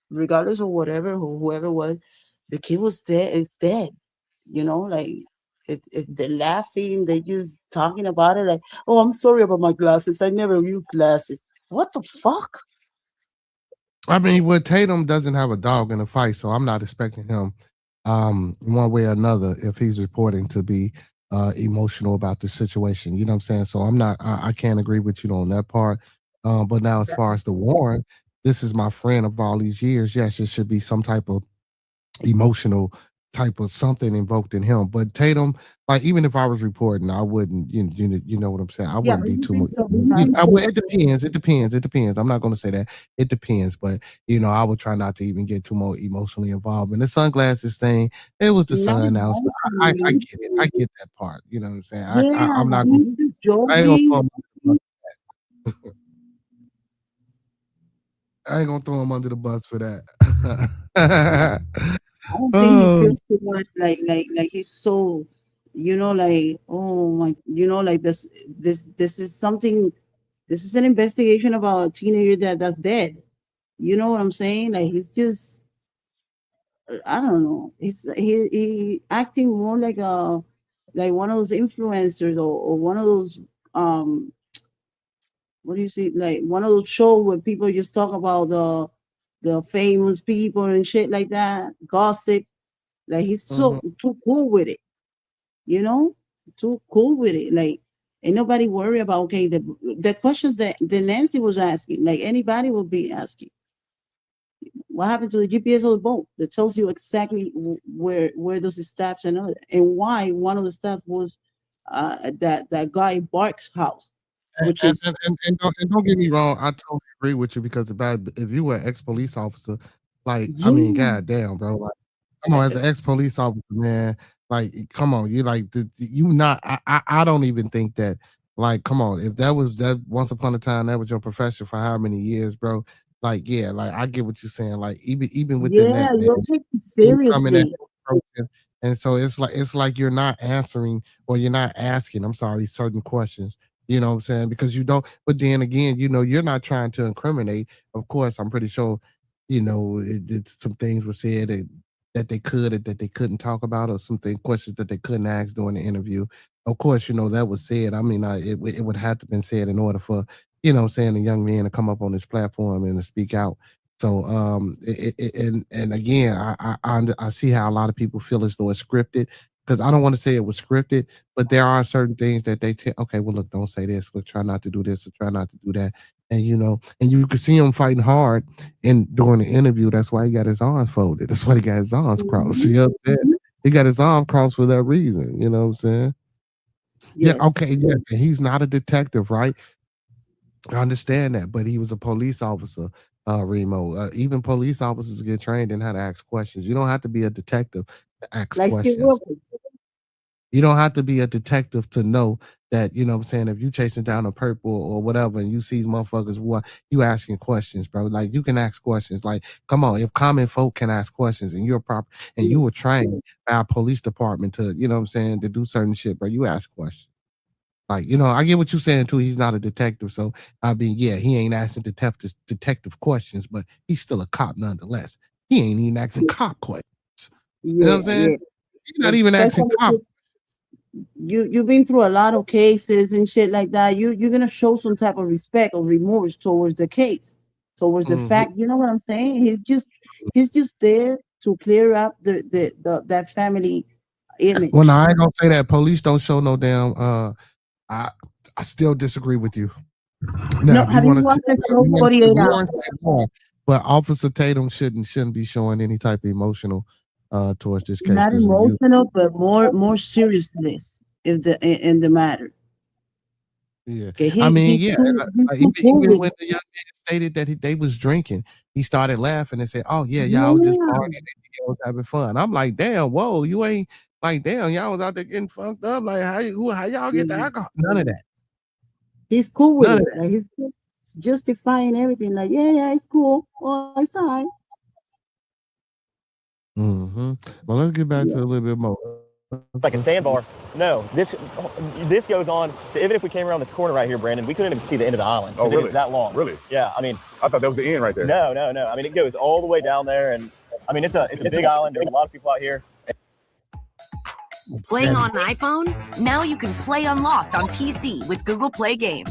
regardless of whatever, whoever was, the kid was dead, is dead, like they're laughing, they just talking about it like, oh, I'm sorry about my glasses, I never use glasses. What the fuck? I mean, well, Tatum doesn't have a dog in the fight, so I'm not expecting him, one way or another, if he's reporting, to be emotional about the situation. You know what I'm saying? So I can't agree with you on that part. But now, as far as the warrant, this is my friend of all these years. Yes, it should be some type of emotional type of something invoked in him. But Tatum, like even if I was reporting, I wouldn't. You know what I'm saying? I Yeah, wouldn't but be you too think much. so? It depends. It depends. It depends. I'm not going to say that. It depends. But I would try not to even get too more emotionally involved. And the sunglasses thing, it was the Not sun. Now so I emotionally. get it. I get that part. You know what I'm saying? Yeah, I'm not. you just I ain't gonna. joking. I ain't gonna throw him under the bus for that. I don't think he Oh, feels too much like he's so, like, oh my, like this is something. This is an investigation about a teenager that's dead. You know what I'm saying? Like he's just, I don't know. He acting more like one of those influencers or one of those what do you see, like one of those shows where people just talk about the famous people and shit like that, gossip. Like he's so too cool with it, you know, too cool with it. Like ain't nobody worry about okay the questions that Nancy was asking. Like anybody will be asking. What happened to the GPS of the boat that tells you exactly where those steps and all that, and why one of the steps was that guy Bart's house, which and, is and, and, and don't get me wrong, I totally agree with you because if you were an ex-police officer, like I mean, yeah. goddamn, bro, like come on, as an ex-police officer, man, like come on, you like you not. I don't even think that. Like, come on, if that was that once upon a time that was your profession for how many years, bro? Like, yeah, like I get what you're saying. Like, even within Yeah, that, man, you're taking you coming at seriously. and so it's like you're not answering or you're not asking, I'm sorry, certain questions. You know what I'm saying? Because you don't, but then again, you're not trying to incriminate. Of course, I'm pretty sure, some things were said that they could or that they couldn't talk about, or something questions that they couldn't ask during the interview. Of course, that was said. I mean, it would have to been said in order for, what I'm saying, a young man to come up on this platform and to speak out. So, and again, I see how a lot of people feel as though it's scripted because I don't want to say it was scripted, but there are certain things that they tell. Okay, well, look, don't say this. Look, try not to do this or try not to do that. And and you can see him fighting hard during the interview. That's why he got his arms folded. That's why he got his arms crossed. You know what I'm saying? He got his arm crossed for that reason. You know what I'm saying? Yeah. Yes. Okay. Yes. And he's not a detective, right? I understand that, but he was a police officer, Remo. Even police officers get trained in how to ask questions. You don't have to be a detective to ask Like Steve questions. Wilkos. You don't have to be a detective to know that, what I'm saying, if you chasing down a purple or whatever and you see motherfuckers, what you asking questions, bro. Like you can ask questions. Like, come on, if common folk can ask questions and you're proper and you were trained by a police department to, what I'm saying, to do certain shit, bro, you ask questions. Like, I get what you're saying too. He's not a detective. So I mean, yeah, he ain't asking detective questions, but he's still a cop nonetheless. He ain't even asking cop questions. You know what I'm saying? Yeah. He's not even asking Especially cop. you've been through a lot of cases and shit like that. You're gonna show some type of respect or remorse towards the case, towards the fact. You know what I'm saying? He's just there to clear up that family image. Well, no, I ain't gonna say that. Police don't show no damn. I I still disagree with you. Now, No, if you have you want watched the to, show 48 Hours? but Officer Tatum shouldn't be showing any type of emotional towards this case Not because of you. emotional, but more seriousness in the matter. Yeah, Okay, I mean, he's yeah, too even cool even with when it. the young man stated that they was drinking, he started laughing and said, "Oh yeah, Yeah, y'all was just partying and y'all was having fun." I'm like, "Damn, whoa, you ain't like, damn, y'all was out there getting fucked up. Like, how y'all get the alcohol? None of that. he's cool with None of it. that." Like he's just justifying everything. Like, yeah, it's cool. Oh, it's all right. Well, let's get back to a little bit more. It's like a sandbar. No, this goes on to, even if we came around this corner right here, Brandon, we couldn't even see the end of the island because Oh, really? it's that long. Really? Yeah, I mean, I thought that was the end right there. no. I mean, it goes all the way down there, and I mean, it's a big island. There's a lot of people out here. Playing on an iPhone? Now you can play Unlocked on PC with Google Play Games.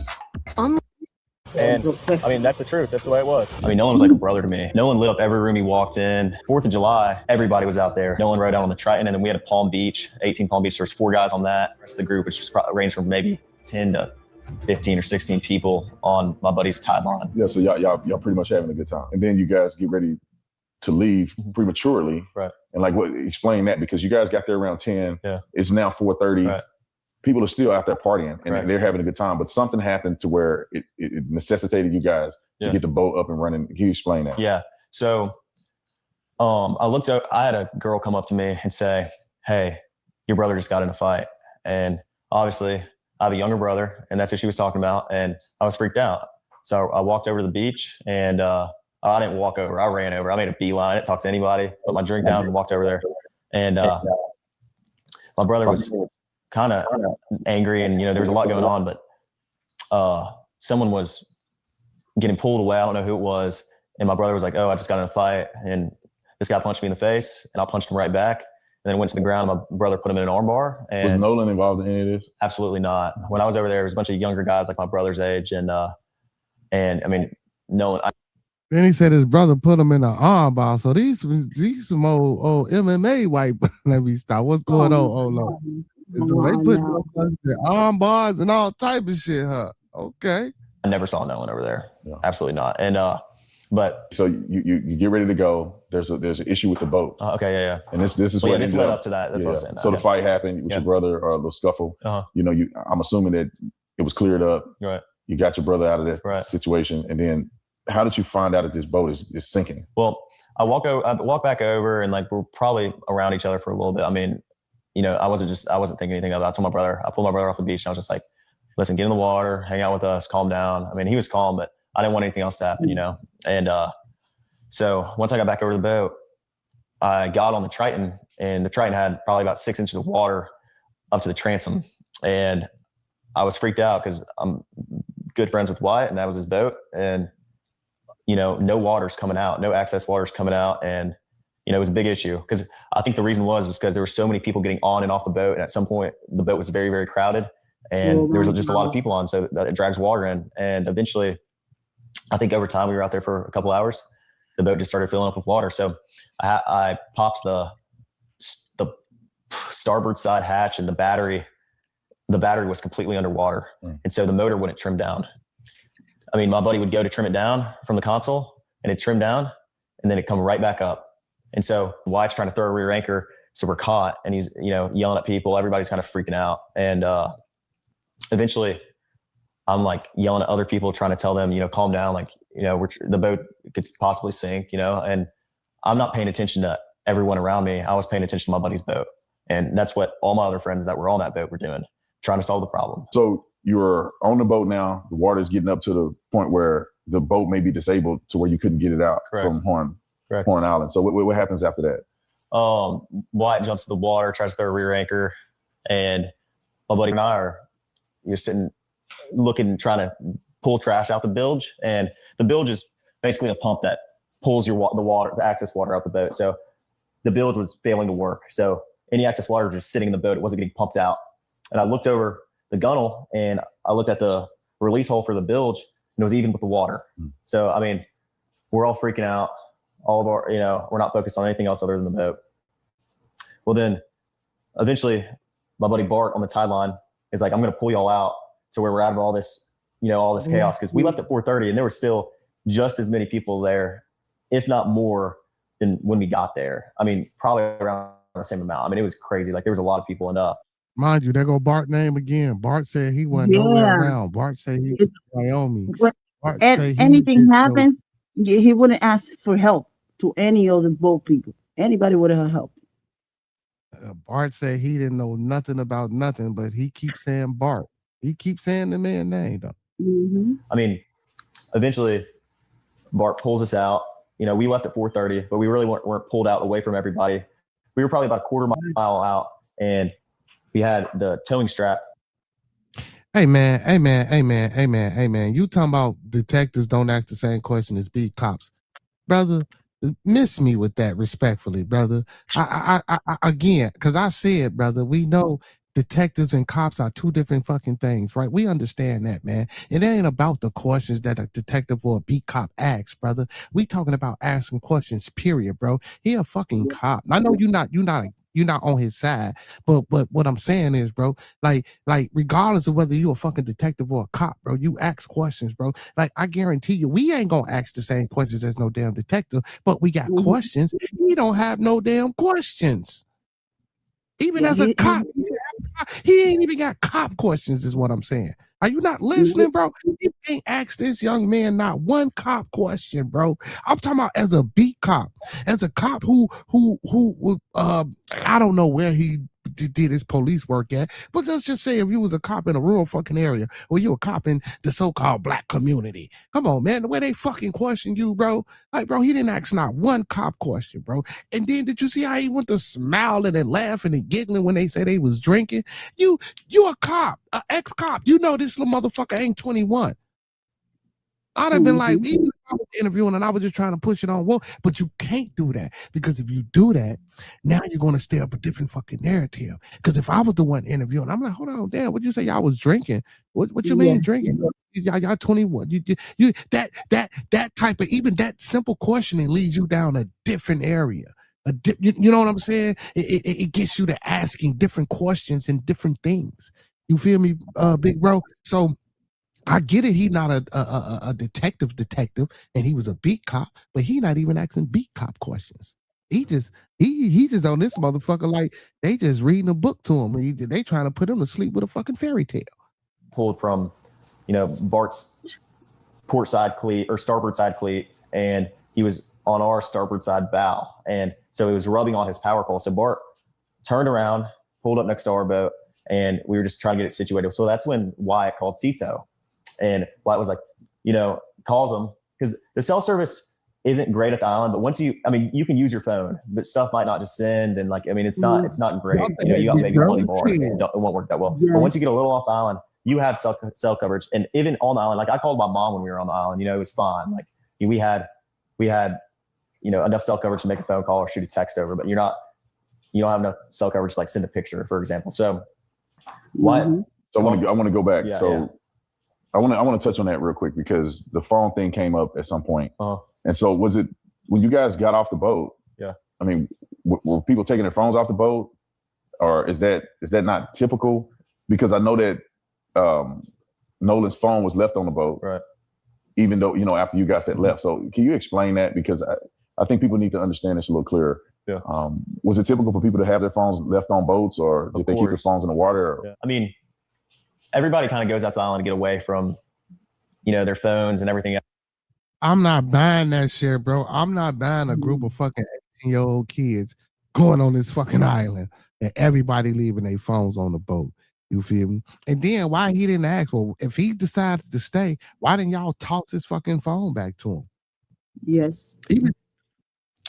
And I mean, that's the truth. That's the way it was. I mean, Nolan was like a brother to me. Nolan lit up every room he walked in. 4th of July, everybody was out there. Nolan rode out on the Triton, and then we had a Palm Beach, 18 Palm Beach. There was 4 guys on that. The rest of the group, which was probably ranged from maybe 10 to 15 or 16 people on my buddy's tide line. Yeah, so y'all pretty much having a good time. And then you guys get ready to leave prematurely. Right. And like, explain that, because you guys got there around 10. Yeah. It's now 4:30. Right. People are still out there partying and Correct. they're having a good time, but something happened to where it necessitated you guys to get the boat up and running. Can you explain that? Yeah. So I looked up, I had a girl come up to me and say, "Hey, your brother just got in a fight." And obviously I have a younger brother, and that's what she was talking about. And I was freaked out. So I walked over to the beach, and I didn't walk over. I ran over. I made a beeline. I didn't talk to anybody, put my drink down and walked over there. And my brother was kind of angry, and, there was a lot going on, but someone was getting pulled away. I don't know who it was. And my brother was like, "Oh, I just got in a fight, and this guy punched me in the face," and I punched him right back. And then went to the ground. My brother put him in an armbar. And was Nolan involved in any of this? Absolutely not. When I was over there, there was a bunch of younger guys like my brother's age, and I mean, Nolan. Then he said his brother put him in an armbar. So these some old MMA white. Let me stop. What's going on? Oh no. So they put arm bars and all type of shit, huh? Okay. I never saw Nolan over there. Yeah. Absolutely not. And but so you get ready to go. There's an issue with the boat. Okay, yeah. And this is what this led up to that. That's what I'm saying. So the fight happened with your brother, or a little scuffle. I'm assuming that it was cleared up. Right. You got your brother out of that situation, and then how did you find out that this boat is sinking? Well, I walk back over, and like we're probably around each other for a little bit. I mean, I wasn't thinking anything about it. I told my brother, I pulled my brother off the beach, and I was just like, "Listen, get in the water, hang out with us, calm down." I mean, he was calm, but I didn't want anything else to happen, And so once I got back over the boat, I got on the Triton, and the Triton had probably about 6 inches of water up to the transom. And I was freaked out because I'm good friends with Wyatt, and that was his boat. And, no water's coming out, no access water's coming out. And, it was a big issue, because I think the reason was because there were so many people getting on and off the boat. And at some point the boat was very, very crowded, and there was just a lot of people on, so that it drags water in. And eventually, I think over time, we were out there for a couple hours, the boat just started filling up with water. So I popped the starboard side hatch, and the battery was completely underwater. And so the motor wouldn't trim down. I mean, my buddy would go to trim it down from the console, and it'd trim down, and then it'd come right back up. And so Wyatt's trying to throw a rear anchor, so we're caught, and he's, yelling at people. Everybody's kind of freaking out. And eventually I'm like yelling at other people, trying to tell them, calm down. Like, the boat could possibly sink, and I'm not paying attention to everyone around me. I was paying attention to my buddy's boat. And that's what all my other friends that were on that boat were doing, trying to solve the problem. So you're on the boat now. The water's getting up to the point where the boat may be disabled to where you couldn't get it out from Horn Island. So what happens after that? Wyatt jumps in the water, tries to throw a rear anchor, and my buddy and I are sitting looking, trying to pull trash out the bilge. And the bilge is basically a pump that pulls the access water out the boat. So the bilge was failing to work. So any excess water was just sitting in the boat. It wasn't getting pumped out. And I looked over the gunnel, and I looked at the release hole for the bilge, and it was even with the water. So, I mean, we're all freaking out. All of our, we're not focused on anything else other than the boat. Well, then eventually my buddy Bart on the tide line is like, "I'm going to pull y'all out to where we're out of all this, all this chaos." Because we left at 4:30, and there were still just as many people there, if not more, than when we got there. I mean, probably around the same amount. I mean, it was crazy. Like, there was a lot of people. And mind you, there go Bart's name again. Bart said he wasn't nowhere around. Bart said he was in Wyoming. Bart said anything happens, he wouldn't ask for help to any of the boat people. Anybody would have helped. Bart said he didn't know nothing about nothing, but he keeps saying Bart. He keeps saying the man's name, though. Mm-hmm. I mean, eventually Bart pulls us out. We left at 4:30, but we really weren't pulled out away from everybody. We were probably about a quarter mile out, and we had the towing strap. Hey man. You talking about detectives don't ask the same question as beat cops. Brother, miss me with that respectfully, brother. I again, because I said, brother, we know detectives and cops are two different fucking things, right? We understand that, man. It ain't about the questions that a detective or a beat cop asks, brother. We talking about asking questions, period, bro. He a fucking cop. I know you're not on his side, but what I'm saying is, bro, like regardless of whether you a fucking detective or a cop, bro, you ask questions, bro. Like I guarantee you, we ain't gonna ask the same questions as no damn detective, but we got questions. He don't have no damn questions. Even as a cop, he ain't even got cop questions, is what I'm saying. Are you not listening, bro? You can't ask this young man not one cop question, bro. I'm talking about as a beat cop, as a cop who I don't know where he did his police work at, but let's just say if you was a cop in a rural fucking area or you a cop in the so-called black community, come on, man, the way they fucking question you, bro, like, bro, he didn't ask not one cop question, bro. And then did you see how he went to smiling and laughing and giggling when they said they was drinking? You a cop, an ex-cop, you know this little motherfucker ain't 21. I'd have been like, even if I was interviewing and I was just trying to push it on, well, but you can't do that, because if you do that, now you're going to stir up a different fucking narrative. Because if I was the one interviewing, I'm like, hold on, damn, what'd you say y'all was drinking? What you mean drinking? Y'all 21. You that type of, even that simple questioning leads you down a different area. You know what I'm saying? It gets you to asking different questions and different things. You feel me, big bro? So I get it. He not a detective, and he was a beat cop, but he not even asking beat cop questions. He just on this motherfucker like they just reading a book to him. They trying to put him to sleep with a fucking fairy tale. Pulled from, Bart's port side cleat or starboard side cleat, and he was on our starboard side bow, and so it was rubbing on his power pole. So Bart turned around, pulled up next to our boat, and we were just trying to get it situated. So that's when Wyatt called Cito. And Wyatt was like, calls him, because the cell service isn't great at the island, but once you can use your phone, but stuff might not just send. And it's not great. You got maybe one bar, and it won't work that well. But once you get a little off the island, you have cell coverage. And even on the island, like I called my mom when we were on the island, it was fine. Like we had enough cell coverage to make a phone call or shoot a text over, but you don't have enough cell coverage to like send a picture, for example. So what? So I want to go back. Yeah, so. Yeah. I want to touch on that real quick, because the phone thing came up at some point. And so was it when you guys got off the boat? Yeah. I mean, were people taking their phones off the boat, or is that not typical? Because I know that Nolan's phone was left on the boat, right? Even though after you guys had left. So can you explain that, because I think people need to understand this a little clearer. Yeah. Was it typical for people to have their phones left on boats, or did they keep their phones in the water? Yeah. I mean, everybody kind of goes out to the island to get away from, their phones and everything else. I'm not buying that shit, bro. I'm not buying a group of fucking 18-year-old kids going on this fucking island and everybody leaving their phones on the boat. You feel me? And then why he didn't ask? Well, if he decided to stay, why didn't y'all toss his fucking phone back to him? Yes.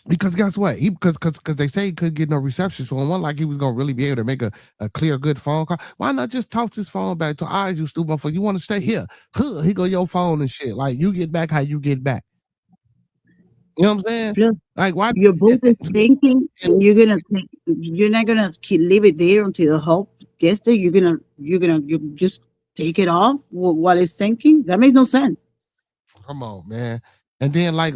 Because guess what? Because they say he couldn't get no reception, so it wasn't like he was gonna really be able to make a clear, good phone call. Why not just toss his phone back to eyes, you stupid motherfucker? You want to stay here? Huh, here go your phone and shit. Like you get back how you get back. You know what I'm saying? Yeah. Like why your boat is sinking, and you're not gonna leave it there until the help gets there. You just take it off while it's sinking. That makes no sense. Come on, man. And then my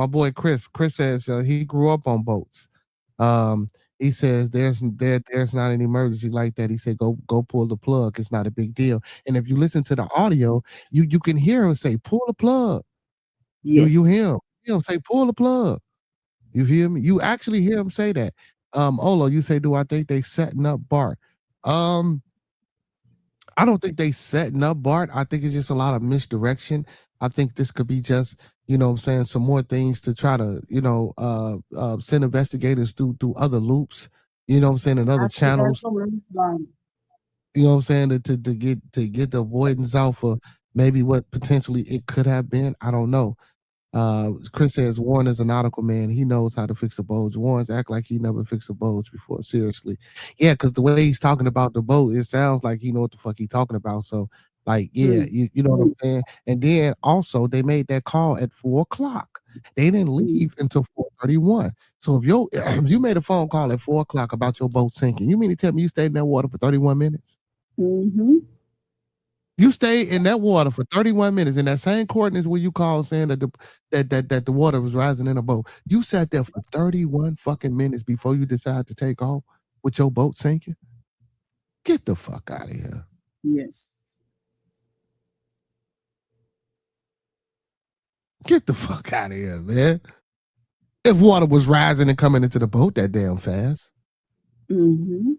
boy Chris says he grew up on boats. He says there's not an emergency like that. He said go pull the plug. It's not a big deal. And if you listen to the audio, you can hear him say pull the plug. Yes. You hear him say pull the plug. You hear me? You actually hear him say that. Olo, you say, do I think they setting up Bart? I don't think they setting up Bart. I think it's just a lot of misdirection. I think this could be just, some more things to try to, send investigators through other loops, and other channels. You know what I'm saying? To get the avoidance off of maybe what potentially it could have been. I don't know. Chris says Warren is a nautical man. He knows how to fix the boats. Warren's act like he never fixed the boats before. Seriously. Yeah, because the way he's talking about the boat, it sounds like he know what the fuck he's talking about. So, you know what I'm saying? And then also they made that call at 4:00. They didn't leave until 31. So if you made a phone call at 4 o'clock about your boat sinking, you mean to tell me you stayed in that water for 31 minutes? Mm-hmm. You stayed in that water for 31 minutes in that same coordinates where you called saying that the water was rising in a boat. You sat there for 31 fucking minutes before you decided to take off with your boat sinking. Get the fuck out of here. Yes. Get the fuck out of here, man. If water was rising and coming into the boat that damn fast. Mm-hmm.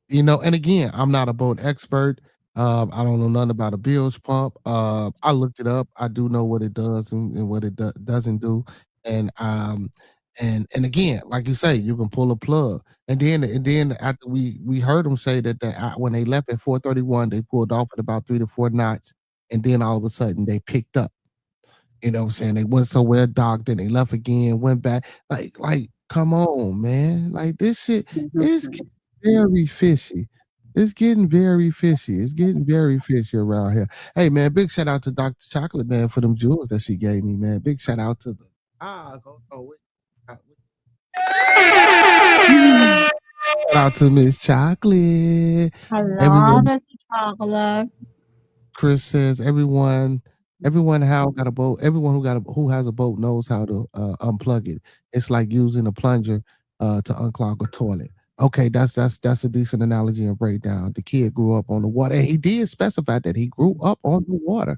You know, and again, I'm not a boat expert. I don't know nothing about a bilge pump. I looked it up. I do know what it does and what it doesn't do. And and again, like you say, you can pull a plug. And then after we heard them say that when they left at 4:31, they pulled off at about 3 to 4 knots, and then all of a sudden they picked up. You know what I'm saying? They went somewhere docked, then they left again, went back. Like, come on, man. Like this shit is very fishy. It's getting very fishy. It's getting very fishy around here. Hey man, big shout out to Dr. Chocolate Man for them jewels that she gave me, man. Big shout out to the shout out to Miss Chocolate. Hello, Dr. Chocolate. Chris says everyone how got a boat. Everyone who has a boat knows how to unplug it. It's like using a plunger to unclog a toilet. Okay, that's a decent analogy and breakdown. The kid grew up on the water. And he did specify that he grew up on the water.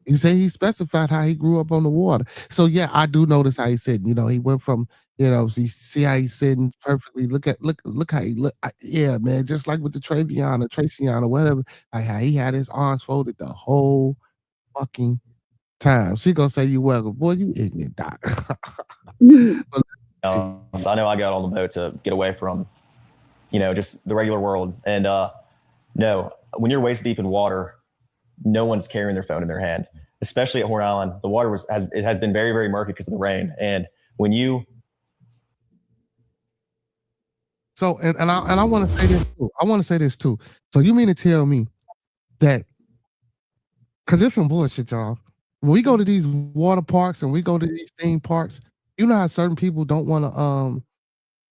He said he specified how he grew up on the water. So yeah, I do notice how he's sitting. You know, he went from, you know, see how he's sitting perfectly. Look how he look. Yeah, man, just like with the Travion or whatever. Like how he had his arms folded the whole fucking time. She gonna say you welcome. Boy, you ignorant, Doc. So I know I got on the boat to get away from, you know, just the regular world. And no, when you're waist deep in water, no one's carrying their phone in their hand, especially at Horn Island. The water has been very, very murky because of the rain. And when you and I want to say this too. I want to say this too. So you mean to tell me that, because there's some bullshit, y'all. When we go to these water parks and we go to these theme parks, you know how certain people don't want to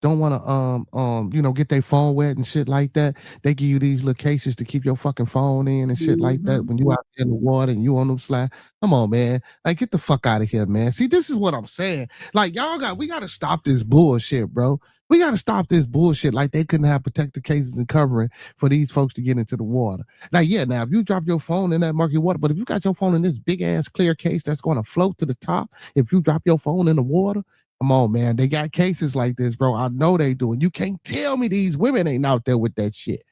you know, get their phone wet and shit like that. They give you these little cases to keep your fucking phone in and shit like that when you out there in the water and you on them slide. Come on, man. Like, get the fuck out of here, man. See, this is what I'm saying. Like, we gotta stop this bullshit, bro. We gotta stop this bullshit. Like, they couldn't have protective cases and covering for these folks to get into the water. Now, if you drop your phone in that murky water, but if you got your phone in this big ass clear case that's gonna float to the top, if you drop your phone in the water, come on, man. They got cases like this, bro. I know they do. And you can't tell me these women ain't out there with that shit.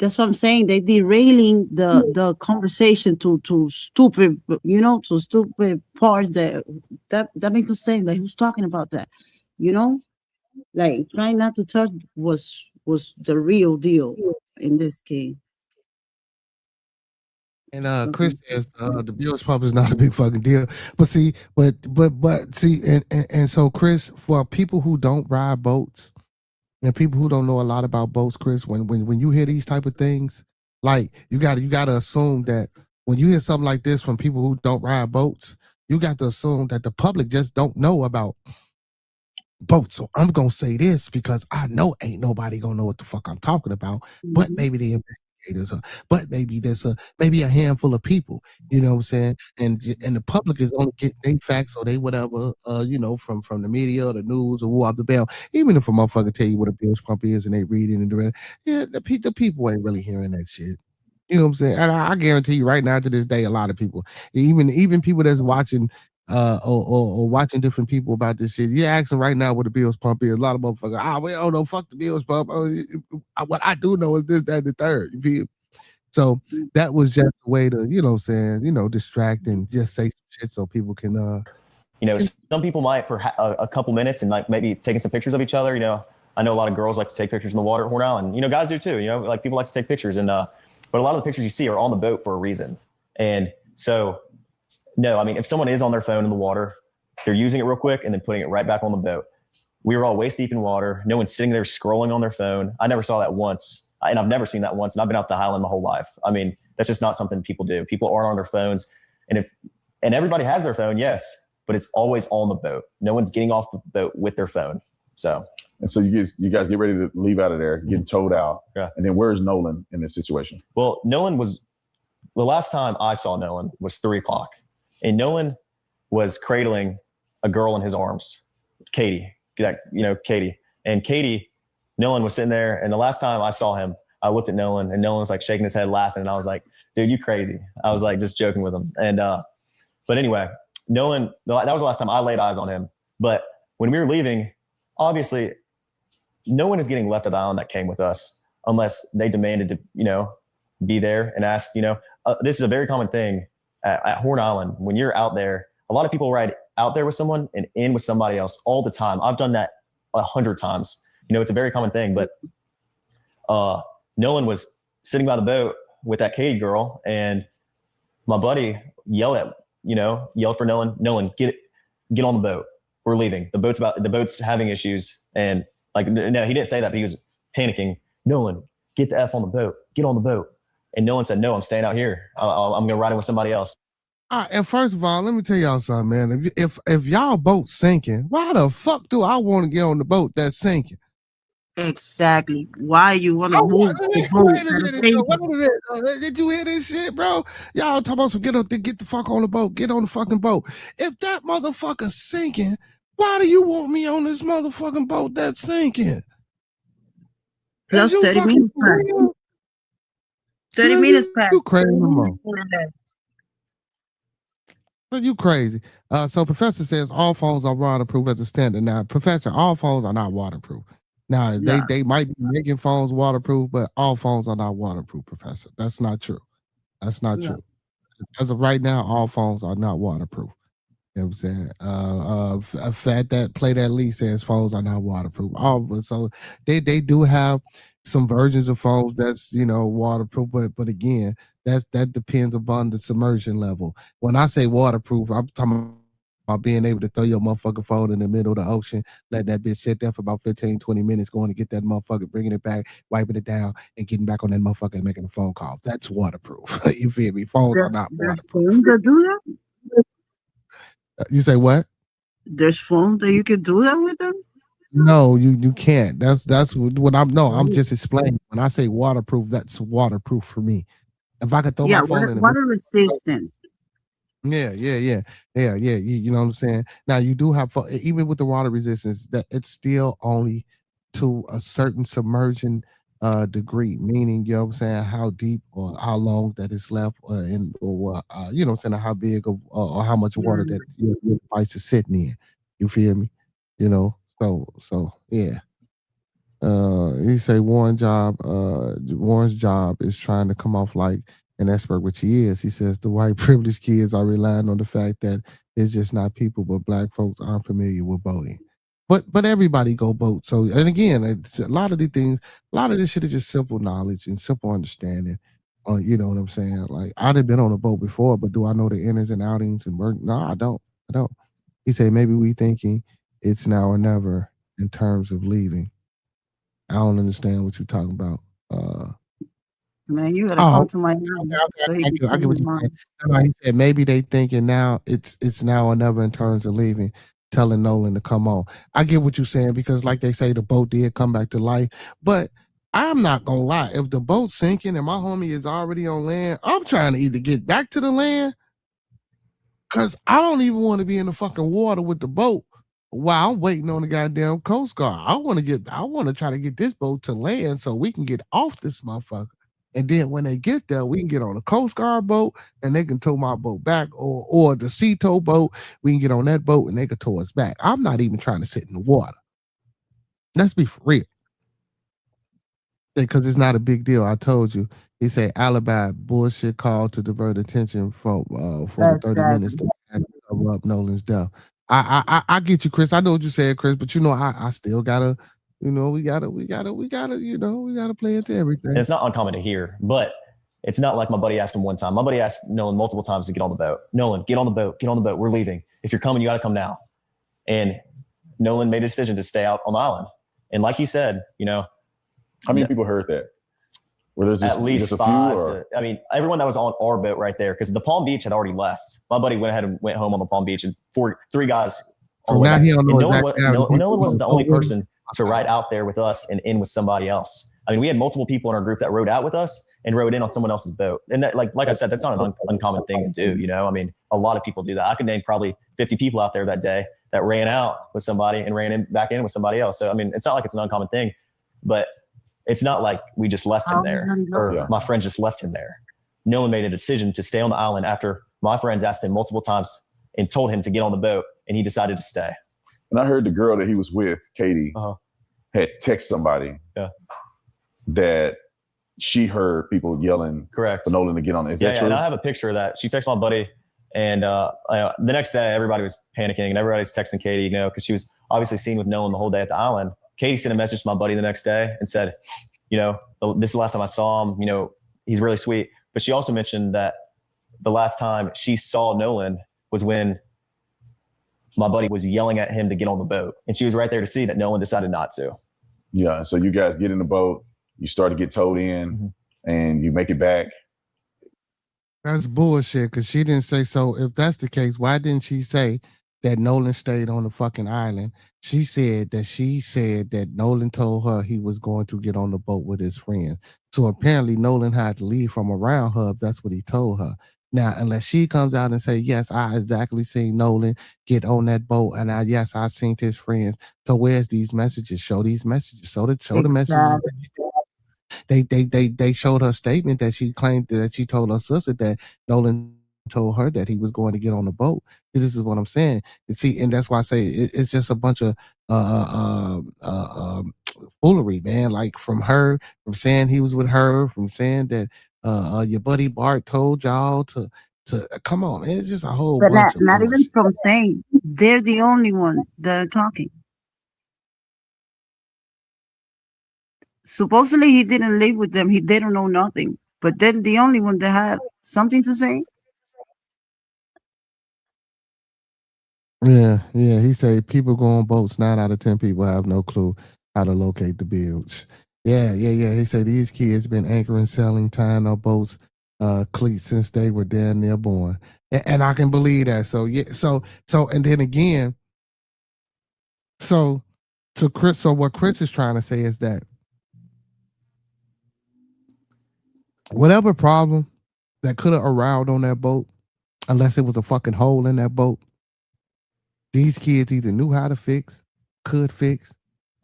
That's what I'm saying. They derailing the conversation to stupid, you know, to stupid parts that makes no sense. Like, who's talking about that? You know? Like, trying not to touch was the real deal in this case. And Chris says the bilge pump is not a big fucking deal. But see, and so Chris, for people who don't ride boats and people who don't know a lot about boats, Chris, when you hear these type of things, like you gotta assume that when you hear something like this from people who don't ride boats, you got to assume that the public just don't know about boats. So I'm gonna say this because I know ain't nobody gonna know what the fuck I'm talking about, but maybe the investigators, but maybe there's maybe a handful of people, you know what I'm saying? And the public is only getting their facts or they whatever, you know, from the media or the news or who off the bell. Even if a motherfucker tell you what a bilge pump is and they read it and the rest, the people ain't really hearing that shit. You know what I'm saying? And I guarantee you right now to this day, a lot of people, even people that's watching or watching different people about this shit. You're asking right now what a bilge pump is. A lot of motherfuckers, we don't know, fuck the bilge pump. What I do know is this, that, and the third. You feel? So that was just a way to, you know what I'm saying, you know, distract and just say some shit so people can you know, some people might for a couple minutes and like maybe taking some pictures of each other. You know, I know a lot of girls like to take pictures in the water at Horn Island. You know, guys do too. You know, like people like to take pictures, and but a lot of the pictures you see are on the boat for a reason. And so, no, I mean, if someone is on their phone in the water, they're using it real quick and then putting it right back on the boat. We were all waist deep in water. No one's sitting there scrolling on their phone. I never saw that once, and I've never seen that once. And I've been out the Highland my whole life. I mean, that's just not something people do. People aren't on their phones, and everybody has their phone, yes. but it's always on the boat. No one's getting off the boat with their phone. So. And so you guys get ready to leave out of there, getting towed out. Yeah. And then where's Nolan in this situation? Well, the last time I saw Nolan was 3:00, and Nolan was cradling a girl in his arms, Katie, Katie. And Katie, Nolan was sitting there. And the last time I saw him, I looked at Nolan, and Nolan was like shaking his head, laughing. And I was like, dude, you crazy. I was like, just joking with him. And, but anyway, Nolan, that was the last time I laid eyes on him. But when we were leaving, obviously, no one is getting left at the island that came with us unless they demanded to, be there and asked, this is a very common thing at Horn Island. When you're out there, a lot of people ride out there with someone and in with somebody else all the time. I've done that 100 times. It's a very common thing, but Nolan was sitting by the boat with that Katie girl, and my buddy yelled for Nolan, get on the boat. We're leaving. The boat's having issues. And no, he didn't say that, but he was panicking. Nolan, get the F on the boat. Get on the boat. And Nolan said, no, I'm staying out here. I'm going to ride it with somebody else. All right, and first of all, let me tell y'all something, man. If y'all boat sinking, why the fuck do I want to get on the boat that's sinking? Exactly. Why you want to move the boat? Did you hear this shit, bro? Y'all talking about some get the fuck on the boat. Get on the fucking boat. If that motherfucker's sinking, why do you want me on this motherfucking boat that's sinking? Plus 30 minutes past. 30 minutes past. You crazy, But you crazy. So Professor says all phones are waterproof as a standard. Now, Professor, all phones are not waterproof. Now, they might be making phones waterproof, but all phones are not waterproof, Professor. That's not true. That's not true. As of right now, all phones are not waterproof. You know what I'm saying? Fat that play that Lee says phones are not waterproof. So they do have some versions of phones that's waterproof, but again, that depends upon the submersion level. When I say waterproof, I'm talking about being able to throw your motherfucking phone in the middle of the ocean, let that bitch sit there for about 15, 20 minutes, going to get that motherfucker, bringing it back, wiping it down, and getting back on that motherfucker and making a phone call. That's waterproof. You feel me? Phones are not waterproof. Phones that do that? You say what? There's phones that you can do that with them? No, you can't. That's what I'm just explaining. When I say waterproof, that's waterproof for me. If I could throw my phone in water resistance. Yeah. You know what I'm saying? Now you do have, even with the water resistance, that it's still only to a certain submersion degree, meaning, you know what I'm saying, how deep or how long that is left, or you know what I'm saying, how big or how much water that your device is sitting in. You feel me? So yeah. He say Warren's job is trying to come off like an expert, which he is. He says the white privileged kids are relying on the fact that it's just not people, but black folks aren't familiar with boating. But everybody go boat. So, and again, it's a lot of these things, a lot of this shit is just simple knowledge and simple understanding. You know what I'm saying? Like, I'd have been on a boat before, but do I know the inners and outings and work? No, I don't. He said maybe we thinking it's now or never in terms of leaving. I don't understand what you're talking about. Man, you gotta come to my house. I get what you're saying. No, he said maybe they thinking now it's now or never in terms of leaving, telling Nolan to come on. I get what you're saying, because like they say, the boat did come back to life. But I'm not gonna lie, if the boat's sinking and my homie is already on land, I'm trying to either get back to the land, because I don't even want to be in the fucking water with the boat while I'm waiting on the goddamn Coast Guard. I want to try to get this boat to land so we can get off this motherfucker. And then when they get there, we can get on a Coast Guard boat and they can tow my boat back, or the sea tow boat. We can get on that boat and they can tow us back. I'm not even trying to sit in the water. Let's be for real. Because it's not a big deal. I told you. He said alibi bullshit call to divert attention for the 30 minutes to cover up Nolan's death. I get you, Chris. I know what you said, Chris, but I still gotta, we gotta play into everything. And it's not uncommon to hear, but it's not like my buddy asked him one time. My buddy asked Nolan multiple times to get on the boat. Nolan, get on the boat. Get on the boat. We're leaving. If you're coming, you got to come now. And Nolan made a decision to stay out on the island. And like he said, how many people heard that? Were there at least just a five. few, or? I mean, everyone that was on our boat right there, because the Palm Beach had already left. My buddy went ahead and went home on the Palm Beach, and three guys. So now he don't know exactly how to Nolan wasn't the only with him. person to ride out there with us and in with somebody else. I mean, we had multiple people in our group that rode out with us and rode in on someone else's boat. And that, like I said, that's not an uncommon thing to do. You know, I mean, a lot of people do that. I could name probably 50 people out there that day that ran out with somebody and ran back in with somebody else. So, I mean, it's not like it's an uncommon thing, but it's not like we just left him there or my friends just left him there. Nolan made a decision to stay on the island after my friends asked him multiple times and told him to get on the boat, and he decided to stay. And I heard the girl that he was with, Katie, had text somebody that she heard people yelling for Nolan to get on it. Is that true? And I have a picture of that. She texted my buddy, and the next day everybody was panicking and everybody's texting Katie, you know, because she was obviously seen with Nolan the whole day at the island. Katie sent a message to my buddy the next day and said, you know, this is the last time I saw him, you know, he's really sweet. But she also mentioned that the last time she saw Nolan was when my buddy was yelling at him to get on the boat. And she was right there to see that Nolan decided not to. Yeah. So you guys get in the boat, you start to get towed in, and you make it back. That's bullshit, because she didn't say so. If that's the case, why didn't she say that Nolan stayed on the fucking island? She said that Nolan told her he was going to get on the boat with his friend. So apparently Nolan had to leave from around her if that's what he told her. Now, unless she comes out and say, yes, I exactly seen Nolan get on that boat, and I seen his friends. So where's these messages? Show these messages. Show the messages. They showed her statement that she claimed that she told her sister that Nolan told her that he was going to get on the boat. This is what I'm saying. See, and that's why I say it's just a bunch of foolery, man. Like from saying he was with her, from saying that your buddy Bart told y'all to come on, man. It's just a whole But bunch of not bullshit. even from saying they're the only one that are talking. Supposedly he didn't live with them. They don't know nothing. But then the only one that have something to say. Yeah. He said people go on boats. 9 out of 10 people have no clue how to locate the bilge. Yeah. He said these kids been anchoring, selling, tying up boats, cleats since they were damn near born. And I can believe that. So yeah. So and then again. So Chris. So what Chris is trying to say is that whatever problem that could have aroused on that boat, unless it was a fucking hole in that boat, these kids either knew how to fix, could fix,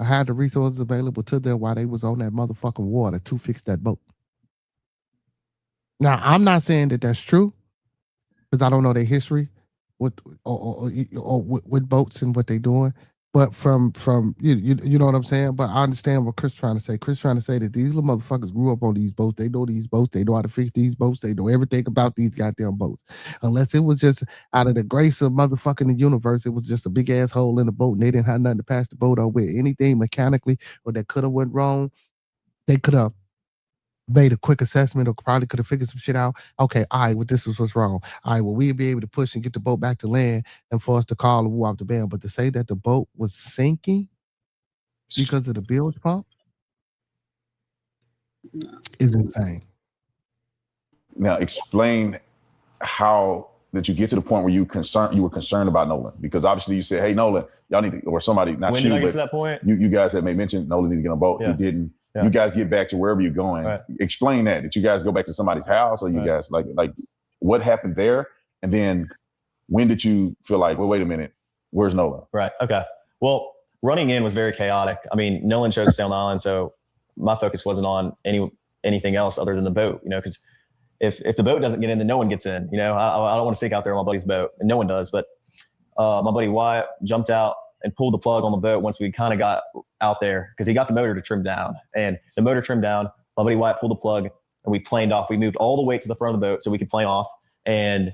or had the resources available to them while they was on that motherfucking water to fix that boat. Now, I'm not saying that that's true, because I don't know their history with with boats and what they're doing. But from you know what I'm saying? But I understand what Chris trying to say. Chris trying to say that these little motherfuckers grew up on these boats. They know these boats. They know how to fix these boats. They know everything about these goddamn boats. Unless it was just out of the grace of motherfucking the universe, it was just a big ass hole in the boat and they didn't have nothing to pass the boat on with. Anything mechanically or that could have went wrong, they could have made a quick assessment or probably could have figured some shit out. Okay, all right, well, this was what's wrong. All right, well, we'd be able to push and get the boat back to land and for us to call and woo off the band. But to say that the boat was sinking because of the bilge pump is insane. Now explain how did you get to the point where you were concerned about Nolan? Because obviously you said, hey, Nolan, y'all need to, or somebody, not When you, did I get but to that point? you guys had made mention Nolan need to get on a boat. Yeah. You didn't. Yeah. You guys get back to wherever you're going. Right. Explain that. Did you guys go back to somebody's house, or you guys like what happened there? And then when did you feel like, well, wait a minute, where's Nolan? Right. Okay. Well, running in was very chaotic. I mean, Nolan chose to stay on the island, so my focus wasn't on anything else other than the boat. You know, because if the boat doesn't get in, then no one gets in. You know, I don't want to stick out there on my buddy's boat, and no one does. But my buddy Wyatt jumped out and pulled the plug on the boat once we kind of got out there, because he got the motor to trim down. And the motor trimmed down, my buddy Wyatt pulled the plug and we planed off. We moved all the way to the front of the boat so we could plane off. And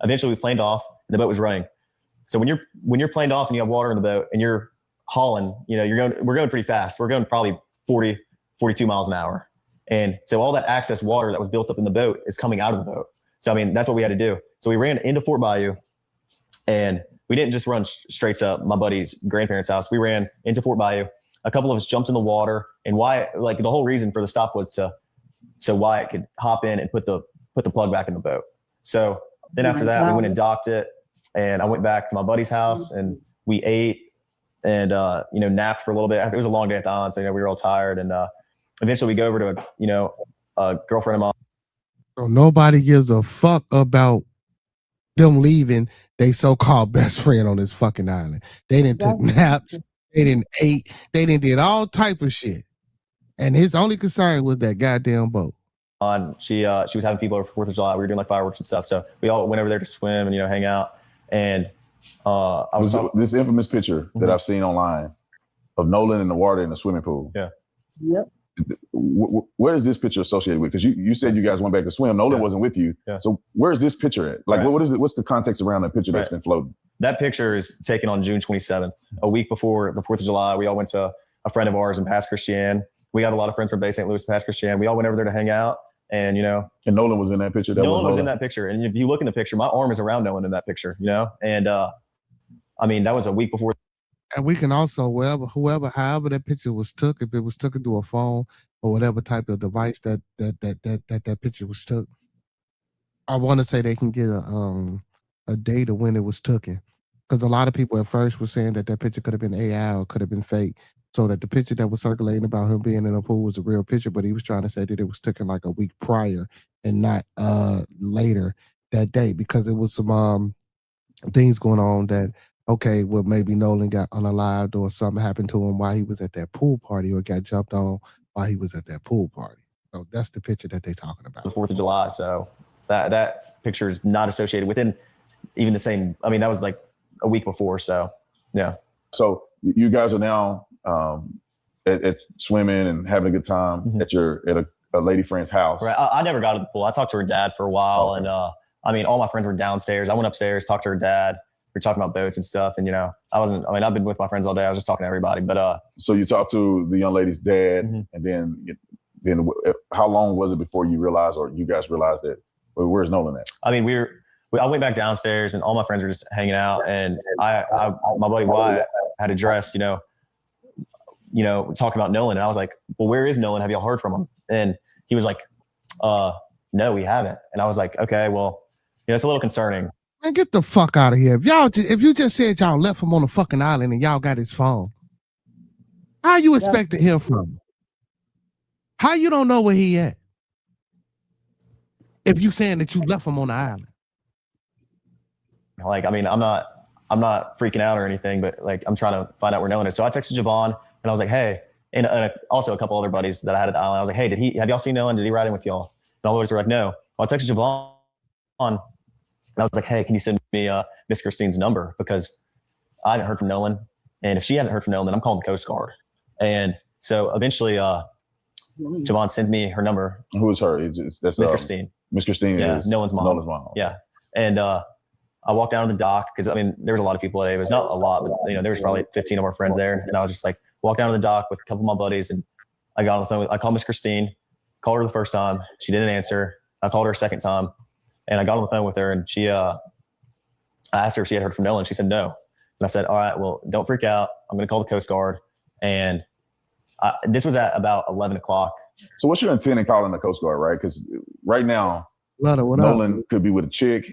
eventually we planed off and the boat was running. So when you're planed off and you have water in the boat and you're hauling, you know, we're going pretty fast. We're going probably 40, 42 miles an hour. And so all that excess water that was built up in the boat is coming out of the boat. So, I mean, that's what we had to do. So we ran into Fort Bayou, and we didn't just run straight to my buddy's grandparents' house. We ran into Fort Bayou. a couple of us jumped in the water, and Wyatt, like the whole reason for the stop was so Wyatt could hop in and put the plug back in the boat. So then after that, we went and docked it, and I went back to my buddy's house and we ate and napped for a little bit. It was a long day at the island, so we were all tired, and eventually we go over to a girlfriend of mine. So nobody gives a fuck about them leaving they so-called best friend on this fucking island. They didn't took naps, they didn't ate, they didn't did all type of shit. And his only concern was that goddamn boat. She was having people over for 4th of July. We were doing like fireworks and stuff. So we all went over there to swim and hang out. And I was this infamous picture that I've seen online of Nolan in the water in the swimming pool. Yeah. Yep. Where is this picture associated with? Because you said you guys went back to swim. Nolan wasn't with you. Yeah. So where's this picture at? Like, what is it? What's the context around that picture that's been floating? That picture is taken on June 27th, a week before the 4th of July. We all went to a friend of ours in Pass Christian. We got a lot of friends from Bay St. Louis, Pass Christian. We all went over there to hang out, and And Nolan was in that picture. Nolan was in that picture, and if you look in the picture, my arm is around Nolan in that picture. And I mean that was a week before. And we can also however that picture was took, if it was taken through a phone or whatever type of device that picture was took, I want to say they can get a date of when it was taken, because a lot of people at first were saying that picture could have been AI or could have been fake, so that the picture that was circulating about him being in a pool was a real picture, but he was trying to say that it was taken like a week prior and not later that day, because it was some things going on that, okay, well, maybe Nolan got unalived or something happened to him while he was at that pool party, or got jumped on while he was at that pool party. So that's the picture that they're talking about. The 4th of July. So that picture is not associated within even the same. I mean, that was like a week before. So yeah. So you guys are now at swimming and having a good time at a lady friend's house. Right. I never got to the pool. I talked to her dad for a while, and I mean, all my friends were downstairs. I went upstairs, talked to her dad. We were talking about boats and stuff, and I've been with my friends all day. I was just talking to everybody. But so you talked to the young lady's dad, and then how long was it before you realized, or you guys realized that, well, where's Nolan at? I mean, I went back downstairs, and all my friends were just hanging out, and my buddy Wyatt had a dress, talking about Nolan, and I was like, well, where is Nolan? Have y'all heard from him? And he was like, no, we haven't. And I was like, okay, well, it's a little concerning. Man, get the fuck out of here. If you just said y'all left him on the fucking island and y'all got his phone, how you expect to hear from him? How you don't know where he at? If you saying that you left him on the island. Like, I mean, I'm not freaking out or anything, but like, I'm trying to find out where Nolan is. So I texted Javon and I was like, hey, and also a couple other buddies that I had at the island. I was like, hey, have y'all seen Nolan? Did he ride in with y'all? And all the buddies were like, no. Well, I texted Javon and I was like, hey, can you send me Miss Christine's number? Because I haven't heard from Nolan. And if she hasn't heard from Nolan, then I'm calling the Coast Guard. And so eventually Javon sends me her number. Who is her? That's Miss Christine. Miss Christine is Nolan's mom. Yeah. And I walked down to the dock because, I mean, there was a lot of people at it. It was not a lot, but, there was probably 15 of our friends there. And I was just like, walk down to the dock with a couple of my buddies. And I got on the phone. I called Miss Christine, called her the first time. She didn't answer. I called her a second time. And I got on the phone with her, and I asked her if she had heard from Nolan. She said no. And I said, all right, well, don't freak out. I'm going to call the Coast Guard. And this was at about 11 o'clock. So what's your intent in calling the Coast Guard, right? Because right now, Nolan could be with a chick.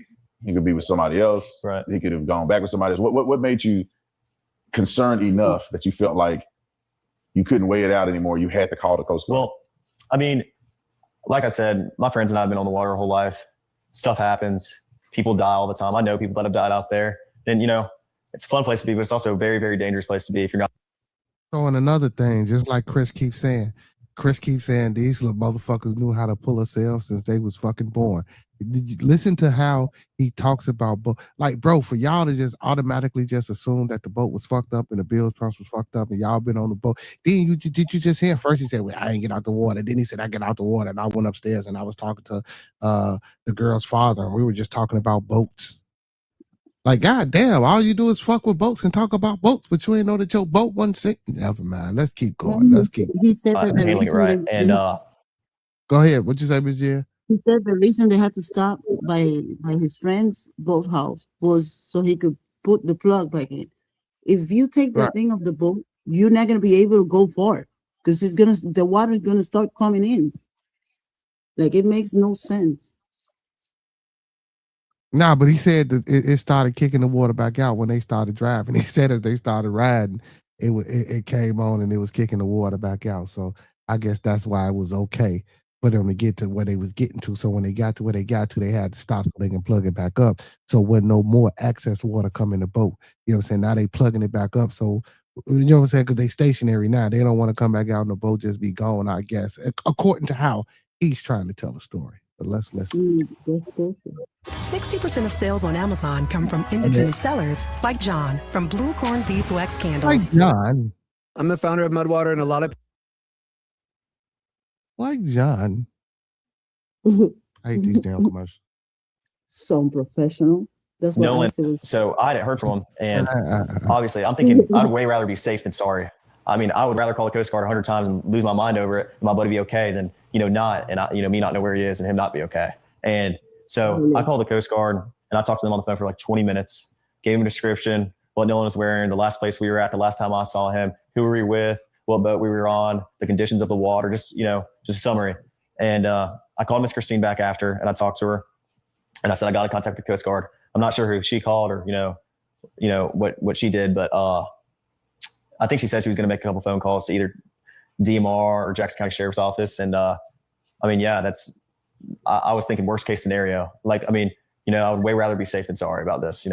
He could be with somebody else. Right. He could have gone back with somebody else. What made you concerned enough that you felt like you couldn't weigh it out anymore? You had to call the Coast Guard. Well, I mean, like I said, my friends and I have been on the water our whole life. Stuff happens. People die all the time. I know people that have died out there. And, it's a fun place to be, but it's also a very, very dangerous place to be if you're not. So, and another thing, just like Chris keeps saying, these little motherfuckers knew how to pull themselves since they was fucking born. Did you listen to how he talks about, like, bro, for y'all to just automatically just assume that the boat was fucked up and the bills pumps was fucked up and y'all been on the boat. Then did you just hear first he said, well, I ain't get out the water. Then he said, I get out the water, and I went upstairs and I was talking to the girl's father, and we were just talking about boats. Like, goddamn, all you do is fuck with boats and talk about boats, but you ain't know that your boat wasn't sick. Never mind. Let's keep going. He said that the handling it reason right. And go ahead. What'd you say, Ms. Gia? he said the reason they had to stop by his friend's boathouse was so he could put the plug back in. If you take that thing off the boat you're not gonna be able to go far because the water is gonna start coming in. Like it makes no sense. Nah, but he said that it started kicking the water back out when they started driving. He said as they started riding, it came on and it was kicking the water back out. So I guess that's why it was okay for them to get to where they was getting to. So when they got to where they got to, they had to stop so they can plug it back up. So wasn't no more excess water coming in the boat. You know what I'm saying? Now they plugging it back up. So you know what I'm saying? Because they stationary now. They don't want to come back out and the boat just be gone, I guess, according to how he's trying to tell the story. But let's listen. 60% of sales on Amazon come from independent sellers like John from Blue Corn Beeswax Candles. Like John. I'm the founder of Mudwater, and a lot of Like John. I hate these damn commercials. So unprofessional. That's what Nolan, I was. so I hadn't heard from him, and obviously I'm thinking I'd way rather be safe than sorry. I mean, I would rather call the Coast Guard 100 times and lose my mind over it, and my buddy be okay, than not, and me not know where he is and him not be okay. And so I called the Coast Guard and I talked to them on the phone for like 20 minutes, gave him a description, what Nolan was wearing, the last place we were at, the last time I saw him, who were we with, what boat we were on, the conditions of the water, just a summary. And I called Miss Christine back after and I talked to her and I said, I got to contact the Coast Guard. I'm not sure who she called or, what she did, but I think she said she was going to make a couple phone calls to either DMR or Jackson County Sheriff's Office. And I was thinking worst case scenario. Like, I would way rather be safe than sorry about this,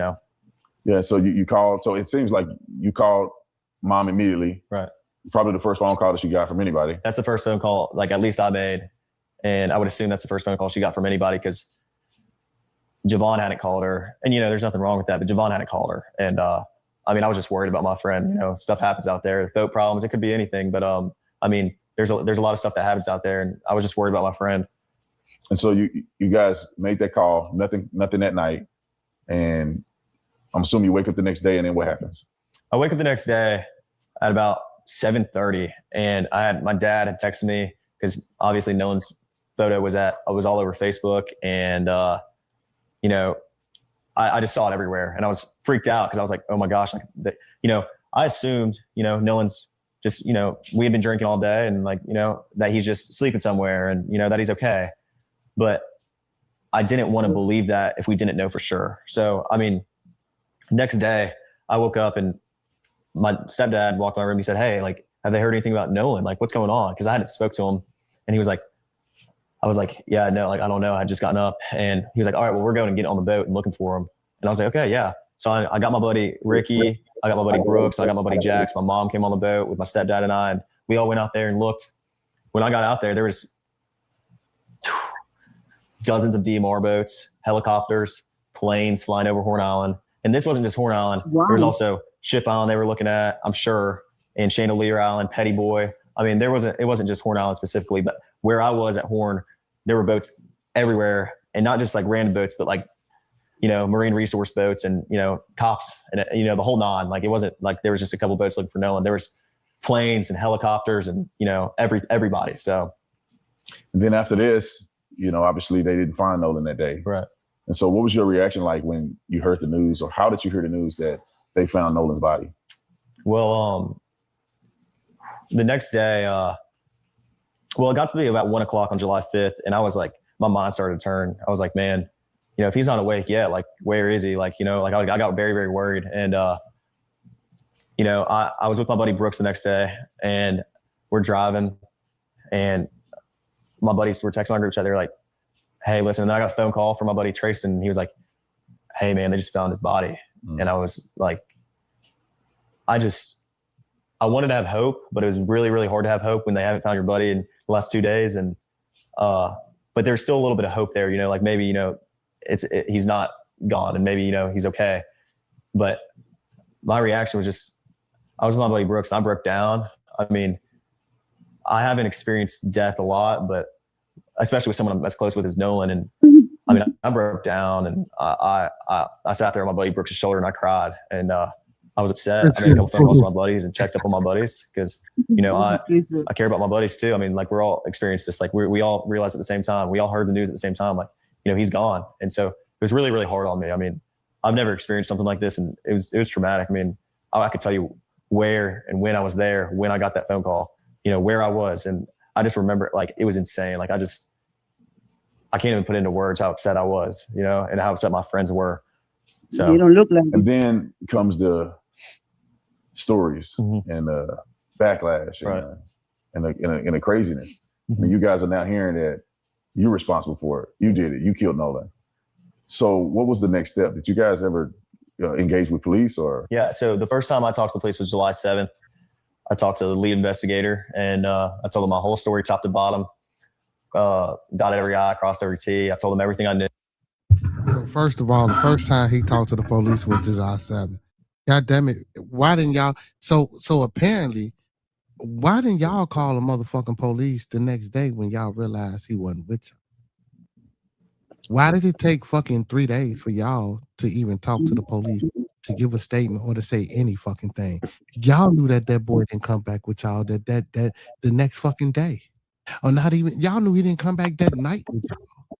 Yeah. So you called. So it seems like you called mom immediately. Right. Probably the first phone call that she got from anybody. That's the first phone call, like at least I made. And I would assume that's the first phone call she got from anybody because Javon hadn't called her. And, there's nothing wrong with that, but Javon hadn't called her. And I was just worried about my friend. Stuff happens out there, boat problems, it could be anything. But there's a lot of stuff that happens out there. And I was just worried about my friend. And so you guys made that call, nothing that night. And I'm assuming you wake up the next day and then what happens? I wake up the next day at about 7:30 and my dad had texted me because obviously Nolan's photo was all over Facebook. And, I just saw it everywhere and I was freaked out because I was like, oh my gosh, I assumed, Nolan's just, we had been drinking all day and that he's just sleeping somewhere and, that he's okay. But I didn't want to believe that if we didn't know for sure. So, next day I woke up and my stepdad walked in my room. He said, hey, have they heard anything about Nolan? What's going on? Cause I hadn't spoke to him and he was like, I was like, yeah, no, I don't know. I had just gotten up and he was like, all right, well, we're going to get on the boat and looking for him. And I was like, okay, yeah. So I got my buddy Ricky, I got my buddy Brooks, I got my buddy Jax. My mom came on the boat with my stepdad and I, and we all went out there and looked. When I got out there was dozens of DMR boats, helicopters, planes flying over Horn Island. And this wasn't just Horn Island. Wow. There was also Ship Island they were looking at, I'm sure, and Chandelier Island, Petty Boy. It wasn't just Horn Island specifically, but where I was at Horn, there were boats everywhere and not just random boats, but marine resource boats and, cops and, the whole nine. It wasn't like there was just a couple boats looking for Nolan. There was planes and helicopters and, everybody. So. And then after this, obviously they didn't find Nolan that day. Right. And so what was your reaction like when you heard the news, or how did you hear the news that they found Nolan's body? Well, the next day, it got to be about 1 o'clock on July 5th. And I was like, my mind started to turn. I was like, man, if he's not awake yet, where is he? I got very, very worried. And, I was with my buddy Brooks the next day and we're driving and my buddies were texting my group chat. They were like, hey, listen, and then I got a phone call from my buddy Trace and he was like, hey man, they just found his body. And I was like, I wanted to have hope, but it was really, really hard to have hope when they haven't found your buddy in the last 2 days. And, but there's still a little bit of hope there, maybe, he's not gone and maybe, he's okay. But my reaction was just, I was with my buddy Brooks and I broke down. I haven't experienced death a lot, but especially with someone I'm as close with as Nolan. And I broke down and I sat there on my buddy Brooks' shoulder and I cried and, I was upset. I made a couple phone calls to my buddies and checked up on my buddies because, I care about my buddies too. We're all experienced this. We all realized at the same time. We all heard the news at the same time. He's gone. And so it was really, really hard on me. I've never experienced something like this, and it was traumatic. I could tell you where and when I was there, when I got that phone call, you know, where I was. And I just remember like, it was insane. Like I can't even put into words how upset I was, you know, and how upset my friends were. So You don't look like And then comes the stories and the backlash and the craziness. I mean, you guys are now hearing that you're responsible for it. You did it. You killed Nolan. So what was the next step? Did you guys ever engage with police or? Yeah. So the first time I talked to the police was July 7th. I talked to the lead investigator and I told him my whole story, top to bottom. Dotted every I, crossed every T. I told him everything I knew. So first of all, the first time he talked to the police was July 7th. God damn it. Why didn't y'all? So apparently, why didn't y'all call the motherfucking police the next day when y'all realized he wasn't with you? Why did it take fucking 3 days for y'all to even talk to the police, to give a statement or to say any fucking thing? Y'all knew that boy didn't come back with y'all that the next fucking day. Or not even, y'all knew he didn't come back that night with y'all.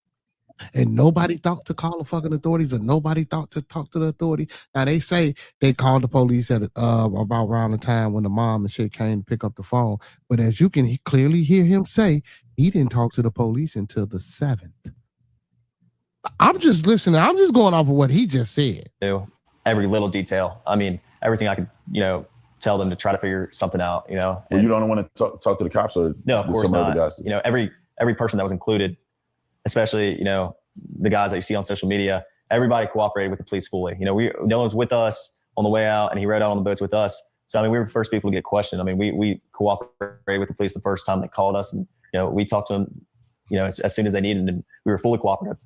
And nobody thought to call the fucking authorities, and nobody thought to talk to the authorities. Now they say they called the police at about around the time when the mom and shit came to pick up the phone. But as you can clearly hear him say, he didn't talk to the police until the 7th. I'm just listening. I'm just going off of what he just said. Every little detail. I mean, everything I could, you know, tell them to try to figure something out, you know. Well, you don't want to talk to the cops or no, of course some not. other guys? You know, every person that was included, especially, you know, the guys that you see on social media, everybody cooperated with the police fully. You know, Nolan was with us on the way out and he rode out on the boats with us. So, I mean, we were the first people to get questioned. I mean, we cooperated with the police the first time they called us and, you know, we talked to them, you know, as soon as they needed and we were fully cooperative.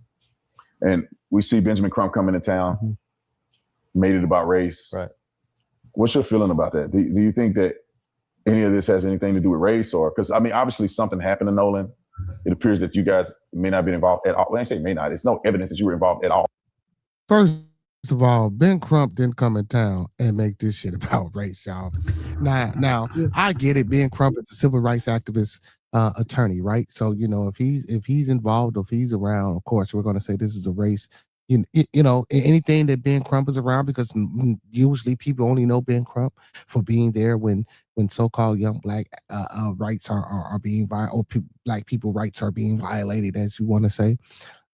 And we see Benjamin Crump come into town, made it about race. Right. What's your feeling about that? Do you think that any of this has anything to do with race or, because I mean, obviously something happened to Nolan. It appears that you guys may not be involved at all. When I say may not, it's no evidence that you were involved at all. First of all, Ben Crump didn't come in town and make this shit about race, y'all. Now I get it. Ben Crump is a civil rights activist attorney, right? So, you know, if he's involved, if he's around, of course, we're going to say this is a race. You know, anything that Ben Crump is around, because usually people only know Ben Crump for being there when so-called young black rights are being violated, or black people rights are being violated, as you want to say.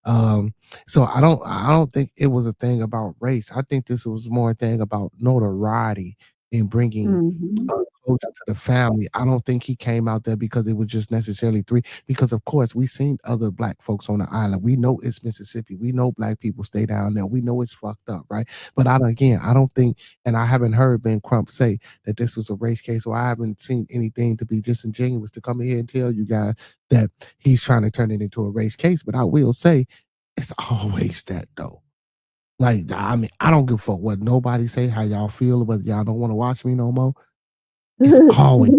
So I don't think it was a thing about race. I think this was more a thing about notoriety and bringing closure to the family. I don't think he came out there because it was just necessarily three, because of course we seen other black folks on the island. We know it's Mississippi. We know black people stay down there. We know it's fucked up, right? But I don't think, and I haven't heard Ben Crump say that this was a race case, or I haven't seen anything to be disingenuous to come in here and tell you guys that he's trying to turn it into a race case. But I will say it's always that though. Like, I mean, I don't give a fuck what nobody say, how y'all feel, whether y'all don't want to watch me no more. It's always,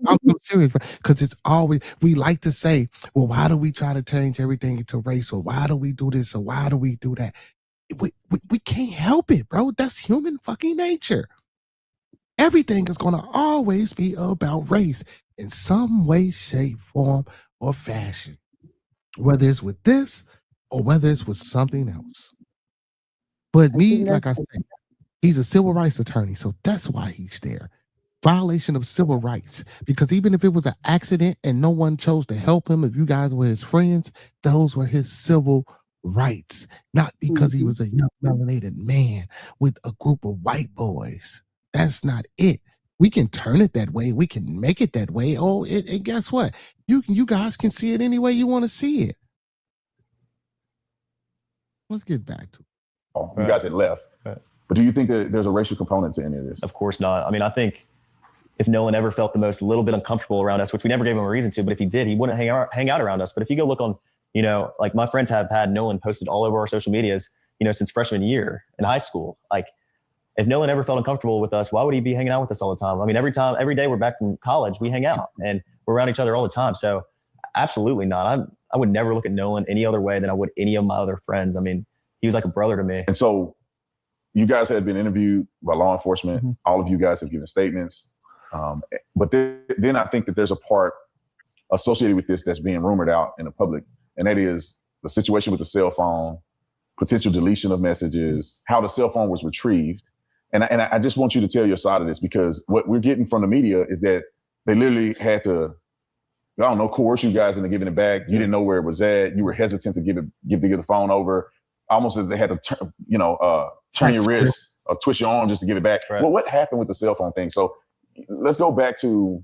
I'm serious, because it's always, we like to say, well, why do we try to change everything into race, or why do we do this, or why do we do that? We can't help it, bro. That's human fucking nature. Everything is going to always be about race in some way, shape, form, or fashion, whether it's with this or whether it's with something else. But me, like I said, he's a civil rights attorney, so that's why he's there. Violation of civil rights, because even if it was an accident and no one chose to help him, if you guys were his friends, those were his civil rights, not because he was a young melanated man with a group of white boys. That's not it. We can turn it that way. We can make it that way. Oh, and guess what? You guys can see it any way you want to see it. Let's get back to it. You guys had left. But do you think that there's a racial component to any of this? Of course not. I mean, I think if Nolan ever felt the most little bit uncomfortable around us, which we never gave him a reason to, but if he did, he wouldn't hang out around us. But if you go look on, you know, like my friends have had Nolan posted all over our social medias, you know, since freshman year in high school. Like, if Nolan ever felt uncomfortable with us, why would he be hanging out with us all the time? I mean, every day we're back from college, we hang out and we're around each other all the time. So absolutely not. I would never look at Nolan any other way than I would any of my other friends. I mean, he was like a brother to me. And so you guys had been interviewed by law enforcement. All of you guys have given statements. But then I think that there's a part associated with this that's being rumored out in the public. And that is the situation with the cell phone, potential deletion of messages, how the cell phone was retrieved, And I just want you to tell your side of this, because what we're getting from the media is that they literally had to, I don't know, coerce you guys into giving it back. You didn't know where it was at. You were hesitant to give the phone over, almost as they had to turn your wrist or twist your arm just to give it back. Right. Well, what happened with the cell phone thing? So let's go back to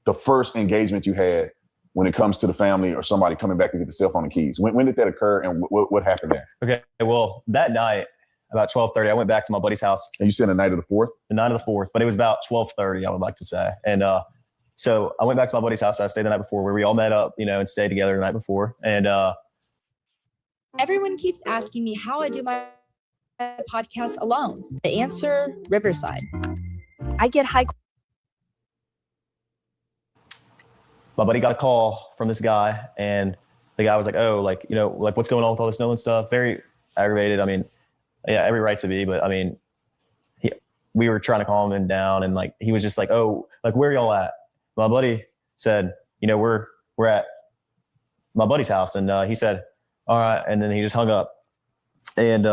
the first engagement you had when it comes to the family or somebody coming back to get the cell phone and keys. When did that occur, and what happened there? Okay, well, that night, about 12:30, I went back to my buddy's house. And you said the night of the 4th? The night of the 4th, but it was about 12:30, I would like to say. And so I went back to my buddy's house. I stayed the night before, where we all met up, and stayed together the night before. And everyone keeps asking me how I do my podcast alone. The answer, Riverside. I get high. My buddy got a call from this guy, and the guy was like, "Oh, what's going on with all this Nolan stuff?" Very aggravated. I mean, yeah, every right to be, but I mean, we were trying to calm him down, and he was just like, "Oh, where y'all at?" My buddy said, "We're at my buddy's house," and he said, "All right," and then he just hung up. And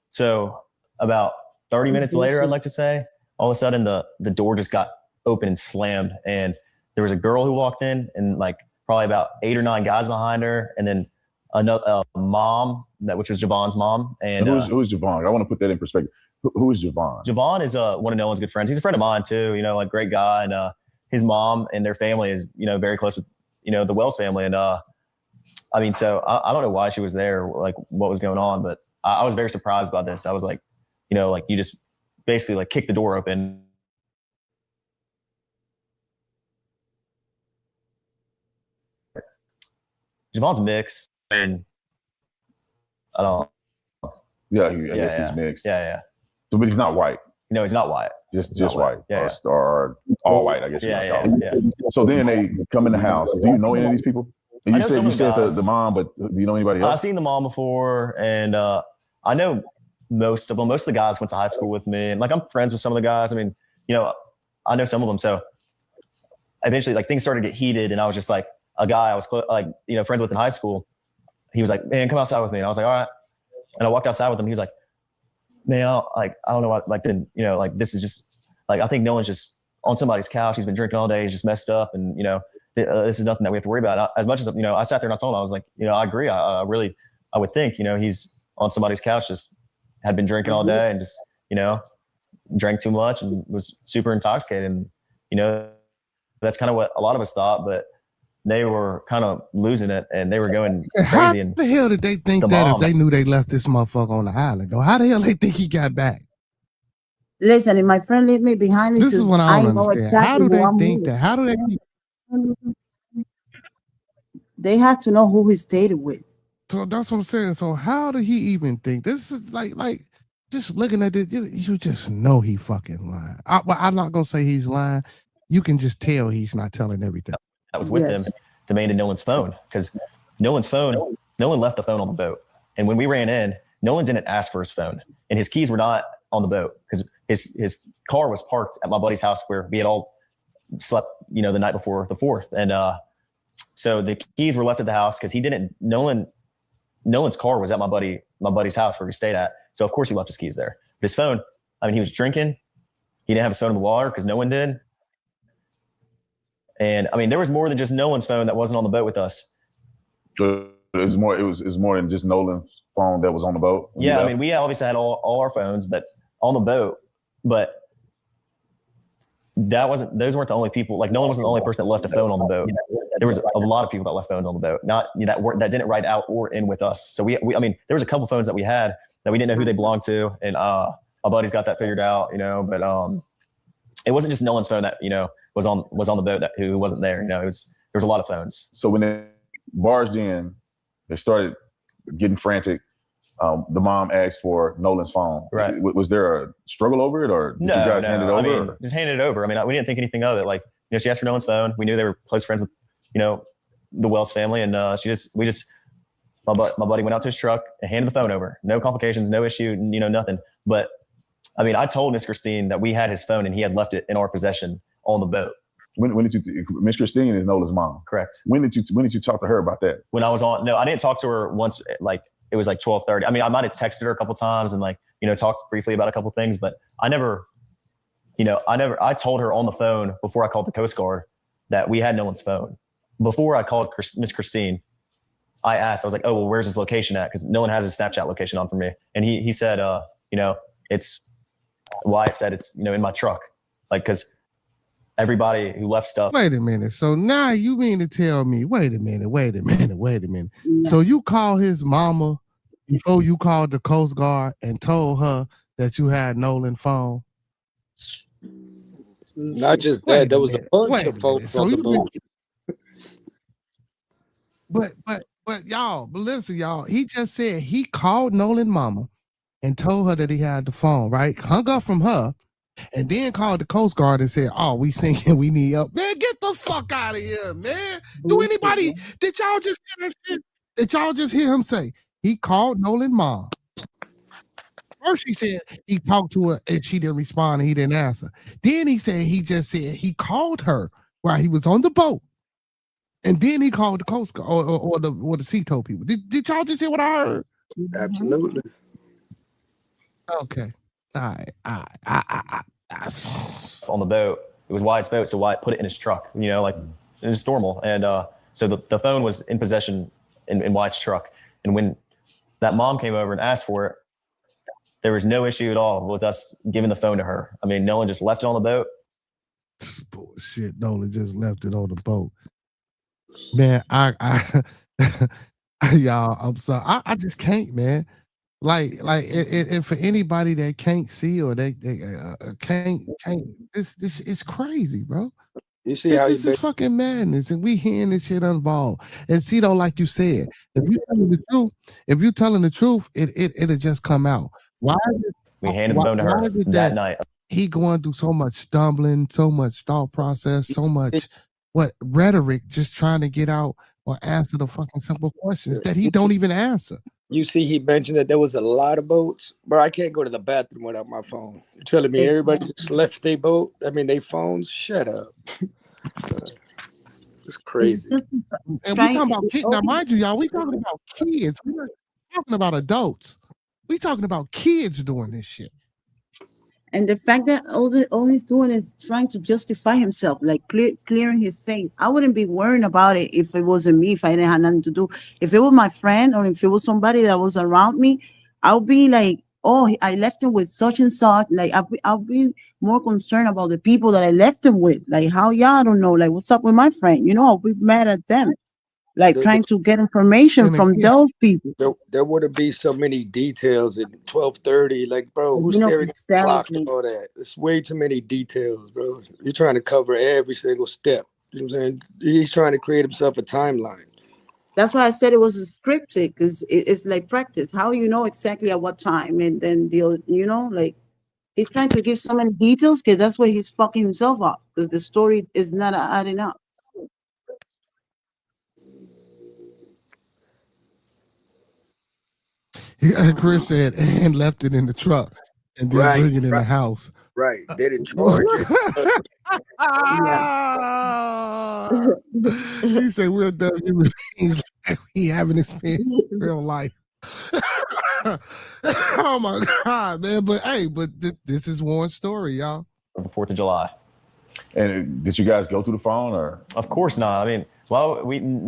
so about 30 minutes later, I'd like to say, all of a sudden the door just got open and slammed, and there was a girl who walked in, and probably about 8 or 9 guys behind her, and then another mom, which was Javon's mom. And who's Javon? I want to put that in perspective. Who is Javon? Javon is one of Nolan's good friends. He's a friend of mine too. Great guy, and his mom and their family is very close with the Wells family. And I mean, so I don't know why she was there, what was going on, but I was very surprised about this. I was like, you just basically kicked the door open. Javon's mixed, and I don't. Yeah, I guess he's mixed. Yeah. So, but he's not white. No, he's not white. Just not white. Yeah. Or all white, I guess. Yeah. So then they come in the house. Do you know any of these people? And you said the mom, but do you know anybody else? I've seen the mom before, and I know most of them. Most of the guys went to high school with me, and I'm friends with some of the guys. I mean, I know some of them. So eventually, things started to get heated, and I was just like, a guy I was friends with in high school. He was like, "Man, come outside with me." And I was like, "All right." And I walked outside with him. He was like, "Man, I don't know what, this is just I think Nolan's just on somebody's couch. He's been drinking all day. He's just messed up, and this is nothing that we have to worry about." As much as I sat there and I told him, I was like, I agree. I would think he's on somebody's couch, just had been drinking all day and just drank too much and was super intoxicated. And that's kind of what a lot of us thought, but they were kind of losing it, and they were going crazy. How And the hell did they think that if they knew they left this motherfucker on the island, though? How the hell they think he got back? Listen, if my friend leave me behind, This is what I don't understand. Exactly How do they who I'm think with. that? How do they? They had to know who he stayed with. So that's what I'm saying. So how did he even think? This is like just looking at it, you just know he fucking lying. I'm not gonna say he's lying. You can just tell he's not telling everything. that was with them demanded Nolan's phone, because Nolan left the phone on the boat. And when we ran in, Nolan didn't ask for his phone, and his keys were not on the boat, because his car was parked at my buddy's house where we had all slept, the night before the 4th. And so the keys were left at the house because Nolan's car was at my buddy's house where we stayed at. So of course he left his keys there. But his phone, I mean, he was drinking. He didn't have his phone in the water because no one did. And I mean, there was more than just Nolan's phone that wasn't on the boat with us. It was more than just Nolan's phone that was on the boat. Yeah, I mean, we obviously had all our phones, but on the boat. But those weren't the only people. Nolan wasn't the only person that left a phone on the boat. There was a lot of people that left phones on the boat, that didn't ride out or in with us. So I mean, there was a couple phones that we had that we didn't know who they belonged to, and our buddies got that figured out, But it wasn't just Nolan's phone that was on the boat who wasn't there. There was a lot of phones. So when they barged in, they started getting frantic. The mom asked for Nolan's phone. Right. Was there a struggle over it, or did you guys hand it over? I mean, just handed it over. I mean, we didn't think anything of it. She asked for Nolan's phone. We knew they were close friends with, the Wells family, and my buddy went out to his truck and handed the phone over. No complications, no issue, nothing. But I mean, I told Miss Christine that we had his phone and he had left it in our possession on the boat. When did you? Miss Christine is Nolan's mom. Correct. When did you talk to her about that? When I was on, no, I didn't talk to her once. it was like 12:30. I mean, I might have texted her a couple times and like, you know, talked briefly about a couple things, but I told her on the phone before I called the Coast Guard that we had Nolan's phone. Before I called Miss Christine, I asked, I was like, oh, well, where's his location at? Because Nolan had his Snapchat location on for me. And he said, you know, it's why I said it's, you know, in my truck. Like, because everybody who left stuff. Wait a minute. So now you mean to tell me, wait a minute. So you called his mama before you called the Coast Guard and told her that you had Nolan's phone? Not just that, there was a bunch of folks on the boat. But y'all, but listen, y'all, he just said he called Nolan's mama and told her that he had the phone, right? Hung up from her and then called the Coast Guard and said, oh, we singing, we need help. Man, get the fuck out of here, man. Did y'all just hear that shit? Did y'all just hear him say he called Nolan's mom? First he said he talked to her and she didn't respond and he didn't answer. Then he said he called her while he was on the boat. And then he called the Coast Guard or the Seato people. Did y'all just hear what I heard? Absolutely. Okay. All right. On the boat. It was Wyatt's boat, so Wyatt put it in his truck, you know, like it's normal. And so the phone was in possession in Wyatt's truck. And when that mom came over and asked for it, there was no issue at all with us giving the phone to her. I mean, Nolan just left it on the boat. Bullshit. Nolan just left it on the boat. Man, y'all, I'm sorry. I just can't, man. Like, and for anybody that can't see or they can't, this is crazy, bro. You see how this is fucking madness, and we hearing this shit unvolved. And see though, like you said, if you telling the truth, it'll just come out. Why? We handed the phone to her that night. He going through so much stumbling, so much thought process, so much rhetoric, just trying to get out or answer the fucking simple questions that he don't even answer. You see, he mentioned that there was a lot of boats, but I can't go to the bathroom without my phone. You're telling me everybody just left their boat? I mean, they phones? Shut up. It's crazy. And we talking about kids. Now, mind you, y'all, we talking about kids. We're not talking about adults. We talking about kids doing this shit. And the fact that all he's doing is trying to justify himself, like clearing his face. I wouldn't be worrying about it if it wasn't me, if I didn't have nothing to do. If it was my friend or if it was somebody that was around me, I'll be like, oh, I left him with such and such. Like I'll be more concerned about the people that I left him with. Like how y'all don't know, like what's up with my friend? You know, I'll be mad at them. Like trying to get information from those people. There wouldn't be so many details at 12:30. Like, bro, who's staring at the clock and all that? It's way too many details, bro. You're trying to cover every single step. You know what I'm saying? He's trying to create himself a timeline. That's why I said it was a scripted, because it's like practice. How you know exactly at what time, and then like he's trying to give so many details because that's why he's fucking himself up, because the story is not adding up. And Chris said, and left it in the truck and then bring it in the house. Right. They didn't charge it. He said, we're done. He's like, we haven't experienced real life. Oh my God, man. But hey, this is one story, y'all. Of the 4th of July. And did you guys go through the phone or? Of course not. I mean,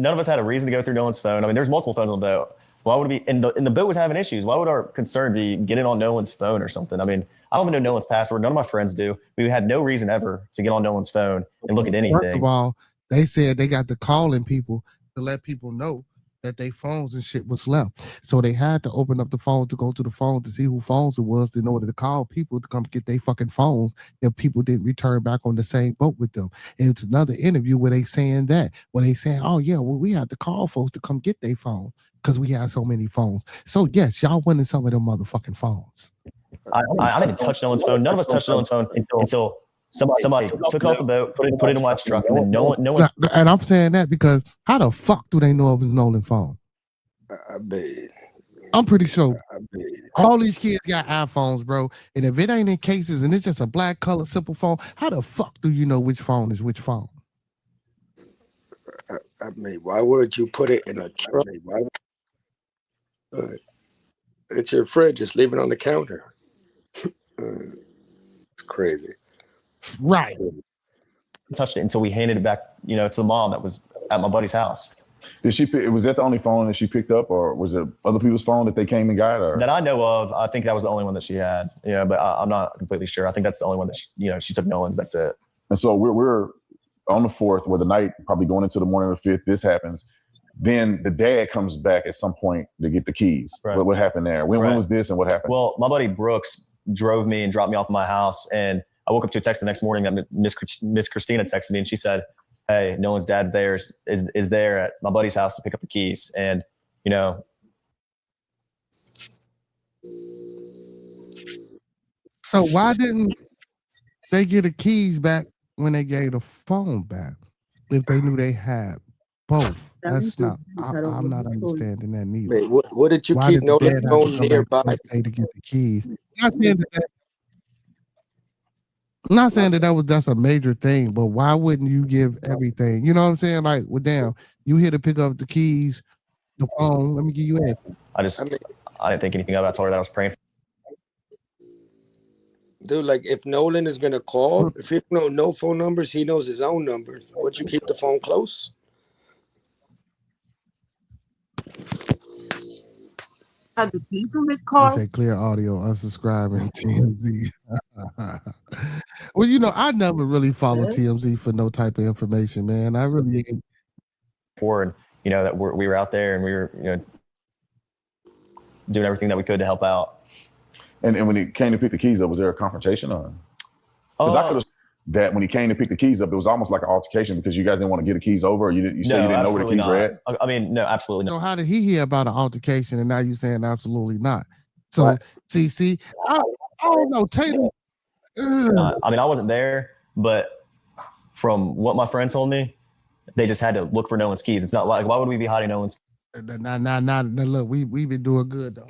none of us had a reason to go through Nolan's phone. I mean, there's multiple phones on the boat. Why would it be? And the boat was having issues. Why would our concern be getting on Nolan's phone or something? I mean, I don't even know Nolan's password. None of my friends do. We had no reason ever to get on Nolan's phone and look at anything. First of all, they said they got to calling people to let people know that their phones and shit was left. So they had to open up the phone to go to the phone to see who phones it was in order to call people to come get their fucking phones if people didn't return back on the same boat with them. And it's another interview where they saying, oh yeah, well, we had to call folks to come get their phone because we had so many phones. So yes, y'all wanted some of them motherfucking phones. I didn't touch Nolan's phone. None of us touched Nolan's phone until somebody took it off the boat, put it in Wyatt's truck, and then no one. And I'm saying that because how the fuck do they know it was Nolan's phone? I bet. I'm pretty sure all these kids got iPhones, bro. And if it ain't in cases and it's just a black color simple phone, how the fuck do you know which phone is which phone? I mean, why would you put it in a truck? It's your fridge. Just leave it on the counter. It's crazy. Right. Touched it until we handed it back, to the mom that was at my buddy's house. Did she pick, was that the only phone that she picked up, or was it other people's phone that they came and got? Or? That I know of, I think that was the only one that she had. But I'm not completely sure. I think that's the only one that she took Nolan's. That's it. And so we're on the 4th, where the night, probably going into the morning of the 5th, this happens. Then the dad comes back at some point to get the keys. Right. What happened there? When was this and what happened? Well, my buddy Brooks drove me and dropped me off at my house, and I woke up to a text the next morning that Miss Christina texted me, and she said, "Hey, Nolan's dad's there is there at my buddy's house to pick up the keys." And So why didn't they get the keys back when they gave the phone back? If they knew they had both, I'm not understanding that neither. Wait, what did you Why keep did the Nolan's dad have to phone go back nearby? the next day to get the keys? I'm not saying that's a major thing, but why wouldn't you give everything? You know what I'm saying? Like, well, damn, you here to pick up the keys, the phone. Let me give you it. I didn't think anything of it. I told her that I was praying. Dude, like if Nolan is gonna call, if he know no phone numbers, he knows his own numbers. Would you keep the phone close? Had the key from his I car. say clear audio, unsubscribing TMZ. Well, I never really follow TMZ for no type of information, man. I really Forward, that we were out there and we were, doing everything that we could to help out. And when he came to pick the keys up, was there a confrontation on? Because I could have that when he came to pick the keys up, it was almost like an altercation because you guys didn't want to get the keys over, or you said you didn't know where the keys were at. I mean, no, absolutely not. So how did he hear about an altercation and now you saying absolutely not? So see, I don't know, Taylor. I mean, I wasn't there, but from what my friend told me, they just had to look for Nolan's keys. It's not like, why would we be hiding Nolan's keys? Nah, look, we've been doing good though.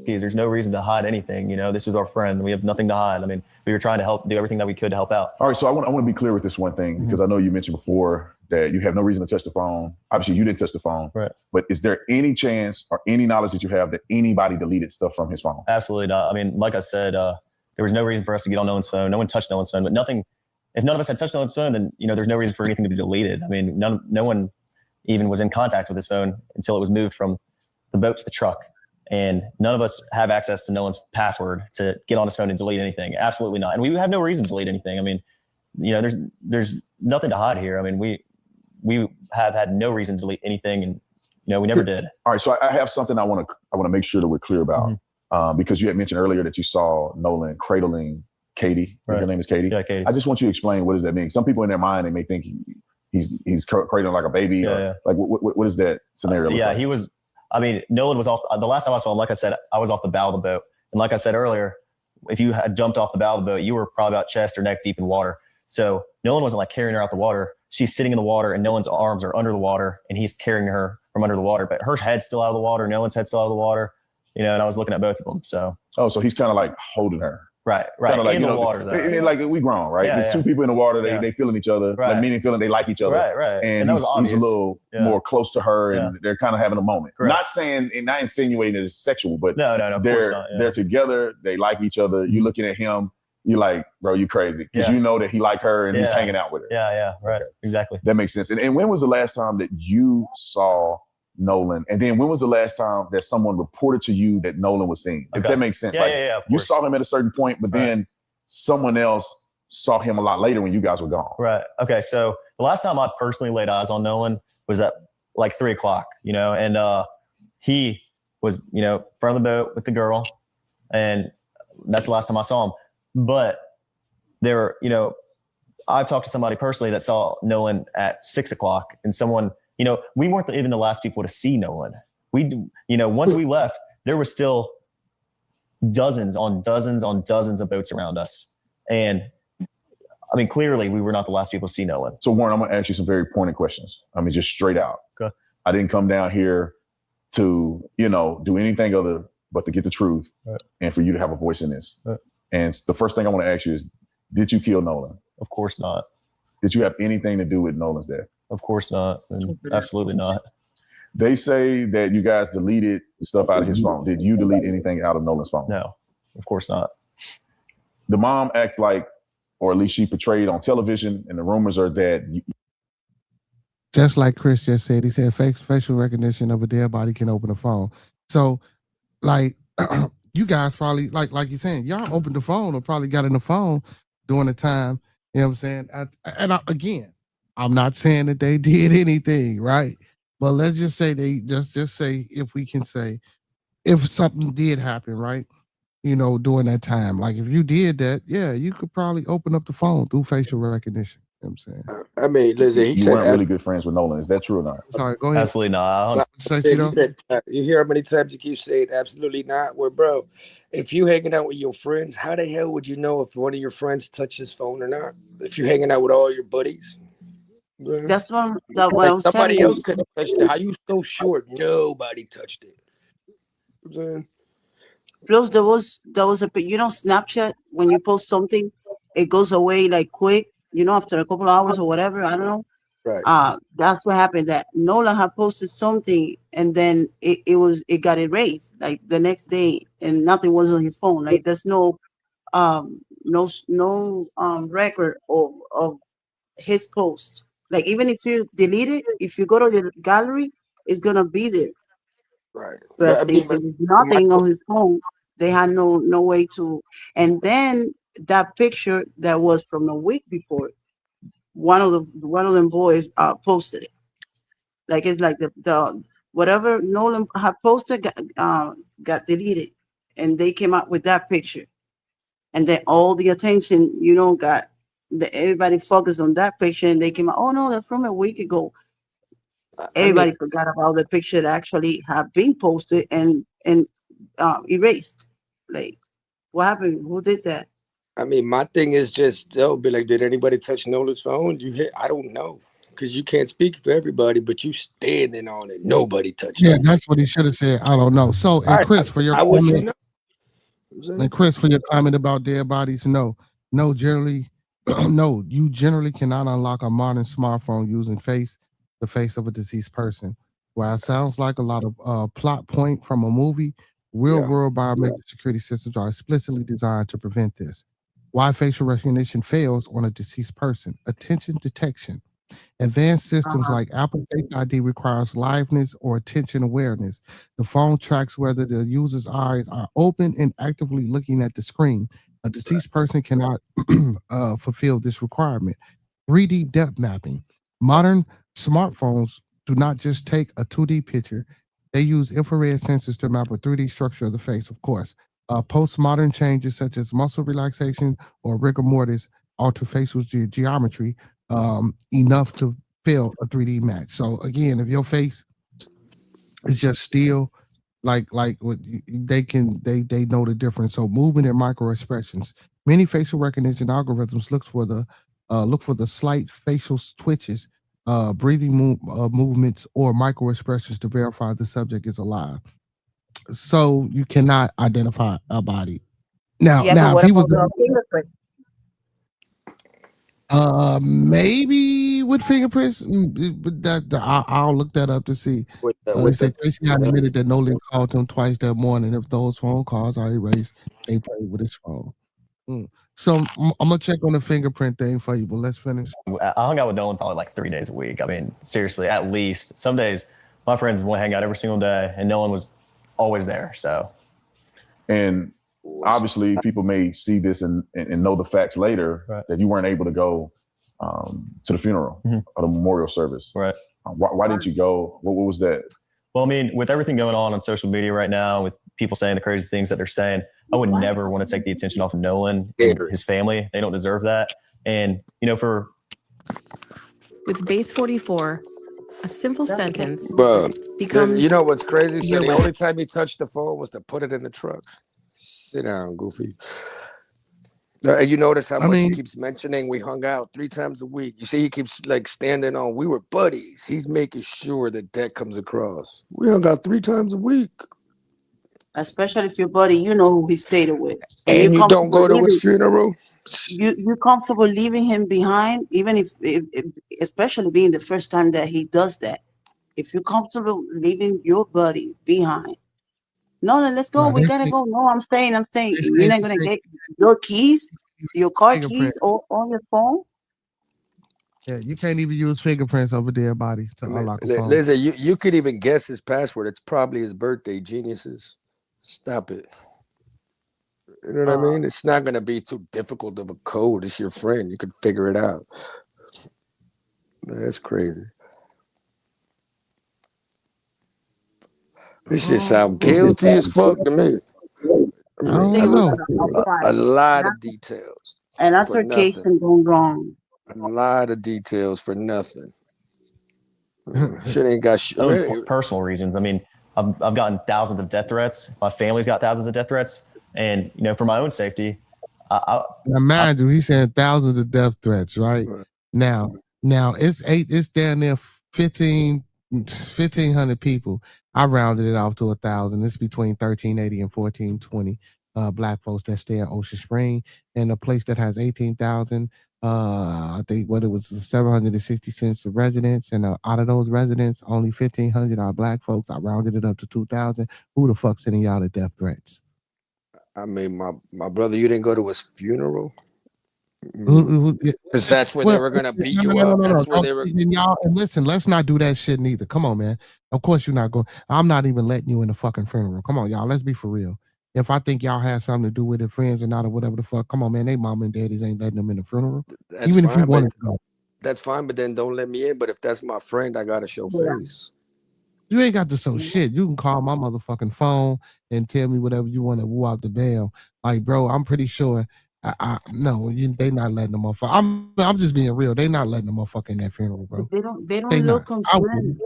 There's no reason to hide anything. This is our friend. We have nothing to hide. I mean, we were trying to do everything that we could to help out. All right, so I want to be clear with this one thing, because I know you mentioned before that you have no reason to touch the phone. Obviously, you didn't touch the phone. Right. But is there any chance or any knowledge that you have that anybody deleted stuff from his phone? Absolutely not. I mean, like I said, there was no reason for us to get on Nolan's phone. No one touched Nolan's phone, but nothing. If none of us had touched Nolan's phone, then there's no reason for anything to be deleted. I mean, no one even was in contact with his phone until it was moved from the boat to the truck. And none of us have access to Nolan's password to get on his phone and delete anything. Absolutely not. And we have no reason to delete anything. I mean, there's nothing to hide here. I mean, we have had no reason to delete anything, and we never did. All right, so I have something I want to make sure that we're clear about, because you had mentioned earlier that you saw Nolan cradling Katie. Right. Her name is Katie. Yeah, Katie. I just want you to explain, what does that mean? Some people in their mind, they may think he's cradling like a baby. Yeah. Like what is that scenario? Yeah, like? he was. I mean, Nolan was off. The last time I saw him, like I said, I was off the bow of the boat. And like I said earlier, if you had jumped off the bow of the boat, you were probably about chest or neck deep in water. So Nolan wasn't like carrying her out the water. She's sitting in the water and Nolan's arms are under the water and he's carrying her from under the water. But her head's still out of the water. Nolan's head's still out of the water. And I was looking at both of them. So. Oh, so he's kind of like holding her. Right. Like, in the water, though. And like we grown, right? Yeah, There's two people in the water. They feeling each other. Right. Like meaning feeling they like each other. Right. And that was obvious. he's a little more close to her, and they're kind of having a moment. Correct. Not saying and not insinuating that it's sexual, but no, of course not, they're together. They like each other. You looking at him, you like, bro, you crazy, because you know that he like her and he's hanging out with her. Yeah, right, exactly. That makes sense. And when was the last time that you saw Nolan? And then when was the last time that someone reported to you that Nolan was seen? If that makes sense. Yeah, you saw him at a certain point, but then someone else saw him a lot later when you guys were gone. Right. Okay. So the last time I personally laid eyes on Nolan was at like 3:00, and he was, in front of the boat with the girl, and that's the last time I saw him. But there were, I've talked to somebody personally that saw Nolan at 6:00, and someone, we weren't even the last people to see Nolan. Once we left, there was still dozens on dozens on dozens of boats around us. And I mean, clearly we were not the last people to see Nolan. So Warren, I'm going to ask you some very pointed questions. I mean, just straight out. Okay. I didn't come down here to, do anything other but to get the truth and for you to have a voice in this. Right. And the first thing I want to ask you is, did you kill Nolan? Of course not. Did you have anything to do with Nolan's death? Of course not. Absolutely not. They say that you guys deleted stuff out of his phone. Did you delete anything out of Nolan's phone? No, of course not. The mom act like, or at least she portrayed on television, and the rumors are that just like Chris just said, he said facial recognition of a dead body can open a phone. So, like, you guys probably, like you're saying, y'all opened the phone or probably got in the phone during the time, you know what I'm saying? Again, I'm not saying that they did anything, right? But let's just say just say, if we can say, if something did happen, right? You know, during that time, like if you did that, yeah, you could probably open up the phone through facial recognition. You know what I'm saying? I mean, listen, he you said weren't really good friends with Nolan. Is that true or not? Sorry, go ahead. Absolutely not. He said, you hear how many times you keep saying absolutely not? Well, bro, if you hanging out with your friends, how the hell would you know if one of your friends touched his phone or not? If you're hanging out with all your buddies, That's what I was telling somebody you. else could have touched it. How you so sure nobody touched it? Plus, there was a Snapchat, when you post something, it goes away like quick. After a couple of hours or whatever. I don't know. Right. That's what happened. That Nolan had posted something, and then it got erased like the next day, and nothing was on his phone. Like there's no record of his post. Like even if you delete it, if you go to the gallery, it's gonna be there. Right. But since it was nothing on his phone, they had no way to. And then that picture that was from a week before, one of them boys posted it. Like it's like the whatever Nolan had posted got deleted, and they came out with that picture, and then all the attention got everybody focused on that picture, and they came out, oh no, that's from a week ago. Everybody forgot about the picture that actually had been posted and erased. Like, what happened? Who did that? I mean, my thing is just they'll be like, did anybody touch Nolan's phone? I don't know, because you can't speak for everybody, but you standing on it. Nobody touched it. Yeah, that's what he should have said. I don't know. So, and Chris, for your comment, and Chris, for your comment about dead bodies, no, generally, no, you generally cannot unlock a modern smartphone using the face of a deceased person. While it sounds like a lot of plot point from a movie, real world biometric security systems are explicitly designed to prevent this. Why facial recognition fails on a deceased person? Attention detection. Advanced systems like Apple Face ID requires liveness or attention awareness. The phone tracks whether the user's eyes are open and actively looking at the screen. A deceased person cannot fulfill this requirement. 3D depth mapping. Modern smartphones do not just take a 2D picture. They use infrared sensors to map a 3D structure of the face, of course. Postmodern changes such as muscle relaxation or rigor mortis alter facial geometry enough to fill a 3D match. So again, if your face is just still like what they know the difference. So movement and micro expressions. Many facial recognition algorithms look for the slight facial twitches, breathing movements, or micro expressions to verify the subject is alive. So you cannot identify a body. Now if he was maybe with fingerprints, but I'll look that up to see. Tracy had admitted that Nolan called him twice that morning. If those phone calls are erased, they played with his phone. So I'm gonna check on the fingerprint thing for you, but let's finish. I hung out with Nolan probably like 3 days a week. I mean, seriously, at least. Some days my friends would hang out every single day, and Nolan was always there. So, and obviously people may see this and know the facts later that you weren't able to go to the funeral or the memorial service. Right. Why didn't you go? What was that? Well, I mean, with everything going on social media right now, with people saying the crazy things that they're saying, I would never want to take the attention off of Nolan and his family. They don't deserve that. And, with base 44, a simple sentence becomes. You know what's crazy? So the way. only time he touched the phone was to put it in the truck. Sit down, Goofy. And you notice how much he keeps mentioning we hung out 3 times a week. You see, he keeps like standing on, we were buddies. He's making sure that comes across. We hung out 3 times a week. Especially if your buddy, you know who he stayed with. And you don't go to his funeral? You're comfortable leaving him behind, even if especially being the first time that he does that. if you're comfortable leaving your buddy behind, no, let's go. No, We they gotta say go. No, I'm staying. I'm staying. they You're say not you gonna take get your keys, your car fingerprint. keys, or on your phone. Yeah, you can't even use fingerprints over their body to I mean, unlock a phone. listen, you could even guess his password. It's probably his birthday. Geniuses, stop it. You know what I mean? It's not gonna be too difficult of a code. It's your friend. You could figure it out. That's crazy. This shit sound guilty as fuck to me. I I mean, don't know. a lot of details And for nothing. altercation gone wrong. A lot of details for nothing. Shit ain't got shit. Own personal reasons. I mean, I've gotten thousands of death threats. My family's got thousands of death threats, and for my own safety, Now, mind you, he's saying thousands of death threats, right? Now it's down there 1,500 people. I rounded it off to 1,000. It's between 1,380 and 1,420 black folks that stay in Ocean Spring, and a place that has 18,000. I think what it was 760 cents to residents, and out of those residents, only 1,500 are black folks. I rounded it up to 2,000. Who the fuck sending y'all the death threats? I mean, my brother, you didn't go to his funeral. Because that's where they were gonna beat you up. That's where they were. And y'all, and listen, let's not do that shit neither. Come on, man. Of course you're not going. I'm not even letting you in the fucking funeral. Come on, y'all. Let's be for real. If I think y'all had something to do with it, friends or not, or whatever the fuck, come on, man. They mom and daddies ain't letting them in the funeral. That's Even fine, if you wanted to go. that's fine, but then don't let me in. But if that's my friend, I gotta show face. You ain't got to show shit. You can call my motherfucking phone and tell me whatever you want to woo out the damn. Like, bro, I'm pretty sure. They not letting them motherfucker. I'm just being real. They not letting them motherfucker in that funeral, bro. They don't look concerned.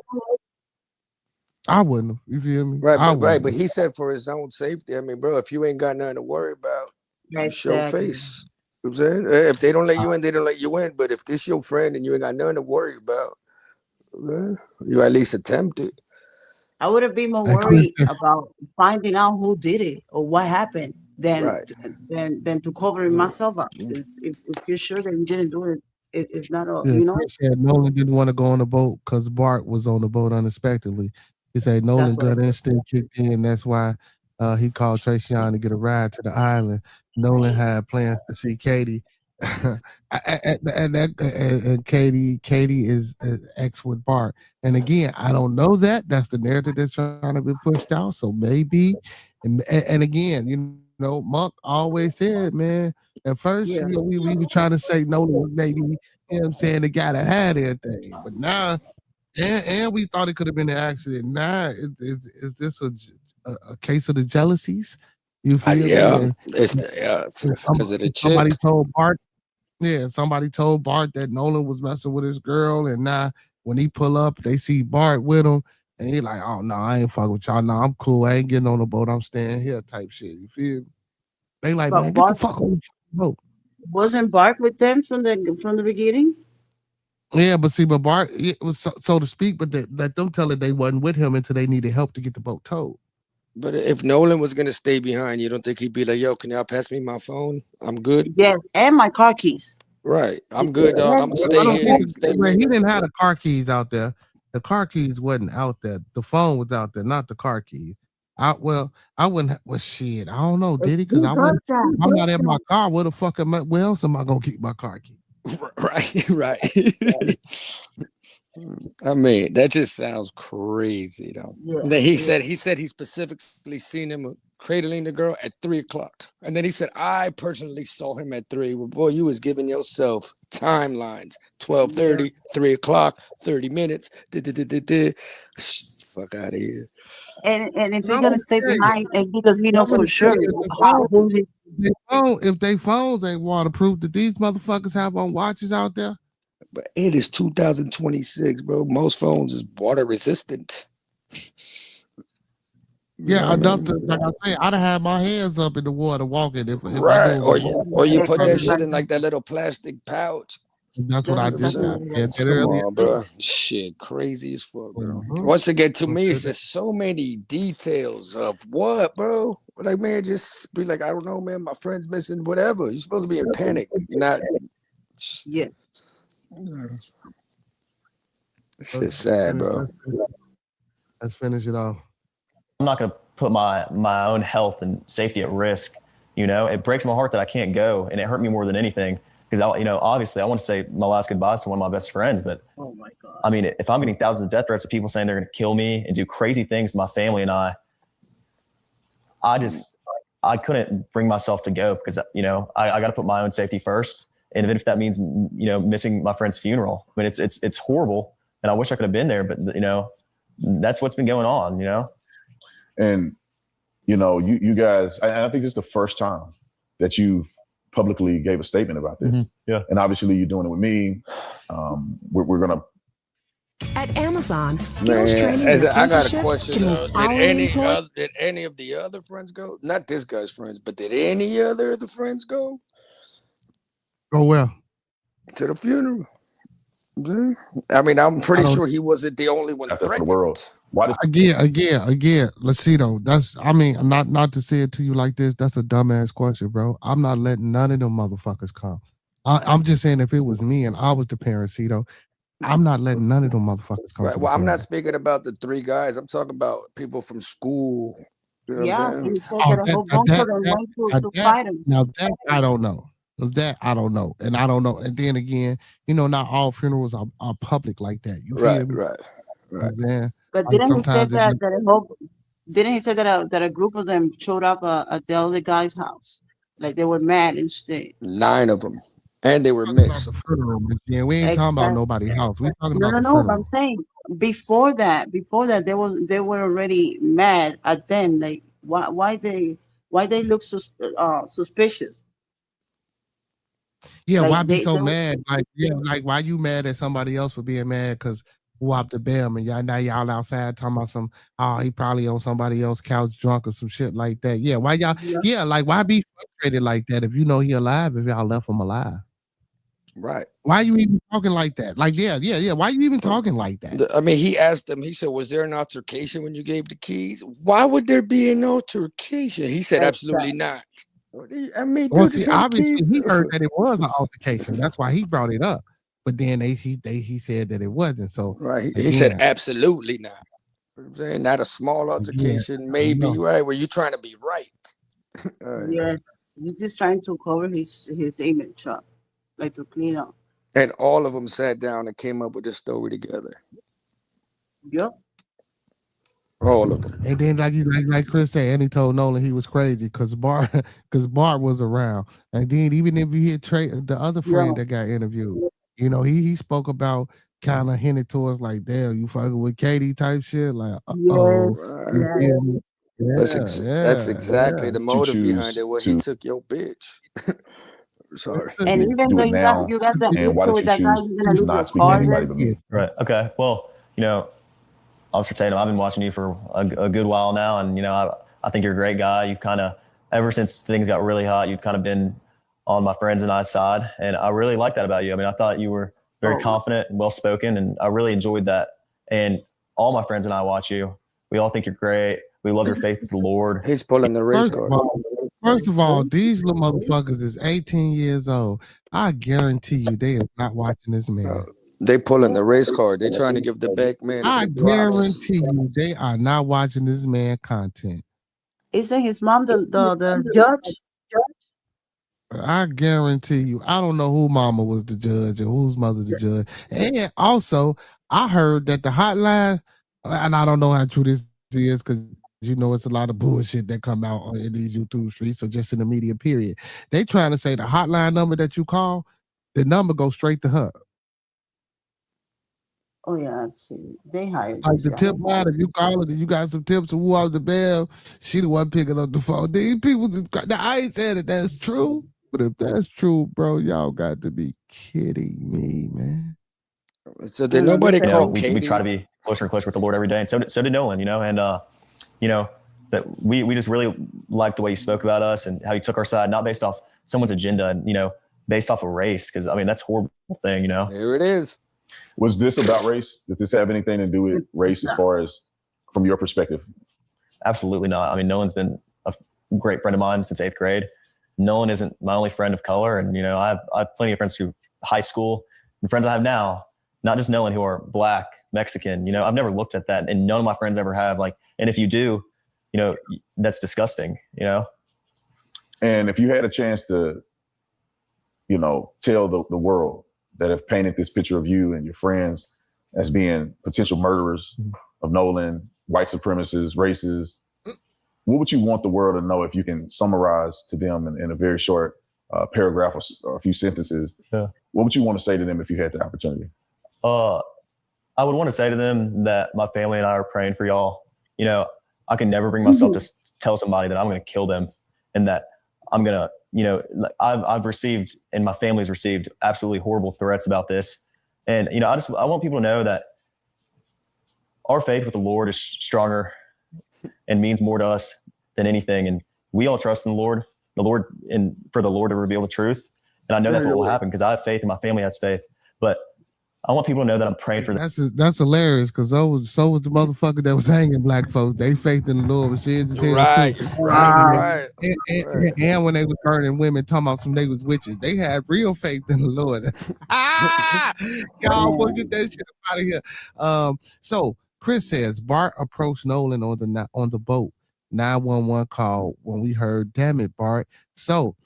I wouldn't. You feel me? Right, but he said for his own safety. I mean, bro, if you ain't got nothing to worry about, you show Exactly. face. You know what I'm saying? If they don't let you in, they don't let you in. But if this your friend and you ain't got nothing to worry about, you at least attempt it. I would have been more worried about finding out who did it or what happened than to covering myself up. If you're sure that you didn't do it, it's not a Yeah, Chris said Nolan didn't want to go on the boat because Bart was on the boat unexpectedly. He said Nolan gut instinct kicked in. That's why he called Tracion to get a ride to the island. Nolan had plans to see Katie. and Katie is ex with Bart. And again, I don't know that. That's the narrative that's trying to be pushed out. So maybe, and again, Monk always said, man, at first, we were trying to say Nolan was maybe, saying the guy that had everything. But now, and we thought it could have been an accident. Now, is this a case of the jealousies? You feel me? It's because of the chick. Somebody told Bart. Yeah, somebody told Bart that Nolan was messing with his girl, and now when he pull up, they see Bart with him, and he like, oh no, I ain't fucking with y'all. No, I'm cool. I ain't getting on the boat. I'm staying here, type shit. You feel me? They like, But man, Bart, get the fuck on the boat. Wasn't Bart with them from the beginning? Yeah, but Bart, it was so to speak, but let them tell it they wasn't with him until they needed help to get the boat towed. But if Nolan was gonna stay behind, you don't think he'd be like, "Yo, can y'all pass me my phone? I'm good." Yes, and my car keys. Right, I'm good, dog. I'm gonna stay here. He didn't have the car keys out there. The car keys wasn't out there. The phone was out there, not the car keys. I wouldn't. Well, shit, I don't know, did he? Because I'm not in my car. Where the fuck where else am I gonna keep my car key? Right. I mean, that just sounds crazy, though. And then he said he specifically seen him cradling the girl at 3:00, and then he said, "I personally saw him at 3." Well, boy, you was giving yourself timelines: 12:30, 3:00, 30 minutes. Fuck out of here. And if you're gonna stay behind, and because we know for sure if they phones ain't waterproof, that these motherfuckers have on watches out there. But it is 2026, bro. Most phones is water resistant. Yeah, enough to, like I say, I'd have had my hands up in the water walking if Right, I or you put that shit in like that little plastic pouch. That's what I did. Come on, bro. Shit, crazy as fuck, bro. Once again, to me, it's just so many details of what, bro. Like, man, just be like, I don't know, man. My friend's missing, whatever. You're supposed to be in panic. You're not. Yeah. It's just sad, bro. Let's finish it off. I'm not going to put my own health and safety at risk. It breaks my heart that I can't go, and it hurt me more than anything because obviously I want to say my last goodbyes to one of my best friends, but oh my God. I mean, if I'm getting thousands of death threats of people saying they're going to kill me and do crazy things to my family and I couldn't bring myself to go because, I got to put my own safety first. And even if that means, missing my friend's funeral, I mean, it's horrible and I wish I could have been there, but that's what's been going on, And, you guys, I think this is the first time that you've publicly gave a statement about this. Mm-hmm. Yeah. And obviously you're doing it with me. We're going to. At Amazon, skills training I and got a apprenticeships question. can empower Did any of the other friends go? Not this guy's friends, but did any other of the friends go? Go well. To the funeral. Yeah. I mean, I'm pretty sure he wasn't the only one threatened. The world. Why Again, Lucido, not to say it to you like this, that's a dumbass question, bro. I'm not letting none of them motherfuckers come. I'm just saying if it was me and I was the parent, Cito, I'm not letting none of them motherfuckers come. Right. Well, I'm not speaking about the 3 guys. I'm talking about people from school. You know what I'm saying? He said that a whole bunch of them went to fight him. Now that I don't know. That I don't know. And I don't know. And then again, not all funerals are public like that. You feel me? Right. Yeah. But didn't he say didn't he say that a group of them showed up at the other guy's house? Like they were mad and shit. 9 of them. And they were mixed. Yeah, we ain't talking about nobody's house. We're talking about the No. funeral. I'm saying before that, they were already mad at them. Like why they look suspicious? Yeah, Like, why be they- so they- mad? Like why you mad at somebody else for being mad because whooped the bam and y'all outside talking about he probably on somebody else's couch drunk or some shit like that. Yeah, why y'all why be frustrated like that if you know he alive if y'all left him alive? Right. Why you even talking like that? Like, yeah. Why you even talking like that? I mean, he asked them, he said, was there an altercation when you gave the keys? Why would there be an altercation? He said, absolutely not. I mean, Well, dude, see, just had the obviously keys. he heard that it was an altercation. That's why he brought it up. But then he said that it wasn't. So Right. He said, absolutely not. You know what I'm saying? Not a small altercation, maybe, right? Where you trying to be right. Yeah, he's just trying to cover his image up, like to clean up. And all of them sat down and came up with this story together. Yep. All of them. And then like Chris said, and he told Nolan he was crazy because Bart was around. And then even if you hit the other friend that got interviewed, he spoke about kind of hinted towards like, damn, you fucking with Katie type shit. Like, That's exactly the motive behind it. Well, he took your bitch. Sorry. And even though you got the issue with that guy, you're gonna lose your car. Right. Okay. Well, Officer Tatum, I've been watching you for a good while now, and I think you're a great guy. You've kind of, ever since things got really hot, you've kind of been on my friends and I's side, and I really like that about you. I mean, I thought you were very confident and well spoken, and I really enjoyed that. And all my friends and I watch you. We all think you're great. We love your faith with the Lord. He's pulling the race card. First of all, these little motherfuckers is 18 years old. I guarantee you they are not watching this man. They pulling the race card. They trying to give the back man I some props. guarantee you they are not watching this man content. Isn't his mom the judge? I guarantee you. I don't know who mama was the judge or whose mother the judge. And also, I heard that the hotline, and I don't know how true this is because it's a lot of bullshit that come out in these YouTube streets. So just in the media period, they trying to say the hotline number that you call, the number goes straight to her. Oh yeah, they hired like the tip line. If you call it and you got some tips to woo out the bell, she the one picking up the phone. These people just now, I ain't saying that that's true, but if that's true, bro, y'all got to be kidding me, man. So did nobody call we Katie? try to be closer and closer with the Lord every day, and so did Nolan, and that we just really liked the way you spoke about us and how you took our side, not based off someone's agenda, and based off of race, because I mean that's a horrible thing, There it is. Was this about race? Did this have anything to do with race as far as from your perspective? Absolutely not. I mean, Nolan's been a great friend of mine since 8th grade. Nolan isn't my only friend of color. And, I have plenty of friends through high school and friends I have now not just Nolan, who are Black, Mexican. You know, I've never looked at that, and none of my friends ever have. Like, and if you do, you know, that's disgusting. You know. And if you had a chance to, you know, tell the world that have painted this picture of you and your friends as being potential murderers of Nolan, white supremacists, racists, what would you want the world to know if you can summarize to them in a very short paragraph or a few sentences? Yeah. What would you want to say to them if you had the opportunity? I would want to say to them that my family and I are praying for y'all. You know, I can never bring myself to tell somebody that I'm going to kill them, and that I'm going to, you know, I've received, and my family's received, absolutely horrible threats about this. And, you know, I want people to know that our faith with the Lord is stronger and means more to us than anything. And we all trust in the Lord, and for the Lord to reveal the truth. And I know that's what will happen because I have faith and my family has faith. But I want people to know that I'm praying for them. That's hilarious because so was the motherfucker that was hanging black folks. They faith in the Lord was serious as hell too. Right. And when they was burning women, talking about some they was witches, they had real faith in the Lord. Y'all will get that shit out of here. So Chris says Bart approached Nolan on the boat. 911 call when we heard, damn it, Bart. So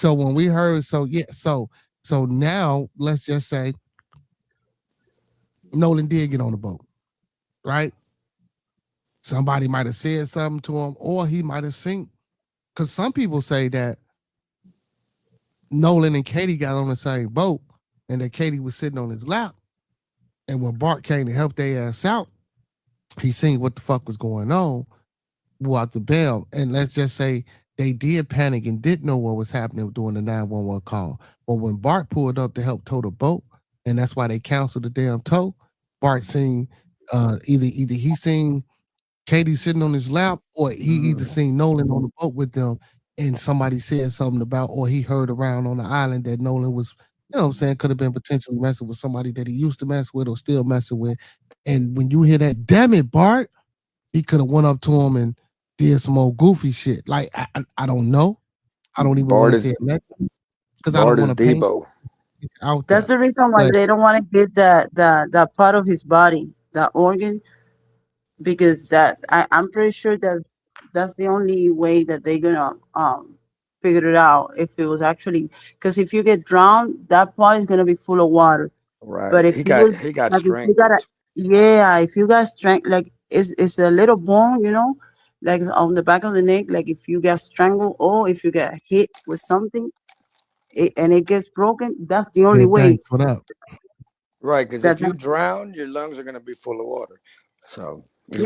when we heard, so now let's just say Nolan did get on the boat, right? Somebody might have said something to him, or he might have seen. Because some people say that Nolan and Katie got on the same boat, and that Katie was sitting on his lap. And when Bart came to help their ass out, he seen what the fuck was going on, blew out the bell. And let's just say they did panic and didn't know what was happening during the 911 call. But when Bart pulled up to help tow the boat, and that's why they canceled the damn tow, Bart seen either he seen Katie sitting on his lap, or he either seen Nolan on the boat with them, and somebody said something about, or he heard around on the island that Nolan was, you know what I'm saying, could have been potentially messing with somebody that he used to mess with or still messing with. And when you hear that, damn it, Bart, he could have went up to him and did some old goofy shit. Like, I don't know. I don't even want to say it because I don't want to paint out. That's the reason why they don't want to give that part of his body, that organ, because I'm pretty sure that's the only way that they're gonna figure it out, if it was actually, because if you get drowned, that part is gonna be full of water. Right. But if he got strangled. if you got strength, like it's a little bone, you know, like on the back of the neck, like if you get strangled or if you get hit with something and it gets broken, that's the only way. Right, because if you drown, your lungs are gonna be full of water. So but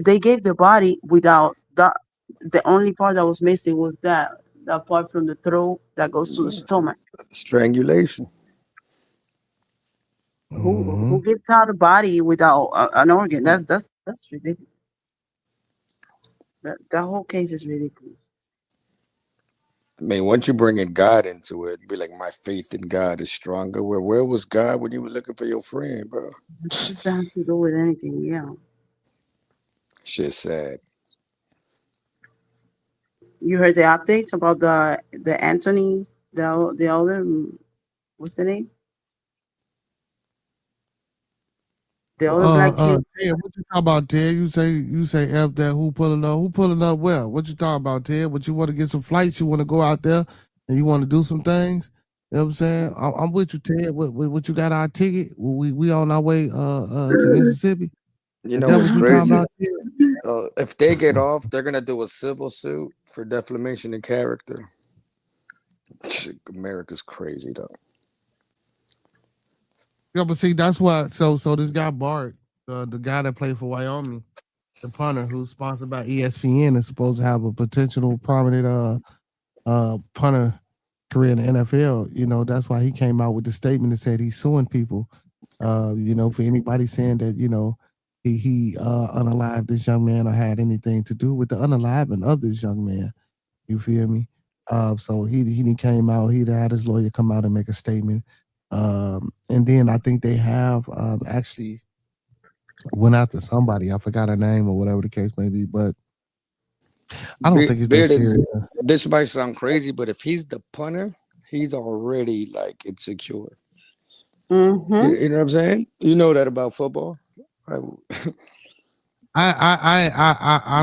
they gave the body without that. The only part that was missing was that part from the throat that goes to the stomach. strangulation. Who gets out a body without an organ? That's ridiculous. That whole case is ridiculous. I mean, once you bring in God into it, be like, my faith in God is stronger. Where was God when you were looking for your friend, bro? It just has to do with anything, yeah. Shit's sad. You heard the updates about the Anthony, the other, what's the name? The other black kid. Ted, what you talking about, Ted? You say F that, who pulling up? Who pulling up where? What you talking about, Ted? What, you want to get some flights? You want to go out there and you want to do some things? You know what I'm saying? I'm with you, Ted. What you got our ticket? We on our way to Mississippi. You know what's crazy? If they get off, they're gonna do a civil suit for defamation of character. America's crazy though. Yeah, but see, that's why. So this guy Bart, the guy that played for Wyoming, the punter who's sponsored by ESPN, is supposed to have a potential prominent punter career in the NFL. You know, that's why he came out with the statement that said he's suing people. You know, for anybody saying that, you know, he unalived this young man or had anything to do with the unaliving of this young man. You feel me? So he came out. He had his lawyer come out and make a statement. And then I think they have actually went after somebody. I forgot her name or whatever the case may be, but I don't think it's that serious. This might sound crazy, but if he's the punter, he's already like insecure. You know what I'm saying? You know that about football. I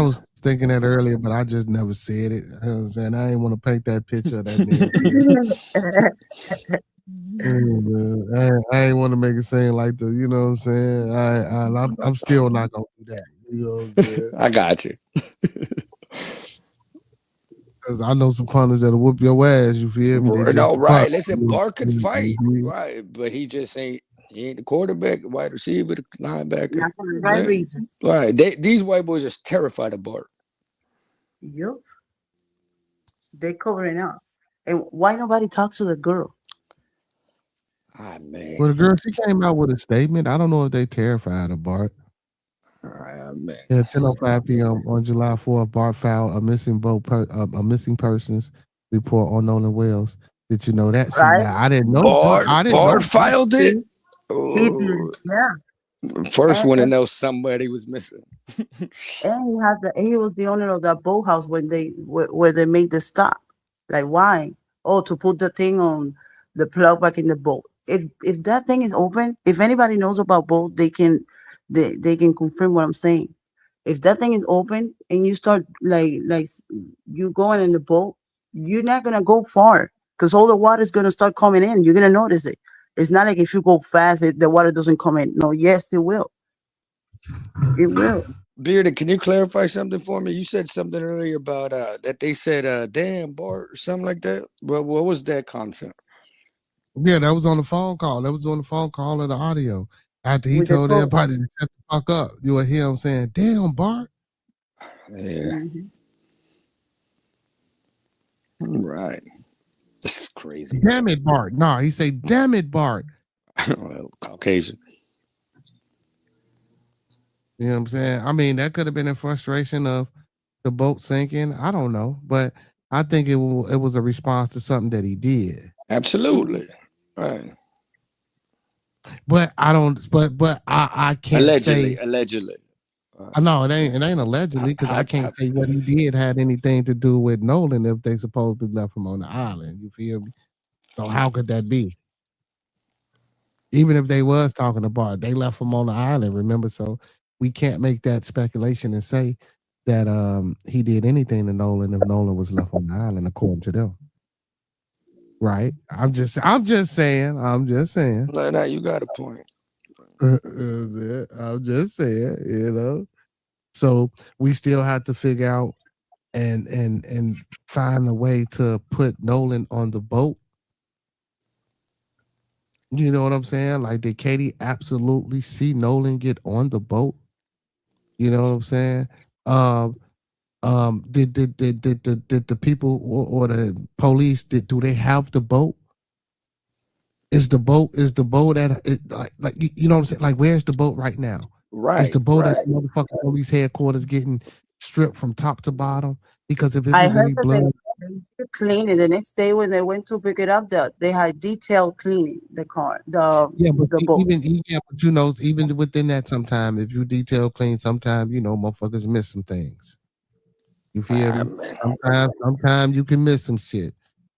was thinking that earlier, but I just never said it. You know what I'm saying? I ain't want to paint that picture of that narrative. I ain't want to make it seem like the, you know what I'm saying? I'm still not gonna do that. You know what I'm saying? I got you. Because I know some punters that'll whoop your ass. You feel me? They No, just right. punt. Listen, Bart could fight, Mhm. right? But he just ain't. He ain't the quarterback, the wide receiver, the linebacker. Not for the right reason. Right. These white boys are terrified of Bart. Yup. They covering up. And why nobody talks to the girl? Ah, man. Well, the girl, she came out with a statement. I don't know if they terrified of Bart. Ah, man. Yeah, 10:05 p.m. on July 4th, Bart filed a missing persons report on Nolan Wells. Did you know that? See, Right? now I didn't know. I didn't Bart know. filed it. He did, yeah. First And, one to and, know somebody was missing. and he was the owner of that boathouse when where they made the stop. Like why? Oh, to put the thing on the plug back in the boat. If that thing is open, if anybody knows about boat, they can confirm what I'm saying. If that thing is open and you start you going in the boat, you're not gonna go far because all the water is gonna start coming in. You're gonna notice it. It's not like if you go fast, the water doesn't come in. No, yes, it will. It will. Bearded, can you clarify something for me? You said something earlier about that they said damn Bart or something like that. Well, what was that concept? Yeah, that was on the phone call. That was on the phone call of the audio. After he With the told coat. everybody to shut the fuck up, you would hear him saying, "Damn, Bart." Yeah. Right. This is crazy. Damn it, Bart. No, he say, "Damn it, Bart." Well, Caucasian. You know what I'm saying? I mean, that could have been in frustration of the boat sinking. I don't know, but I think it was a response to something that he did. Absolutely. Right. But I don't. But I can't Allegedly. say. Allegedly. I know it ain't allegedly because I can't say what he did had anything to do with Nolan if they supposedly left him on the island. You feel me? So how could that be? Even if they was talking to Bart, they left him on the island. Remember, so we can't make that speculation and say that he did anything to Nolan if Nolan was left on the island, according to them. Right? I'm just saying. No, you got a point. I'm just saying, you know. So we still have to figure out and find a way to put Nolan on the boat. You know what I'm saying? Like, did Katie absolutely see Nolan get on the boat? You know what I'm saying? Did the people or the police do they have the boat? Is the boat at like you know what I'm saying? Like, where's the boat right now? Right. Is the boat at right. the motherfucking police headquarters getting stripped from top to bottom? Because if it I was heard any that blood, they did clean it the next day when they went to pick it up. They had detailed cleaning the car, yeah, but the boat. but you know, even within that, sometime if you detail clean, sometimes you know motherfuckers miss some things. You feel me? Sometimes you can miss some shit.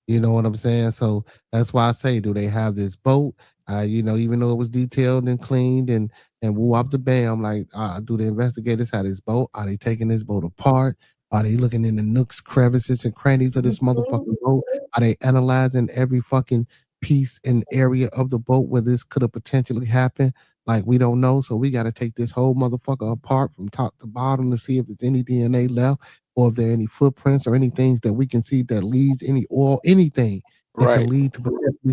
You know what I'm saying? So that's why I say, do they have this boat? You know, even though it was detailed and cleaned and woo up the bam, like, do the investigators have this boat? Are they taking this boat apart? Are they looking in the nooks, crevices, and crannies of this motherfucking boat? Are they analyzing every fucking piece and area of the boat where this could have potentially happened? Like, we don't know, so we got to take this whole motherfucker apart from top to bottom to see if there's any DNA left, or if there are any footprints or any things that we can see that leads any oil, anything that Right. can lead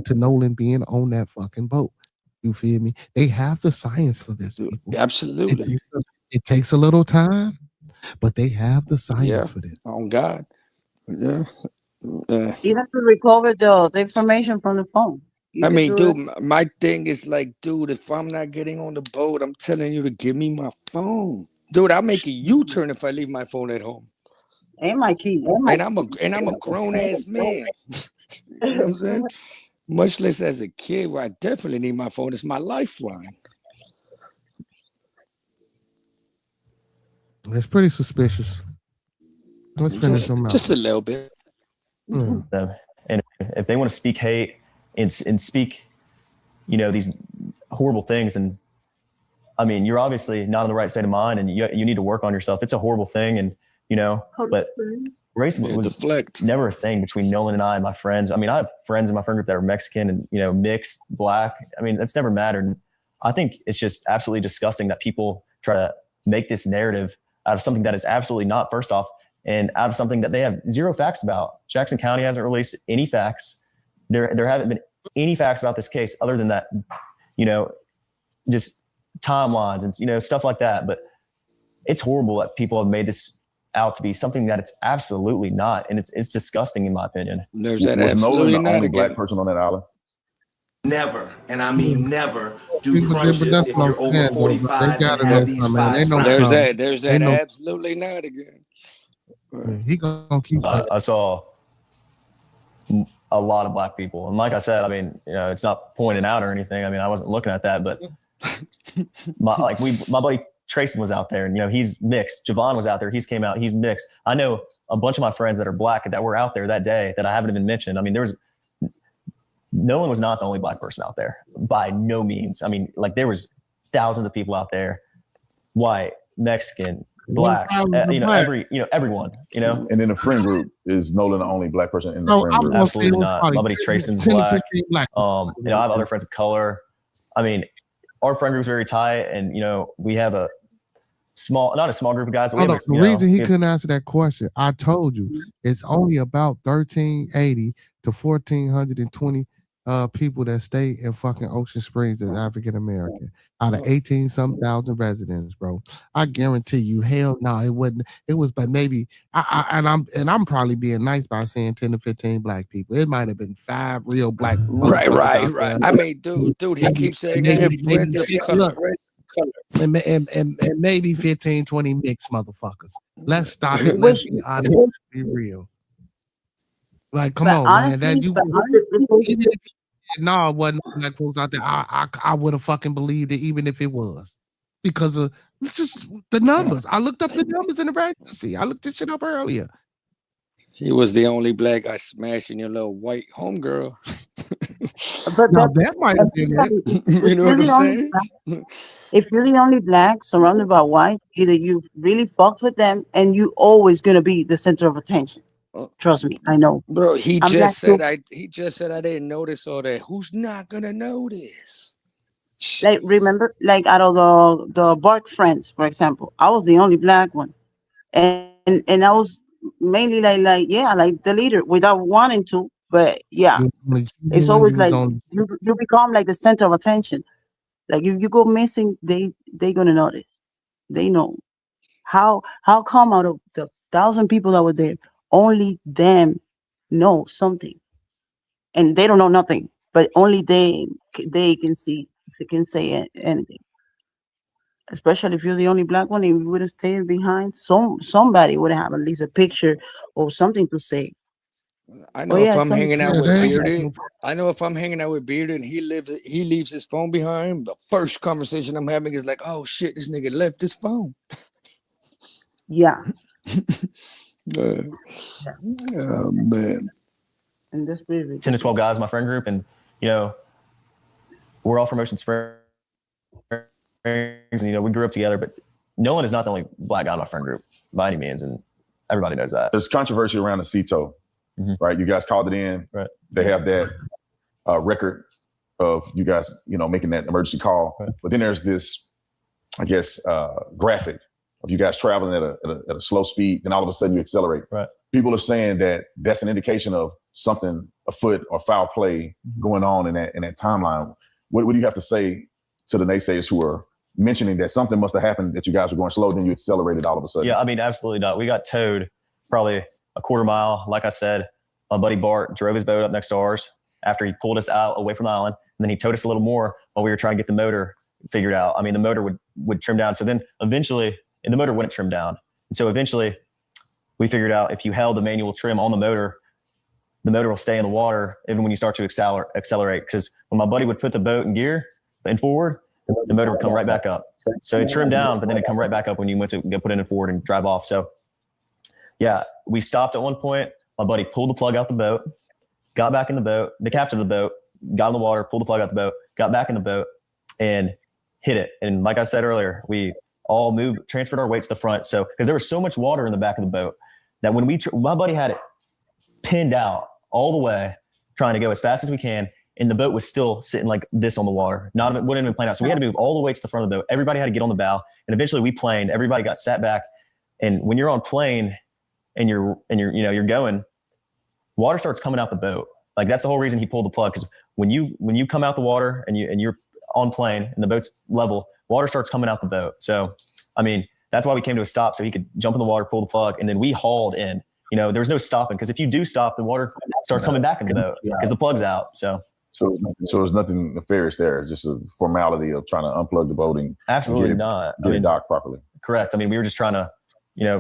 to Nolan being on that fucking boat. You feel me? They have the science for this, people. Absolutely. It takes a little time, but they have the science for this. Oh God. Yeah. You have to recover the information from the phone. You I can mean, do dude, my thing is like, dude, if I'm not getting on the boat, I'm telling you to give me my phone. Dude, I'll make a U-turn if I leave my phone at home. And my keys. And I'm a grown ass man. You know what I'm saying? Much less as a kid, where I definitely need my phone. It's my lifeline. It's pretty suspicious. Let's finish them out. Just a little bit. And if they want to speak hate and speak, you know, these horrible things. And I mean, you're obviously not in the right state of mind, and you need to work on yourself. It's a horrible thing. And, but race was never a thing between Nolan and I and my friends. I mean, I have friends in my friend group that are Mexican and, mixed, black. I mean, that's never mattered. And I think it's just absolutely disgusting that people try to make this narrative out of something that it's absolutely not, first off, and out of something that they have zero facts about. Jackson County hasn't released any facts. There haven't been any facts about this case other than that, just timelines and, stuff like that. But it's horrible that people have made this out to be something that it's absolutely not. And it's disgusting in my opinion. There's that Was absolutely Nolan the not only again. black person on that island? Never, and I mean never, do But crunches that's if what I'm you're over saying, though, bro. 45 They and gotta have know these something, man. They five know crimes. something. There's They that know. absolutely not again. He gonna keep saying. I saw a lot of black people. And like I said, I mean, it's not pointing out or anything. I mean, I wasn't looking at that, but my buddy Trayson was out there and, he's mixed. Javon was out there. He's came out. He's mixed. I know a bunch of my friends that are black that were out there that day that I haven't even mentioned. I mean, Nolan was not the only black person out there by no means. I mean, like there was thousands of people out there, white, Mexican, black, everyone, And in the friend group, is Nolan the only black person in the No, friend I'm group? gonna Absolutely say not. My buddy Trayson's 10 to black. 15 black. I have other friends of color. I mean, our friend group's very tight, and we have a not a small group of guys, but we have The reason he couldn't answer that question, I told you, it's only about 1,380 to 1,420 people that stay in fucking Ocean Springs that's African American out of 18-some thousand residents, bro. I guarantee you, hell no, it wasn't. It was, but maybe I'm probably being nice by saying 10 to 15 black people. It might have been 5 real black. Right. I mean, dude, he keeps saying they have friends of color. And maybe 15, 20 mixed motherfuckers. Let's stop it. Let's be honest. Let's be real. Like, come on, man. That you even if no, it wasn't black folks out there. I would have fucking believed it, even if it was, because of just the numbers. I looked up the numbers in the registry. I looked this shit up earlier. He was the only black guy smashing your little white homegirl. But Now, that might have been it. You know what I'm saying? If you're the only black surrounded by white, either you really fucked with them and you always gonna be the center of attention. Trust me, I know. Bro, he I'm just black said I didn't notice all that. Who's not gonna notice? Like remember, like out of the Bart friends, for example, I was the only black one, and I was mainly like the leader without wanting to, but yeah, it's always like you become like the center of attention. Like if you go missing, they gonna notice. They know how come out of the 1,000 people that were there, only them know something, and they don't know nothing, but only they can see. If they can say anything, especially if you're the only black one, if you would have stayed behind, somebody would have at least a picture or something to say. I know if I'm hanging out with Bearded, and he leaves his phone behind, the first conversation I'm having is like, oh shit, this nigga left his phone. Yeah. Oh man. And this 10 to 12 guys in my friend group, and we're all from Ocean Springs, and we grew up together. But Nolan is not the only black guy in my friend group by any means, and everybody knows that. There's controversy around the CETO, right? You guys called it in. Right. They have that record of you guys, making that emergency call. Right. But then there's this, I guess, graphic of you guys traveling at a slow speed, and all of a sudden you accelerate. Right. People are saying that that's an indication of something afoot or foul play going on in that timeline. What do you have to say to the naysayers who are mentioning that something must have happened, that you guys were going slow, then you accelerated all of a sudden? Yeah, I mean, absolutely not. We got towed probably a quarter mile. Like I said, my buddy Bart drove his boat up next to ours after he pulled us out away from the island. And then he towed us a little more while we were trying to get the motor figured out. I mean, the motor would trim down. So then eventually, and the motor wouldn't trim down. And so eventually we figured out if you held the manual trim on the motor will stay in the water even when you start to accelerate. Because when my buddy would put the boat in gear and forward, the motor would come right back up. So it trimmed down, but then it'd come right back up when you went to go put it in forward and drive off. So yeah, we stopped at one point. My buddy pulled the plug out the boat, got back in the boat, the captain of the boat, got in the water, pulled the plug out the boat, got back in the boat. and hit it. And like I said earlier, we all transferred our weight to the front. So, because there was so much water in the back of the boat that when my buddy had it pinned out all the way, trying to go as fast as we can, and the boat was still sitting like this on the water. Wouldn't even plan out. So we had to move all the way to the front of the boat. Everybody had to get on the bow, and eventually we planed. Everybody got sat back. And when you're on plane and you're going, water starts coming out the boat. Like that's the whole reason he pulled the plug. Because when you come out the water and you're on plane and the boat's level, water starts coming out the boat. So, I mean, that's why we came to a stop so he could jump in the water, pull the plug, and then we hauled in. There was no stopping because if you do stop, the water starts coming back in the boat because the plug's out. So there's nothing nefarious there. It's just a formality of trying to unplug the boat and absolutely get not. It docked properly. Correct. I mean, we were just trying to,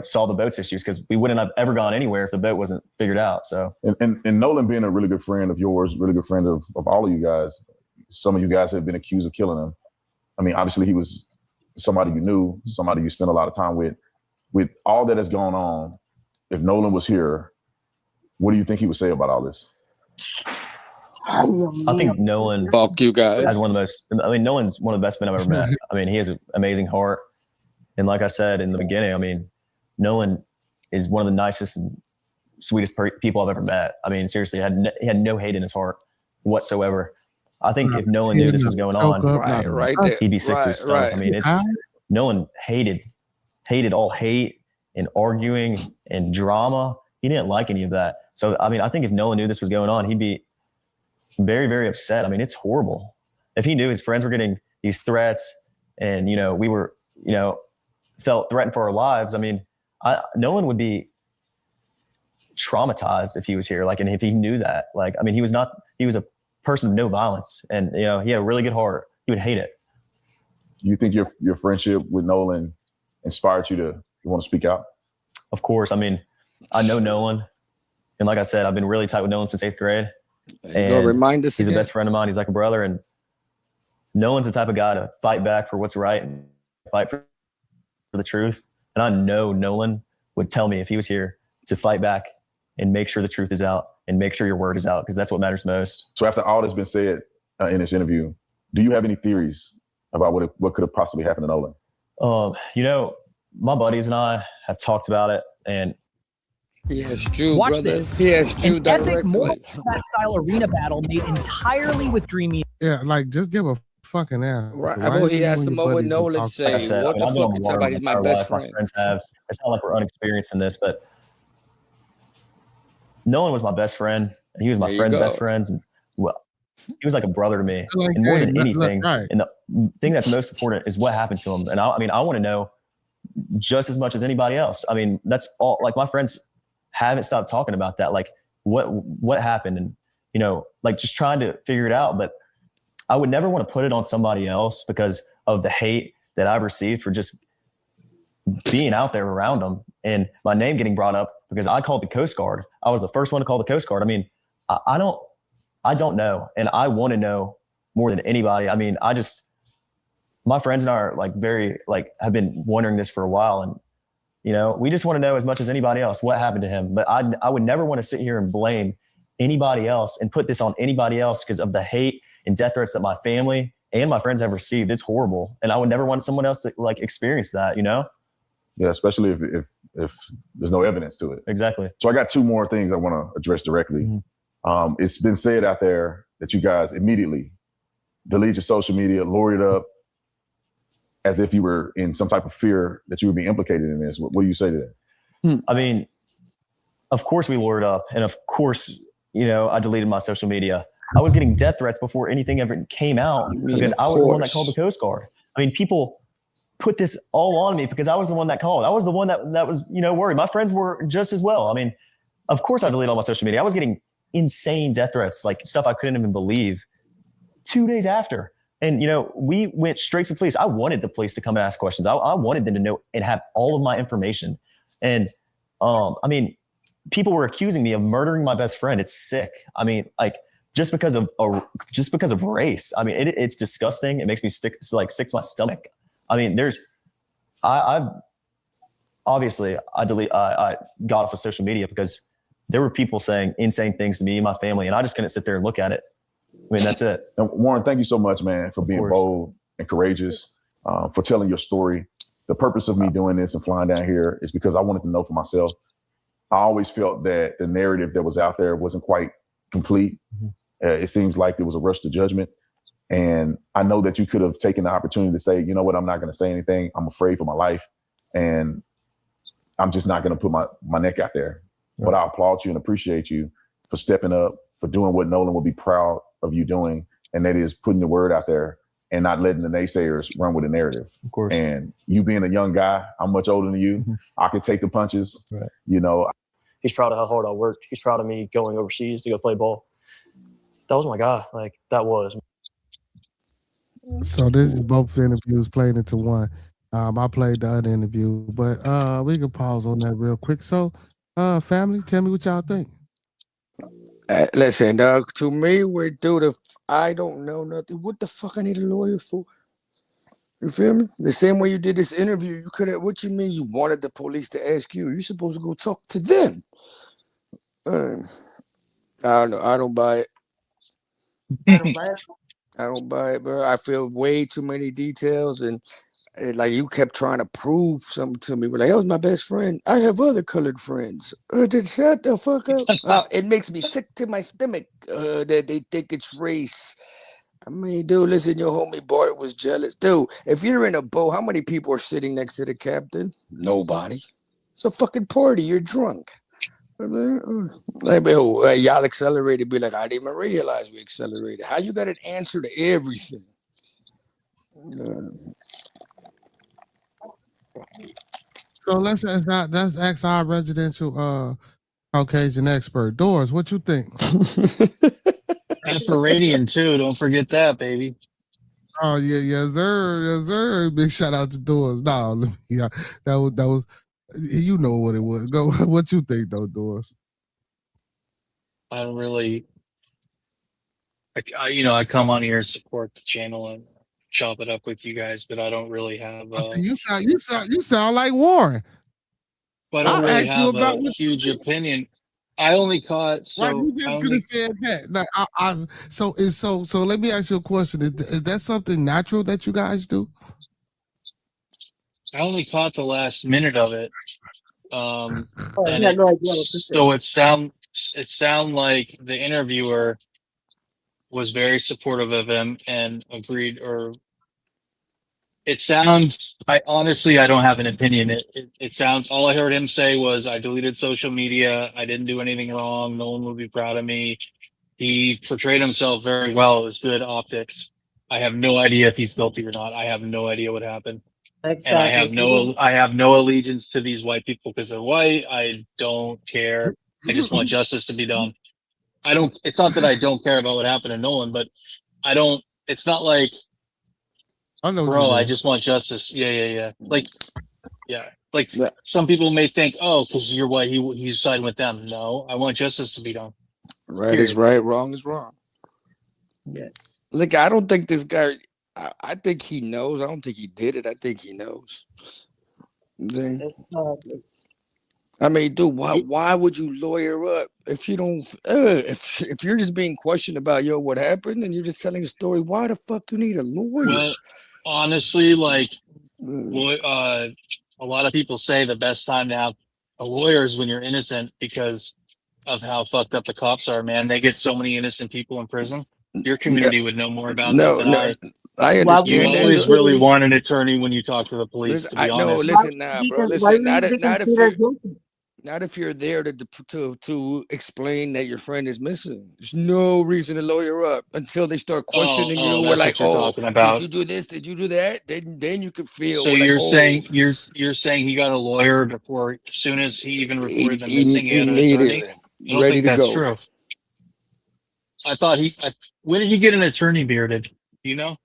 solve the boat's issues because we wouldn't have ever gone anywhere if the boat wasn't figured out. So and Nolan being a really good friend of yours, really good friend of all of you guys. Some of you guys have been accused of killing him. I mean, obviously he was somebody you knew, somebody you spent a lot of time with. With all that has gone on, if Nolan was here, what do you think he would say about all this? I think Nolan, fuck you guys, has one of the most. I mean, Nolan's one of the best men I've ever met. I mean, he has an amazing heart, and like I said in the beginning, I mean, Nolan is one of the nicest and sweetest people I've ever met. I mean, seriously, he had no hate in his heart whatsoever. I think if Nolan knew this was going on, right there, he'd be sick to his stomach. I mean, Nolan hated all hate and arguing and drama. He didn't like any of that. So, I mean, I think if Nolan knew this was going on, he'd be very, very upset. I mean, it's horrible. If he knew his friends were getting these threats and, we were, felt threatened for our lives, I mean, Nolan would be traumatized if he was here. Like, and if he knew that, like, I mean, he was a person of no violence and, he had a really good heart. He would hate it. Do you think your friendship with Nolan inspired you to want to speak out? Of course. I mean, I know Nolan. And like I said, I've been really tight with Nolan since 8th grade. And remind us he's again. a best friend of mine. He's like a brother. And Nolan's the type of guy to fight back for what's right and fight for the truth. And I know Nolan would tell me if he was here to fight back and make sure the truth is out and make sure your word is out, because that's what matters most. So after all that's been said in this interview, do you have any theories about what could have possibly happened to Nolan? My buddies and I have talked about it, and he has Drew, watch brother. this. He has Drew An epic directly. Mortal Kombat style arena battle made entirely with Dream Eater. Yeah, like just give a fucking ass. Right. Why He you asked and him your what buddies Nolan talk- say. like I said, What the I've been fuck on you water talking about? He's my entire best life. friend. My friends have. It's not like we're unexperienced in this, but Nolan was my best friend, and he was my There you friend's go. best friends. And well, he was like a brother to me. Like, And more hey, than look, anything, right. and the thing that's most important is what happened to him. And I want to know just as much as anybody else. I mean, that's all. Like my friends haven't stopped talking about that. Like what happened, and like just trying to figure it out. But I would never want to put it on somebody else because of the hate that I've received for just being out there around them, and my name getting brought up because I called the Coast Guard. I was the first one to call the Coast Guard. I mean, I don't know, and I want to know more than anybody. I mean, my friends and I are have been wondering this for a while, and we just want to know as much as anybody else what happened to him. But I would never want to sit here and blame anybody else and put this on anybody else because of the hate and death threats that my family and my friends have received. It's horrible, and I would never want someone else to experience that. Yeah, especially if there's no evidence to it. Exactly. So I got two more things I want to address directly. Mm-hmm. It's been said out there that you guys immediately delete your social media, lawyered up, as if you were in some type of fear that you would be implicated in this. What do you say to that? I mean, of course we lawyered up, and of course, I deleted my social media. I was getting death threats before anything ever came out because I was the one that called the Coast Guard. I mean, people put this all on me because I was the one that called. I was the one that was, worried. My friends were just as well. I mean, of course I deleted all my social media. I was getting insane death threats, like stuff I couldn't even believe 2 days after. And, we went straight to the police. I wanted the police to come and ask questions. I wanted them to know and have all of my information. And, I mean, people were accusing me of murdering my best friend. It's sick. I mean, like, just because of race. I mean, it's disgusting. It makes me sick to my stomach. I mean, I got off of social media because there were people saying insane things to me and my family, and I just couldn't sit there and look at it. I mean, that's it. And Warren, thank you so much, man, for being bold and courageous for telling your story. The purpose of me doing this and flying down here is because I wanted to know for myself. I always felt that the narrative that was out there wasn't quite complete. It seems like there was a rush to judgment. And I know that you could have taken the opportunity to say, you know what, I'm not going to say anything. I'm afraid for my life. And I'm just not going to put my neck out there. Right. But I applaud you and appreciate you for stepping up, for doing what Nolan will be proud of you doing. And that is putting the word out there and not letting the naysayers run with the narrative. Of course. And you being a young guy, I'm much older than you. I could take the punches. Right. You know, he's proud of how hard I worked. He's proud of me going overseas to go play ball. That was my guy. Like, that was. So this is both interviews played into one. I played the other interview, but we can pause on that real quick. So, family, tell me what y'all think. Listen, Doug, to me, I don't know nothing. What the fuck I need a lawyer for? You feel me? The same way you did this interview, you could have, what you mean you wanted the police to ask you? You're supposed to go talk to them. I don't know. I don't buy it. I don't buy it, bro. I feel way too many details, and like you kept trying to prove something to me. We're like, that was my best friend. I have other colored friends. Shut the fuck up. It makes me sick to my stomach that they think it's race. I mean, dude, listen, your homie Bart was jealous. Dude, if you're in a boat, how many people are sitting next to the captain? Nobody. It's a fucking party. You're drunk. Like, y'all accelerated. Be like, I didn't even realize we accelerated. How you got an answer to everything? So let's ask our residential Caucasian expert, Doris. What you think? Afro-Radian too. Don't forget that, baby. Oh yeah, yes sir. Big shout out to Doris. No, yeah, that was. You know what it was. Go. What you think though, Doris? I don't really. I come on here and support the channel and chop it up with you guys, but I don't really have. You sound like Warren. But I don't really have a huge opinion. I only caught. So why you just could have said that? Like, so let me ask you a question. Is that something natural that you guys do? I only caught the last minute of it. And no idea what to say. So it sound like the interviewer was very supportive of him and agreed, or it sounds, I don't have an opinion. It sounds, all I heard him say was, I deleted social media. I didn't do anything wrong. No one would be proud of me. He portrayed himself very well. It was good optics. I have no idea if he's guilty or not. I have no idea what happened. Exactly. And I have no allegiance to these white people because they're white. I don't care. I just want justice to be done. It's not that I don't care about what happened to Nolan, but it's not like, bro, I just want justice. Yeah. Like some people may think, oh, because you're white, he's siding with them. No, I want justice to be done. Right is right, wrong is wrong. Yes. Look, I don't think this guy, I think he knows. I don't think he did it. I think he knows. I mean, dude, why would you lawyer up if you don't? If you're just being questioned about what happened, and you're just telling a story, why the fuck you need a lawyer? Well, honestly, like, a lot of people say the best time to have a lawyer is when you're innocent because of how fucked up the cops are. Man, they get so many innocent people in prison. Your community would know more about that than I. I understand. You always really want an attorney when you talk to the police. Listen, to be honest. Listen now, bro. Listen, not if you're there to explain that your friend is missing. There's no reason to lawyer up until they start questioning you. We're like, did you do this? Did you do that? Then you can feel. So you're saying you're saying he got a lawyer before, as soon as he even reported the missing, he had an attorney? I don't think that's true. I thought when did he get an attorney bearded? You know?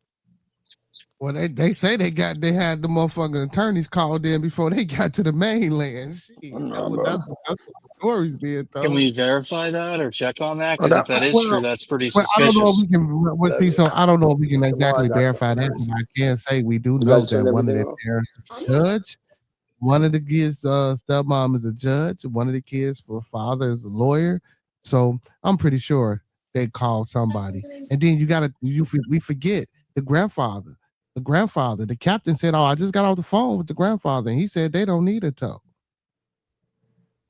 Well, they say they had the motherfucking attorneys called in before they got to the mainland. That's the stories being told. Can we verify that or check on that? Because if that is true, that's pretty suspicious. I don't know if we can. I don't know if we can exactly verify that. But I can say we do know that one of their parents is a judge. One of the kids' stepmom is a judge. One of the kids' father is a lawyer. So I'm pretty sure they called somebody. And then we forget the grandfather. The grandfather. The captain said, "Oh, I just got off the phone with the grandfather," and he said they don't need a tow.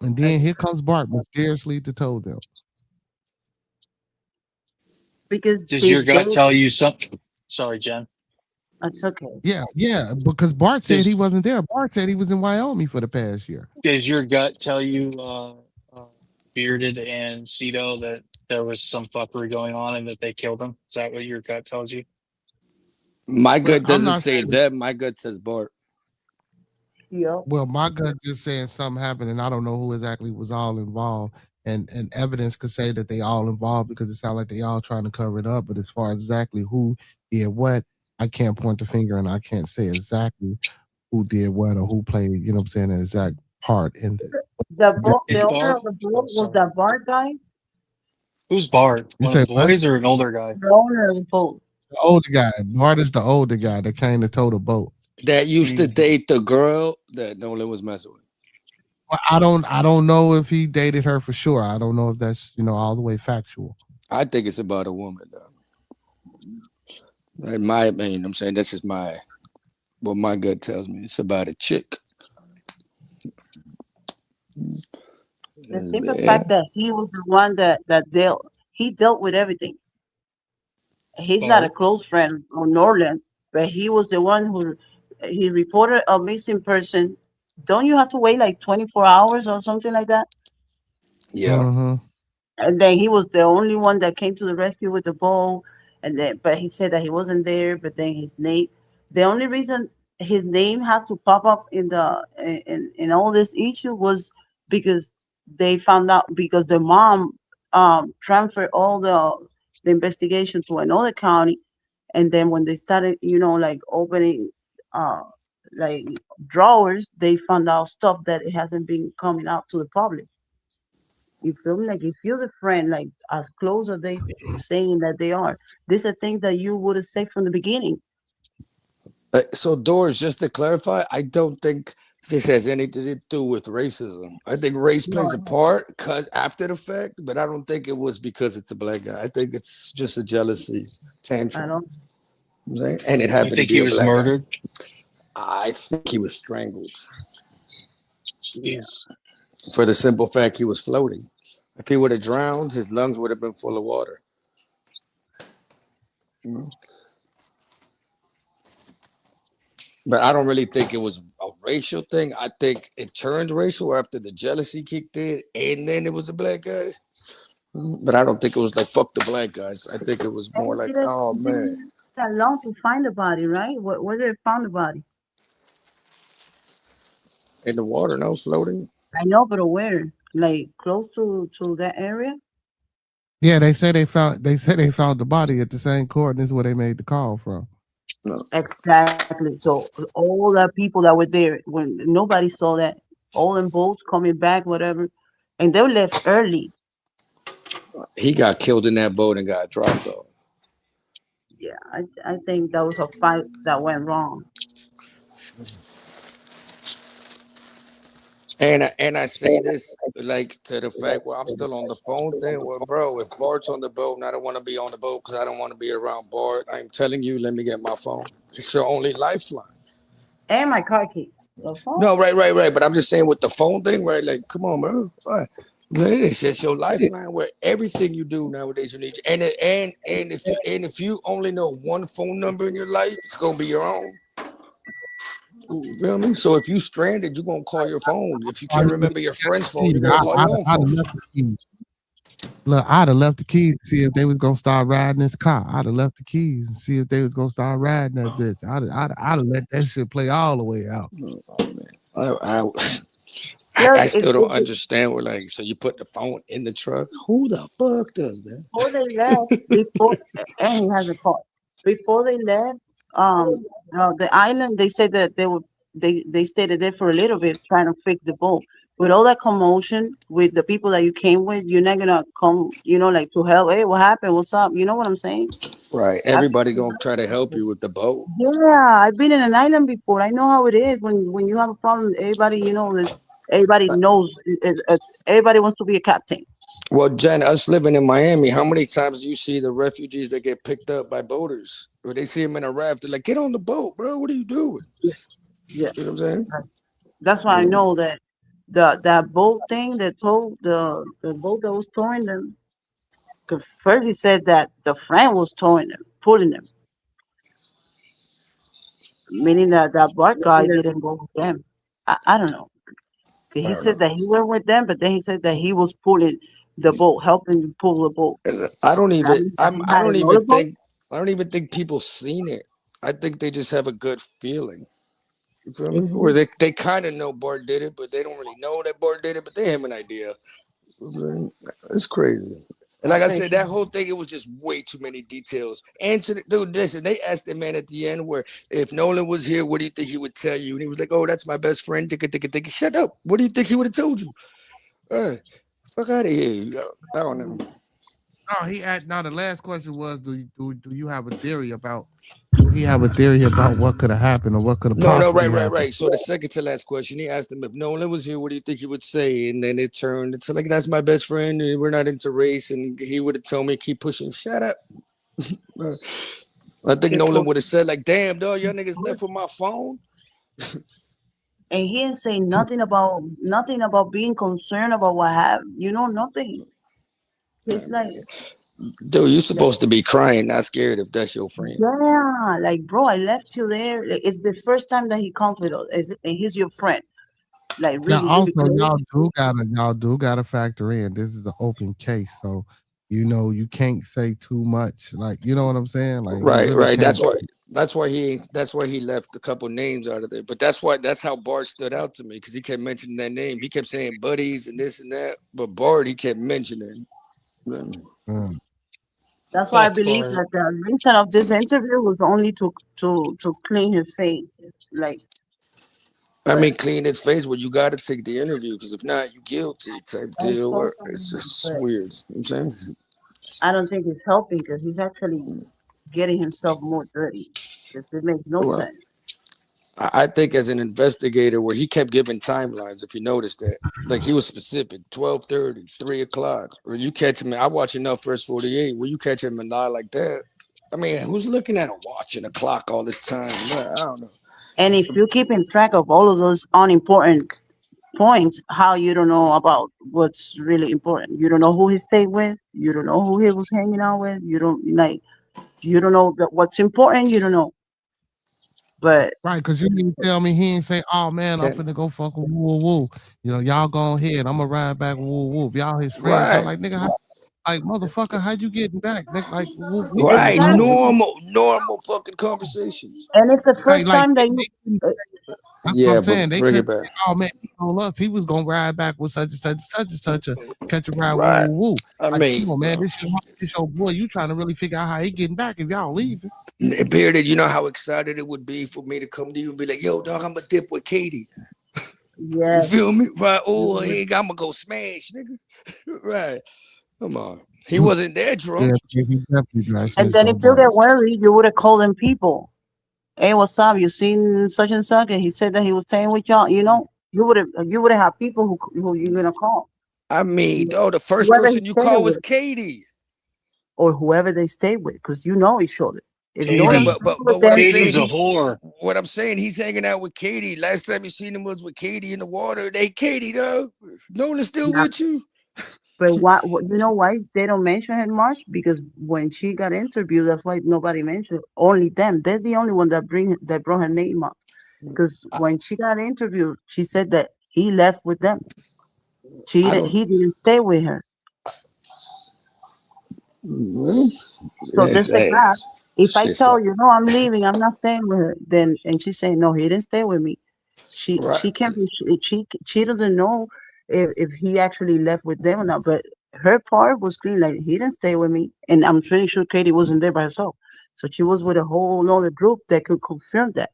And then here comes Bart mysteriously to tow them. Because Does your gut tell you something? Sorry, Jen. That's okay. Yeah, because Bart said Does- he wasn't there. Bart said he was in Wyoming for the past year. Does your gut tell you, Bearded and Cito, that there was some fuckery going on and that they killed him? Is that what your gut tells you? My Well, gut I'm doesn't not say saying- them. My gut says Bart. Yep. Well, my gut just saying something happened, and I don't know who exactly was all involved. And evidence could say that they all involved because it sounds like they all trying to cover it up. But as far as exactly who did what, I can't point the finger and I can't say exactly who did what or who played, you know what I'm saying, an exact part in that. The owner of the boat was that Bart guy? Who's Bart? You One say of the what? boys or an older guy? The owner of the boat. The older guy. Bart is the older guy that came to tow the boat. That used to date the girl that Nolan was messing with. Well, I don't know if he dated her for sure. I don't know if that's, all the way factual. I think it's about a woman, though. In my opinion, I'm saying that's just what my gut tells me. It's about a chick. The simple fact that he was the one that he dealt with everything. He's not a close friend of Norland, but he was the one who he reported a missing person. Don't you have to wait like 24 hours or something like that? Yeah. Mm-hmm. And then he was the only one that came to the rescue with the bow. But he said that he wasn't there. But then the only reason his name has to pop up in all this issue was because they found out because the mom transferred all the investigation to another county, and then when they started, like opening like drawers, they found out stuff that it hasn't been coming out to the public. You feel me? Like if you're the friend, like as close as they saying that they are, these are things that you would have said from the beginning. So, Doris, just to clarify, I don't think this has anything to do with racism. I think race plays a part because after the fact, but I don't think it was because it's a black guy. I think it's just a jealousy tantrum. I don't. And it happened You think to be he a was black murdered? guy. I think he was strangled. Jeez. For the simple fact he was floating. If he would have drowned, his lungs would have been full of water. But I don't really think it was a racial thing. I think it turned racial after the jealousy kicked in, and then it was a black guy. But I don't think it was like fuck the black guys. I think it was more like, oh man, that long to find the body, right? Where they found the body? In the water, no floating. I know, but where? Like close to that area? Yeah, they say they found the body at the same coordinates where they made the call from. Exactly. So all the people that were there when nobody saw that, all in boats coming back, whatever, and they left early. He got killed in that boat and got dropped off. Yeah, I think that was a fight that went wrong. And I say this like to the fact where I'm still on the phone thing. Well, bro, if Bart's on the boat and I don't want to be on the boat because I don't want to be around Bart, I'm telling you, let me get my phone. It's your only lifeline. And my car key. No, right. But I'm just saying with the phone thing, right? Like, come on, bro. What? It's just your lifeline where everything you do nowadays you need. And if you only know one phone number in your life, it's gonna be your own. You feel me? So if you stranded, you're gonna call your phone. If you can't remember your friend's phone, you're gonna call your own phone. Look, I'd have left the keys to see if they was gonna start riding this car. I'd have left the keys and see if they was gonna start riding that bitch. I'd have let that shit play all the way out. Oh, man. I still don't understand. We're like, so you put the phone in the truck? Who the fuck does that? Before they left, and he has a car. Before they left, the island, they said that they stayed there for a little bit trying to fix the boat. With all that commotion with the people that you came with, you're not gonna come, like to help. Hey, what happened? What's up? You know what I'm saying? Right. Everybody gonna try to help you with the boat. Yeah, I've been in an island before. I know how it is when you have a problem. Everybody, everybody knows. Everybody wants to be a captain. Well, Jen, us living in Miami, how many times do you see the refugees that get picked up by boaters? Or they see them in a raft, they're like, get on the boat, bro. What are you doing? Yeah. You know what I'm saying? That's why I know that that boat thing that told the boat that was towing them. Because first he said that the friend was towing them, pulling them, meaning that that Bart guy didn't go with them. I don't know. 'Cause he I don't said know. that he went with them, but then he said that he was pulling the boat, helping to pull the boat. I don't That even means that he I had don't another even boat. think people seen it. I think they just have a good feeling. You feel me? Or Mhm. they kind of know Bart did it, but they don't really know that Bart did it, but they have an idea. It's crazy. And like I said, that whole thing, it was just way too many details. And to the, dude, listen, they asked the man at the end where if Nolan was here, what do you think he would tell you? And he was like, oh, that's my best friend. Shut up. What do you think he would have told you? Fuck out of here. I don't know. No, he asked. Now the last question was, do you have a theory about? Do he have a theory about what could have happened or what could have No, possibly right. happened? So the second to last question, he asked him if Nolan was here, what do you think he would say? And then it turned into like, that's my best friend, and we're not into race. And he would have told me, keep pushing. Shut up. I think Nolan would have said, like, damn, dog, y'all niggas left with my phone. And he didn't say nothing about being concerned about what happened. Nothing. It's like, Dude, you're supposed to be crying, not scared if that's your friend. yeah, like, bro, I left you there. Like, it's the first time that he comes with us, and he's your friend. Like, Now, really, really also, close. y'all do gotta factor in. This is an open case, so you can't say too much. Like, you know what I'm saying? Like, you really Right. can't. That's why he left a couple names out of there. But that's how Bart stood out to me because he kept mentioning that name. He kept saying buddies and this and that, but Bart he kept mentioning. That's why I believe that the reason of this interview was only to clean his face. Like, I mean, clean his face. Well, you got to take the interview because if not, you guilty type I'm deal. so Or it's sorry, just but weird. You know what I'm saying. I don't think it's helping because he's actually getting himself more dirty. Because it makes no Well, sense. I think as an investigator, where he kept giving timelines, if you noticed that, like he was specific, 12:30, 3 o'clock, or you catch him. I watch enough First 48. Where you catch him and lie like that. I mean, who's looking at a watch and a clock all this time? I don't know. And if you're keeping track of all of those unimportant points, how you don't know about what's really important? You don't know who he stayed with. You don't know who he was hanging out with. You don't know that what's important. You don't know. But Right, because you didn't tell me he ain't say, "Oh man, I'm finna go fuck with woo woo." Y'all go ahead. I'm gonna ride back woo woo. Y'all his friends. I'm Right. like, nigga, like motherfucker, how you getting back? Nigga, like we Right. finna go. Normal fucking conversations. And it's the first Like time that you. that's what Yeah, I'm but saying. They bring could it back. oh man, he told us he was gonna ride back with such and such and such and such a catch a ride Right. woo woo. I Like, mean, come on, man, this your boy. You trying to really figure out how he getting back if y'all leaving. Bearded, you know how excited it would be for me to come to you and be like, yo, dog, I'm a dip with Katie. Yeah. You feel me? Right. Oh, I'm gonna go smash, nigga. Right. Come on. He wasn't that drunk. Yeah, he definitely drank. And then if you get worried, you would have called them people. Hey, what's up? You seen such and such? And he said that he was staying with y'all. You would have had people who you're gonna call. I mean, the first Whoever he person you stayed call was with, Katie. or whoever they stayed with, because you know each other. If Right, Nolan but stayed but with but what them, I'm Katie's saying, a whore. what I'm saying, he's hanging out with Katie. Last time you seen him was with Katie in the water. They Katie though. Nolan's still yeah. with you. But you know why they don't mention her much? Because when she got interviewed, that's why nobody mentioned only them. They're the only one that brought her name up. Because when she got interviewed, she said that he left with them. I don't. He didn't stay with her. So Yes, there's a gap. If I shit's tell like you, no, I'm leaving, I'm not staying with her, then and she's saying, no, he didn't stay with me. right. She can't be she doesn't know if he actually left with them or not. But her part was clean, like he didn't stay with me, and I'm pretty sure Katie wasn't there by herself. So she was with a whole other group that could confirm that.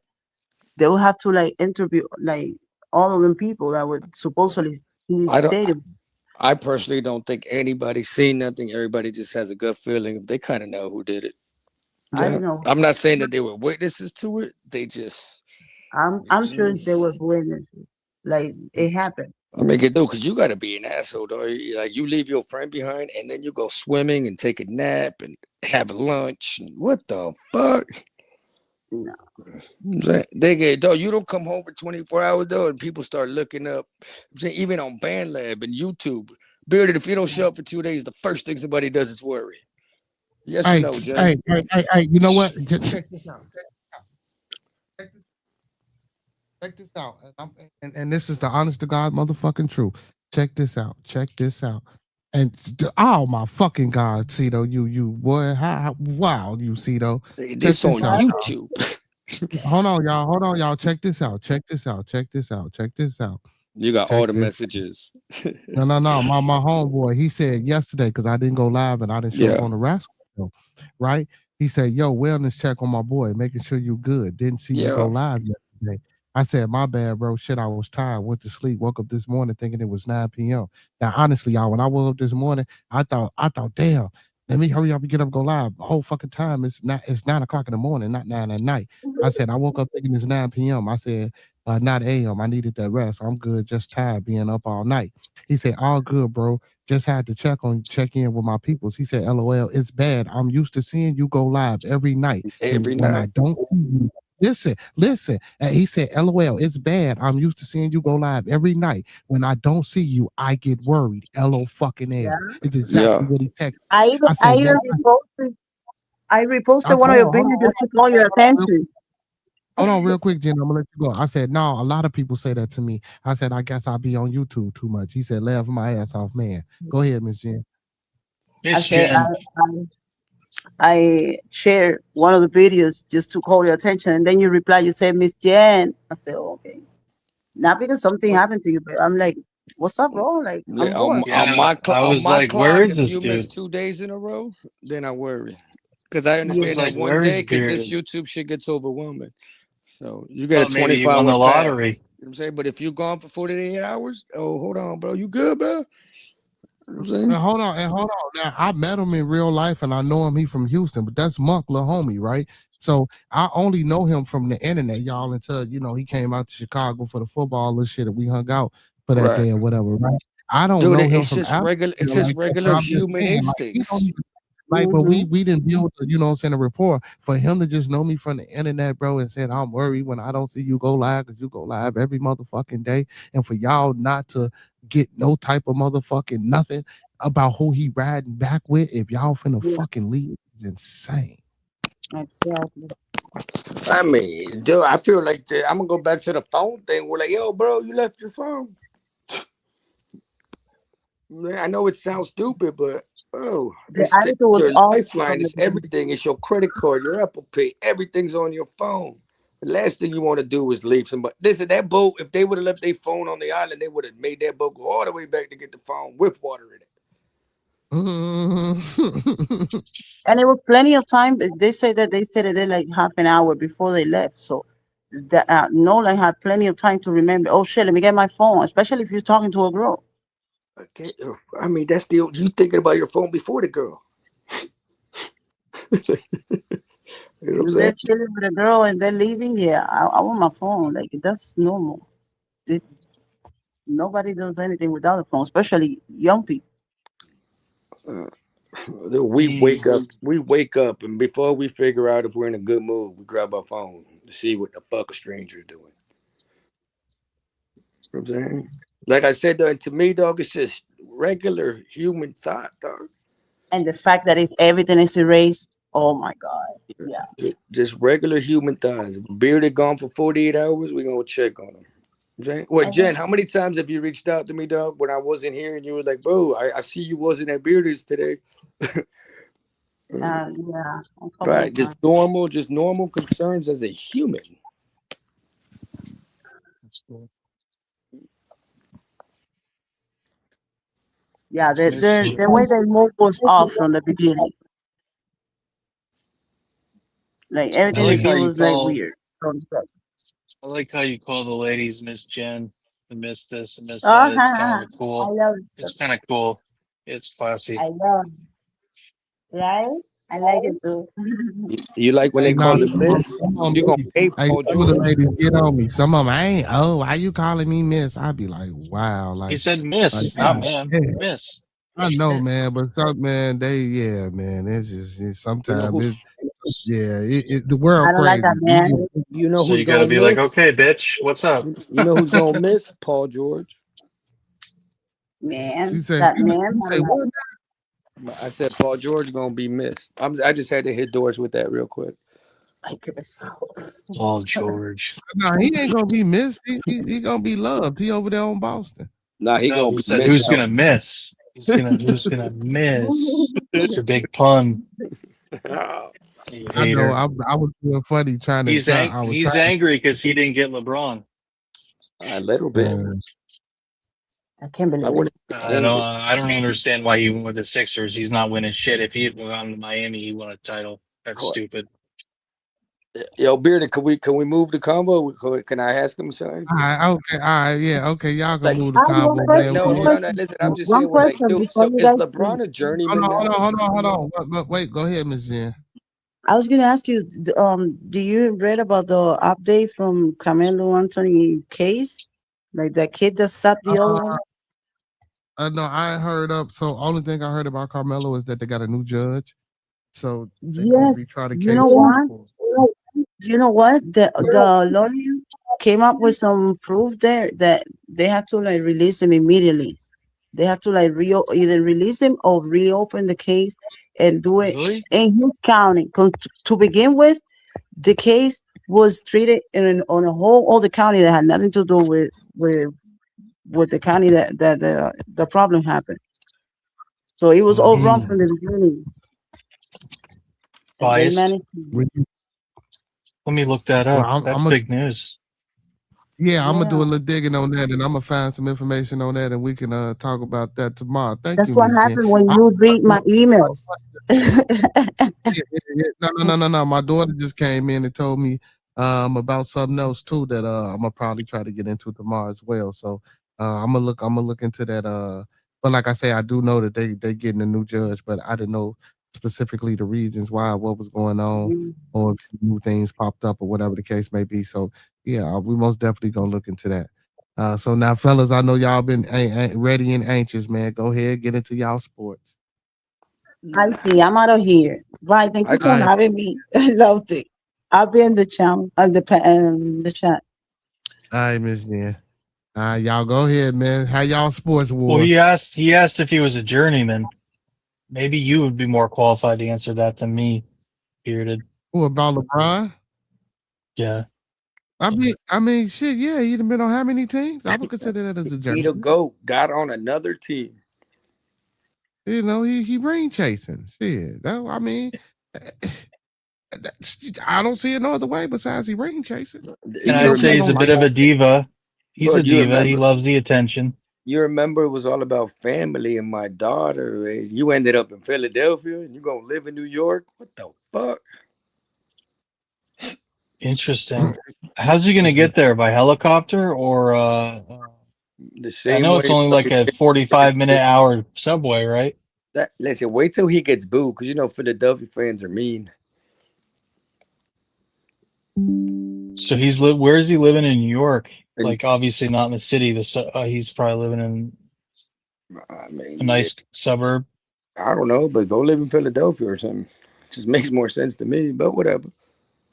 They will have to like interview like all of them people that would supposedly he I don't. stayed. I personally don't think anybody's seen nothing. Everybody just has a gut feeling. They kind of know who did it. I Yeah. don't know. I'm not saying that they were witnesses to it. They just I'm sure they were witnesses. Like it happened. I mean, dude, because you got to be an asshole, though. Like, you leave your friend behind and then you go swimming and take a nap and have lunch. What the fuck? No. They get, though, you don't come home for 24 hours, though, and people start looking up. I'm saying, even on BandLab and YouTube. Bearded, if you don't show up for 2 days, the first thing somebody does is worry. Yes or no, Jay? Hey, you know what? Check this out. Check this out. And this is the honest to God motherfucking truth. Check this out. Check this out. And oh my fucking God, Cito, you boy, wow, you Cito. This on YouTube. Hold on, y'all. Check this out. You got all the messages. No. My homeboy, he said yesterday, because I didn't go live and I didn't show up on the Rascal show, right? He said, yo, wellness check on my boy, making sure you good. Didn't see you go live yesterday. I said, my bad, bro. Shit, I was tired. Went to sleep. Woke up this morning thinking it was 9 p.m. Now, honestly, y'all, when I woke up this morning, I thought, damn, let me hurry up and get up and go live. The whole fucking time it's 9 o'clock in the morning, not 9 at night. I said, I woke up thinking it's 9 p.m. I said, not a.m. I needed that rest. I'm good, just tired being up all night. He said, all good, bro. Just had to check in with my peoples. He said, LOL, it's bad. I'm used to seeing you go live every night. When I don't listen. And he said, LOL, it's bad. I'm used to seeing you go live every night. When I don't see you, I get worried. LO fucking L. It's exactly what he texted. I reposted one of your videos just to call your attention. Hold on, real quick, Jen. I'm gonna let you go. I said, no, a lot of people say that to me. I said, I guess I'll be on YouTube too much. He said, laugh my ass off, man. Go ahead, Miss Jen. I said, I shared one of the videos just to call your attention, and then you reply, you said, Miss Jen. I said, oh, okay. Not because something happened to you, but I'm like, what's up, bro? Like, I'm bored. On my like, clock, where is if this you miss dude? 2 days in a row, then I worry. Because I understand that one day, because this YouTube shit gets overwhelming. So you get a Maybe he 24-hour won the pass. lottery. You know what I'm saying? But if you gone for 48 hours, oh, hold on, bro. You good, bro? You know what I'm saying? And hold on. Now, I met him in real life and I know him. He from Houston, but that's Monk, little homie, right? So I only know him from the internet, y'all, until, he came out to Chicago for the football and shit and we hung out for that day or whatever, right? I don't know him from regular. It's just regular human instincts. But we didn't build, a rapport for him to just know me from the internet, bro, and said, I'm worried when I don't see you go live because you go live every motherfucking day. And for y'all not to get no type of motherfucking nothing about who he riding back with, if y'all finna fucking leave, is insane. Exactly. I mean, dude, I feel like I'm gonna go back to the phone thing. We're like, yo, bro, you left your phone. I know it sounds stupid, but it's your lifeline. It's everything. It's your credit card, your Apple Pay. Everything's on your phone. The last thing you want to do is leave somebody. Listen, that boat, if they would have left their phone on the island, they would have made that boat go all the way back to get the phone with water in it. And it was plenty of time. They say that they stayed there like half an hour before they left. So Nolan had plenty of time to remember, oh shit, let me get my phone, especially if you're talking to a girl. Okay, I mean, that's you thinking about your phone before the girl. You know what I'm saying? They're chilling with a girl and they're leaving. Yeah, I want my phone. Like, that's normal. Nobody does anything without a phone, especially young people. We wake up, and before we figure out if we're in a good mood, we grab our phone to see what the fuck a stranger's doing. You know what I'm saying? Like I said, to me, dog, it's just regular human thought, dog. And the fact that everything is erased, oh my God. Yeah. Just regular human thoughts. Bearded gone for 48 hours, we're going to check on him. Okay? Well, Jen, how many times have you reached out to me, dog, when I wasn't here and you were like, bro, I see you wasn't at Bearded's today. Yeah. Right. Just normal concerns as a human. That's cool. Yeah, the way they move was off from the beginning. Like everything they did was like weird. I like how you call the ladies Miss Jen and Miss this and Miss that. It's kind of cool. I love it. It's kind of cool. It's classy. I love it. Right? I like it too. You like when Hey, they nah, call it Miss? some of You them, gonna pay hey, Paul some of the George? ladies get on me. Some of them, I ain't. Oh, why you calling me Miss? I'd be like, wow, He like, said miss, not ma'am. yeah. Miss. I know, Miss. man, but some man, yeah, man. It's just You know sometimes who? yeah, the world I don't like crazy. that, man. You know So who's you gotta gonna be like, miss? okay, bitch, what's up? You know who's gonna miss? Paul George. You Man, say, that man. you say what? I said Paul George gonna be missed. I just had to hit doors with that real quick. Oh, George. No, he ain't gonna be missed. He gonna be loved. He over there on Boston. Nah, he No, gonna he be said missed who's out. gonna miss? Who's gonna miss? Mr. Big Pun. You I know. hater. I was doing funny trying to try. I was He's trying. angry because he didn't get LeBron. A little bit. I can't I believe wouldn't it. be angry. I don't understand why he went with the Sixers. He's not winning shit. If he had gone to Miami, he won a title. That's stupid. Yo, Bearded, can we move the combo? Can I ask him something? All right, okay, all right, yeah, okay. Y'all can Like, move the combo, man. no, hold on. Listen, I'm just saying, One what like, question dude. before So you is guys. LeBron a journeyman now? Hold on. Wait, go ahead, Miss Jen. I was gonna ask you, do you read about the update from Carmelo Anthony case? Like that kid that stopped the other one? No, I ain't heard up. So only thing I heard about Carmelo is that they got a new judge. So they gonna be Yes. trying to You case. know what? You know what? The lawyer came up with some proof there that they had to like release him immediately. They had to like either release him or reopen the case and do it Really? in his county. 'Cause to begin with, the case was treated on a whole other county that had nothing to do with the county that the problem happened. So it was all wrong from the beginning. And they Biased. managed to, Let me look that Well, up. That's big news. I'm gonna do a yeah. little digging on that, and I'm gonna find some information on that, and we can talk about that tomorrow. Thank That's you, what Miss Jen. happened when you read my emails. No. My daughter just came in and told me about something else too that I'm gonna probably try to get into tomorrow as well. So I'm gonna look into that. But like I say, I do know that they getting a new judge, but I didn't know specifically the reasons why, what was going on, or if new things popped up or whatever the case may be. So yeah, we most definitely gonna look into that. So now, fellas, I know y'all been ready and anxious, man. Go ahead, get into y'all sports. I see. I'm out of here. Bye. Thank you for having me. I loved it. I'll be in the channel, the chat. All right, Miss Jen. Y'all go ahead, man. How y'all sports Well, wars? he asked if he was a journeyman. Maybe you would be more qualified to answer that than me, Bearded. Who about LeBron? Yeah. I mean, shit. Yeah, he done been on how many teams? I would consider that as a He journey. the GOAT. Got on another team. You know, he ring chasing. Shit. I mean, I don't see it no other way besides he ring chasing. And I'd say he's a bit of a diva. He's a diva. He loves the attention. You remember it was all about family and my daughter. And you ended up in Philadelphia and you gonna live in New York? What the fuck? Interesting. How's he gonna get there? By helicopter or The same I know way it's only like a 45-minute hour subway, right? Listen, wait till he gets booed, because you know Philadelphia fans are mean. So where is he living in New York? Like obviously not in the city. He's probably living in a nice suburb. I don't know, but go live in Philadelphia or something. It just makes more sense to me, but whatever.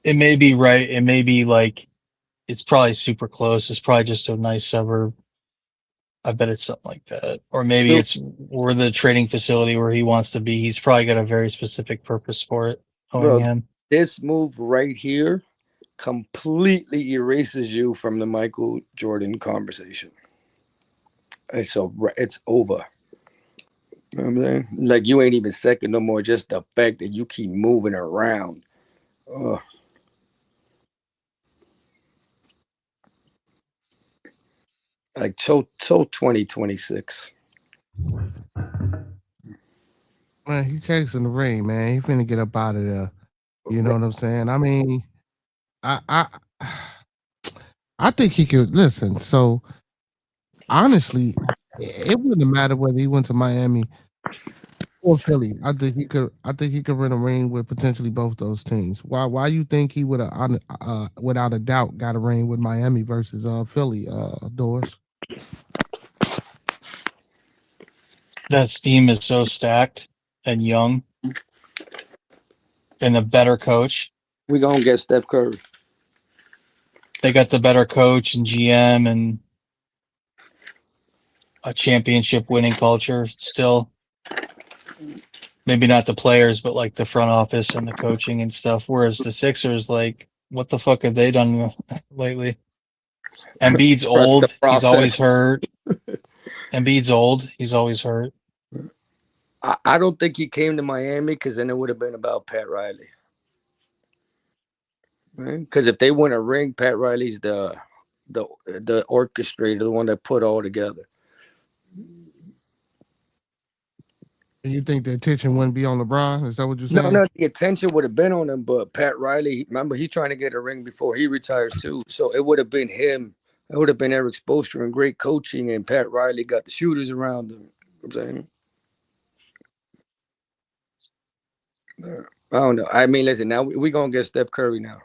It may be right. It may be like it's probably super close. It's probably just a nice suburb. I bet it's something like that. Or maybe it's where the trading facility where he wants to be. He's probably got a very specific purpose for it. Bro, him. this move right here completely erases you from the Michael Jordan conversation. It's over. You know what I'm saying? Like you ain't even second no more. Just the fact that you keep moving around. Ugh. Like till 2026. Man, he chasing the ring, man. He finna get up out of there. You know what I'm saying? I mean, I think he could listen. So honestly, it wouldn't matter whether he went to Miami Or Philly. I think he could. I think he could win a ring with potentially both those teams. Why you think he would have, without a doubt, got a ring with Miami versus Philly? Doors. That team is so stacked and young and a better coach. We gonna get Steph Curry. They got the better coach and GM and a championship winning culture still. Maybe not the players, but like the front office and the coaching and stuff. Whereas the Sixers, like, what the fuck have they done lately? Embiid's Trust the old. He's always process. hurt. Embiid's old. He's always hurt. I don't think he came to Miami because then it would have been about Pat Riley. Because if they win a ring, Pat Riley's the orchestrator, the one that put all together. You think the attention wouldn't be on LeBron? Is that what you're saying? No, the attention would have been on him, but Pat Riley, remember, he's trying to get a ring before he retires too. So it would have been him. It would have been Eric Spoelstra and great coaching, and Pat Riley got the shooters around him. You know what I'm saying? I don't know. I mean, listen, now we're going to get Steph Curry now.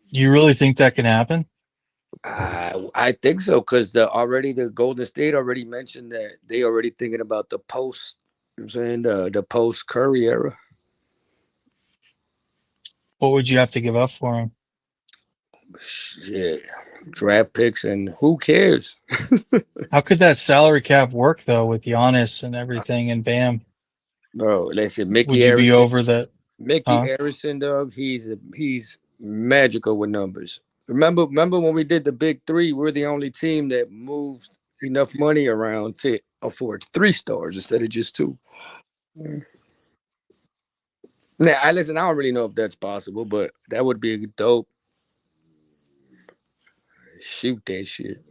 You really think that can happen? I think so, because already the Golden State already mentioned that they already thinking about the post, you know what I'm saying, the post Curry era. What would you have to give up for him? Shit, draft picks, and who cares? How could that salary cap work though with Giannis and everything and Bam? Bro, listen, Mickey Would you Harrison. be over that? Mickey Harrison, dog, he's magical with numbers. Remember when we did the big three, we're the only team that moved enough money around to afford 3 stars instead of just 2. Now, I don't really know if that's possible, but that would be dope. Shoot that shit.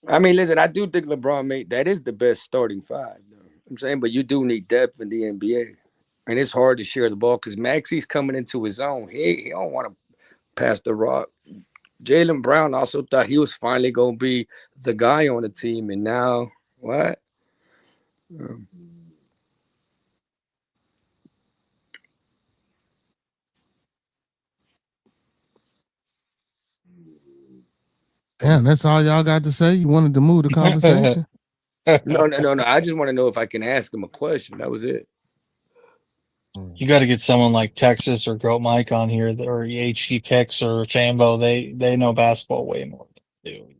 I mean, listen, I do think LeBron that is the best starting 5, though. I'm saying, but you do need depth in the NBA. And it's hard to share the ball because Maxi's coming into his own. He don't want to pass the rock. Jaylen Brown also thought he was finally going to be the guy on the team. And now, what? Damn, that's all y'all got to say? You wanted to move the conversation? No. I just want to know if I can ask him a question. That was it. You got to get someone like Texas or Goat Mike on here, or HC Picks or Chambo. They know basketball way more than you do.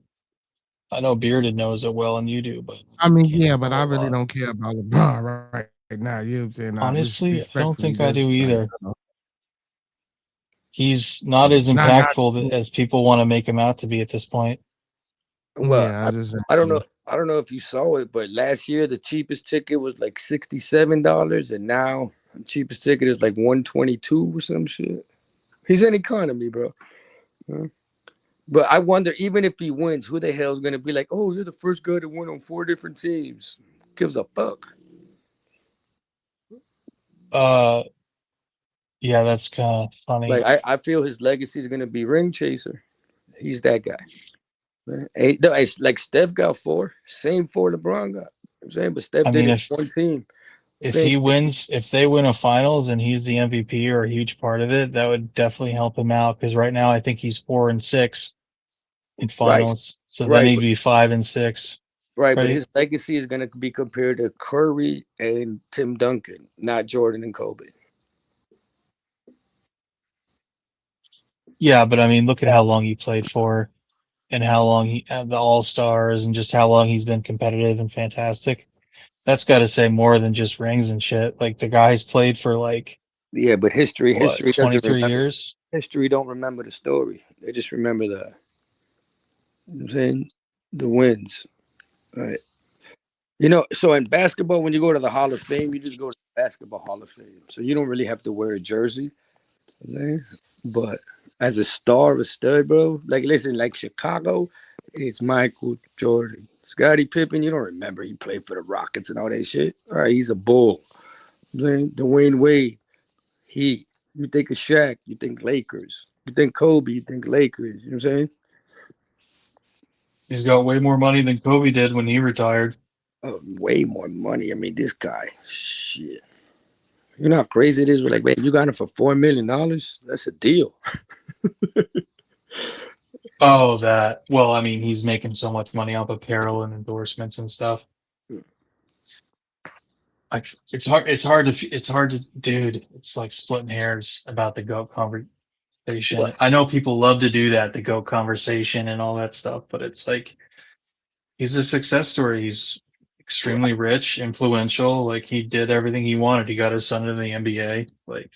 I know Bearded knows it well, and you do, but I mean, yeah, but I really don't care about LeBron right now. You know what I'm saying? Honestly, I don't think I do either. He's not as impactful as people want to make him out to be at this point. Well, yeah, I don't know. I don't know if you saw it, but last year the cheapest ticket was like $67, and now the cheapest ticket is like $122 or some shit. He's an economy, bro. But I wonder, even if he wins, who the hell is going to be like, oh, you're the first guy to win on 4 different teams? Who gives a fuck? Yeah, that's kind of funny. Like I feel his legacy is going to be ring chaser. He's that guy. It's like Steph got 4, same 4 LeBron got. I'm saying, but Steph did it one team. If he wins, if they win a finals and he's the MVP or a huge part of it, that would definitely help him out. Because right now I think he's 4 and 6 in finals, so they need to be 5 and 6. Right, but his legacy is going to be compared to Curry and Tim Duncan, not Jordan and Kobe. Yeah, but I mean, look at how long he played for, and how long the All-Stars, and just how long he's been competitive and fantastic. That's got to say more than just rings and shit. Like the guy's played for like but history 23 years. History don't remember the story. They just remember you know what I'm saying, the wins. Right. You know, so in basketball, when you go to the Hall of Fame, you just go to the Basketball Hall of Fame. So you don't really have to wear a jersey. But as a star, a stud, bro, like listen, like Chicago, it's Michael Jordan. Scottie Pippen, you don't remember he played for the Rockets and all that shit. All right, he's a bull. Dwayne Wade, Heat. You think of Shaq, you think Lakers. You think Kobe, you think Lakers. You know what I'm saying? He's got way more money than Kobe did when he retired. Oh, way more money. I mean, this guy, shit. You know how crazy it is? We're like, man, you got him for $4 million. That's a deal. Oh, that. Well, I mean, he's making so much money off apparel and endorsements and stuff. Like, it's hard. It's hard to, dude. It's like splitting hairs about the GOAT conversation. What? I know people love to do that, the GOAT conversation and all that stuff, but it's like he's a success story. He's extremely rich, influential. Like he did everything he wanted. He got his son to the NBA. Like,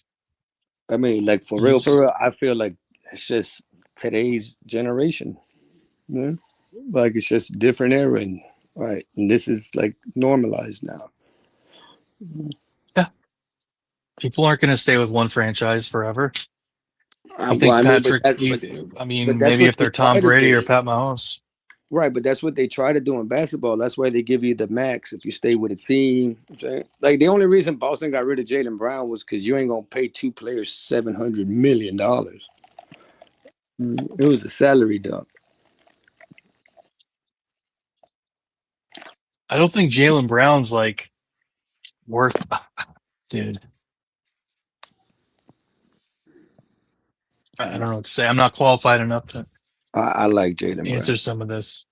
I mean, like for real, I feel like it's just today's generation. Yeah. Like it's just a different era, and right, and this is like normalized now. yeah, people aren't going to stay with one franchise forever. I Well, think I mean, Patrick. but that's Maybe what if they they're Tom try to Brady do. or Pat Mahomes. Right, but that's what they try to do in basketball. That's why they give you the max if you stay with a team. Like the only reason Boston got rid of Jaylen Brown was because you ain't gonna pay two players $700 million. It was a salary dump. I don't think Jaylen Brown's like worth, dude. I don't know what to say. I'm not qualified enough to I like Jaylen Brown. answer some of this.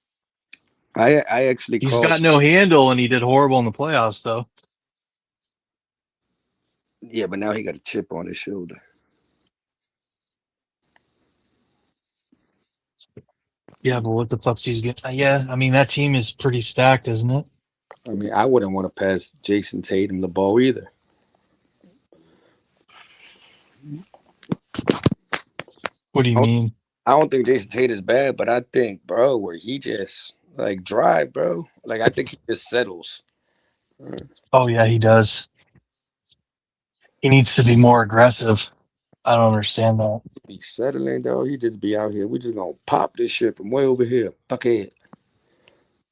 I actually He's got no handle, and he did horrible in the playoffs, though. Yeah, but now he got a chip on his shoulder. Yeah, but what the fuck's he's getting? Yeah, I mean that team is pretty stacked, isn't it? I mean, I wouldn't want to pass Jason Tatum the ball either. What do you mean? I don't think Jason Tatum is bad, but I think, bro, where he just like drive, bro. Like I think he just settles. Oh yeah, he does. He needs to be more aggressive. I don't understand that. Be settling, though. He just be out here. We just gonna pop this shit from way over here. Okay.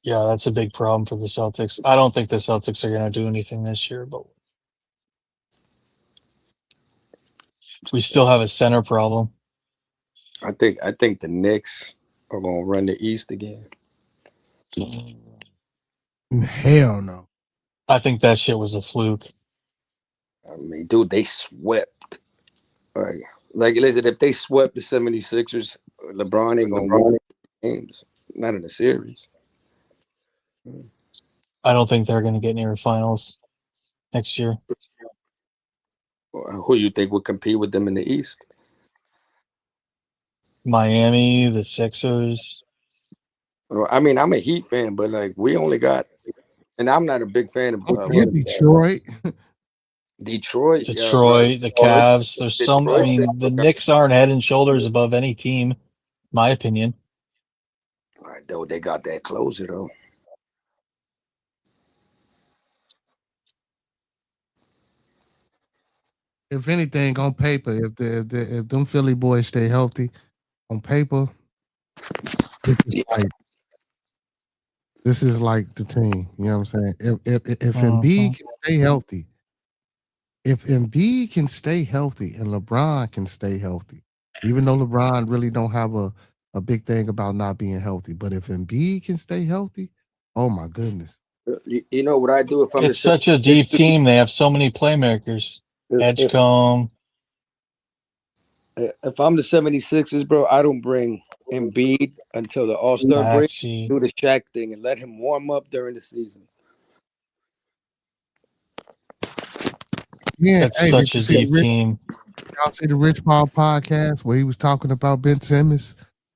Yeah, that's a big problem for the Celtics. I don't think the Celtics are going to do anything this year, but we still have a center problem. I think the Knicks are gonna run the East again. Hell no. I think that shit was a fluke. I mean, dude, they swept. Like listen, if they swept the 76ers, LeBron ain't gonna win games. Not in the series. I don't think they're going to get near finals next year. Who you think would compete with them in the East? Miami, the Sixers. Well, I mean, I'm a Heat fan, but like we only got, and I'm not a big fan of Detroit. Detroit, the Cavs. There's some. I mean, the Knicks aren't head and shoulders above any team, in my opinion. Right, though they got that closer though. If anything, on paper, if them Philly boys stay healthy, on paper, this is like the team. You know what I'm saying? If Embiid can stay healthy, if Embiid can stay healthy and LeBron can stay healthy, even though LeBron really don't have a big thing about not being healthy, but if Embiid can stay healthy, oh my goodness. You know what I do if I'm It's such a deep team. They have so many playmakers. Edgecombe. If I'm the 76ers, bro, I don't bring Embiid until the All-Star break. Do the Shaq thing and let him warm up during the season. Yeah, That's such a deep team. Y'all see the Rich Paul podcast where he was talking about Ben Simmons,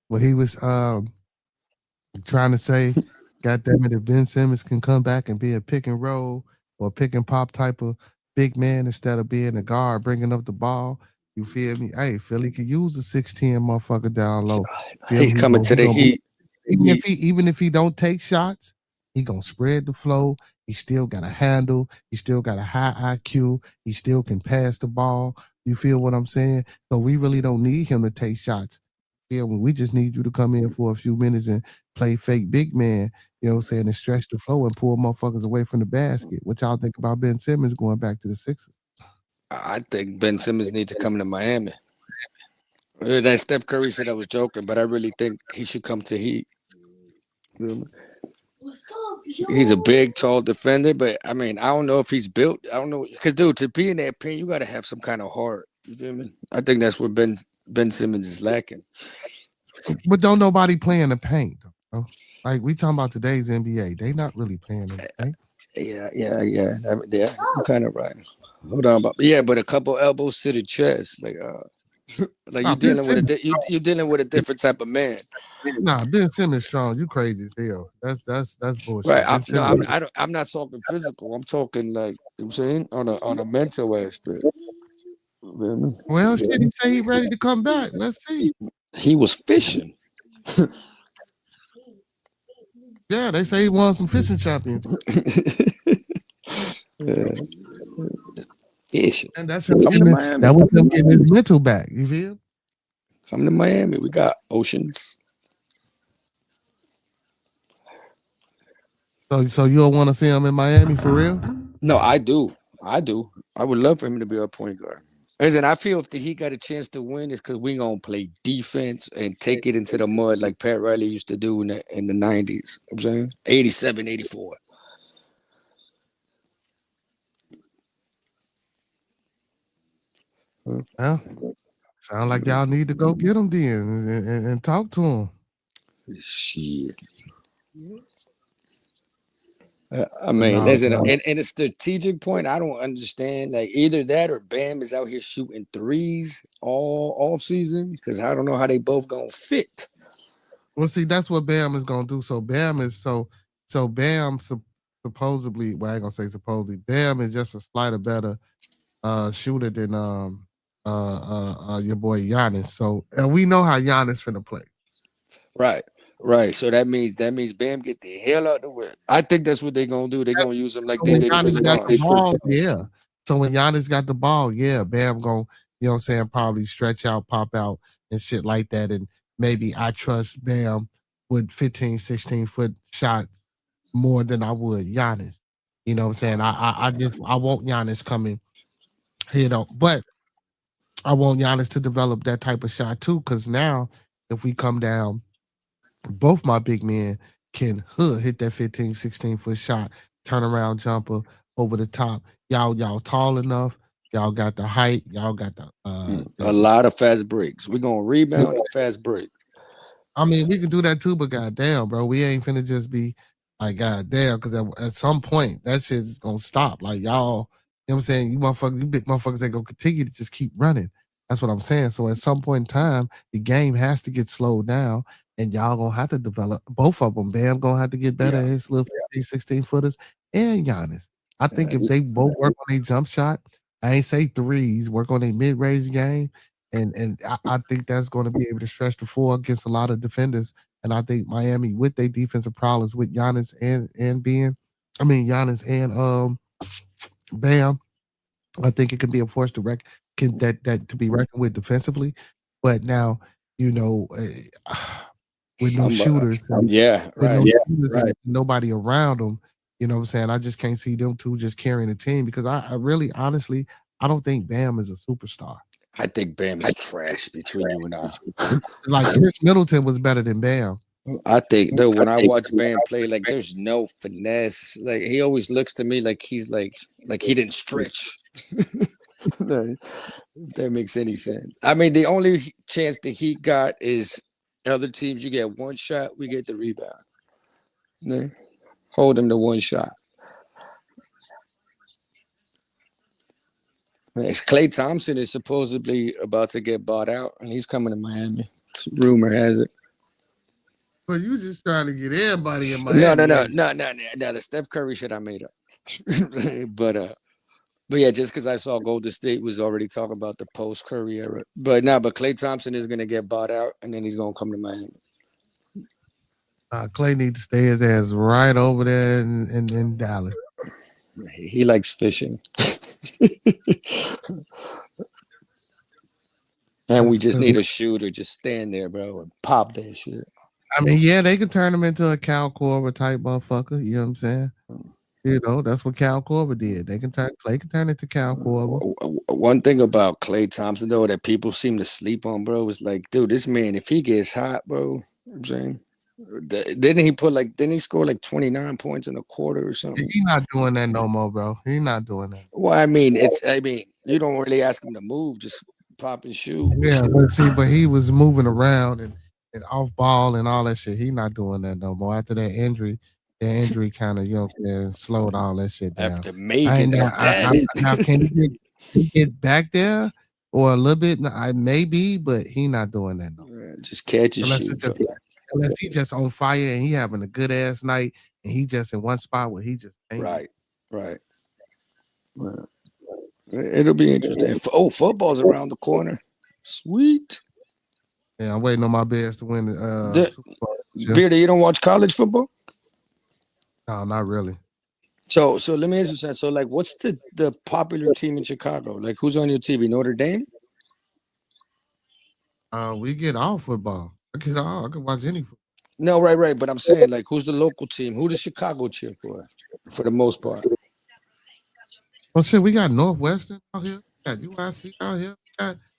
where he was trying to say, God damn it, if Ben Simmons can come back and be a pick and roll or pick and pop type of big man instead of being a guard bringing up the ball, you feel me? Hey, Philly could use a 6'10" motherfucker down low. He's coming to the Heat. Even if he don't take shots, he gonna spread the flow. He still got a handle. He still got a high IQ. He still can pass the ball. You feel what I'm saying? So we really don't need him to take shots. Yeah, we just need you to come in for a few minutes and play fake big man, you know what I'm saying, and stretch the flow and pull motherfuckers away from the basket. What y'all think about Ben Simmons going back to the Sixers? I think Ben Simmons needs to come to Miami. That Steph Curry said I was joking, but I really think he should come to Heat. He's a big, tall defender, but I mean, I don't know if he's built. I don't know, because dude, to be in that paint, you got to have some kind of heart. You feel me? I think that's what Ben Simmons is lacking. But don't nobody play in the paint, though. Like we talking about today's NBA, they not really playing in the paint. Yeah. You're kind of right. Hold on, but a couple elbows to the chest, like you dealing with you dealing with a different type of man. Nah, Ben Simmons strong. You crazy as hell. That's bullshit. Right. I'm not talking physical. I'm talking like, you know what I'm saying, on a mental aspect. Well, shit, he say he ready to come back. Let's see. He was fishing. Yeah, they say he won some fishing champions. Fishing. And that's him getting, that was him getting his mental back. You feel? Come to Miami. We got oceans. So you don't want to see him in Miami for real? No, I do. I would love for him to be our point guard. Listen, I feel if he got a chance to win, it's because we're going to play defense and take it into the mud like Pat Riley used to do in the 90s. You know what I'm saying? 87, 84. Well, sound like y'all need to go get him then and talk to him. Shit. I mean, listen, and a strategic point, I don't understand. Like either that or Bam is out here shooting threes all off season, because I don't know how they both gonna fit. Well, see, that's what Bam is gonna do. So Bam is so Bam supposedly, well, I ain't gonna say supposedly, Bam is just a slighter better shooter than your boy Giannis. So and we know how Giannis finna play. Right. So that means Bam get the hell out the way. I think that's what they're gonna do. They're gonna use him like they did Chris Paul. Yeah. So when Giannis got the ball, yeah, Bam gonna, you know what I'm saying, probably stretch out, pop out, and shit like that. And maybe I trust Bam with 15, 16-foot shots more than I would Giannis. You know what I'm saying? I want Giannis coming head on, but I want Giannis to develop that type of shot too, because now if we come down, both my big men can hit that 15, 16-foot shot, turn around jumper over the top. Y'all tall enough. Y'all got the height. Y'all got the a lot of fast breaks. We're gonna rebound and fast break. I mean, we can do that too, but goddamn, bro, we ain't finna just be like goddamn, because at some point that shit is gonna stop. Like y'all, you know what I'm saying? You big motherfuckers ain't gonna continue to just keep running. That's what I'm saying. So at some point in time, the game has to get slowed down. And y'all gonna have to develop both of them. Bam gonna have to get better at his little 15, 16-footers, and Giannis. I think if they both work on a jump shot, I ain't say threes, work on a mid-range game, and I think that's going to be able to stretch the floor against a lot of defenders. And I think Miami, with their defensive prowess with Giannis and Giannis and Bam, I think it can be a force to to be reckoned with defensively. But now, you know. With no shooters, and nobody around them, you know what I'm saying? I just can't see them two just carrying the team, because I really, honestly, I don't think Bam is a superstar. I think Bam is trash between you and I. Like Chris Middleton was better than Bam. I think though, when I watch Bam play, like there's no finesse. Like he always looks to me like he's like he didn't stretch. That makes any sense. I mean, the only chance that he got is other teams, you get one shot, we get the rebound. Yeah. Hold him to one shot. Klay Thompson is supposedly about to get bought out, and he's coming to Miami. Rumor has it. Well, you just trying to get everybody in Miami. No. The Steph Curry shit I made up. But yeah, just because I saw Golden State was already talking about the post-Curry era. But Klay Thompson is going to get bought out, and then he's going to come to Miami. Klay needs to stay his ass right over there in Dallas. He likes fishing. And we just need a shooter. Just stand there, bro, and pop that shit. I mean, yeah, they can turn him into a Cal Korver type motherfucker. You know what I'm saying? You know, that's what Cal Korver did. Klay can turn into Cal Korver. One thing about Klay Thompson, though, that people seem to sleep on, bro, is like, dude, this man, if he gets hot, bro, you know what I'm saying, Didn't he score like 29 points in a quarter or something? He's not doing that no more, bro. He's not doing that. Well, I mean, you don't really ask him to move, just pop and shoot. Yeah, but he was moving around and off ball and all that shit. He not doing that no more. After that injury, the injury kind of slowed all that shit down. After making now can he get back there or a little bit? Maybe, but he not doing that no more. Just catch his shit. Unless he just on fire and he having a good ass night and he just in one spot where he just ain't. Right. It'll be interesting. Football's around the corner. Sweet. Yeah, I'm waiting on my Bears to win the Super Bowl. Beardy, you don't watch college football? No, not really. So let me ask you something. So like, what's the popular team in Chicago? Like, who's on your TV? Notre Dame? We get all football. I can watch any football. No, right. But I'm saying, like, who's the local team? Who does Chicago cheer for the most part? Well, shit, we got Northwestern out here. We got UIC out here.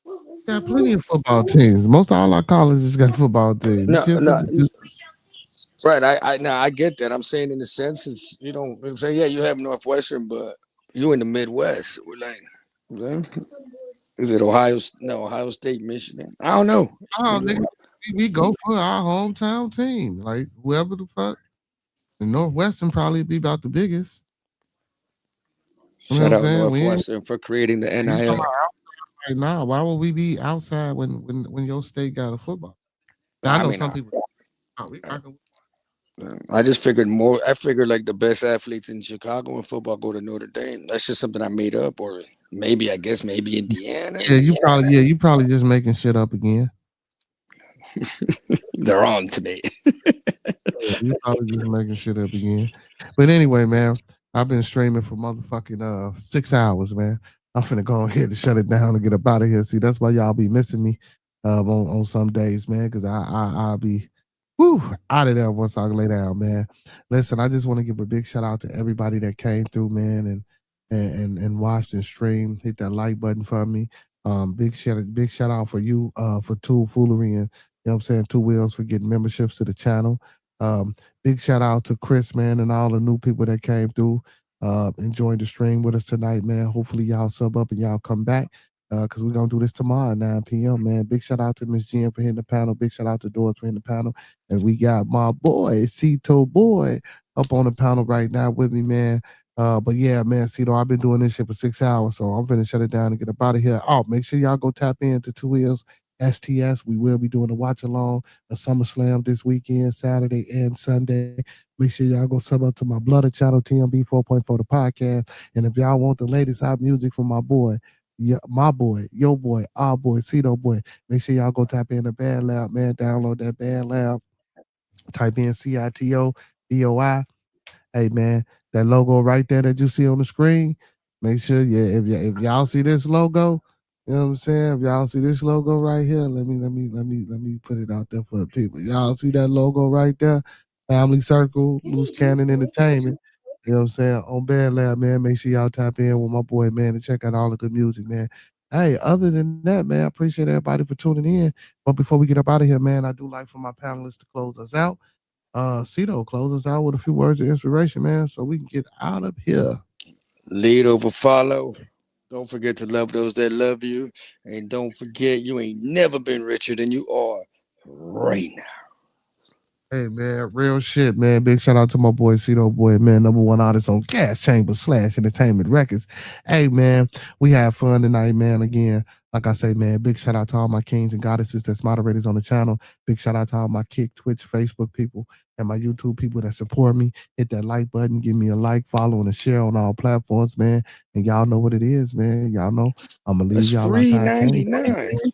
We got plenty of football teams. Most of all our colleges got football teams. No. Right, I get that. I'm saying in the sense, it's, you don't. I'm saying, yeah, you have Northwestern, but you in the Midwest. We're like, is it Ohio State, Michigan? I don't know. We go for our hometown team, like whoever the fuck. And Northwestern probably be about the biggest. Shout out Northwestern for creating the NIL. Right now, why would we be outside when your state got a football? I know some people. I just figured more. I figured like the best athletes in Chicago in football go to Notre Dame. That's just something I made up, or maybe Indiana. Yeah, you probably just making shit up again. They're on to me. You probably just making shit up again. But anyway, man, I've been streaming for motherfucking 6 hours, man. I'm finna go ahead to shut it down and get up out of here. See, that's why y'all be missing me on some days, man, because I'll be out of there once I lay down, man. Listen, I just want to give a big shout out to everybody that came through, man, and watched and streamed. Hit that like button for me. Big shout out for you for Tool Foolery and, you know what I'm saying, Two Wheels for getting memberships to the channel. Big shout out to Chris, man, and all the new people that came through, enjoying the stream with us tonight, man. Hopefully y'all sub up and y'all come back, because we're going to do this tomorrow at 9 p.m., man. Big shout out to Miss Jen for hitting the panel. Big shout out to Doris for hitting the panel. And we got my boy, Cito Boy, up on the panel right now with me, man. But yeah, man, Cito, I've been doing this shit for 6 hours, so I'm going to shut it down and get up out of here. Oh, make sure y'all go tap into Two Wheels STS. We will be doing a watch along, a SummerSlam this weekend, Saturday and Sunday. Make sure y'all go sub up to my Blooded channel, TMB 4.4 the podcast. And if y'all want the latest hot music from my boy, our boy, Cito Boy, make sure y'all go tap in the Band Lab, man. Download that Band Lab. Type in CITO-BOI. Hey, man, that logo right there that you see on the screen, make sure, if y'all see this logo, you know what I'm saying? If y'all see this logo right here, let me put it out there for the people. Y'all see that logo right there? Family Circle, Loose Cannon Entertainment. You know what I'm saying? On Band Lab, man. Make sure y'all tap in with my boy, man, and check out all the good music, man. Hey, other than that, man, I appreciate everybody for tuning in. But before we get up out of here, man, I do like for my panelists to close us out. Cito, close us out with a few words of inspiration, man, so we can get out of here. Lead over follow. Don't forget to love those that love you. And don't forget, you ain't never been richer than you are right now. Hey, man, real shit, man. Big shout out to my boy, Cito Boy, man. #1 artist on Gas Chamber / Entertainment Records. Hey, man, we had fun tonight, man. Again, like I say, man, big shout out to all my kings and goddesses that's moderators on the channel. Big shout out to all my Kick, Twitch, Facebook people, and my YouTube people that support me. Hit that like button, give me a like, follow, and a share on all platforms, man. And y'all know what it is, man. Y'all know I'm going to leave y'all free like I came. $99.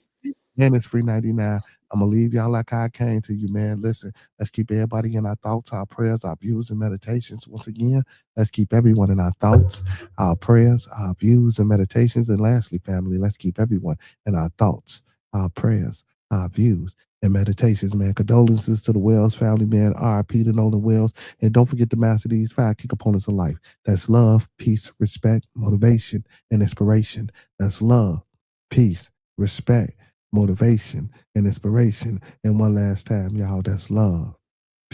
And it's free $99. I'm going to leave y'all like I came to you, man. Listen, let's keep everybody in our thoughts, our prayers, our views, and meditations. Once again, let's keep everyone in our thoughts, our prayers, our views, and meditations. And lastly, family, let's keep everyone in our thoughts, our prayers, our views, and meditations, man. Condolences to the Wells family, man. R.I.P. to Nolan Wells. And don't forget to master these 5 key components of life. That's love, peace, respect, motivation, and inspiration. That's love, peace, respect, motivation, and inspiration. And one last time, y'all, that's love,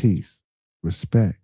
peace, respect,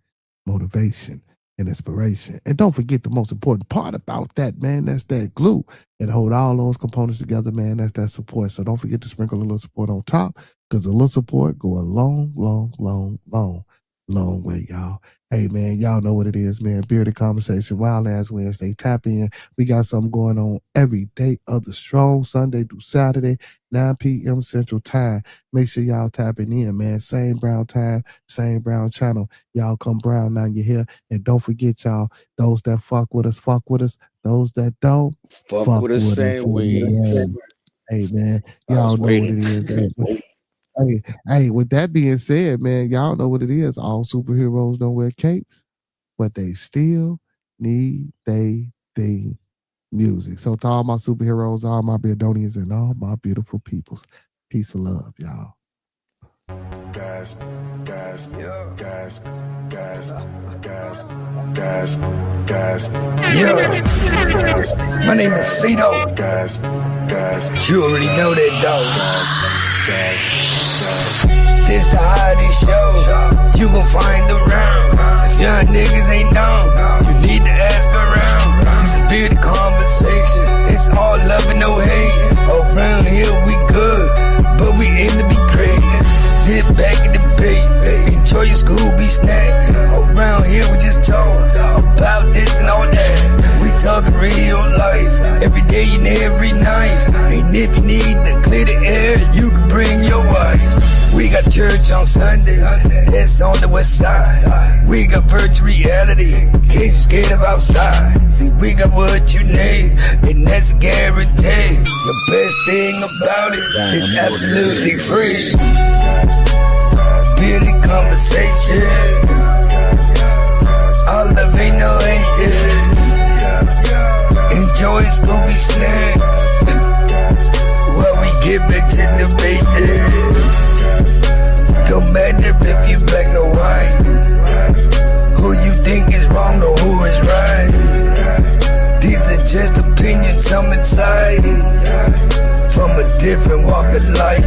motivation, and inspiration. And don't forget the most important part about that, man. That's that glue that hold all those components together, man. That's that support. So don't forget to sprinkle a little support on top, because a little support go a long, long, long, long, long way, y'all. Hey, man, y'all know what it is, man. Bearded Conversation, Wild Ass Wednesday. Tap in. We got something going on every day of the strong, Sunday through Saturday, 9 p.m. Central Time. Make sure y'all tapping in, man. Same brown time, same brown channel. Y'all come brown now you're here. And don't forget, y'all, those that fuck with us, fuck with us. Those that don't, Fuck with us sandways. Hey, man, I y'all was know what waiting. it is. Hey, with that being said, man, y'all know what it is. All superheroes don't wear capes, but they still need they theme music. So to all my superheroes, all my Beardonians, and all my beautiful peoples, peace and love, y'all. Guys, guys, guys, guys, guys, guys, guys. Yeah, guys. My name is Cito. Guys, guys. You already know that, dog. Guys, guys. This the hottest show you gon' find around. If young niggas ain't known, you need to ask around. This is bearded conversation. It's all love and no hate. Around here we good, but we aim to be great. Dip back in the debate. Enjoy your Scooby snacks. Around here we just talk about this and all that. We talking real life, every day and every night. And if you need to clear the air, you can bring your wife. We got church on Sunday, that's on the west side. We got virtual reality, in case you're scared of outside. See, we got what you need, and that's a guarantee. The best thing about it, it's absolutely free. Bearded conversations, all love ain't no haters. Enjoy Scooby snacks, while we get back to the business. Don't matter if you black or white, who you think is wrong or who is right. These are just opinions, some inside from a different walk of life.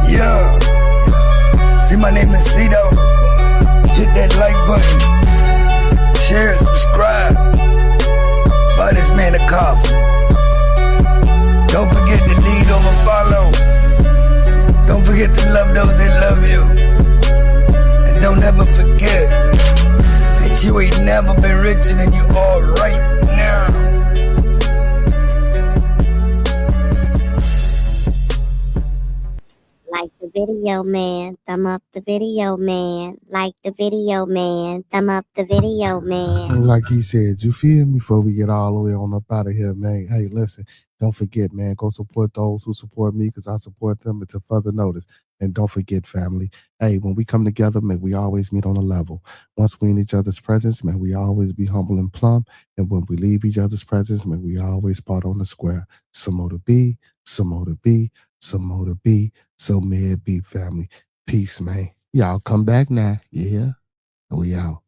Yeah, see, my name is Cito. Hit that like button, share, subscribe, buy this man a coffee. Don't forget to lead over follow. Don't forget to love those that love you. And don't ever forget that you ain't never been richer than you are right now. Like the video, man. Thumb up the video, man. Like the video, man. Thumb up the video, man. And like he said, you feel me? Before we get all the way on up out of here, man. Hey, listen, don't forget, man. Go support those who support me, because I support them until further notice. And don't forget, family. Hey, when we come together, man, we always meet on a level. Once we in each other's presence, man, we always be humble and plumb. And when we leave each other's presence, man, we always part on the square. Some more to be, some more to be, some more to be. So may it be, family. Peace, man. Y'all come back now. Yeah. We out.